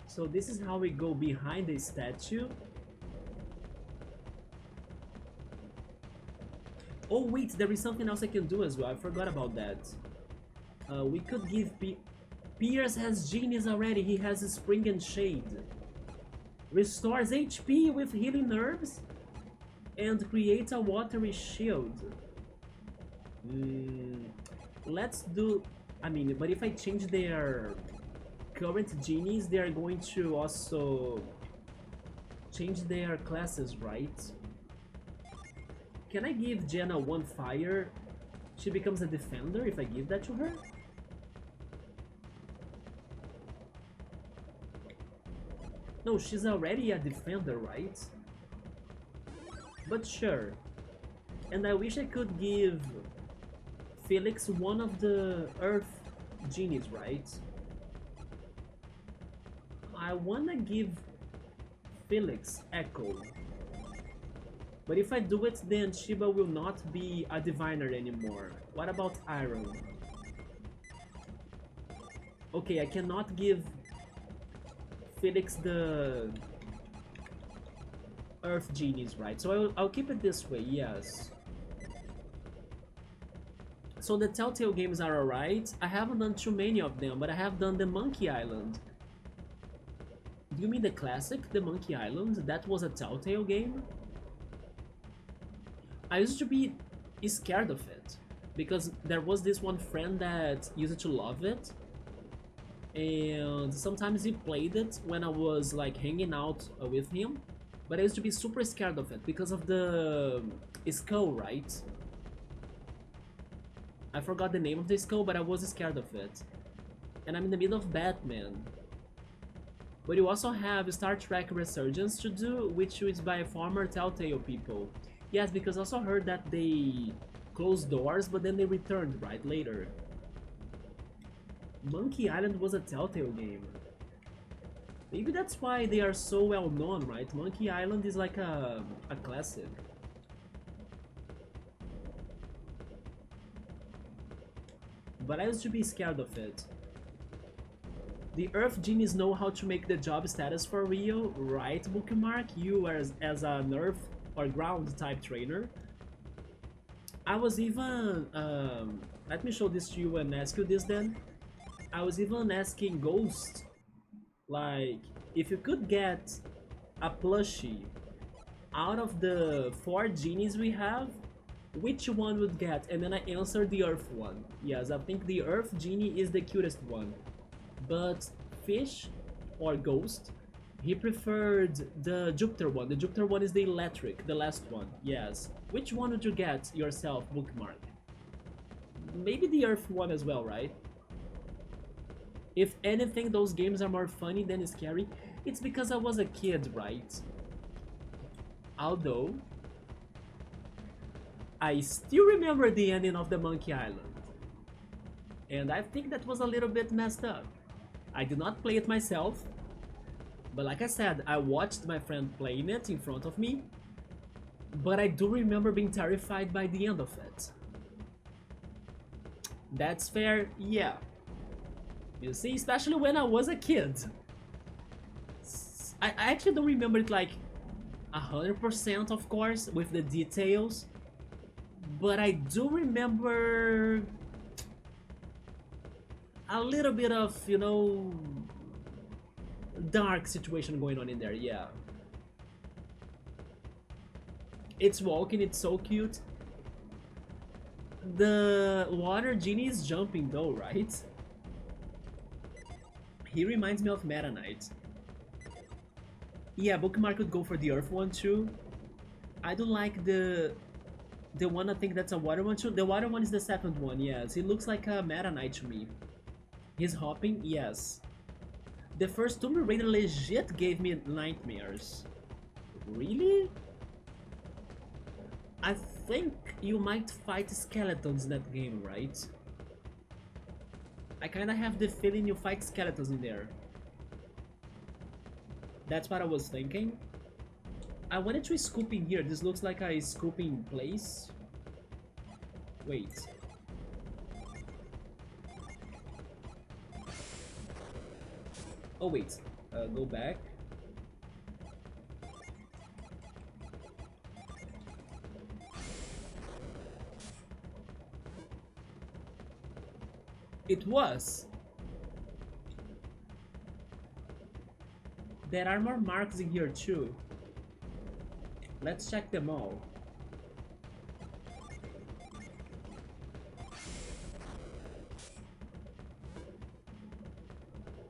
So this is how we go behind the statue. Oh wait, there is something else I can do as well. I forgot about that. We could give Pierce has genius already. He has a spring and shade. Restores HP with healing herbs and creates a watery shield. Let's do... I mean, but if I change their current genies, they are going to also change their classes, right? Can I give Jenna one fire? She becomes a defender if I give that to her? No, she's already a defender, right? But sure. And I wish I could give Felix one of the Earth genies, right? I wanna give Felix Echo. But if I do it, then Shiba will not be a diviner anymore. What about Iron? Okay, I cannot give Felix the Earth genies, right? So I'll keep it this way, yes. So the Telltale games are alright. I haven't done too many of them, but I have done the Monkey Island. Do you mean the classic, the Monkey Island? That was a Telltale game? I used to be scared of it, because there was this one friend that used to love it, and sometimes he played it when I was like hanging out with him, but I used to be super scared of it because of the skull, right? I forgot the name of the skull, but I was scared of it. And I'm in the middle of Batman. But you also have Star Trek Resurgence to do, which is by former Telltale people. Yes, because I also heard that they closed doors, but then they returned, right, later. Monkey Island was a Telltale game. Maybe that's why they are so well known, right? Monkey Island is like a classic. But I used to be scared of it. The Earth Genies know how to make the job status for Rio, right, Bookmark? You as an Earth or ground type trainer. I was even let me show this to you and ask you this then. I was even asking Ghost, like, if you could get a plushie out of the 4 genies we have, which one would get? And then I answered the Earth one. Yes, I think the Earth genie is the cutest one, but Fish or Ghost He preferred the Jupiter one. The Jupiter one is the electric, the last one. Yes. Which one would you get yourself, Bookmark? Maybe the Earth one as well, right? If anything, those games are more funny than scary. It's because I was a kid, right? Although, I still remember the ending of the Monkey Island. And I think that was a little bit messed up. I did not play it myself, but like I said, I watched my friend playing it in front of me, but I do remember being terrified by the end of it. That's fair, yeah. You see, especially when I was a kid. I actually don't remember it like 100% of course, with the details, but I do remember a little bit of, you know, dark situation going on in there, yeah. It's walking, it's so cute. The water genie is jumping though, right? He reminds me of Meta Knight. Yeah, Bookmark could go for the Earth one too. I do like the one, I think that's a water one too. The water one is the second one, yes. It looks like a Meta Knight to me. He's hopping, yes. The first Tomb Raider legit gave me nightmares. Really? I think you might fight skeletons in that game, right? I kinda have the feeling you fight skeletons in there. That's what I was thinking. I wanted to scoop in here. This looks like a scooping place. Wait. Oh wait, go back. It was. There are more marks in here too. Let's check them all.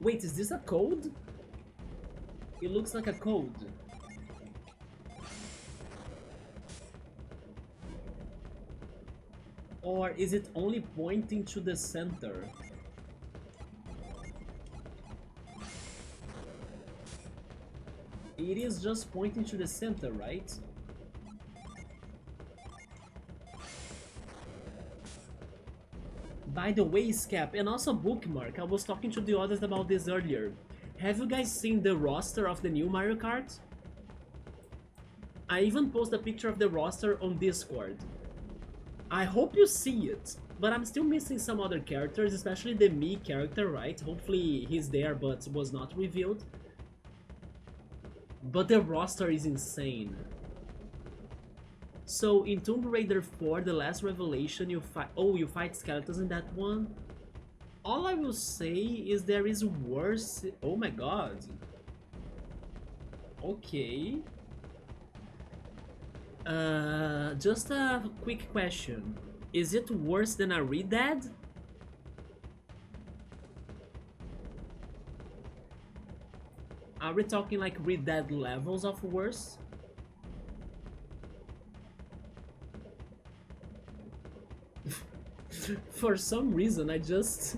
Wait, is this a code? It looks like a code. Or is it only pointing to the center? It is just pointing to the center, right? By the way, Scap, and also Bookmark, I was talking to the others about this earlier. Have you guys seen the roster of the new Mario Kart? I even posted a picture of the roster on Discord. I hope you see it, but I'm still missing some other characters, especially the Mii character, right? Hopefully he's there but was not revealed. But the roster is insane. So in Tomb Raider 4, the last revelation, you fight skeletons in that one. All I will say is there is worse. Oh my god. Okay. Just a quick question. Is it worse than a Red Dead? Are we talking like Red Dead levels of worse? For some reason, I just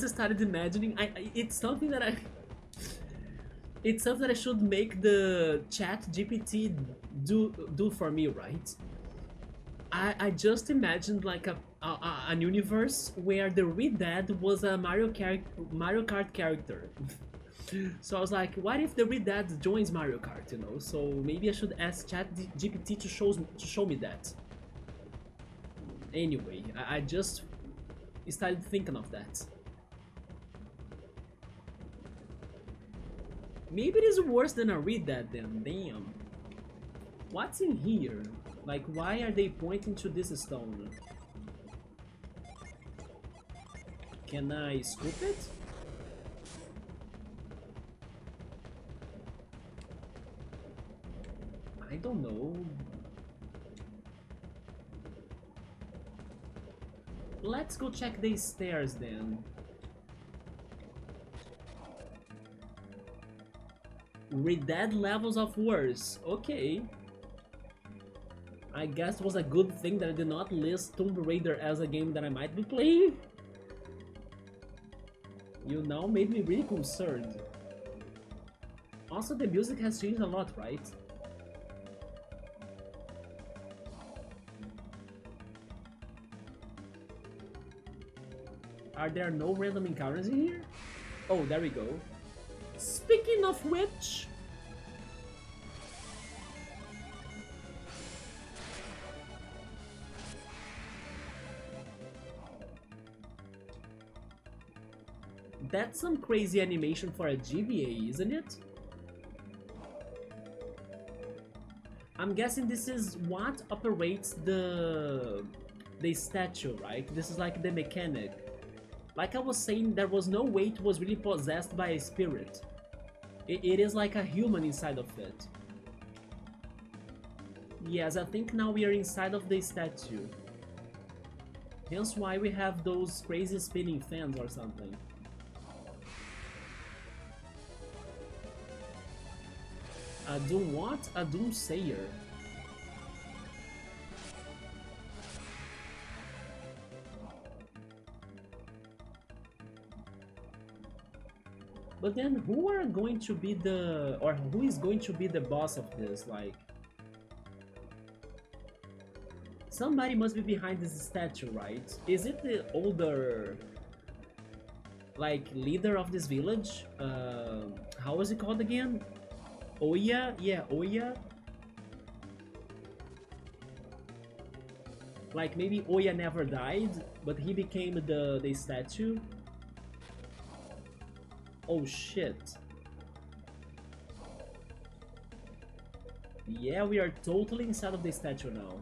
started imagining. It's something that I should make the chat GPT do for me, right? I just imagined like an universe where the Red Dead was a Mario Kart character. So I was like, what if the Red Dead joins Mario Kart, you know? So maybe I should ask chat GPT to show me that. Anyway, I just started thinking of that. Maybe it is worse than a Red Dead then, damn. What's in here? Like, why are they pointing to this stone? Can I scoop it? I don't know. Let's go check these stairs then. With that levels of worse. Okay. I guess it was a good thing that I did not list Tomb Raider as a game that I might be playing. You now made me really concerned. Also, the music has changed a lot, right? Are there no random encounters in here? Oh, there we go. Speaking of which... That's some crazy animation for a GBA, isn't it? I'm guessing this is what operates the statue, right? This is like the mechanic. Like I was saying, there was no way it was really possessed by a spirit. It is like a human inside of it. Yes, I think now we are inside of the statue. Hence why we have those crazy spinning fans or something. A Doom what? A Doomsayer. But then who are going to be the... or who is going to be the boss of this? Like... somebody must be behind this statue, right? Is it the older... like, leader of this village? How was it called again? Oya? Yeah, Oya? Like, maybe Oya never died, but he became the statue? Oh shit. Yeah, we are totally inside of the statue now.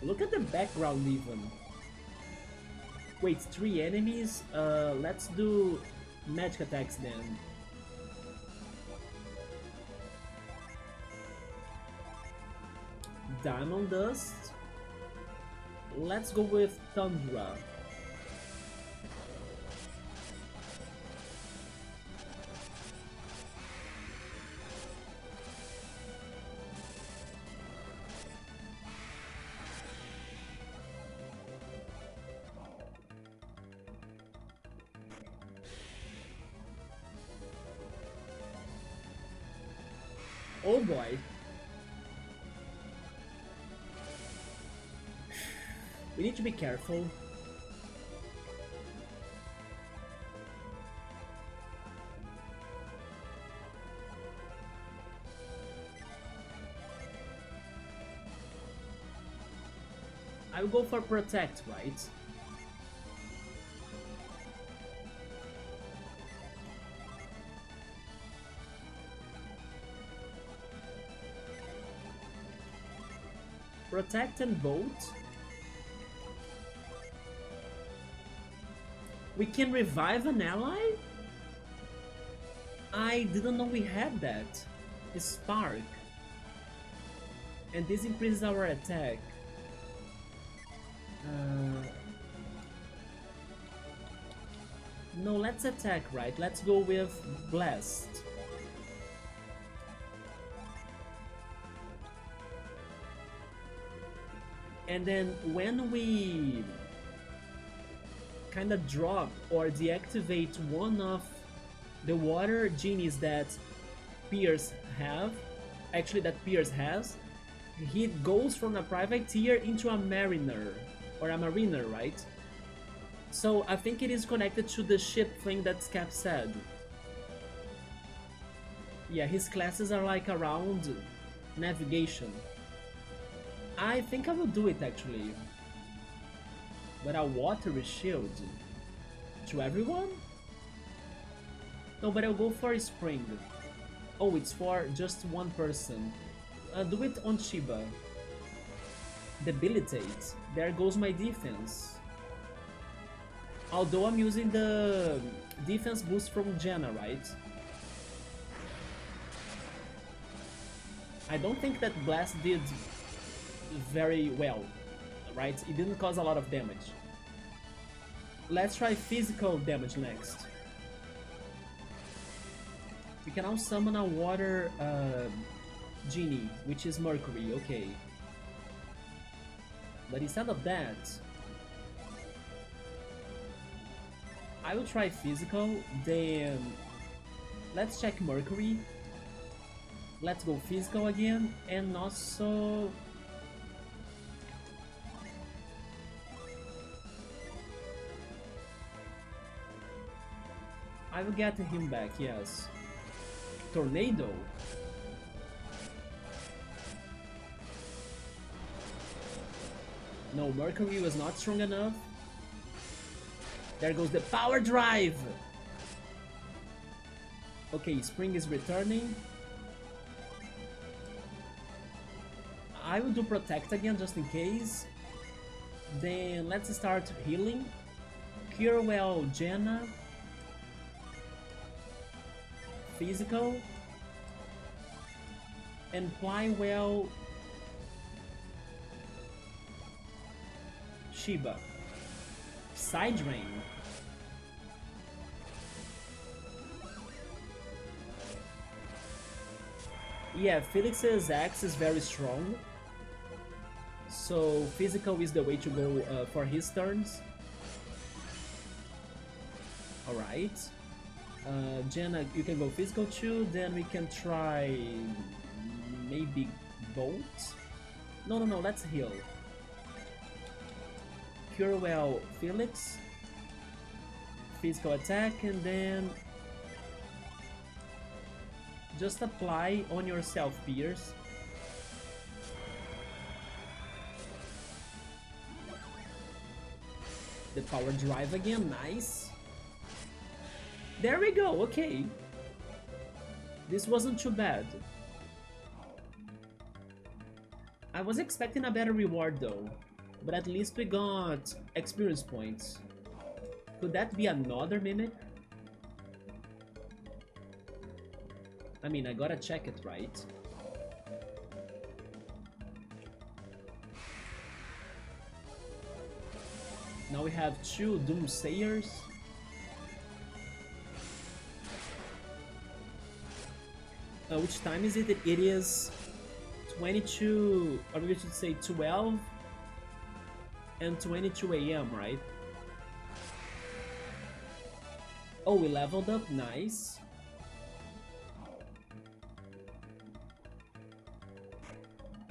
Look at the background even. Wait, 3 enemies? Let's do magic attacks then. Diamond Dust. Let's go with Tundra. Oh boy. We need to be careful. I will go for Protect, right? Protect and Bolt. We can revive an ally? I didn't know we had that. Spark. And this increases our attack. No, let's attack, right? Let's go with Blast. And then when we kind of drop or deactivate one of the water genies that Pierce have, actually that Pierce has, he goes from a privateer into a mariner, or a mariner, right? So I think it is connected to the ship thing that Scap said. Yeah, his classes are like around navigation. I think I will do it actually. But a watery shield? To everyone? No, but I'll go for Spring. Oh, it's for just one person. Do it on Shiba. Debilitate. There goes my defense. Although I'm using the defense boost from Jenna, right? I don't think that Blast did very well, right? It didn't cause a lot of damage. Let's try physical damage next. We can now summon a water genie, which is Mercury, okay. But instead of that, I will try physical, then let's check Mercury. Let's go physical again, and also I will get him back, yes. Tornado? No, Mercury was not strong enough. There goes the power drive! Okay, Spring is returning. I will do Protect again just in case. Then let's start healing. Cure well Jenna. Physical. And Ply well Shiba. Side Drain. Yeah, Felix's axe is very strong. So physical is the way to go for his turns. Alright. Jenna, you can go physical too, then we can try maybe Bolt? No, let's heal. Cure well Felix. Physical attack, and then just apply on yourself, Pierce. The power drive again, nice. There we go, okay. This wasn't too bad. I was expecting a better reward though, but at least we got experience points. Could that be another Mimic? I mean, I gotta check it, right? Now we have 2 Doomsayers. Which time is it? It is 22, or we should say 12 and 22 AM, right? Oh, we leveled up, nice.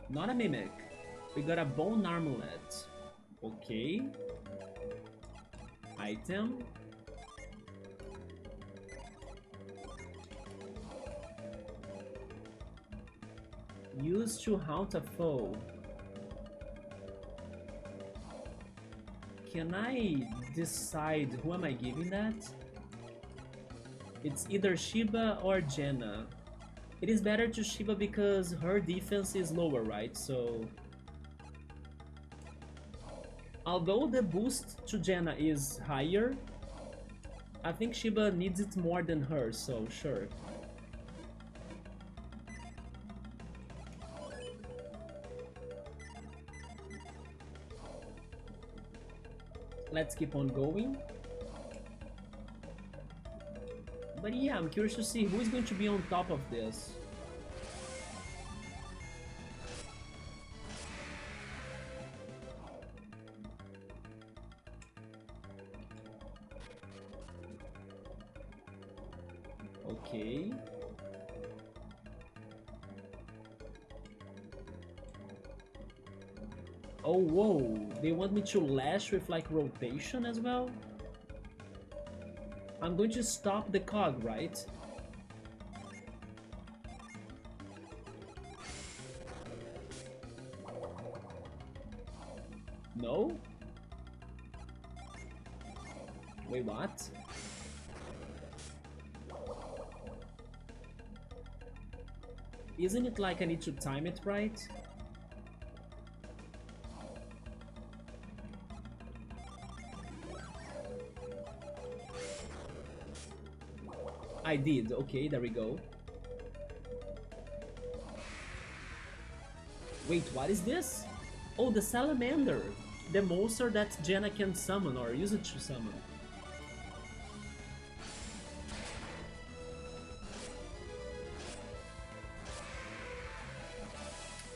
Not a Mimic. We got a Bone Armlet. Okay. Item. Used to hunt a foe. Can I decide who am I giving that? It's either Shiba or Jenna. It is better to Shiba because her defense is lower, right? So although the boost to Jenna is higher, I think Shiba needs it more than her, so sure. Let's keep on going. But yeah, I'm curious to see who is going to be on top of this. Okay. Oh, whoa. They want me to lash with like rotation as well? I'm going to stop the cog, right? No? Wait, what? Isn't it like I need to time it right? I did, okay, there we go. Wait, what is this? Oh, the salamander. the monster that Jenna can summon or use it to summon.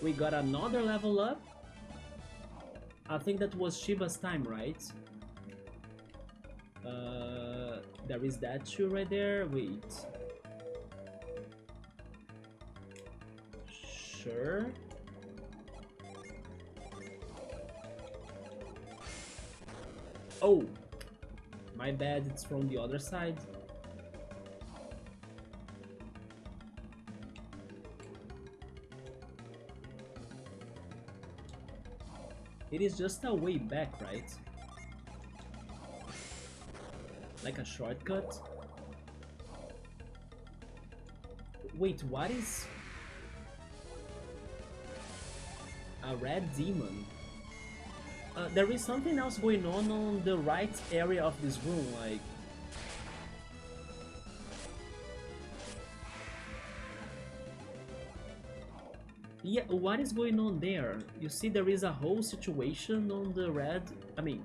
We got another level up. I think that was Shiba's time, right? There is that too right there. Wait. Sure. Oh, my bad, it's from the other side. It is just a way back, right? Like a shortcut. Wait, what is... a red demon? There is something else going on the right area of this room, like... Yeah, what is going on there? You see there is a whole situation on the red... I mean,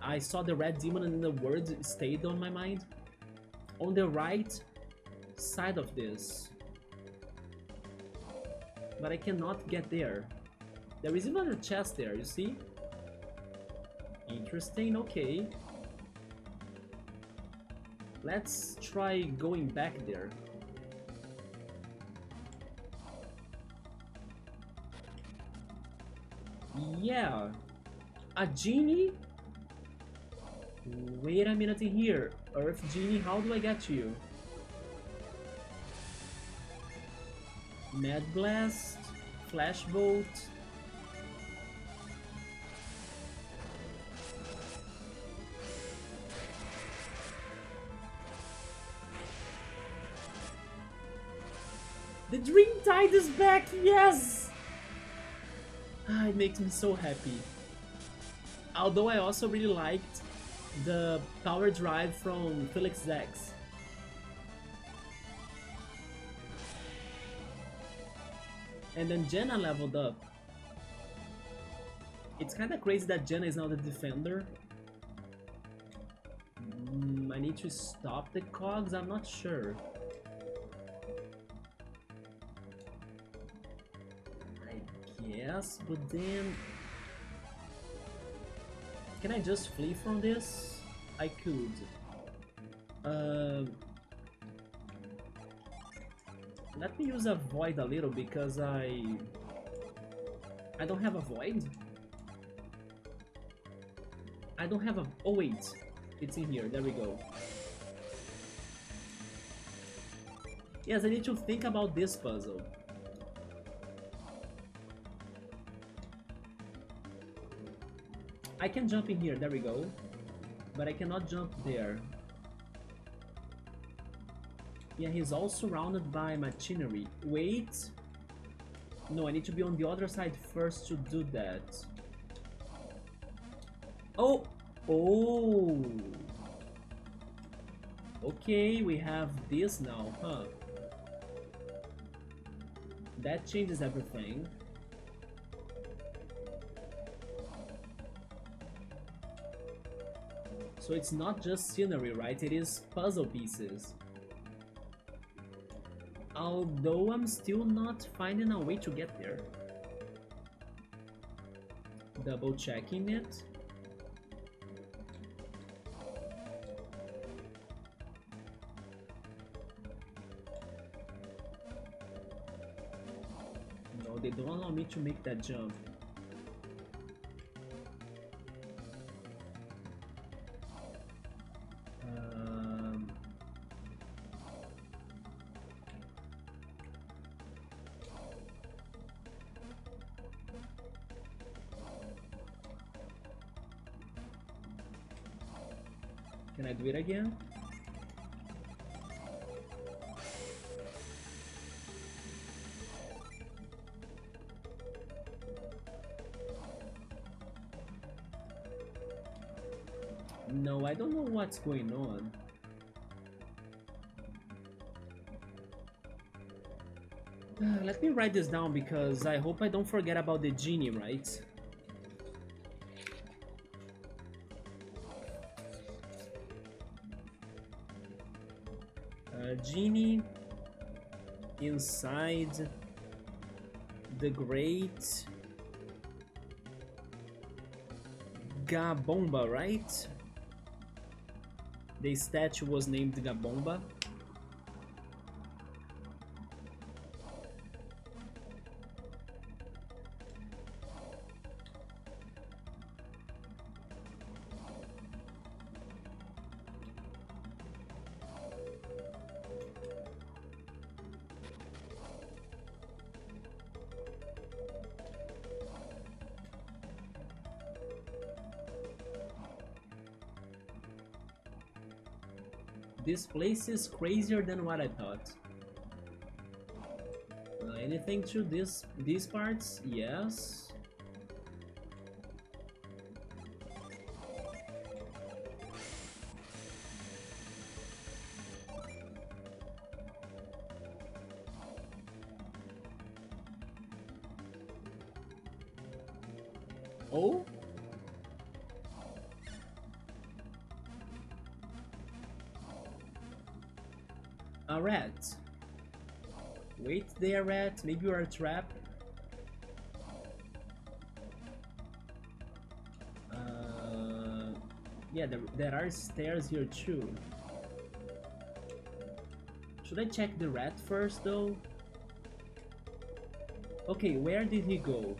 I saw the red demon and the word stayed on my mind. On the right side of this. But I cannot get there. There is even a chest there, you see? Interesting, okay. Let's try going back there. Yeah. A genie? Wait a minute in here. Earth genie, how do I get to you? Mad Blast, Flash Bolt. The Dream Tide is back, yes! Ah, it makes me so happy. Although I also really liked the power drive from Felix X. And then Jenna leveled up. It's kinda crazy that Jenna is now the defender. I need to stop the cogs, I'm not sure. Yes, but then... Can I just flee from this? I could. Let me use a void a little because I don't have a void. I don't have a... Oh wait, it's in here, there we go. Yes, I need to think about this puzzle. I can jump in here, there we go. But I cannot jump there. Yeah, he's all surrounded by machinery. Wait. No, I need to be on the other side first to do that. Oh! Oh! Okay, we have this now, huh? That changes everything. So it's not just scenery, right? It is puzzle pieces. Although I'm still not finding a way to get there. Double checking it. No, they don't allow me to make that jump. Can I do it again? No, I don't know what's going on. Let me write this down because I hope I don't forget about the genie, right? Genie inside the great Gabomba, right? The statue was named Gabomba. This place is crazier than what I thought. Anything to these parts? Yes. Oh? A rat. Wait there, rat. Maybe you're a trap. Yeah, there are stairs here too. Should I check the rat first though? Okay, where did he go?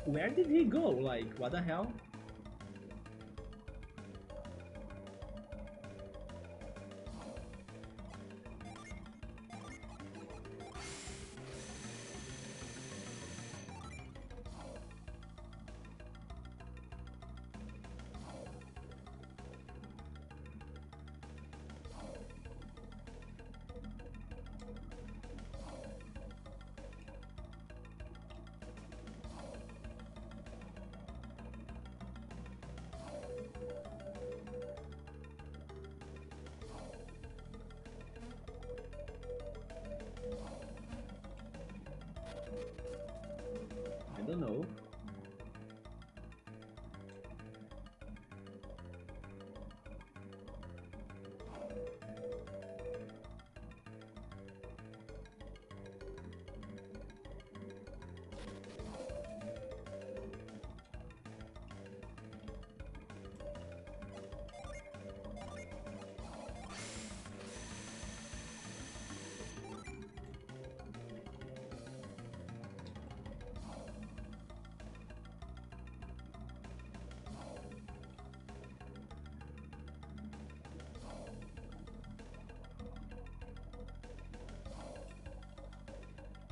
Where did he go? Like, what the hell? I don't know.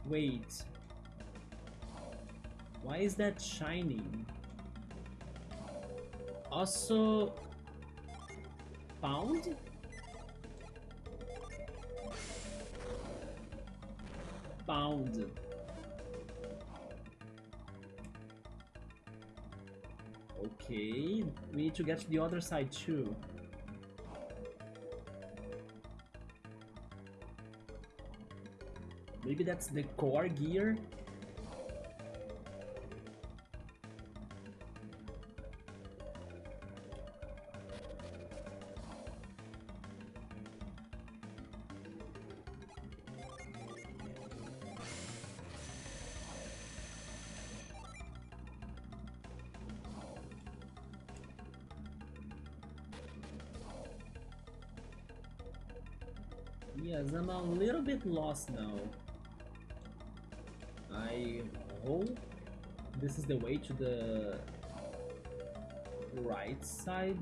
Wait. Why is that shining? Also, pound? Pound. Okay, we need to get to the other side too. Maybe that's the core gear? Yes, I'm a little bit lost now. I hope this is the way to the right side.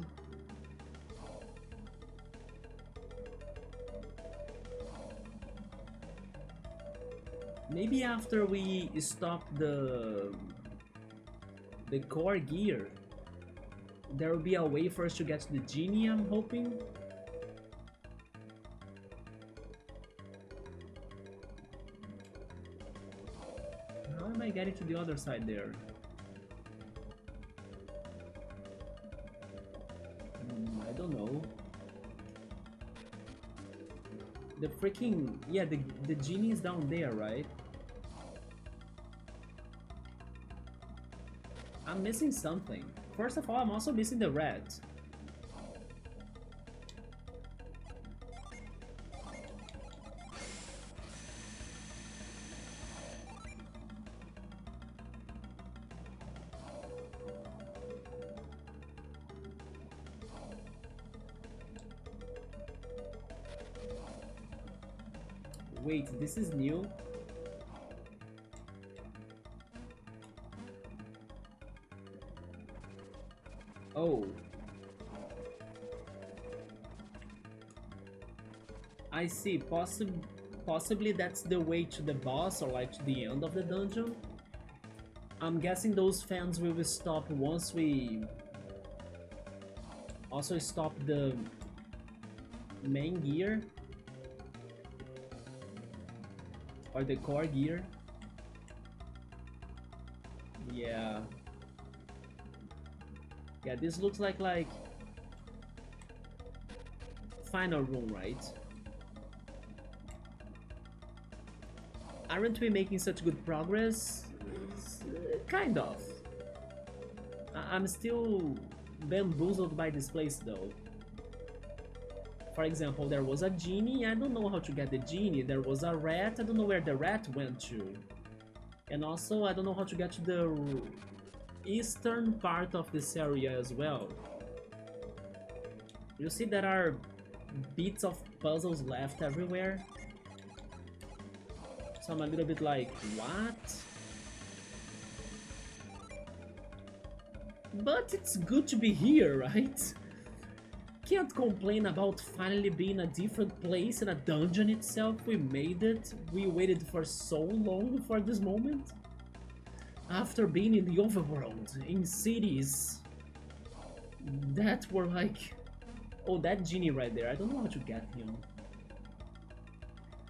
Maybe after we stop the core gear, there will be a way for us to get to the genie, I'm hoping. How am I getting to the other side there? I don't know. The freaking... Yeah, the genie is down there, right? I'm missing something. First of all, I'm also missing the rat. Wait, this is new? Oh. I see. Possibly that's the way to the boss or like to the end of the dungeon. I'm guessing those fans will stop once we also stop the main gear or the core gear. Yeah. Yeah, this looks like final room, right? Aren't we making such good progress? Kind of. I'm still bamboozled by this place though. For example, there was a genie, I don't know how to get the genie. There was a rat, I don't know where the rat went to. And also, I don't know how to get to the eastern part of this area as well. You see there are bits of puzzles left everywhere. So I'm a little bit like, what? But it's good to be here, right? Can't complain about finally being a different place in a dungeon itself. We made it. We waited for so long for this moment. After being in the overworld, in cities that were like... Oh, that genie right there. I don't know how to get him.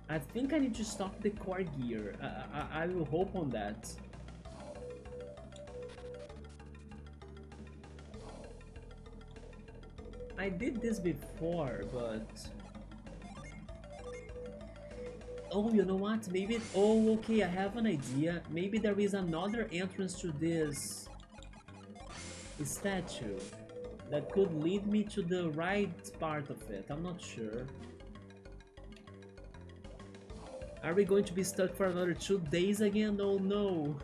I think I need to stop the core gear. I will hope on that. I did this before, but... Oh, you know what? Maybe... Oh, okay, I have an idea. Maybe there is another entrance to this statue that could lead me to the right part of it. I'm not sure. Are we going to be stuck for another 2 days again? Oh no!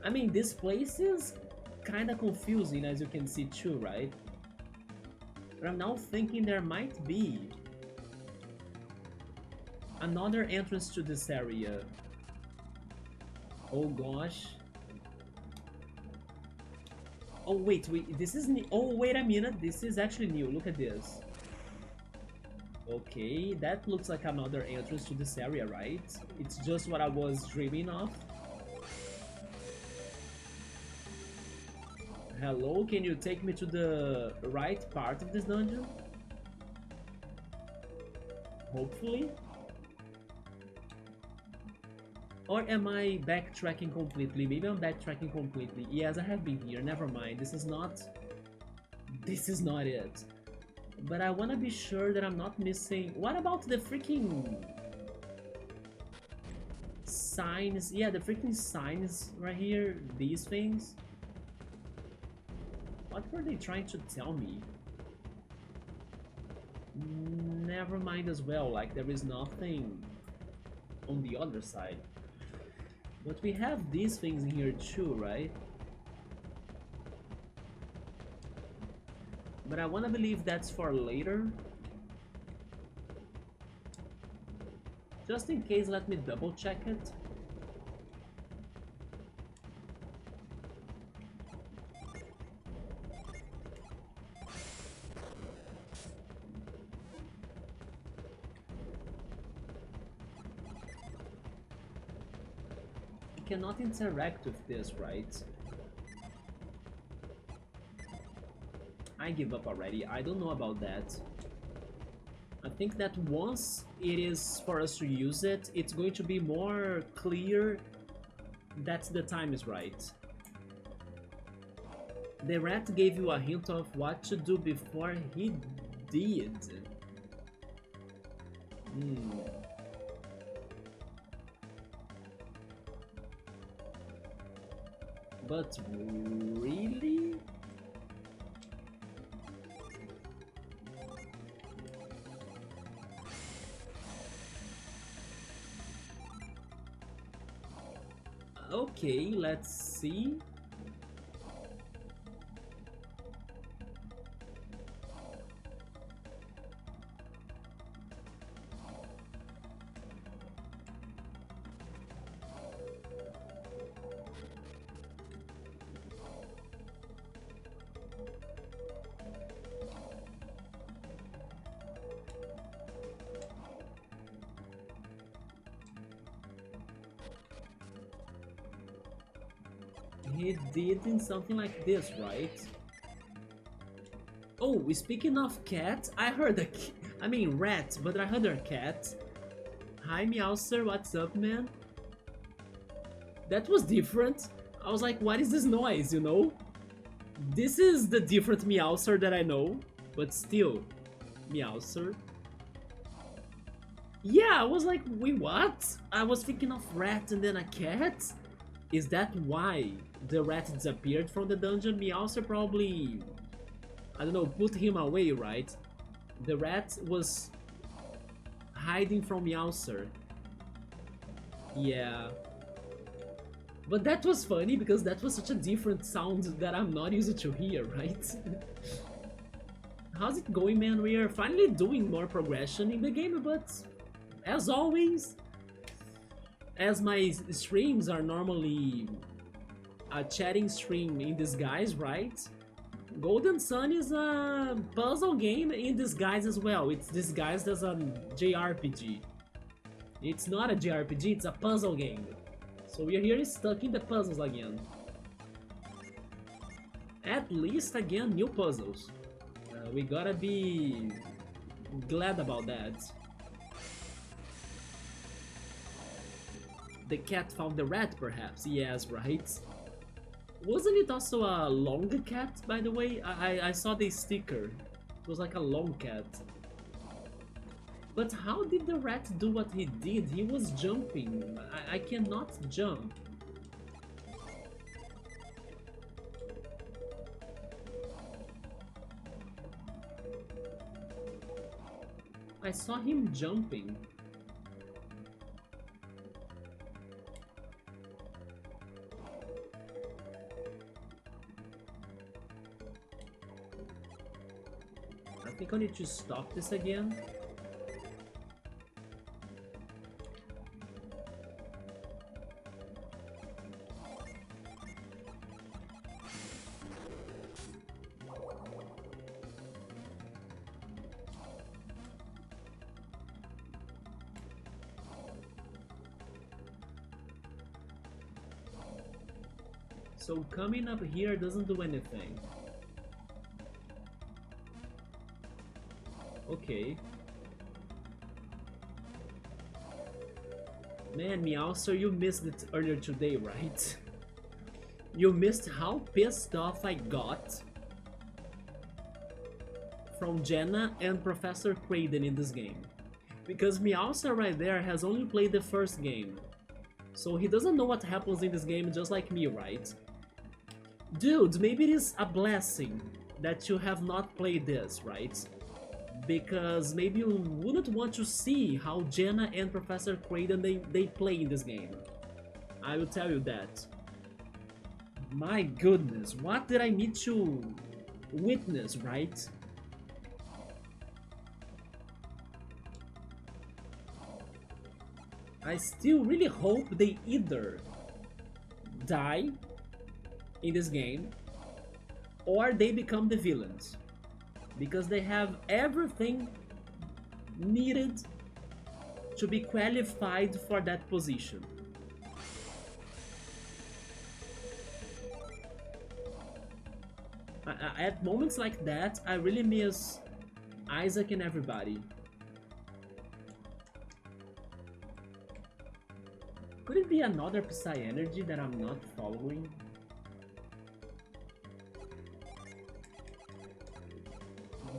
I mean, this place is kinda confusing, as you can see too, right? But I'm now thinking there might be another entrance to this area. Oh gosh. Oh wait, this is new. Oh wait a minute, this is actually new. Look at this. Okay, that looks like another entrance to this area, right? It's just what I was dreaming of. Hello, can you take me to the right part of this dungeon? Hopefully. Or am I backtracking completely? Maybe I'm backtracking completely. Yes, I have been here. Never mind. This is not it. But I want to be sure that I'm not missing... What about the freaking... signs? Yeah, the freaking signs right here. These things. What were they trying to tell me? Never mind as well. Like, there is nothing on the other side. But we have these things in here too, right? But I want to believe that's for later. Just in case, let me double check it. You cannot interact with this, right? I give up already. I don't know about that. I think that once it is for us to use it, it's going to be more clear that the time is right. The rat gave you a hint of what to do before he did. Hmm. But really? Okay, let's see. He did in something like this, right? Oh, speaking of cat, I heard I mean rat, but I heard a cat. Hi Meowster, what's up, man? That was different. I was like, what is this noise, you know? This is the different Meowster that I know, but still, Meowster. Yeah, I was like, wait, what? I was thinking of rat and then a cat? Is that why the rat disappeared from the dungeon? Meowster probably, I don't know, put him away, right? The rat was hiding from Meowster. Yeah. But that was funny because that was such a different sound that I'm not used to hear, right? How's it going, man? We are finally doing more progression in the game, but as always, as my streams are normally a chatting stream in disguise, right? Golden Sun is a puzzle game in disguise as well. It's disguised as a JRPG. It's not a JRPG, it's a puzzle game. So we are here stuck in the puzzles again. At least again, new puzzles. We gotta be glad about that. The cat found the rat, perhaps. Yes, right? Wasn't it also a long cat, by the way? I saw the sticker. It was like a long cat. But how did the rat do what he did? He was jumping. I cannot jump. I saw him jumping. I think I need to stop this again. So coming up here doesn't do anything. Okay. Man, Meowster, you missed it earlier today, right? You missed how pissed off I got from Jenna and Professor Kraden in this game. Because Meowster right there has only played the first game. So he doesn't know what happens in this game just like me, right? Dude, maybe it is a blessing that you have not played this, right? Because maybe you wouldn't want to see how Jenna and Professor Kraden they play in this game. I will tell you that. My goodness, what did I need to witness, right? I still really hope they either die in this game or they become the villains, because they have everything needed to be qualified for that position. At moments like that, I really miss Isaac and everybody. Could it be another Psy energy that I'm not following?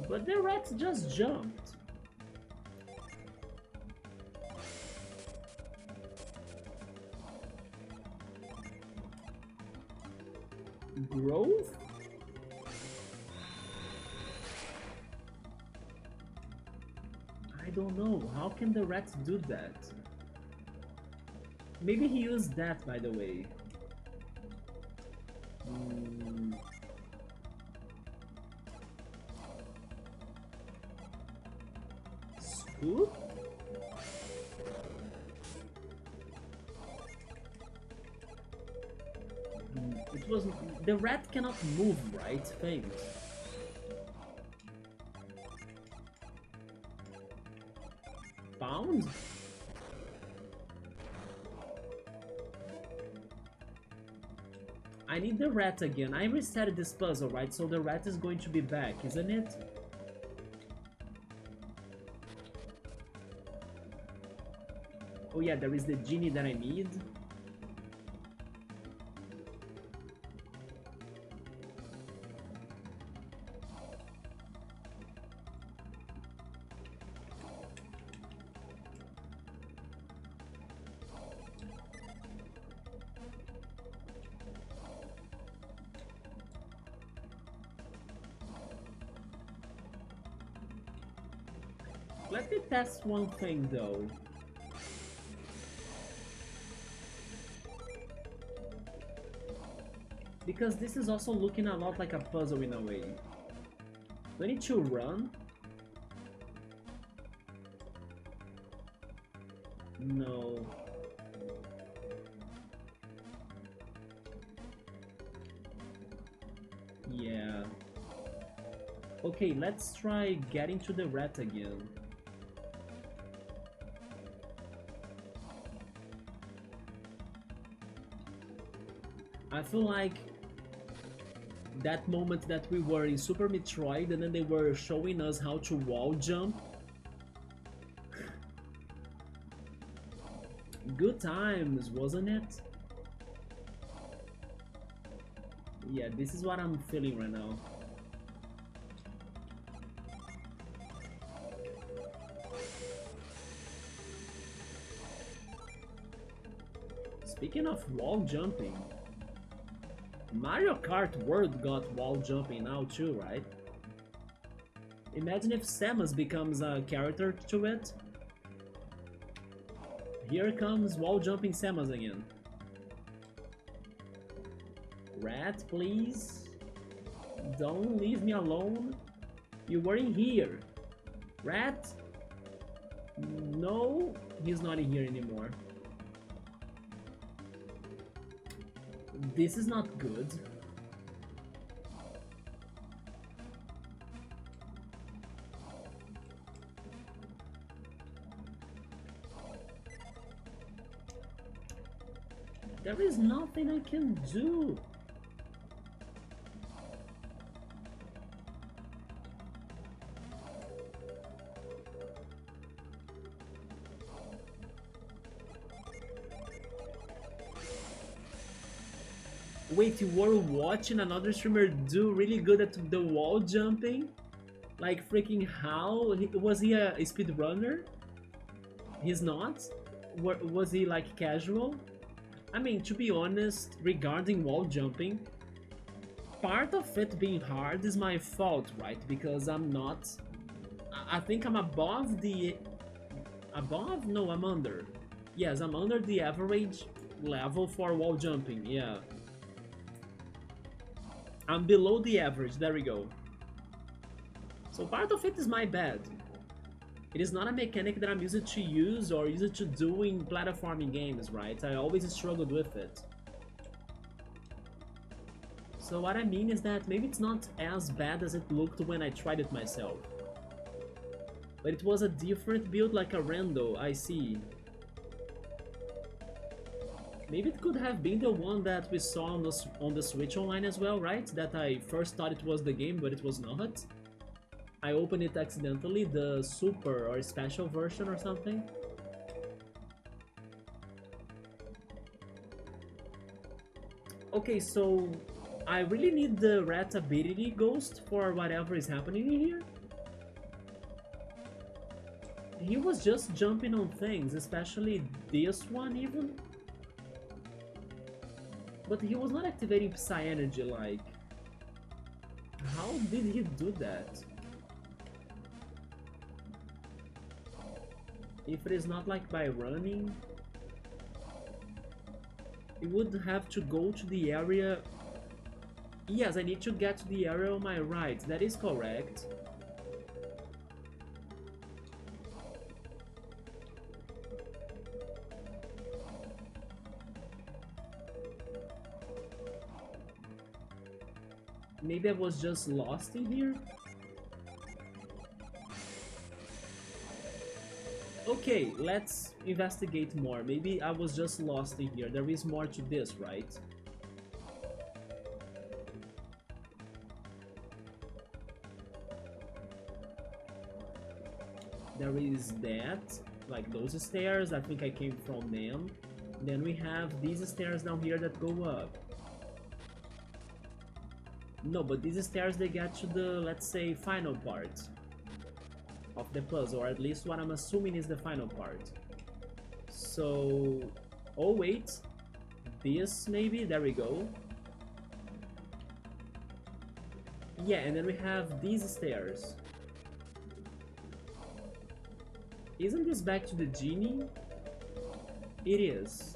But the rats just jumped. growth? I don't know. How can the rat do that? Maybe he used that, by the way. Scoop? It was... The rat cannot move, right? Thanks. Pound? I need the rat again. I reset this puzzle, right? So the rat is going to be back, isn't it? Oh yeah, there is the genie that I need. Let me test one thing though. Because this is also looking a lot like a puzzle in a way. Do I need to run? No. Yeah. Okay, let's try getting to the rat again. I feel like that moment that we were in Super Metroid and then they were showing us how to wall jump. Good times, wasn't it? Yeah, this is what I'm feeling right now. Speaking of wall jumping, Mario Kart World got wall jumping now too, right? Imagine if Samus becomes a character to it. Here comes wall jumping Samus again. Rat, please. Don't leave me alone. You were in here. Rat? No, he's not in here anymore. This is not good. There is nothing I can do. Wait, you were watching another streamer do really good at the wall jumping? Like freaking how? Was he a speedrunner? He's not? Was he like casual? I mean, to be honest, regarding wall jumping, part of it being hard is my fault, right? Because I'm not... I think I'm above the... Above? No, I'm under. Yes, I'm under the average level for wall jumping, yeah. I'm below the average, there we go. So part of it is my bad. It is not a mechanic that I'm used to use or used to do in platforming games, right? I always struggled with it. So what I mean is that maybe it's not as bad as it looked when I tried it myself. But it was a different build, like a rando, I see. Maybe it could have been the one that we saw on the Switch Online as well, right? That I first thought it was the game, but it was not. I opened it accidentally, the super or special version or something. Okay, so I really need the rat ability ghost for whatever is happening in here. He was just jumping on things, especially this one even. But he was not activating Psy Energy like How did he do that? If it is not like by running, it would have to go to the area. Yes, I need to get to the area on my right. That is correct. Maybe I was just lost in here? Okay, let's investigate more. Maybe I was just lost in here. There is more to this, right? There is that, like those stairs. I think I came from them. Then we have these stairs down here that go up. No, but these stairs, they get to the, let's say, final part of the puzzle, or at least what I'm assuming is the final part. So, oh wait, this maybe, there we go. Yeah, and then we have these stairs. Isn't this back to the genie? It is.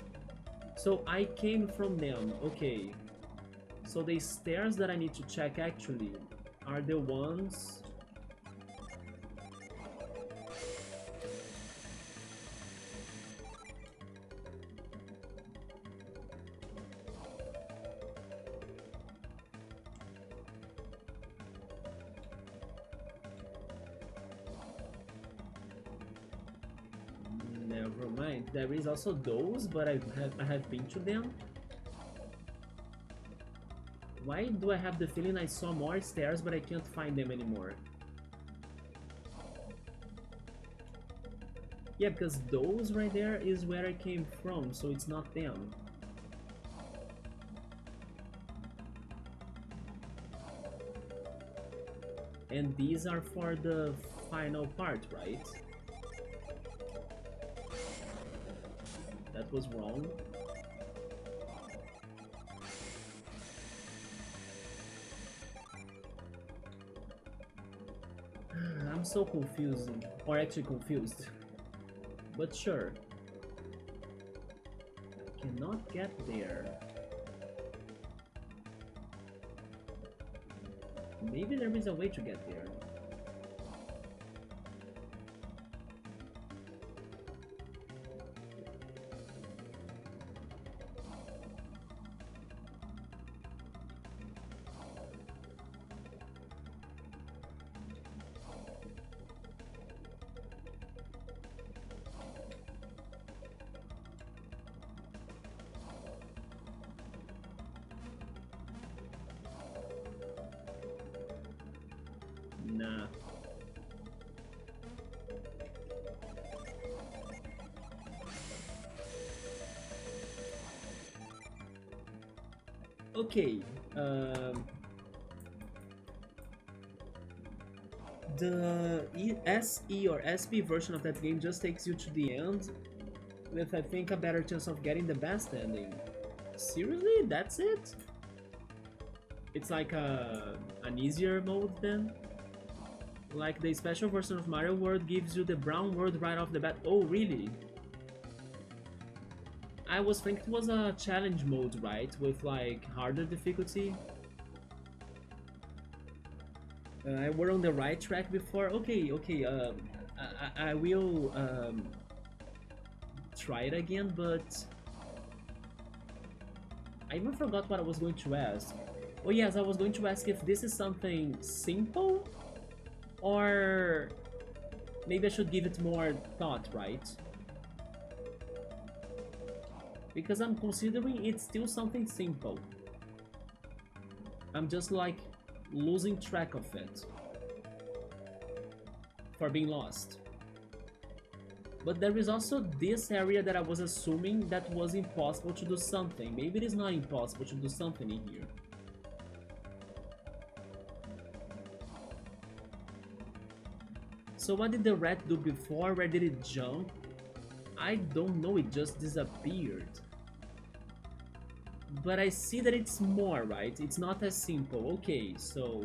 So I came from them, okay. So the stairs that I need to check actually are the ones... Never mind. There is also those, but I have been to them. Why do I have the feeling I saw more stairs, but I can't find them anymore? Yeah, because those right there is where I came from, so it's not them. And these are for the final part, right? That was wrong. I'm so confusing, or actually confused. But sure. I cannot get there. Maybe there is a way to get there. Nah. Okay. The SE or SP version of that game just takes you to the end with, I think, a better chance of getting the best ending. Seriously? That's it? It's like an easier mode then? Like the special version of Mario World gives you the brown world right off the bat. Oh, really? I was thinking it was a challenge mode, right? With like harder difficulty. I were on the right track before. Okay, okay. I will try it again, but I even forgot what I was going to ask. Oh yes, I was going to ask if this is something simple, or maybe I should give it more thought, right? Because I'm considering it's still something simple. I'm just like losing track of it for being lost. But there is also this area that I was assuming that was impossible to do something. Maybe it is not impossible to do something in here. So what did the rat do before? Where did it jump? I don't know, it just disappeared. But I see that it's more, right? It's not as simple. Okay, so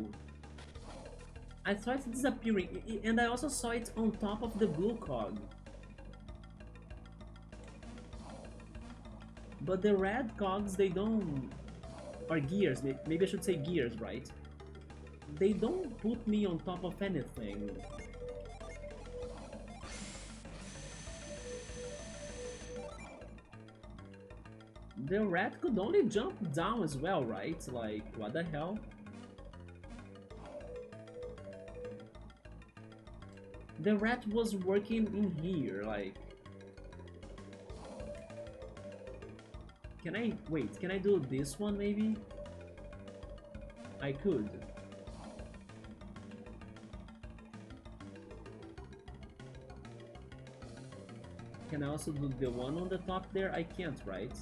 I saw it disappearing, and I also saw it on top of the blue cog. But the red cogs, they don't... Or gears, maybe I should say gears, right? They don't put me on top of anything. The rat could only jump down as well, right? Like, what the hell? The rat was working in here, like... Can I... Wait, can I do this one, maybe? I could. Can I also do the one on the top there? I can't, right?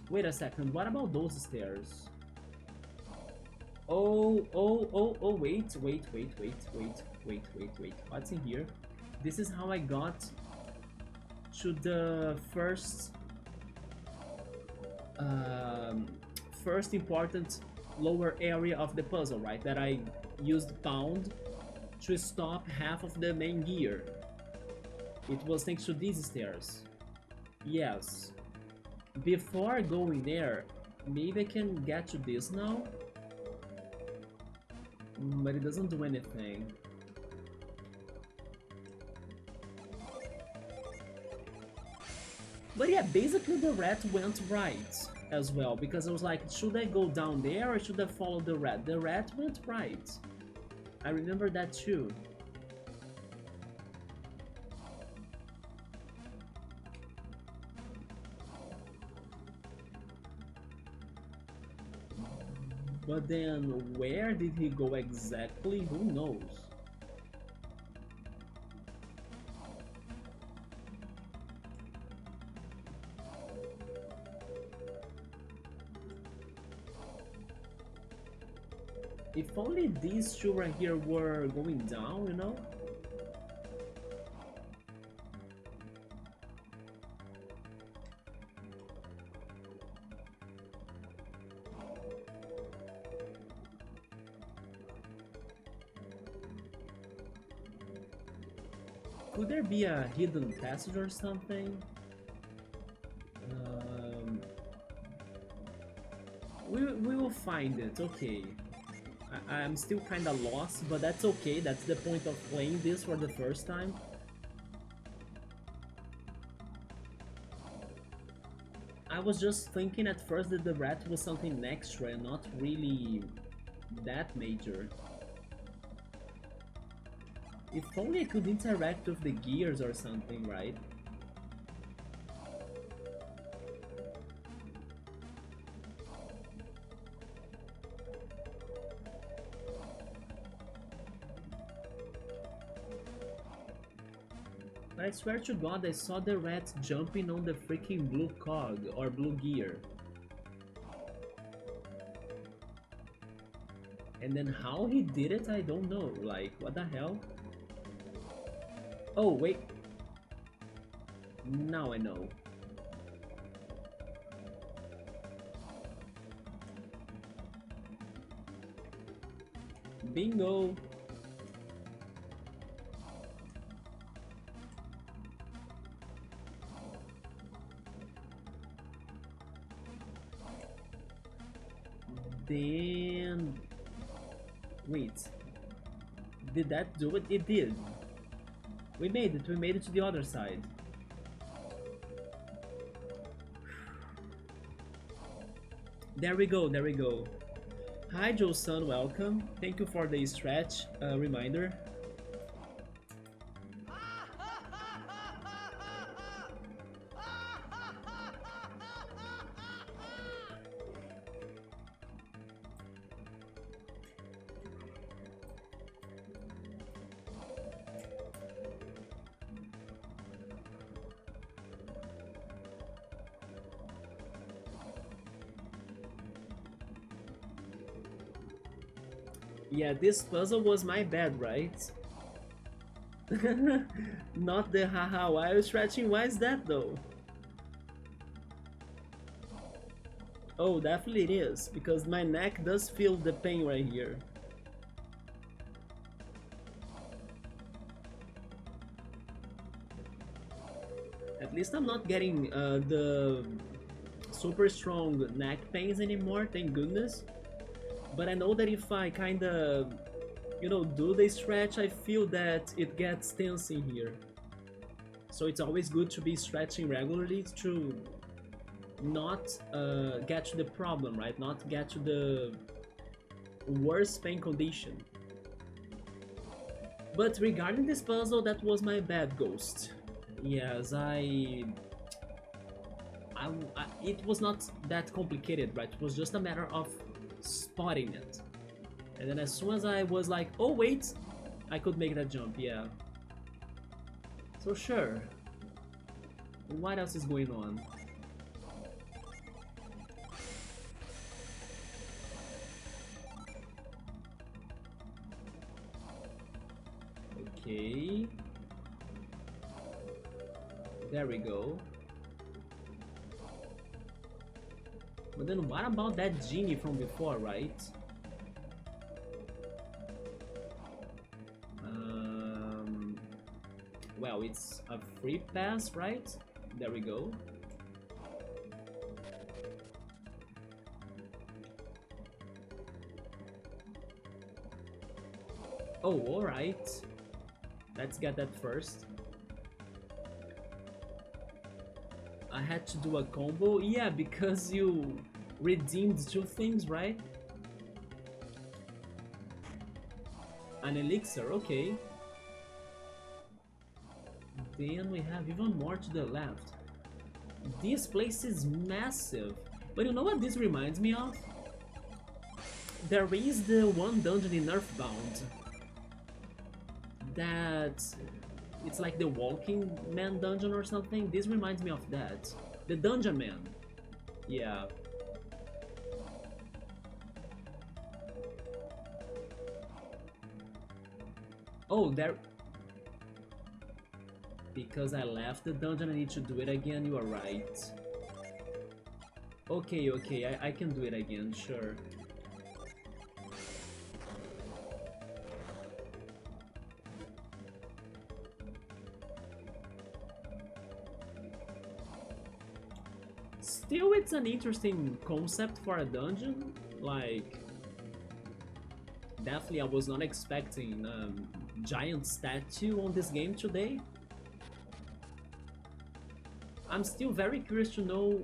Wait a second, what about those stairs? Oh, wait. What's in here? This is how I got to the first first important lower area of the puzzle, right? That I used pound to stop half of the main gear. It was thanks to these stairs. Yes. Before going there, maybe I can get to this now. But it doesn't do anything. But yeah, basically the rat went right as well, because I was like, should I go down there or should I follow the rat? The rat went right. I remember that too. But then, where did he go exactly? Who knows? If only these two right here were going down, you know? Could there be a hidden passage or something? We will find it, okay. I'm still kinda lost, but that's okay, that's the point of playing this for the first time. I was just thinking at first that the rat was something extra and not really that major. If only I could interact with the gears or something, right? But I swear to God, I saw the rat jumping on the freaking blue cog or blue gear. And then how he did it, I don't know. Like, what the hell? Oh, wait. Now I know. Bingo! Then... Wait. Did that do it? It did. We made it to the other side. There we go. Hi Joe-san, welcome. Thank you for the stretch reminder. Yeah, this puzzle was my bad, right? Not the haha, why are you stretching? Why is that though? Oh, definitely it is, because my neck does feel the pain right here. least I'm not getting the super strong neck pains anymore, thank goodness. But I know that if I kinda, you know, do the stretch, I feel that it gets tense in here. So it's always good to be stretching regularly to not get to the problem, right? Not get to the worst pain condition. But regarding this puzzle, that was my bad, Ghost. Yes, it was not that complicated, right? It was just a matter of spotting it. And then as soon as I was like, oh wait, I could make that jump, yeah. So sure. What else is going on? Okay. There we go. But then what about that genie from before, right? Well, it's a free pass, right? There we go. Oh, alright. Let's get that first. I had to do a combo? Yeah, because you redeemed two things, right? An elixir, okay. Then we have even more to the left. This place is massive. But you know what this reminds me of? There is the one dungeon in Earthbound that it's like the Walking Man dungeon or something. This reminds me of that. The Dungeon Man. Yeah. Oh, there... Because I left the dungeon, I need to do it again, you are right. Okay, okay, I can do it again, sure. Still, it's an interesting concept for a dungeon, like... Definitely I was not expecting giant statue on this game today. I'm still very curious to know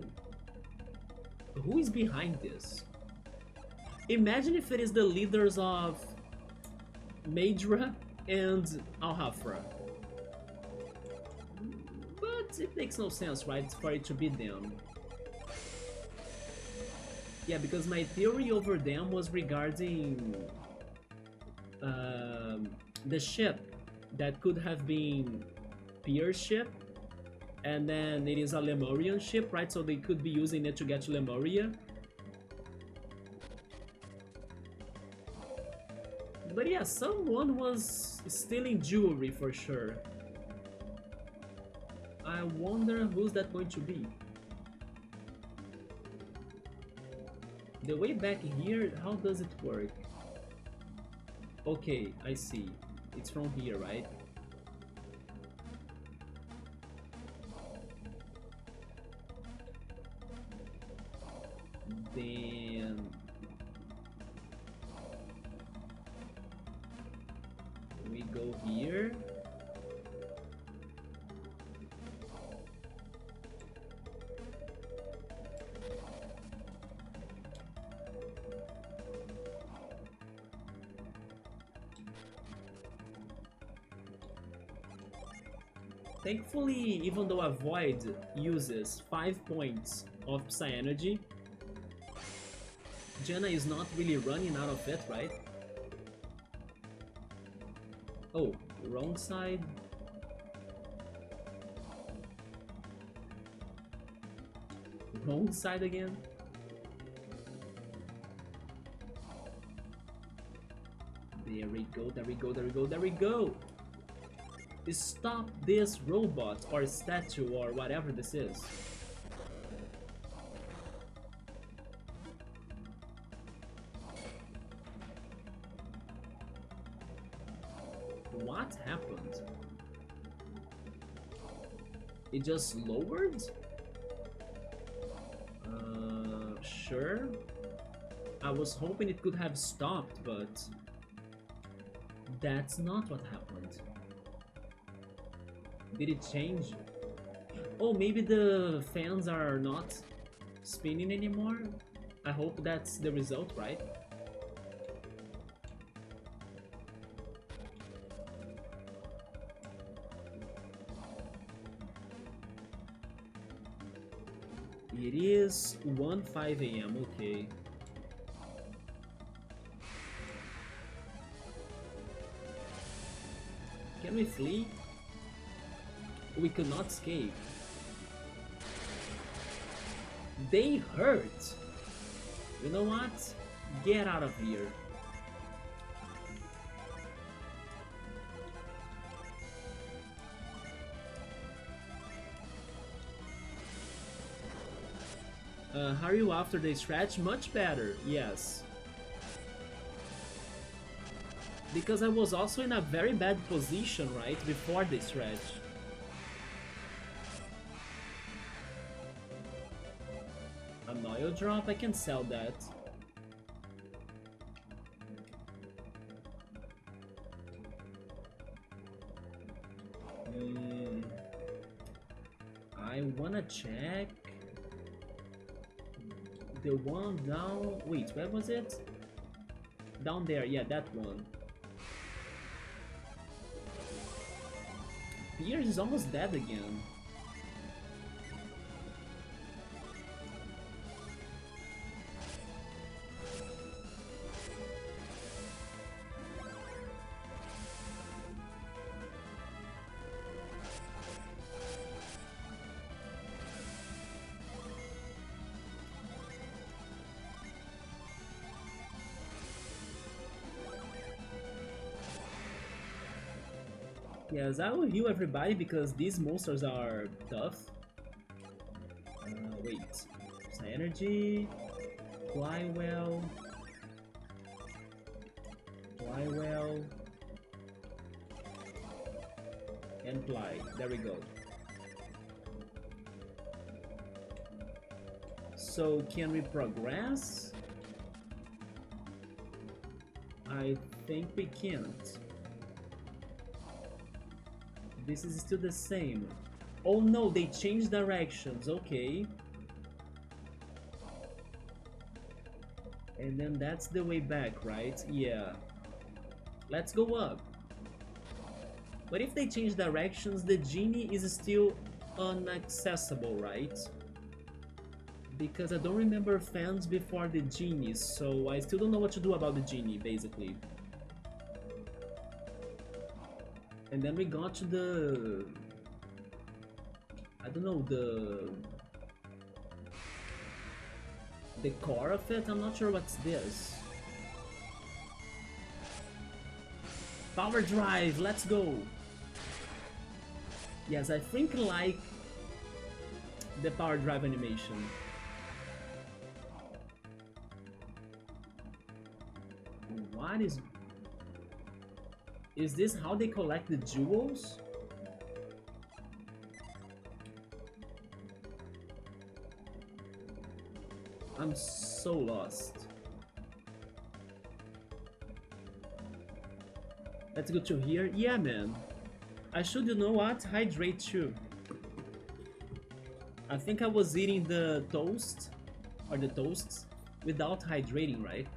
who is behind this. Imagine if it is the leaders of Maedra and Alhafra. But it makes no sense, right, for it to be them. Yeah, because my theory over them was regarding the ship that could have been Pier's ship, and then it is a Lemurian ship, right? So they could be using it to get to Lemuria. But yeah, someone was stealing jewelry for sure. I wonder who's that going to be. The way back here, how does it work? Okay, I see. It's from here, right? Then we go here. Thankfully, even though a void uses 5 points of Psy energy, Jenna is not really running out of it, right? Oh, wrong side. Wrong side again. There we go, there we go, there we go, there we go! Stop this robot or statue or whatever this is. What happened? It just lowered? Sure. I was hoping it could have stopped, but that's not what happened. Did it change? Oh, maybe the fans are not spinning anymore? I hope that's the result, right? It is 1:05 a.m. Okay. Can we flee? We could not escape. They hurt. You know what? Get out of here. How are you after the stretch? Much better, yes. Because I was also in a very bad position, right, before the stretch. An oil drop? I can sell that. I wanna check the one down. Wait, where was it? Down there, yeah, that one. Piers is almost dead again. Yes, I will heal everybody because these monsters are tough. Wait. Psy energy. Fly well. Fly well. And fly. There we go. So, can we progress? I think we can't. This is still the same. Oh no, they changed directions, okay. And then that's the way back, right? Yeah. Let's go up. But if they change directions, the genie is still inaccessible, right? Because I don't remember fans before the genie, so I still don't know what to do about the genie, basically. And then we got to the... I don't know, the core of it? I'm not sure what's this. Power drive, let's go! Yes, I think like the power drive animation. What is... Is this how they collect the jewels? I'm so lost. Let's go to here. Yeah, man. I should, you know what? Hydrate too. I think I was eating the toast, or the toasts, without hydrating, right?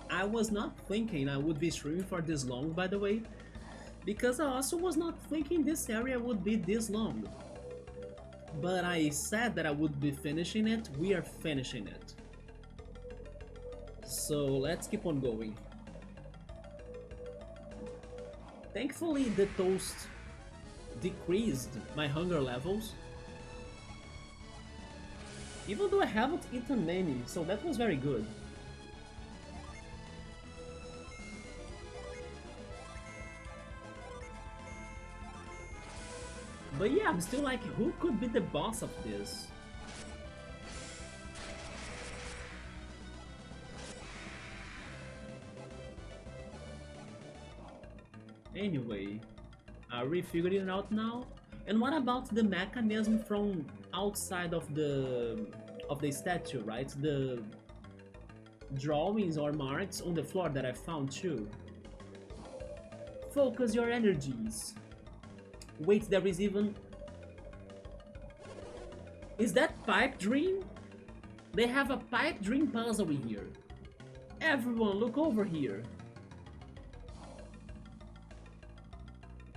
I was not thinking I would be streaming for this long, by the way, because I also was not thinking this area would be this long. But I said that I would be finishing it. We are finishing it. So let's keep on going. Thankfully, the toast decreased my hunger levels, even though I haven't eaten many, so that was very good. But yeah, I'm still like, who could be the boss of this? Anyway, are we figuring it out now? And what about the mechanism from outside of the statue, right? The drawings or marks on the floor that I found too. Focus your energies. Wait, there is even... Is that pipe dream? They have a pipe dream puzzle in here. Everyone, look over here.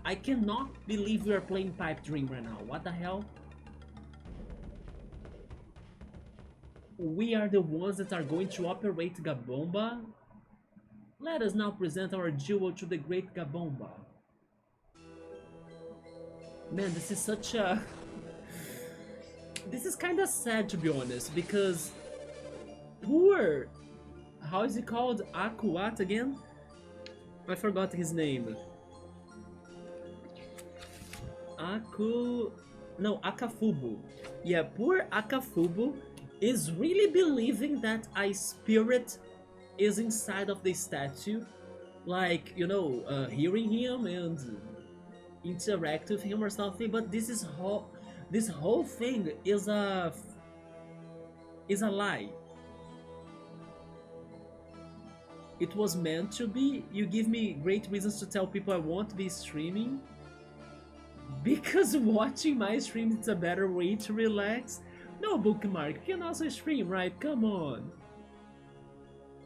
I cannot believe we are playing pipe dream right now. What the hell? We are the ones that are going to operate Kibombo. Let us now present our jewel to the great Kibombo. Man, this is such a... This is kinda sad, to be honest, because poor... How is he called? Akuat again? I forgot his name. No, Akafubu. Yeah, poor Akafubu is really believing that a spirit is inside of the statue. Like, you know, hearing him and interact with him or something, but this whole thing is a lie. It was meant to be. You give me great reasons to tell people I won't be streaming, because watching my streams is a better way to relax. No, Bookmark, you can also stream, right? Come on.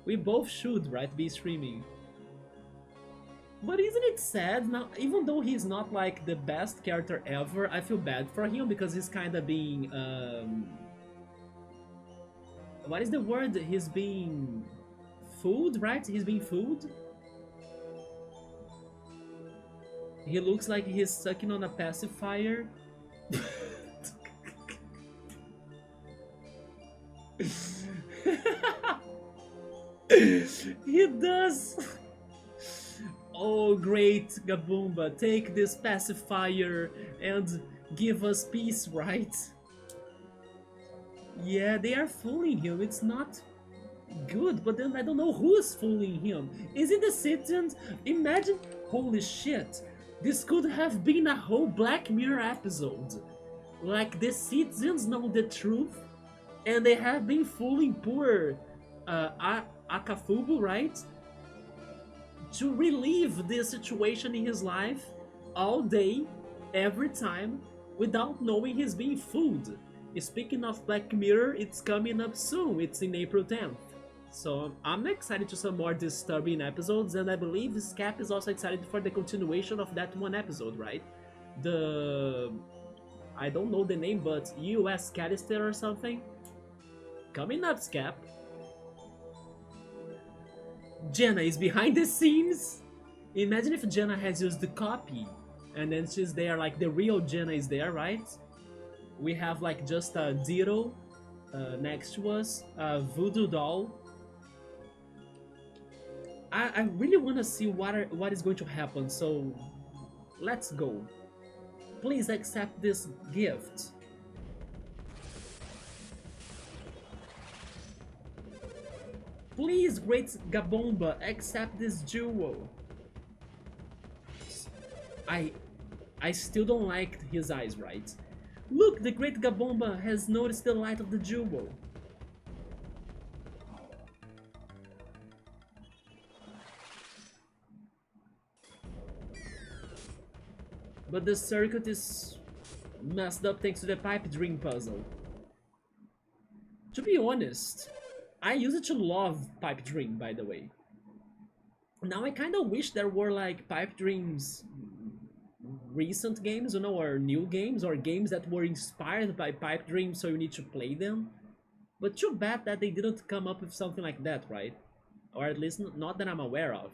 We both should, right, be streaming. But isn't it sad now? Even though he's not like the best character ever, I feel bad for him because he's kind of being what is the word? He's being fooled, right? He's being fooled. He looks like he's sucking on a pacifier. He does. Oh great, Kibombo, take this pacifier and give us peace, right? Yeah, they are fooling him. It's not good, but then I don't know who's fooling him. Is it the citizens? Imagine, holy shit, this could have been a whole Black Mirror episode. Like, the citizens know the truth, and they have been fooling poor Akafubu, right? To relieve this situation in his life all day, every time, without knowing he's being fooled. Speaking of Black Mirror, it's coming up soon. It's in April 10th. So I'm excited to some more disturbing episodes, and I believe Scap is also excited for the continuation of that one episode, right? I don't know the name, but US Callister or something? Coming up, Scap. Jenna is behind the scenes. Imagine if Jenna has used the copy and then she's there, like the real Jenna is there, right? We have like just a Ditto next to us, a voodoo doll. I really want to see what is going to happen, so let's go. Please accept this gift. Please, great Kibombo, accept this jewel. I still don't like his eyes, right? Look, the great Kibombo has noticed the light of the jewel. But the circuit is messed up thanks to the pipe dream puzzle. To be honest, I used to love Pipe Dream, by the way. Now I kinda wish there were like Pipe Dream's recent games, you know, or new games, or games that were inspired by Pipe Dream, so you need to play them. But too bad that they didn't come up with something like that, right? Or at least not that I'm aware of.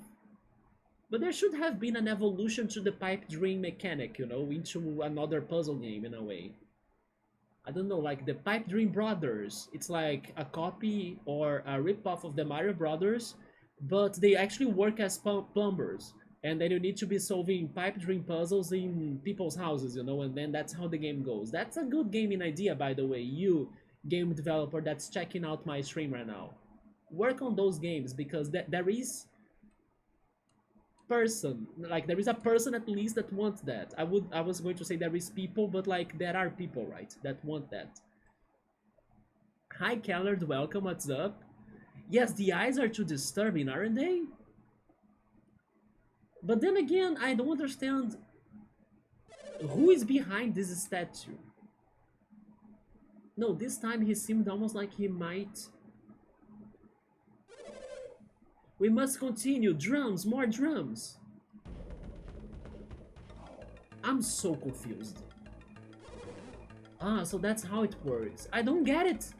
But there should have been an evolution to the Pipe Dream mechanic, you know, into another puzzle game in a way. I don't know, like the Pipe Dream Brothers. It's like a copy or a rip-off of the Mario Brothers, but they actually work as plumbers. And then you need to be solving Pipe Dream puzzles in people's houses, you know, and then that's how the game goes. That's a good gaming idea, by the way, you game developer that's checking out my stream right now. Work on those games, because there is person, like there is a person at least that wants that. I was going to say there is people, but like there are people, right, that want that. Hi Callard, welcome, what's up? Yes, the eyes are too disturbing, aren't they? But then again, I don't understand who is behind this statue. No, this time he seemed almost like he might. We must continue. Drums, more drums. I'm so confused. Ah, so that's how it works. I don't get it.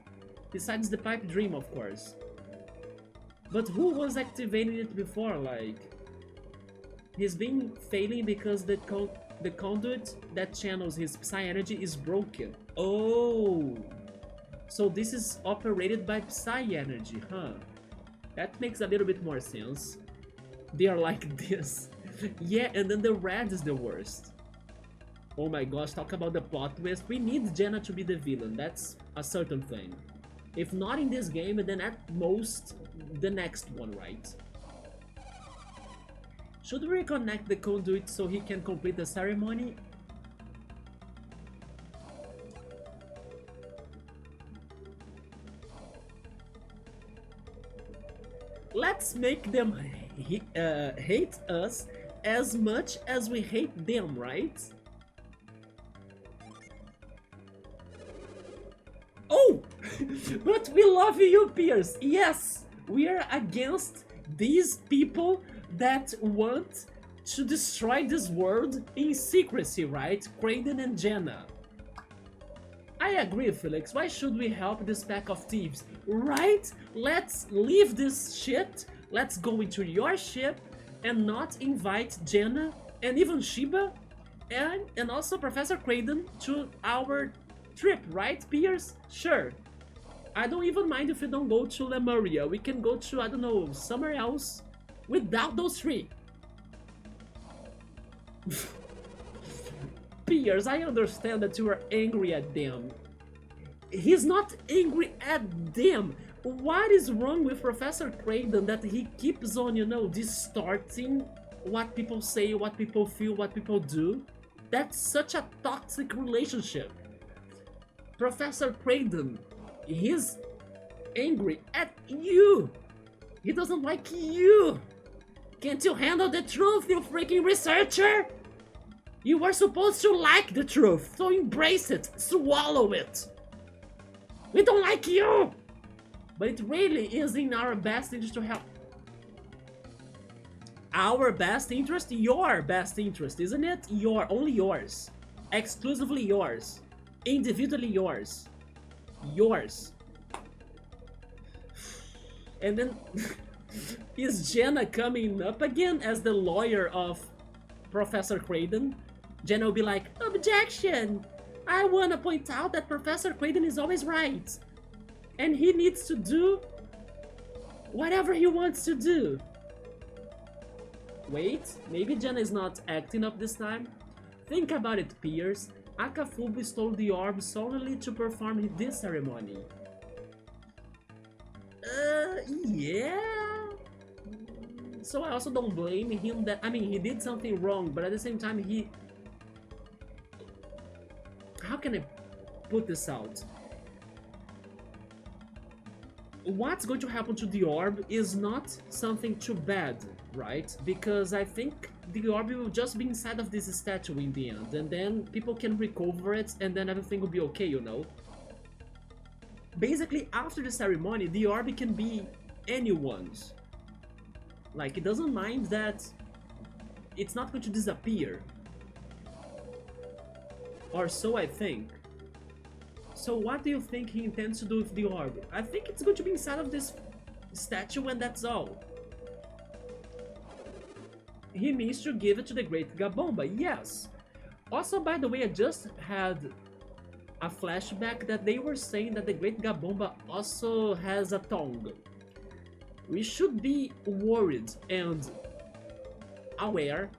Besides the pipe dream, of course. But who was activating it before? Like, he's been failing because the conduit that channels his Psy energy is broken. Oh, so this is operated by Psy energy, huh? That makes a little bit more sense. They are like this. Yeah, and then the red is the worst. Oh my gosh, talk about the plot twist. We need Jenna to be the villain, that's a certain thing. If not in this game, then at most the next one, right? Should we reconnect the conduit so he can complete the ceremony? Let's make them hate us as much as we hate them, right? Oh! But we love you, Pierce! Yes! We are against these people that want to destroy this world in secrecy, right? Kraden and Jenna. I agree, Felix. Why should we help this pack of thieves? Right? Let's leave this shit. Let's go into your ship and not invite Jenna and even Shiba and also Professor Kraden to our trip, right, Pierce? Sure. I don't even mind if we don't go to Lemuria. We can go to, I don't know, somewhere else without those three. Pierce, I understand that you are angry at them. He's not angry at them. What is wrong with Professor Kraden that he keeps on, you know, distorting what people say, what people feel, what people do? That's such a toxic relationship. Professor Kraden, he's angry at you. He doesn't like you. Can't you handle the truth, you freaking researcher? You were supposed to like the truth, so embrace it, swallow it. We don't like you! But it really is in our best interest to help. Our best interest? Your best interest, isn't it? Only yours. Exclusively yours. Individually yours. Yours. And then, is Jenna coming up again as the lawyer of Professor Kraden? Jenna will be like, objection! I want to point out that Professor Kraden is always right. And he needs to do whatever he wants to do. Wait, maybe Jenna is not acting up this time? Think about it, Pierce. Akafubu stole the orb solely to perform this ceremony. Yeah. So I also don't blame him that, I mean, he did something wrong, but at the same time how can I put this out? What's going to happen to the orb is not something too bad, right? Because I think the orb will just be inside of this statue in the end, and then people can recover it, and then everything will be okay, you know? Basically, after the ceremony, the orb can be anyone's. Like, it doesn't mind that it's not going to disappear. Or so I think. So what do you think he intends to do with the orb? I think it's going to be inside of this statue and that's all. He means to give it to the Great Kibombo, yes. Also, by the way, I just had a flashback that they were saying that the Great Kibombo also has a tongue. We should be worried and aware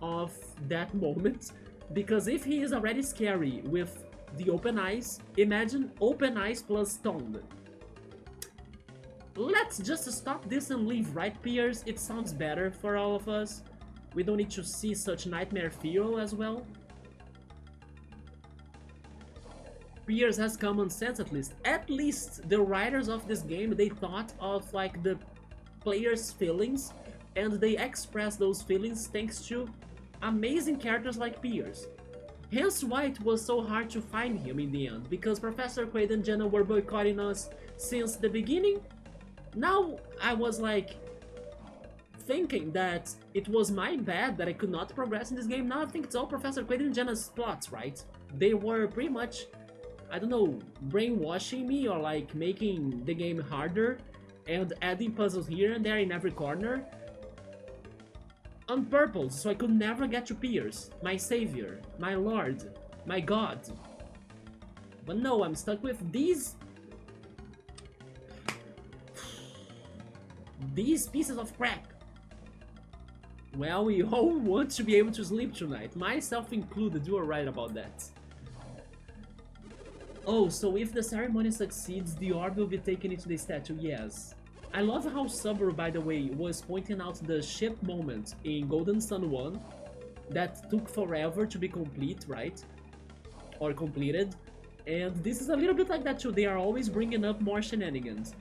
of that moment, because if he is already scary with the open eyes, imagine open eyes plus tongue. let's just stop this and leave, right, Piers? It sounds better for all of us. We don't need to see such nightmare fuel as well. Piers has common sense at least. At least the writers of this game, they thought of like the players' feelings and they express those feelings thanks to amazing characters like Piers. Hence why it was so hard to find him in the end, because Professor Quaid and Jenna were boycotting us since the beginning. Now I was like thinking that it was my bad that I could not progress in this game. Now I think it's all Professor Quaid and Jenna's plots, right? They were pretty much, I don't know, brainwashing me or like making the game harder and adding puzzles here and there in every corner on purpose, so I could never get to Piers, my savior, my lord, my god. But no, I'm stuck with these pieces of crap. Well, we all want to be able to sleep tonight, myself included. You are right about that. Oh, so if the ceremony succeeds, the orb will be taken into the statue. Yes. I love how Subaru, by the way, was pointing out the ship moment in Golden Sun 1 that took forever to be complete, right? Or completed. And this is a little bit like that too. They are always bringing up more shenanigans.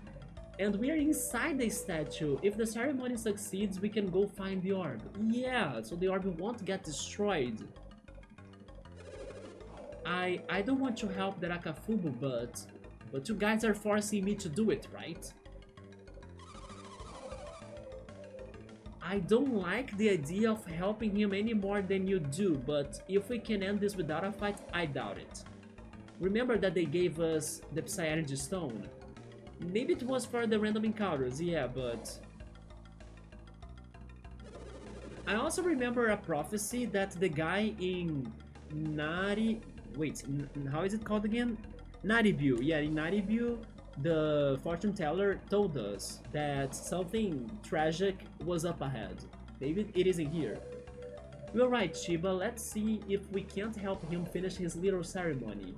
And we are inside the statue. If the ceremony succeeds, we can go find the orb. Yeah, so the orb won't get destroyed. I don't want to help the Rakafubu, but you guys are forcing me to do it, right? I don't like the idea of helping him any more than you do, but if we can end this without a fight, I doubt it. Remember that they gave us the Psy-Energy Stone. Maybe it was for the random encounters, yeah, but... I also remember a prophecy that the guy in Nari... Wait, how is it called again? Naribu, yeah, in Naribu, the fortune teller told us that something tragic was up ahead. Maybe it isn't here. You're right, Shiba, let's see if we can't help him finish his little ceremony.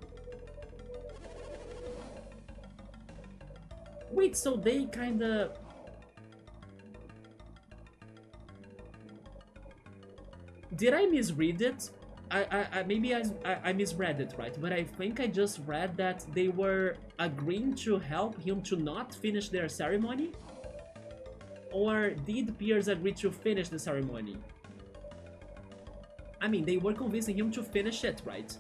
Wait, so they kinda... Did I misread it? Maybe I misread it, right? But I think I just read that they were agreeing to help him to not finish their ceremony? Or did Piers agree to finish the ceremony? I mean, they were convincing him to finish it, right?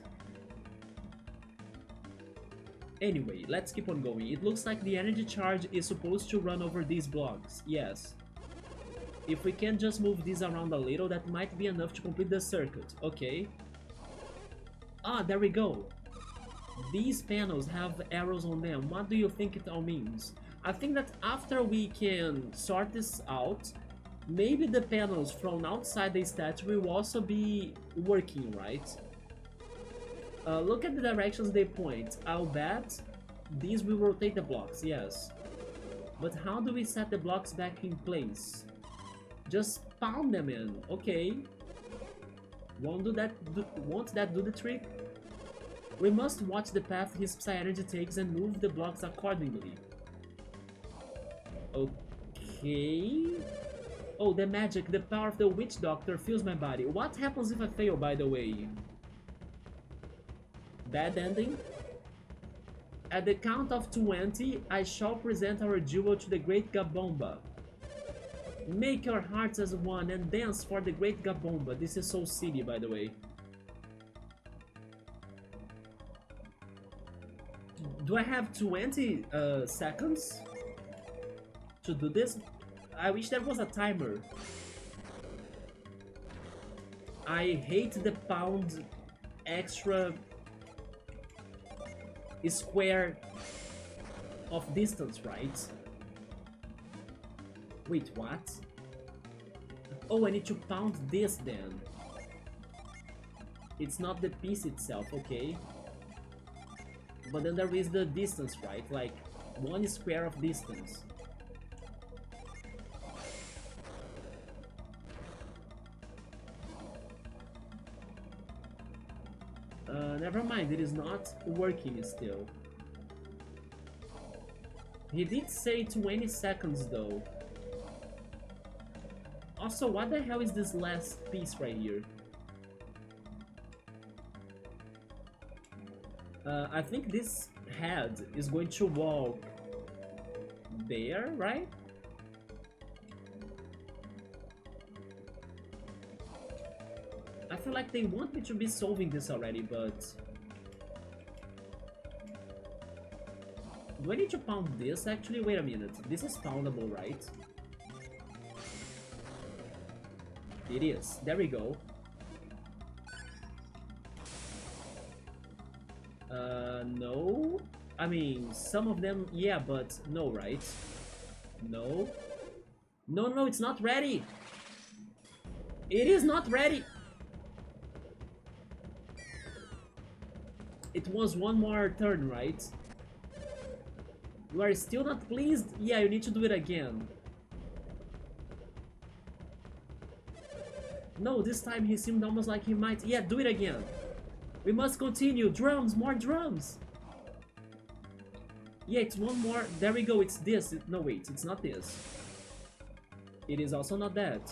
Anyway, let's keep on going. It looks like the energy charge is supposed to run over these blocks. Yes. If we can just move these around a little, that might be enough to complete the circuit. Okay. Ah, there we go. These panels have arrows on them. What do you think it all means? I think that after we can sort this out, maybe the panels from outside the statue will also be working, right? Look at the directions they point. I'll bet these will rotate the blocks, yes. But how do we set the blocks back in place? Just pound them in, okay. Won't that do the trick? We must watch the path his Psy-Energy takes and move the blocks accordingly. Okay. Oh, the magic, the power of the witch doctor fills my body. What happens if I fail, by the way? Bad ending? At the count of 20, I shall present our duel to the great Kibombo. Make your hearts as one and dance for the great Kibombo. This is so silly, by the way. Do I have 20 seconds to do this? I wish there was a timer. I hate the pound extra square of distance, right? Wait, what? Oh, I need to pound this then. It's not the piece itself, okay. But then there is the distance, right? Like, 1 square of distance. Never mind, it is not working still. He did say 20 seconds though. Also, what the hell is this last piece right here? I think this head is going to walk there, right? I feel like they want me to be solving this already, but... Do I need to pound this actually? Wait a minute. This is poundable, right? It is. There we go. No. I mean, some of them, yeah, but no, right? No. No, no, it's not ready. It is not ready. It was one more turn, right? You are still not pleased? Yeah, you need to do it again. No, this time he seemed almost like he might... Yeah, do it again. We must continue. Drums, more drums. Yeah, it's one more. There we go, it's this. No, wait, it's not this. It is also not that.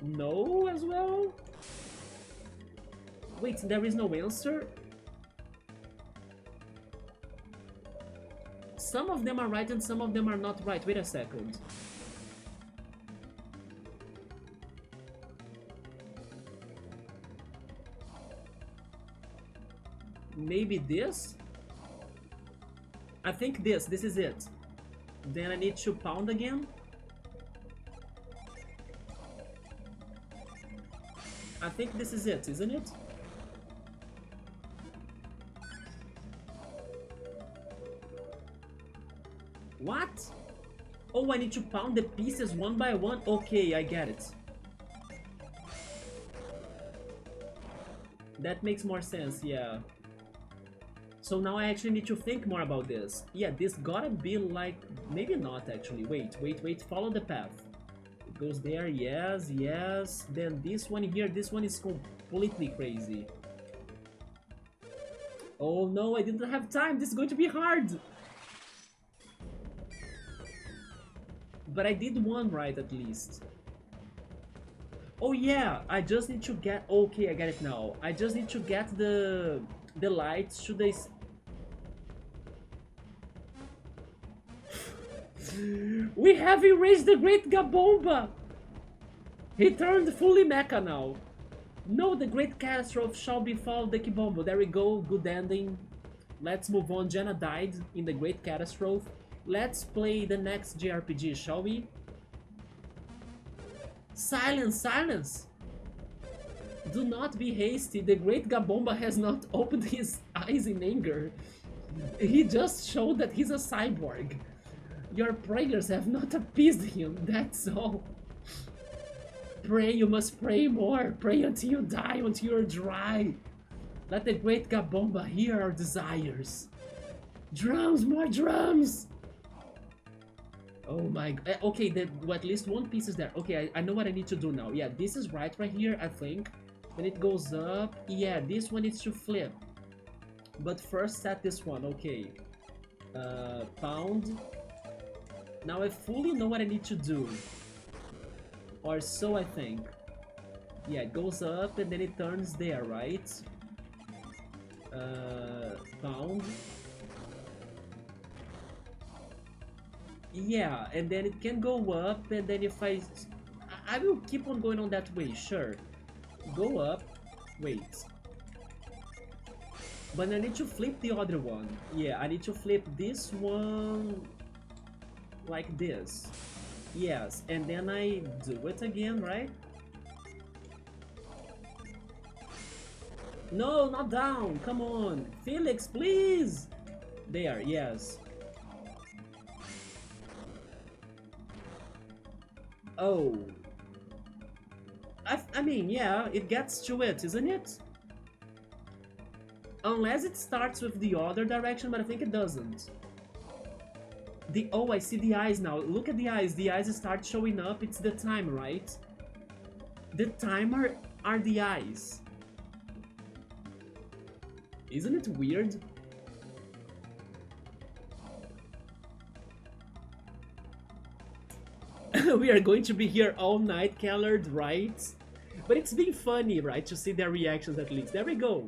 No as well? Wait, there is no answer? Some of them are right and some of them are not right. Wait a second. Maybe this? I think this is it. Then I need to pound again. I think this is it, isn't it? What? Oh, I need to pound the pieces one by one? Okay, I get it. That makes more sense, yeah. So now I actually need to think more about this. Yeah, this gotta be like... Maybe not actually. Wait. Follow the path. It goes there, yes. Then this one here, this one is completely crazy. Oh no, I didn't have time. This is going to be hard. But I did one right at least. Oh yeah, I just need to get... Okay, I get it now. I just need to get the lights to the... We have erased the Great Kibombo! He turned fully mecha now. No, the great catastrophe shall befall the Kibombo. There we go, good ending. Let's move on. Jenna died in the great catastrophe. Let's play the next JRPG, shall we? Silence! Do not be hasty. The great Kibombo has not opened his eyes in anger. He just showed that he's a cyborg. Your prayers have not appeased him, that's all. Pray, you must pray more. Pray until you die, until you're dry. Let the great Kibombo hear our desires. Drums, more drums! Oh my... Okay, at least one piece is there. Okay, I know what I need to do now. Yeah, this is right here, I think. Then it goes up. Yeah, this one needs to flip. But first set this one, okay. Pound. Now I fully know what I need to do. Or so I think. Yeah, it goes up and then it turns there, right? Pound. Yeah, and then it can go up, and then if I will keep on going on that way, sure. Go up. Wait. But I need to flip the other one. Yeah, I need to flip this one like this. Yes, and then I do it again, right? No, not down. Come on. Felix, please. There, yes. Oh. I mean, yeah, it gets to it, isn't it? Unless it starts with the other direction, but I think it doesn't. Oh, I see the eyes now. Look at the eyes. The eyes start showing up. It's the time, right? The timer are the eyes. Isn't it weird? we are going to be here all night, Callard, right? But it's been funny, right, to see their reactions at least. There we go.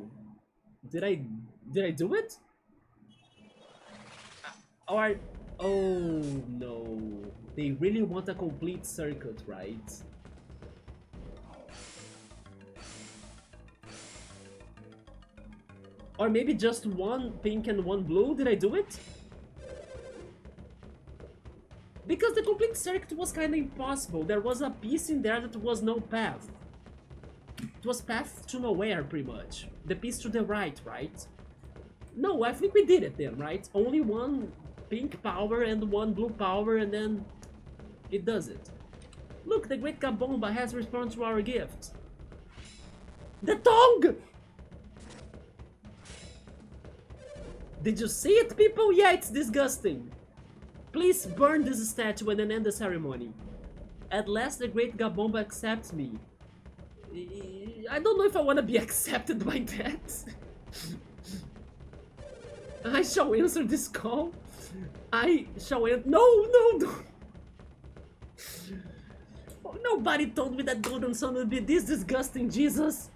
Did I do it? Or oh no, they really want a complete circuit, right? Or maybe just one pink and one blue. Did I do it? Because the complete circuit was kind of impossible. There was a piece in there that was no path. It was path to nowhere, pretty much. The piece to the right, right? No, I think we did it then, right? Only one pink power and one blue power, and then it does it. Look, the great Kibombo has responded to our gift. The tongue! Did you see it, people? Yeah, it's disgusting. Please burn this statue and then end the ceremony. At last the great Kibombo accepts me. I don't know if I want to be accepted by that. I shall answer this call. I shall answer. No. Oh, nobody told me that Golden Sun would be this disgusting, Jesus.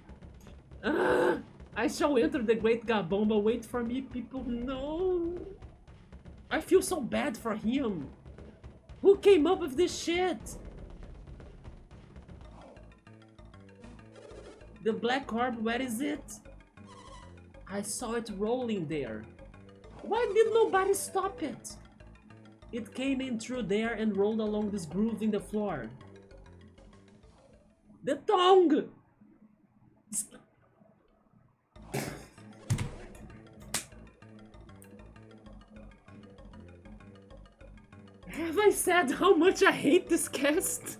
I shall enter the great Kibombo. Wait for me, people. No. I feel so bad for him. Who came up with this shit? The black orb, where is it? I saw it rolling there. Why did nobody stop it? It came in through there and rolled along this groove in the floor. The tongue! Have I said how much I hate this cast?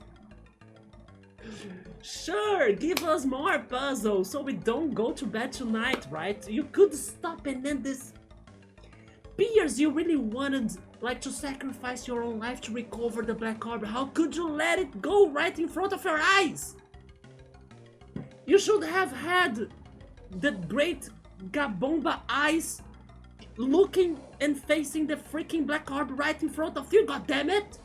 Sure, give us more puzzles so we don't go to bed tonight, right? You could stop and end this. Piers, you really wanted like to sacrifice your own life to recover the black orb. How could you let it go right in front of your eyes? You should have had the great Kibombo eyes looking and facing the freaking black orb right in front of you, goddammit!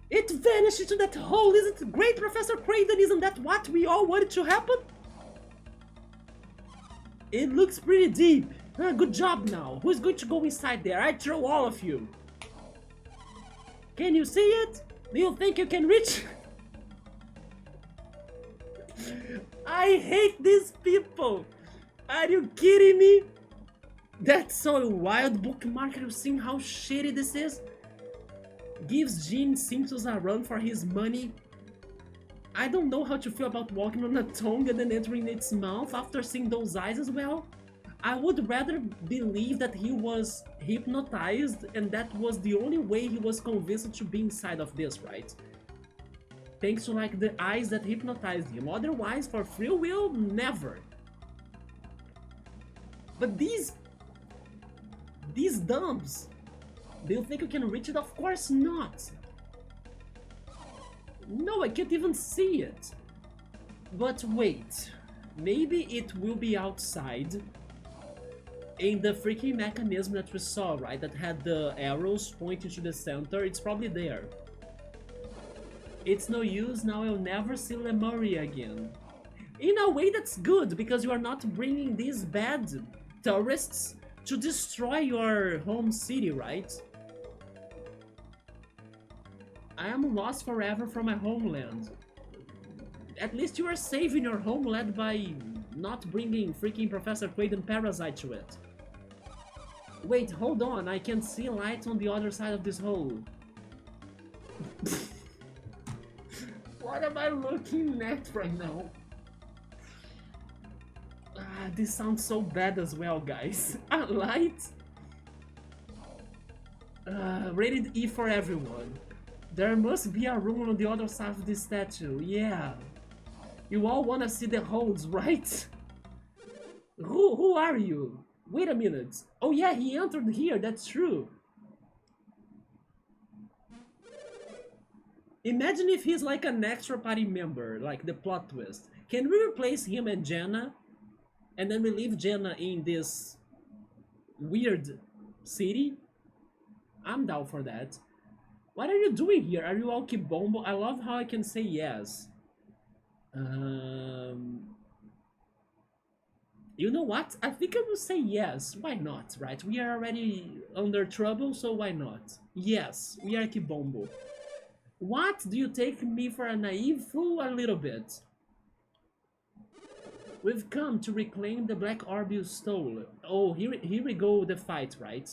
It vanished into that hole, isn't it great, Professor Craven? Isn't that what we all wanted to happen? It looks pretty deep. Good job now. Who's going to go inside there? I throw all of you. Can you see it? Do you think you can reach? I hate these people. Are you kidding me? That's so wild. Bookmarker, you seen how shitty this is? Gives Gene Simpsons a run for his money. I don't know how to feel about walking on a tongue and then entering its mouth after seeing those eyes as well. I would rather believe that he was hypnotized and that was the only way he was convinced to be inside of this, right? Thanks to like the eyes that hypnotized him. Otherwise, for free will, never. But these dumps, do you think you can reach it? Of course not. No, I can't even see it. But wait, maybe it will be outside in the freaking mechanism that we saw, right? That had the arrows pointing to the center. It's probably there. It's no use, now I'll never see Lemuria again. In a way that's good, because you are not bringing these bad tourists to destroy your home city, right? I am lost forever from my homeland. At least you are saving your homeland by not bringing freaking Professor Quaid Parasite to it. Wait, hold on, I can see light on the other side of this hole. What am I looking at right now? This sounds so bad as well, guys. A light? Rated E for everyone. There must be a room on the other side of this statue, yeah. You all wanna see the holes, right? Who are you? Wait a minute. Oh yeah, he entered here, that's true. Imagine if he's like an extra party member, like the plot twist. Can we replace him and Jenna? And then we leave Jenna in this weird city? I'm down for that. What are you doing here? Are you all Kibombo? I love how I can say yes. Um, you know what? I think I will say yes. Why not, right? We are already under trouble, so why not? Yes, we are Kibombo. What? Do you take me for a naive fool? A little bit. We've come to reclaim the black orb you stole. Oh, here we go, the fight, right?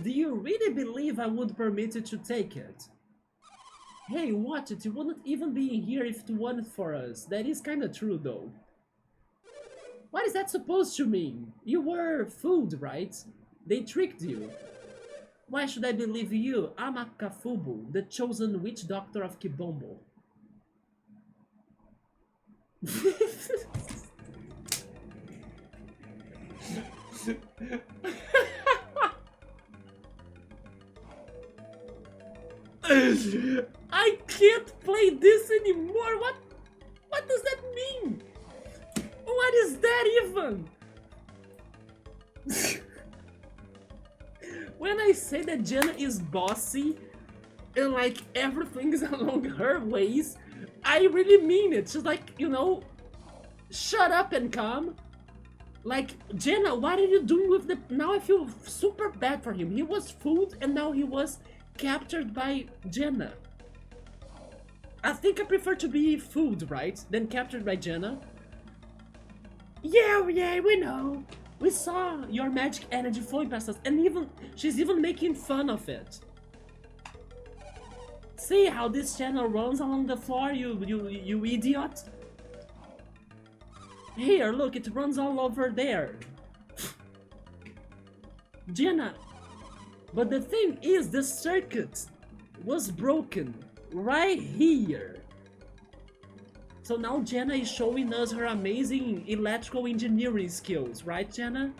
Do you really believe I would permit you to take it? Hey, watch it, you wouldn't even be in here if it weren't for us. That is kinda true, though. What is that supposed to mean? You were fooled, right? They tricked you. Why should I believe you? I'm Akafubu, the chosen witch doctor of Kibombo. I can't play this anymore. What does that mean? What is that even? When I say that Jenna is bossy and like everything is along her ways, I really mean it. She's like, you know, shut up and come. Like, Jenna, what are you doing with the... Now I feel super bad for him. He was fooled and now he was captured by Jenna. I think I prefer to be fooled, right? Than captured by Jenna. Yeah, we know. We saw your magic energy flowing past us, and she's even making fun of it. See how this channel runs along the floor, you idiot? Here, look, it runs all over there. Jenna, but the thing is, the circuit was broken right here. So now Jenna is showing us her amazing electrical engineering skills, right, Jenna?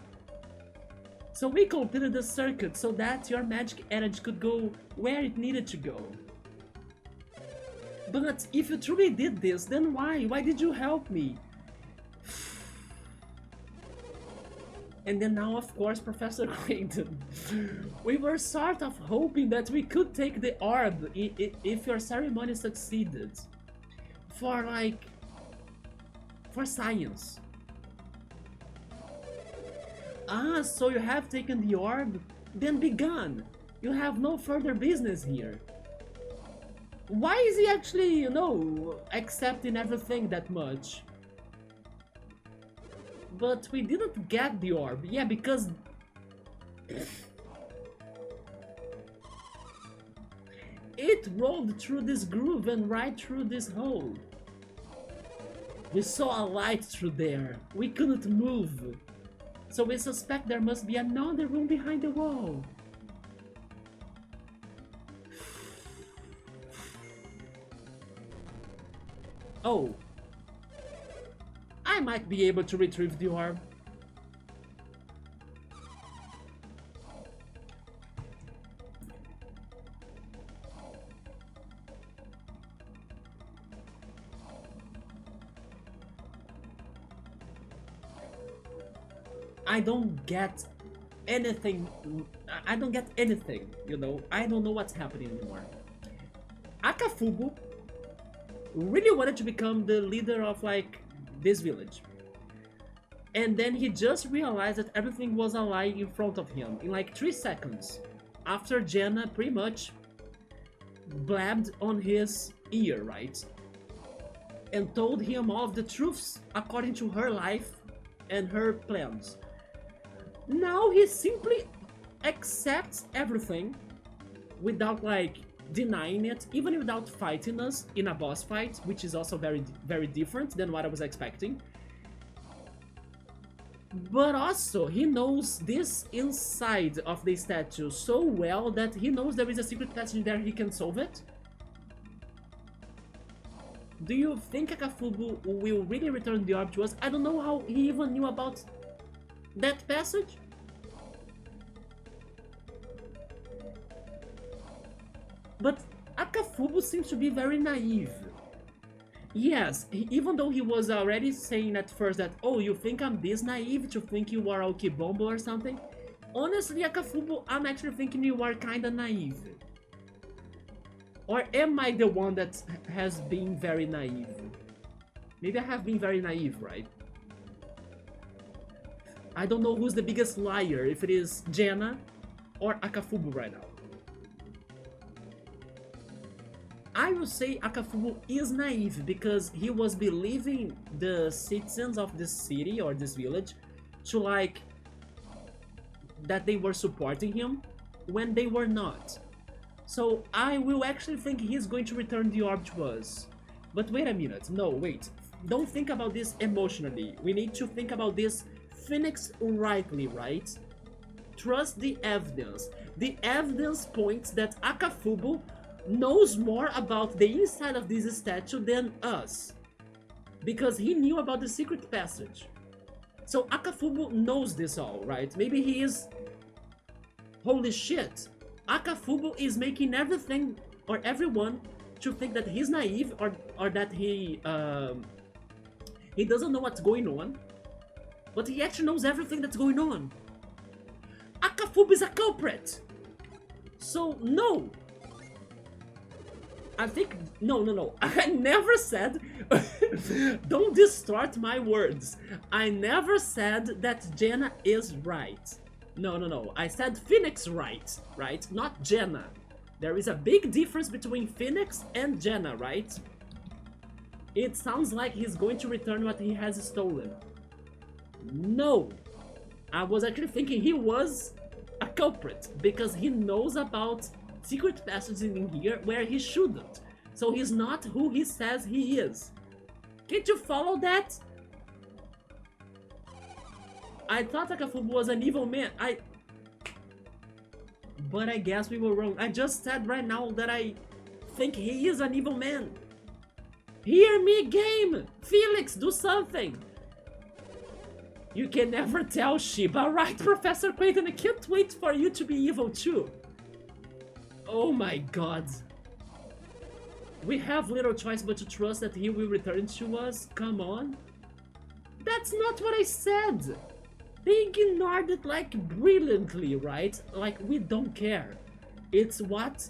So we completed the circuit so that your magic energy could go where it needed to go. But if you truly did this, then why? Why did you help me? And then now, of course, Professor Clayton. We were sort of hoping that we could take the orb if your ceremony succeeded. For science. Ah, so you have taken the orb? Then be gone. You have no further business here. Why is he actually, you know, accepting everything that much? But we didn't get the orb. Yeah, because... it rolled through this groove and right through this hole. We saw a light through there. We couldn't move. So we suspect there must be another room behind the wall. Oh. I might be able to retrieve the orb. I don't get anything. I don't get anything, you know. I don't know what's happening anymore. Akafubu really wanted to become the leader of like this village. And then he just realized that everything was a lie in front of him in like 3 seconds. After Jenna pretty much blabbed on his ear, right? And told him all of the truths according to her life and her plans. Now he simply accepts everything without like denying it, even without fighting us in a boss fight, which is also very different than what I was expecting. But also, he knows this inside of the statue so well that he knows there is a secret passage there, he can solve it. Do you think Akafubu will really return the orb to us? I don't know how he even knew about that passage. But Akafubu seems to be very naive. Yes, even though he was already saying at first that, oh, you think I'm this naive to think you are Kibombo or something? Honestly, Akafubu, I'm actually thinking you are kinda naive. Or am I the one that has been very naive? Maybe I have been very naive, right? I don't know who's the biggest liar, if it is Jenna or Akafubu right now. I will say Akafubu is naive because he was believing the citizens of this city or this village to like that they were supporting him when they were not. So I will actually think he's going to return the orb to us. But wait a minute, no, wait. Don't think about this emotionally. We need to think about this Phoenix rightly, right? Trust the evidence. The evidence points that Akafubu knows more about the inside of this statue than us. Because he knew about the secret passage. So Akafubu knows this all, right? Maybe he is... Holy shit! Akafubu is making everything or everyone to think that he's naive or that he doesn't know what's going on, but he actually knows everything that's going on. Akafubu is a culprit. So no. I think no. I never said. Don't distort my words. I never said that Jenna is right. No. I said Phoenix right? Not Jenna. There is a big difference between Phoenix and Jenna, right? It sounds like he's going to return what he has stolen. No. I was actually thinking he was a culprit because he knows about secret passages in here where he shouldn't. So he's not who he says he is. Can't you follow that? I thought Akafubu was an evil man. But I guess we were wrong. I just said right now that I think he is an evil man. Hear me, game! Felix, do something! You can never tell, Shiba. Right, Professor Clayton? I can't wait for you to be evil too. Oh my god. We have little choice but to trust that he will return to us. Come on. That's not what I said. They ignored it like brilliantly, right? Like we don't care. It's what...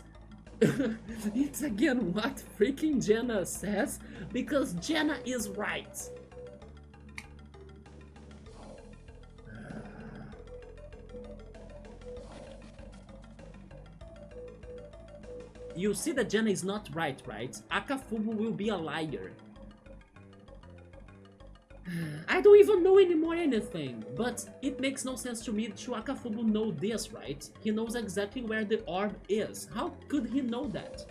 it's again what freaking Jenna says because Jenna is right. You see that Jenna is not right? Akafubu will be a liar. I don't even know anymore anything, but it makes no sense to me to Akafubu know this, right? He knows exactly where the orb is. How could he know that?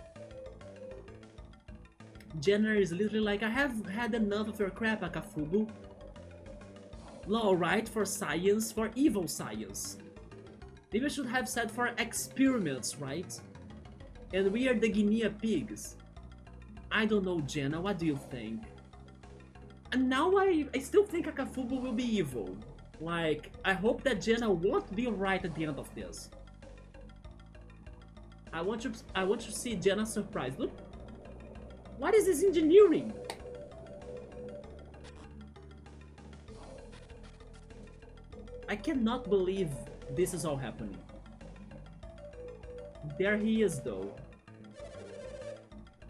Jenna is literally like, I have had enough of your crap, Akafubu. Law, right? For science, for evil science. Maybe I should have said for experiments, right? And we are the guinea pigs. I don't know, Jenna, what do you think? And now I still think Akafubu will be evil. Like, I hope that Jenna won't be right at the end of this. I want to see Jenna surprised. Look, what is this engineering? I cannot believe this is all happening. There he is, though.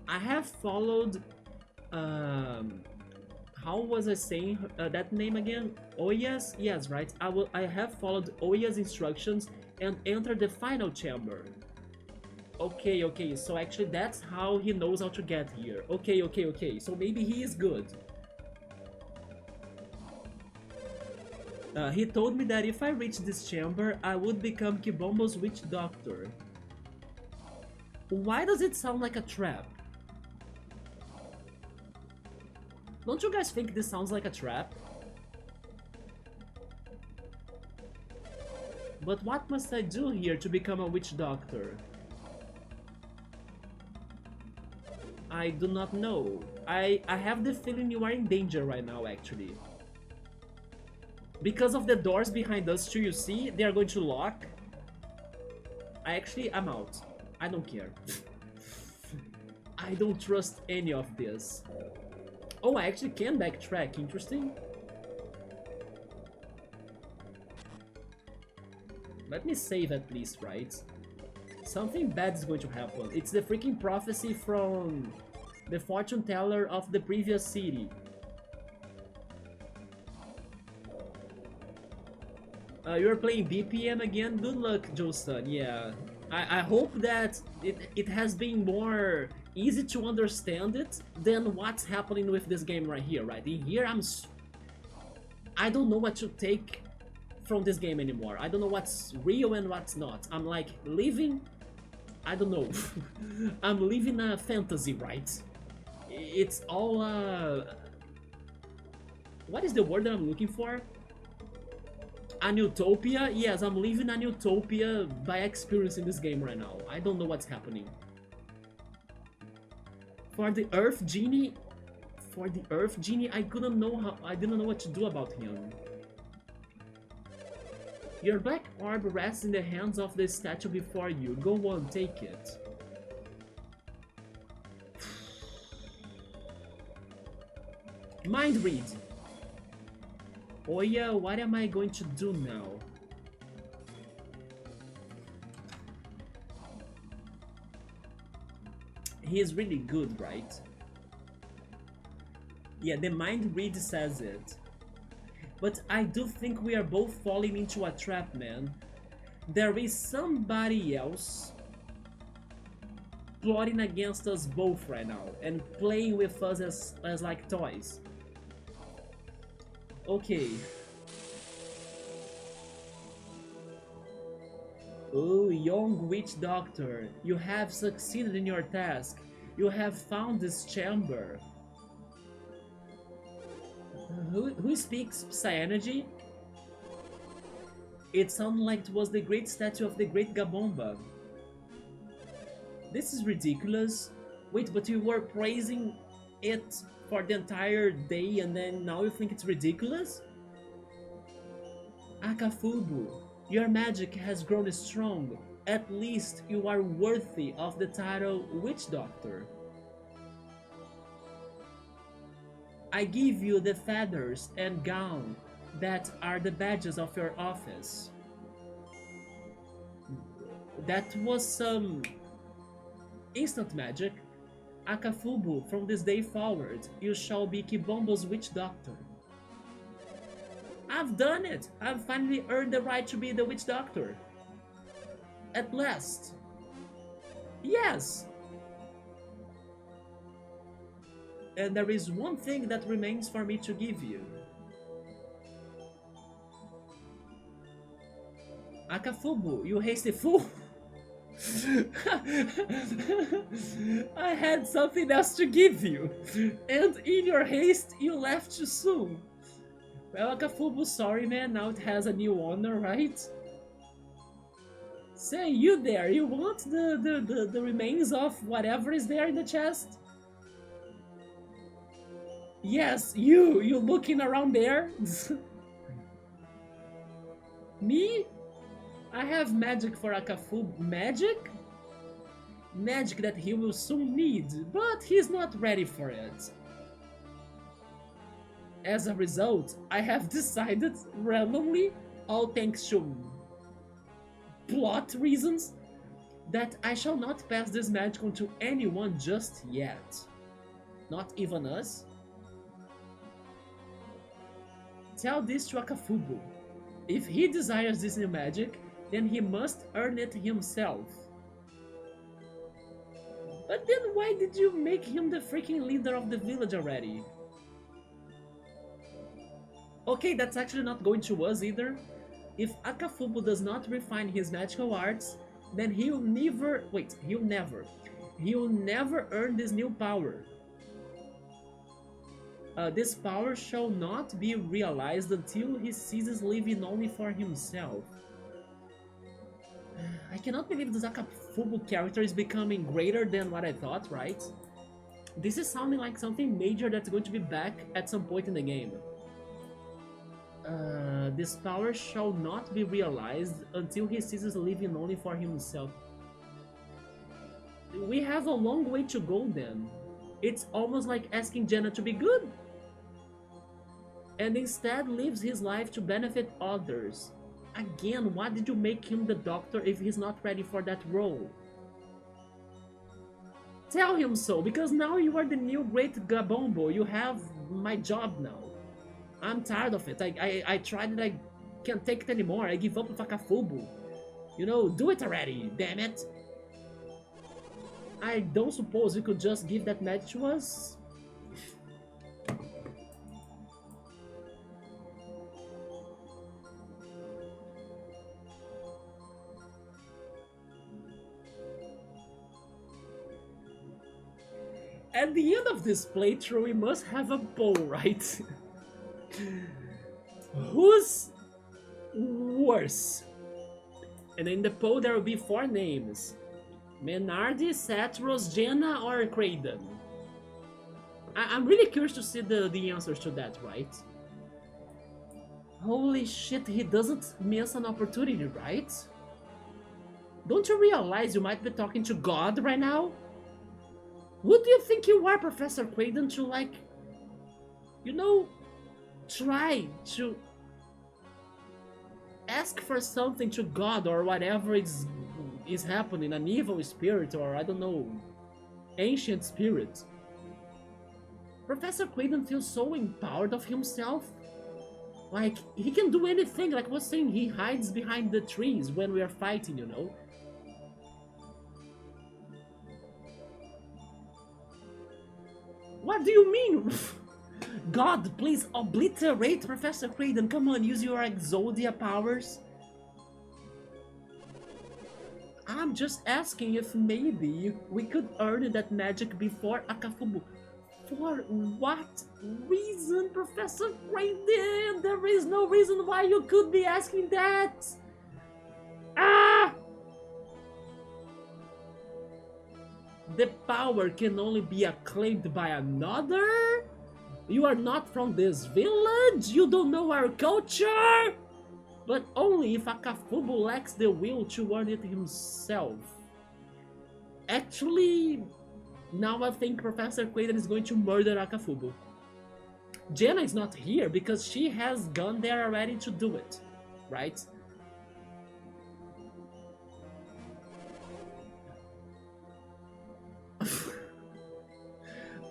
I have followed, how was I saying that name again? Oya's? Yes, right. I have followed Oya's instructions and entered the final chamber. Okay, so actually that's how he knows how to get here. Okay, so maybe he is good. He told me that if I reach this chamber, I would become Kibombo's witch doctor. Why does it sound like a trap? Don't you guys think this sounds like a trap? But what must I do here to become a witch doctor? I do not know. I have the feeling you are in danger right now, actually. Because of the doors behind us too, you see? They are going to lock. I'm out. I don't care. I don't trust any of this. Oh, I actually can backtrack. Interesting. Let me save at least, right? Something bad is going to happen. It's the freaking prophecy from the fortune teller of the previous city. You're playing BPM again? Good luck, Joe-san. Yeah. I hope that it has been more easy to understand it than what's happening with this game right here, right? In here, I don't know what to take from this game anymore. I don't know what's real and what's not. I'm like living... I don't know. I'm living a fantasy, right? It's all what is the word that I'm looking for? An utopia? Yes, I'm living an utopia by experiencing this game right now. I don't know what's happening. For the Earth Genie, I couldn't know how. I didn't know what to do about him. Your black orb rests in the hands of the statue before you. Go on, take it. Mind read. Oh yeah, what am I going to do now? He is really good, right? Yeah, the mind read says it. But I do think we are both falling into a trap, man. There is somebody else plotting against us both right now and playing with us as like toys. Okay. Oh, young witch doctor, you have succeeded in your task. You have found this chamber. Who speaks Psy-energy? It sounded like it was the great statue of the great Kibombo. This is ridiculous. Wait, but you were praising it for the entire day and then now you think it's ridiculous? Akafubu, your magic has grown strong. At least you are worthy of the title Witch Doctor. I give you the feathers and gown that are the badges of your office. That was some instant magic. Akafubu, from this day forward, you shall be Kibombo's witch doctor. I've done it! I've finally earned the right to be the witch doctor. At last. Yes! And there is one thing that remains for me to give you. Akafubu, you hasty fool! I had something else to give you, and in your haste, you left too soon. Well, Akafubu, sorry man, now it has a new owner, right? Say, you there, you want the remains of whatever is there in the chest? Yes, you looking around there? Me? I have magic for Akafubu. Magic? Magic that he will soon need, but he's not ready for it. As a result, I have decided randomly, all thanks to plot reasons, that I shall not pass this magic on to anyone just yet. Not even us. Tell this to Akafubu. If he desires this new magic, then he must earn it himself. But then why did you make him the freaking leader of the village already? Okay, that's actually not going to us either. If Akafubu does not refine his magical arts, then he'll never earn this new power. This power shall not be realized until he ceases living only for himself. I cannot believe this Akafubu character is becoming greater than what I thought, right? This is sounding like something major that's going to be back at some point in the game. This power shall not be realized until he ceases living only for himself. We have a long way to go then. It's almost like asking Jenna to be good, and instead lives his life to benefit others. Again, why did you make him the doctor if he's not ready for that role? Tell him so, because now you are the new great Kibombo. You have my job now. I'm tired of it. I tried it, I can't take it anymore. I give up with Akafubu. You know, do it already, damn it. I don't suppose you could just give that match to us? At the end of this playthrough, we must have a poll, right? Who's worse? And in the poll there will be 4 names. Menardi, Satros, Jenna, or Kraden? I'm really curious to see the answers to that, right? Holy shit, he doesn't miss an opportunity, right? Don't you realize you might be talking to God right now? Who do you think you are, Professor Kraden, to like, you know, try to ask for something to God or whatever is happening, an evil spirit or I don't know, ancient spirit. Professor Kraden feels so empowered of himself. Like, he can do anything, like I was saying, he hides behind the trees when we are fighting, you know? What do you mean? God, please obliterate Professor Kraden. Come on, use your Exodia powers. I'm just asking if maybe we could earn that magic before Akafubu. For what reason, Professor Kraden? There is no reason why you could be asking that. Ah! The power can only be acclaimed by another? You are not from this village? You don't know our culture? But only if Akafubu lacks the will to earn it himself. Actually, now I think Professor Kraden is going to murder Akafubu. Jenna is not here because she has gone there already to do it, right?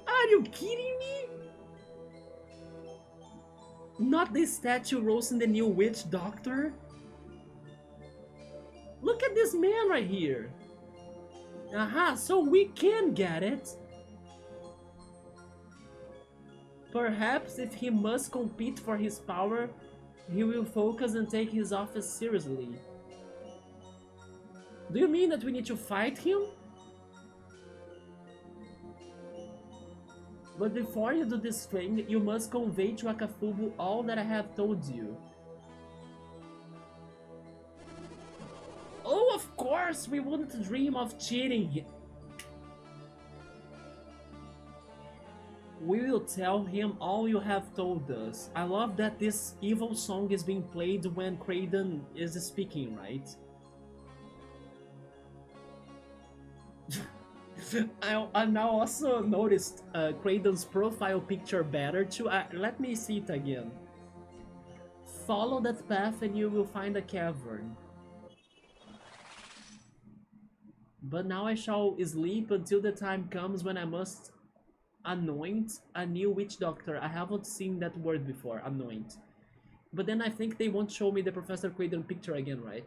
Are you kidding me? Not this statue roasting the new witch doctor? Look at this man right here. Aha, so we can get it. Perhaps if he must compete for his power, he will focus and take his office seriously. Do you mean that we need to fight him? But before you do this thing, you must convey to Akafubu all that I have told you. Oh, of course, we wouldn't dream of cheating. We will tell him all you have told us. I love that this evil song is being played when Kraden is speaking, right? I now also noticed Kraden's profile picture better too. Let me see it again. Follow that path and you will find a cavern. But now I shall sleep until the time comes when I must anoint a new witch doctor. I haven't seen that word before, anoint. But then I think they won't show me the Professor Kraden picture again, right?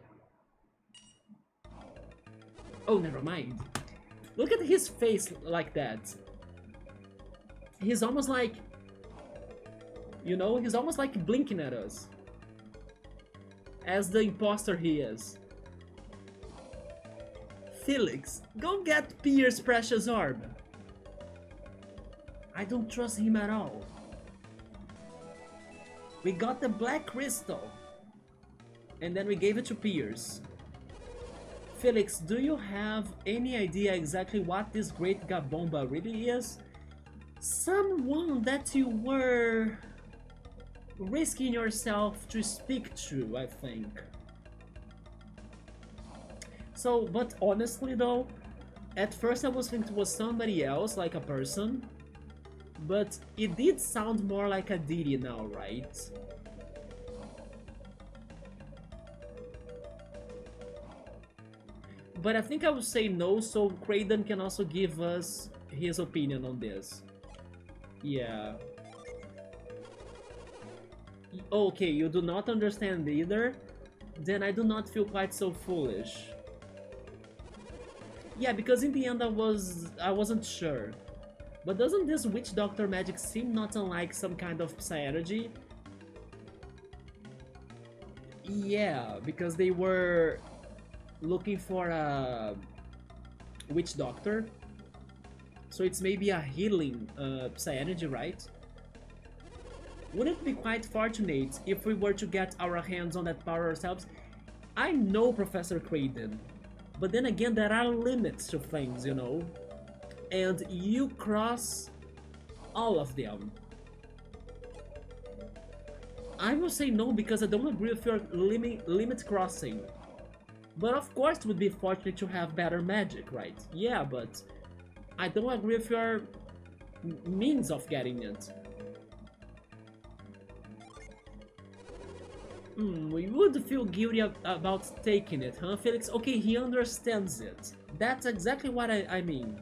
Oh, never mind. Look at his face like that. He's almost like, you know, he's almost like blinking at us. As the imposter he is. Felix, go get Pierre's precious orb. I don't trust him at all. We got the black crystal. And then we gave it to Pierce. Felix, do you have any idea exactly what this great Kibombo really is? Someone that you were risking yourself to speak to, I think. So, but honestly though, at first I was thinking it was somebody else, like a person. But it did sound more like a Diddy now, right? But I think I would say no, so Kraden can also give us his opinion on this. Yeah. Okay, you do not understand either? Then I do not feel quite so foolish. Yeah, because in the end I wasn't sure. But doesn't this witch doctor magic seem not unlike some kind of psy-energy? Yeah, because they were looking for a witch doctor. So it's maybe a healing psy-energy, right? Wouldn't it be quite fortunate if we were to get our hands on that power ourselves? I know Professor Kraden, but then again there are limits to things, you know? And you cross all of them. I will say no because I don't agree with your limit crossing. But of course it would be fortunate to have better magic, right? Yeah, but I don't agree with your means of getting it. We would feel guilty about taking it, huh, Felix? Okay, he understands it. That's exactly what I mean.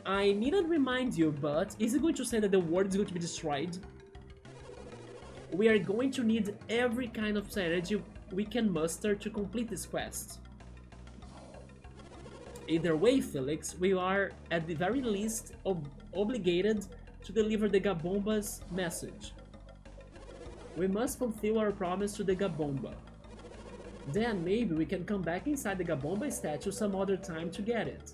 I needn't remind you, but is it going to say that the world is going to be destroyed? We are going to need every kind of strategy we can muster to complete this quest. Either way, Felix, we are at the very least obligated to deliver the Kibombo's message. We must fulfill our promise to the Kibombo. Then maybe we can come back inside the Kibombo statue some other time to get it.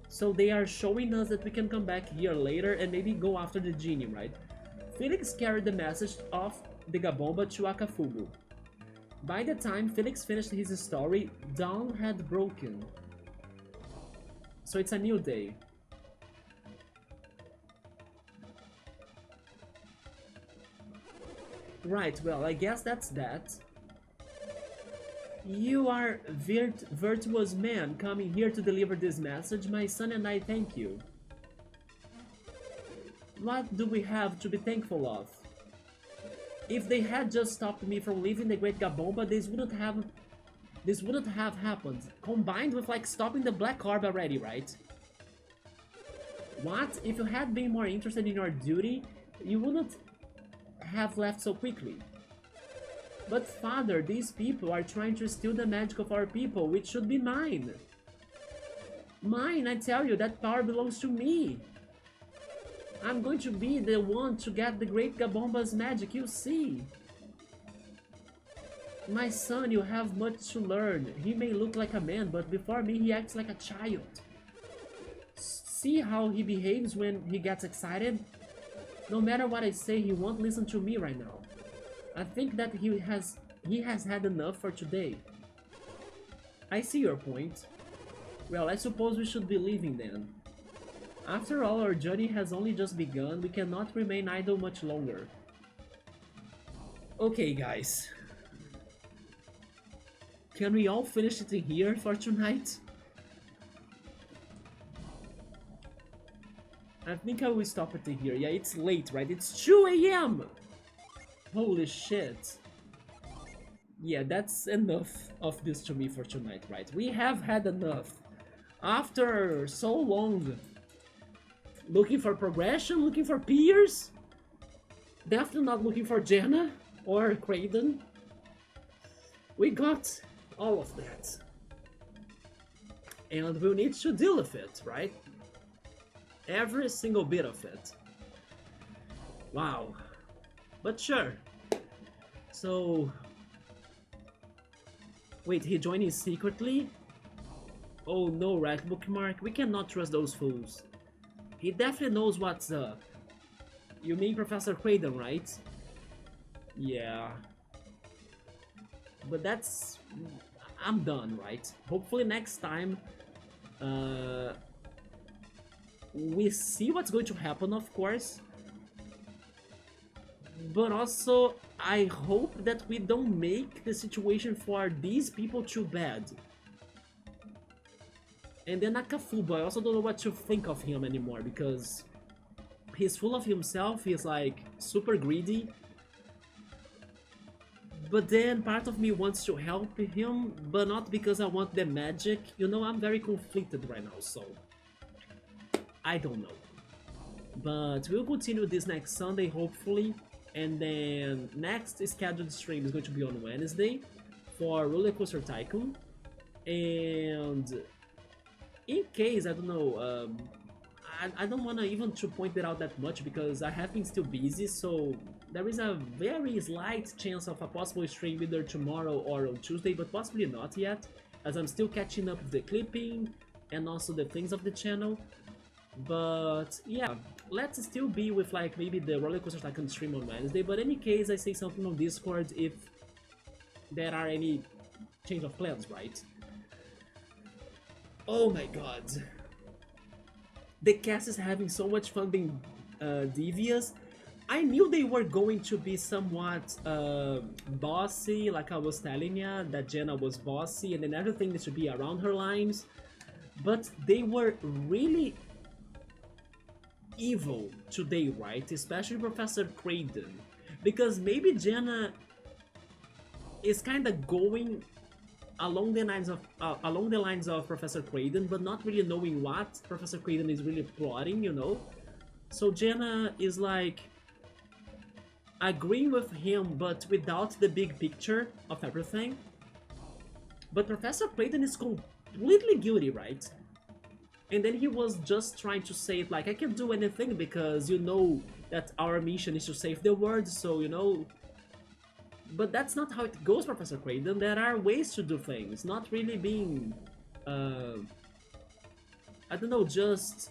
So they are showing us that we can come back here later and maybe go after the genie, right? Felix carried the message of the Kibombo to Akafubu. By the time Felix finished his story, dawn had broken. So it's a new day. Right, well, I guess that's that. You are virtuous man coming here to deliver this message. My son and I thank you. What do we have to be thankful of? If they had just stopped me from leaving the Great Kibombo, this wouldn't have happened. Combined with like stopping the Black Orb already, right? What? If you had been more interested in your duty, you wouldn't have left so quickly. But father, these people are trying to steal the magic of our people, which should be mine. Mine, I tell you, that power belongs to me. I'm going to be the one to get the Great Kibombo's magic, you see. My son, you have much to learn. He may look like a man, but before me he acts like a child. See how he behaves when he gets excited? No matter what I say, he won't listen to me right now. I think that he has had enough for today. I see your point. Well, I suppose we should be leaving then. After all, our journey has only just begun. We cannot remain idle much longer. Okay, guys. Can we all finish it in here for tonight? I think I will stop it in here. Yeah, it's late, right? It's 2 AM! Holy shit. Yeah, that's enough of this to me for tonight, right? We have had enough. After so long looking for progression, looking for peers, definitely not looking for Jenna or Kraden. We got all of that. And we'll need to deal with it, right? Every single bit of it. Wow. But sure. So... Wait, he joined in secretly? Oh no, right, Bookmark. We cannot trust those fools. He definitely knows what's up. You mean Professor Kraden, right? Yeah. But that's... I'm done, right? Hopefully next time... we see what's going to happen, of course. But also, I hope that we don't make the situation for these people too bad. And then Akafubo, I also don't know what to think of him anymore, because he's full of himself, he's like super greedy. But then part of me wants to help him, but not because I want the magic. You know, I'm very conflicted right now, so I don't know. But we'll continue this next Sunday, hopefully. And then next scheduled stream is going to be on Wednesday for Roller Coaster Tycoon. And in case, I don't know, I don't want to even to point it out that much because I have been still busy, so there is a very slight chance of a possible stream either tomorrow or on Tuesday, but possibly not yet, as I'm still catching up with the clipping and also the things of the channel. But yeah, let's still be with like maybe the Roller Coaster Tycoon stream on Wednesday, but in any case I say something on Discord if there are any change of plans, right? Oh my god. The cast is having so much fun being devious. I knew they were going to be somewhat bossy, like I was telling ya, that Jenna was bossy and then everything needs to be around her lines. But they were really evil today, right? Especially Professor Craydon. Because maybe Jenna is kind of going along the lines of Professor Craydon, but not really knowing what Professor Craydon is really plotting, you know? So Jenna is like agreeing with him, but without the big picture of everything. But Professor Craydon is completely guilty, right? And then he was just trying to say it like, I can do anything because you know that our mission is to save the world, so you know. But that's not how it goes, Professor Craydon. There are ways to do things, not really being, I don't know, just,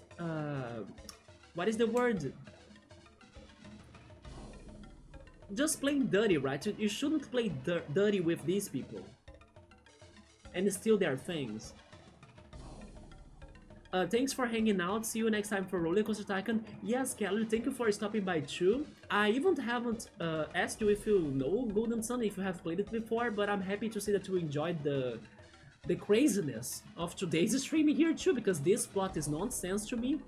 what is the word? Just playing dirty, right? You shouldn't play dirty with these people. And steal their things. Thanks for hanging out. See you next time for Roller Coaster Tycoon. Yes, Kelly, thank you for stopping by too. I even haven't asked you if you know Golden Sun, if you have played it before, but I'm happy to see that you enjoyed the craziness of today's stream here too, because this plot is nonsense to me.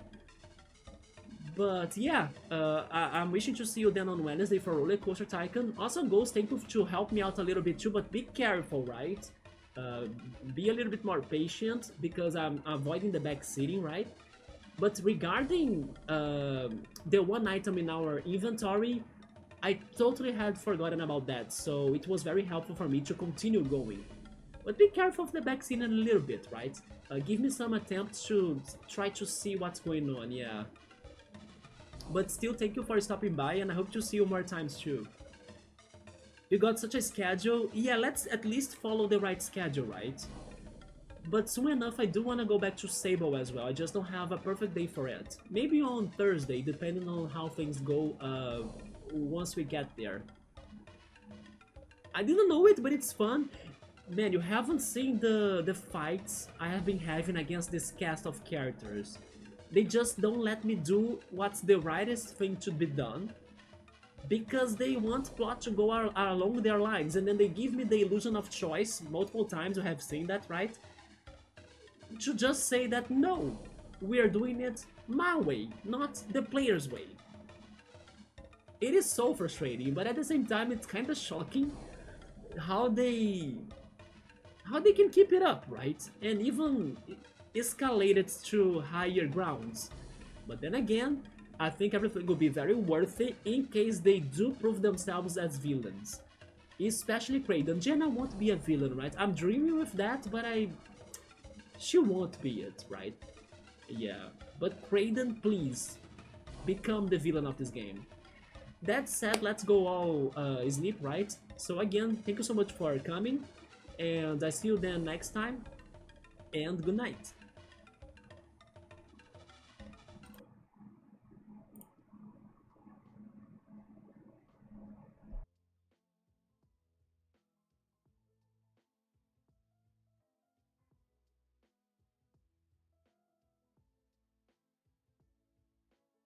But yeah, I'm wishing to see you then on Wednesday for Roller Coaster Tycoon. Also, Ghost, thank you to help me out a little bit too, but be careful, right? Be a little bit more patient because I'm avoiding the backseating, right? But regarding the one item in our inventory, I totally had forgotten about that, so it was very helpful for me to continue going. But be careful of the backseating a little bit, right? Give me some attempts to try to see what's going on, yeah. But still, thank you for stopping by, and I hope to see you more times too. You got such a schedule. Yeah, let's at least follow the right schedule, right? But soon enough, I do want to go back to Sable as well. I just don't have a perfect day for it. Maybe on Thursday, depending on how things go once we get there. I didn't know it, but it's fun. Man, you haven't seen the fights I have been having against this cast of characters. They just don't let me do what's the rightest thing to be done. Because they want plot to go along their lines, and then they give me the illusion of choice multiple times. You have seen that, right? To just say that no, we are doing it my way, not the player's way. It is so frustrating, but at the same time it's kind of shocking how they can keep it up, right? And even escalate it to higher grounds. But then again, I think everything will be very worth it in case they do prove themselves as villains. Especially Craydon. Jenna won't be a villain, right? I'm dreaming with that, but she won't be it, right? Yeah. But Craydon, please, become the villain of this game. That said, let's go all sleep, right? So again, thank you so much for coming, and I see you then next time, and good night.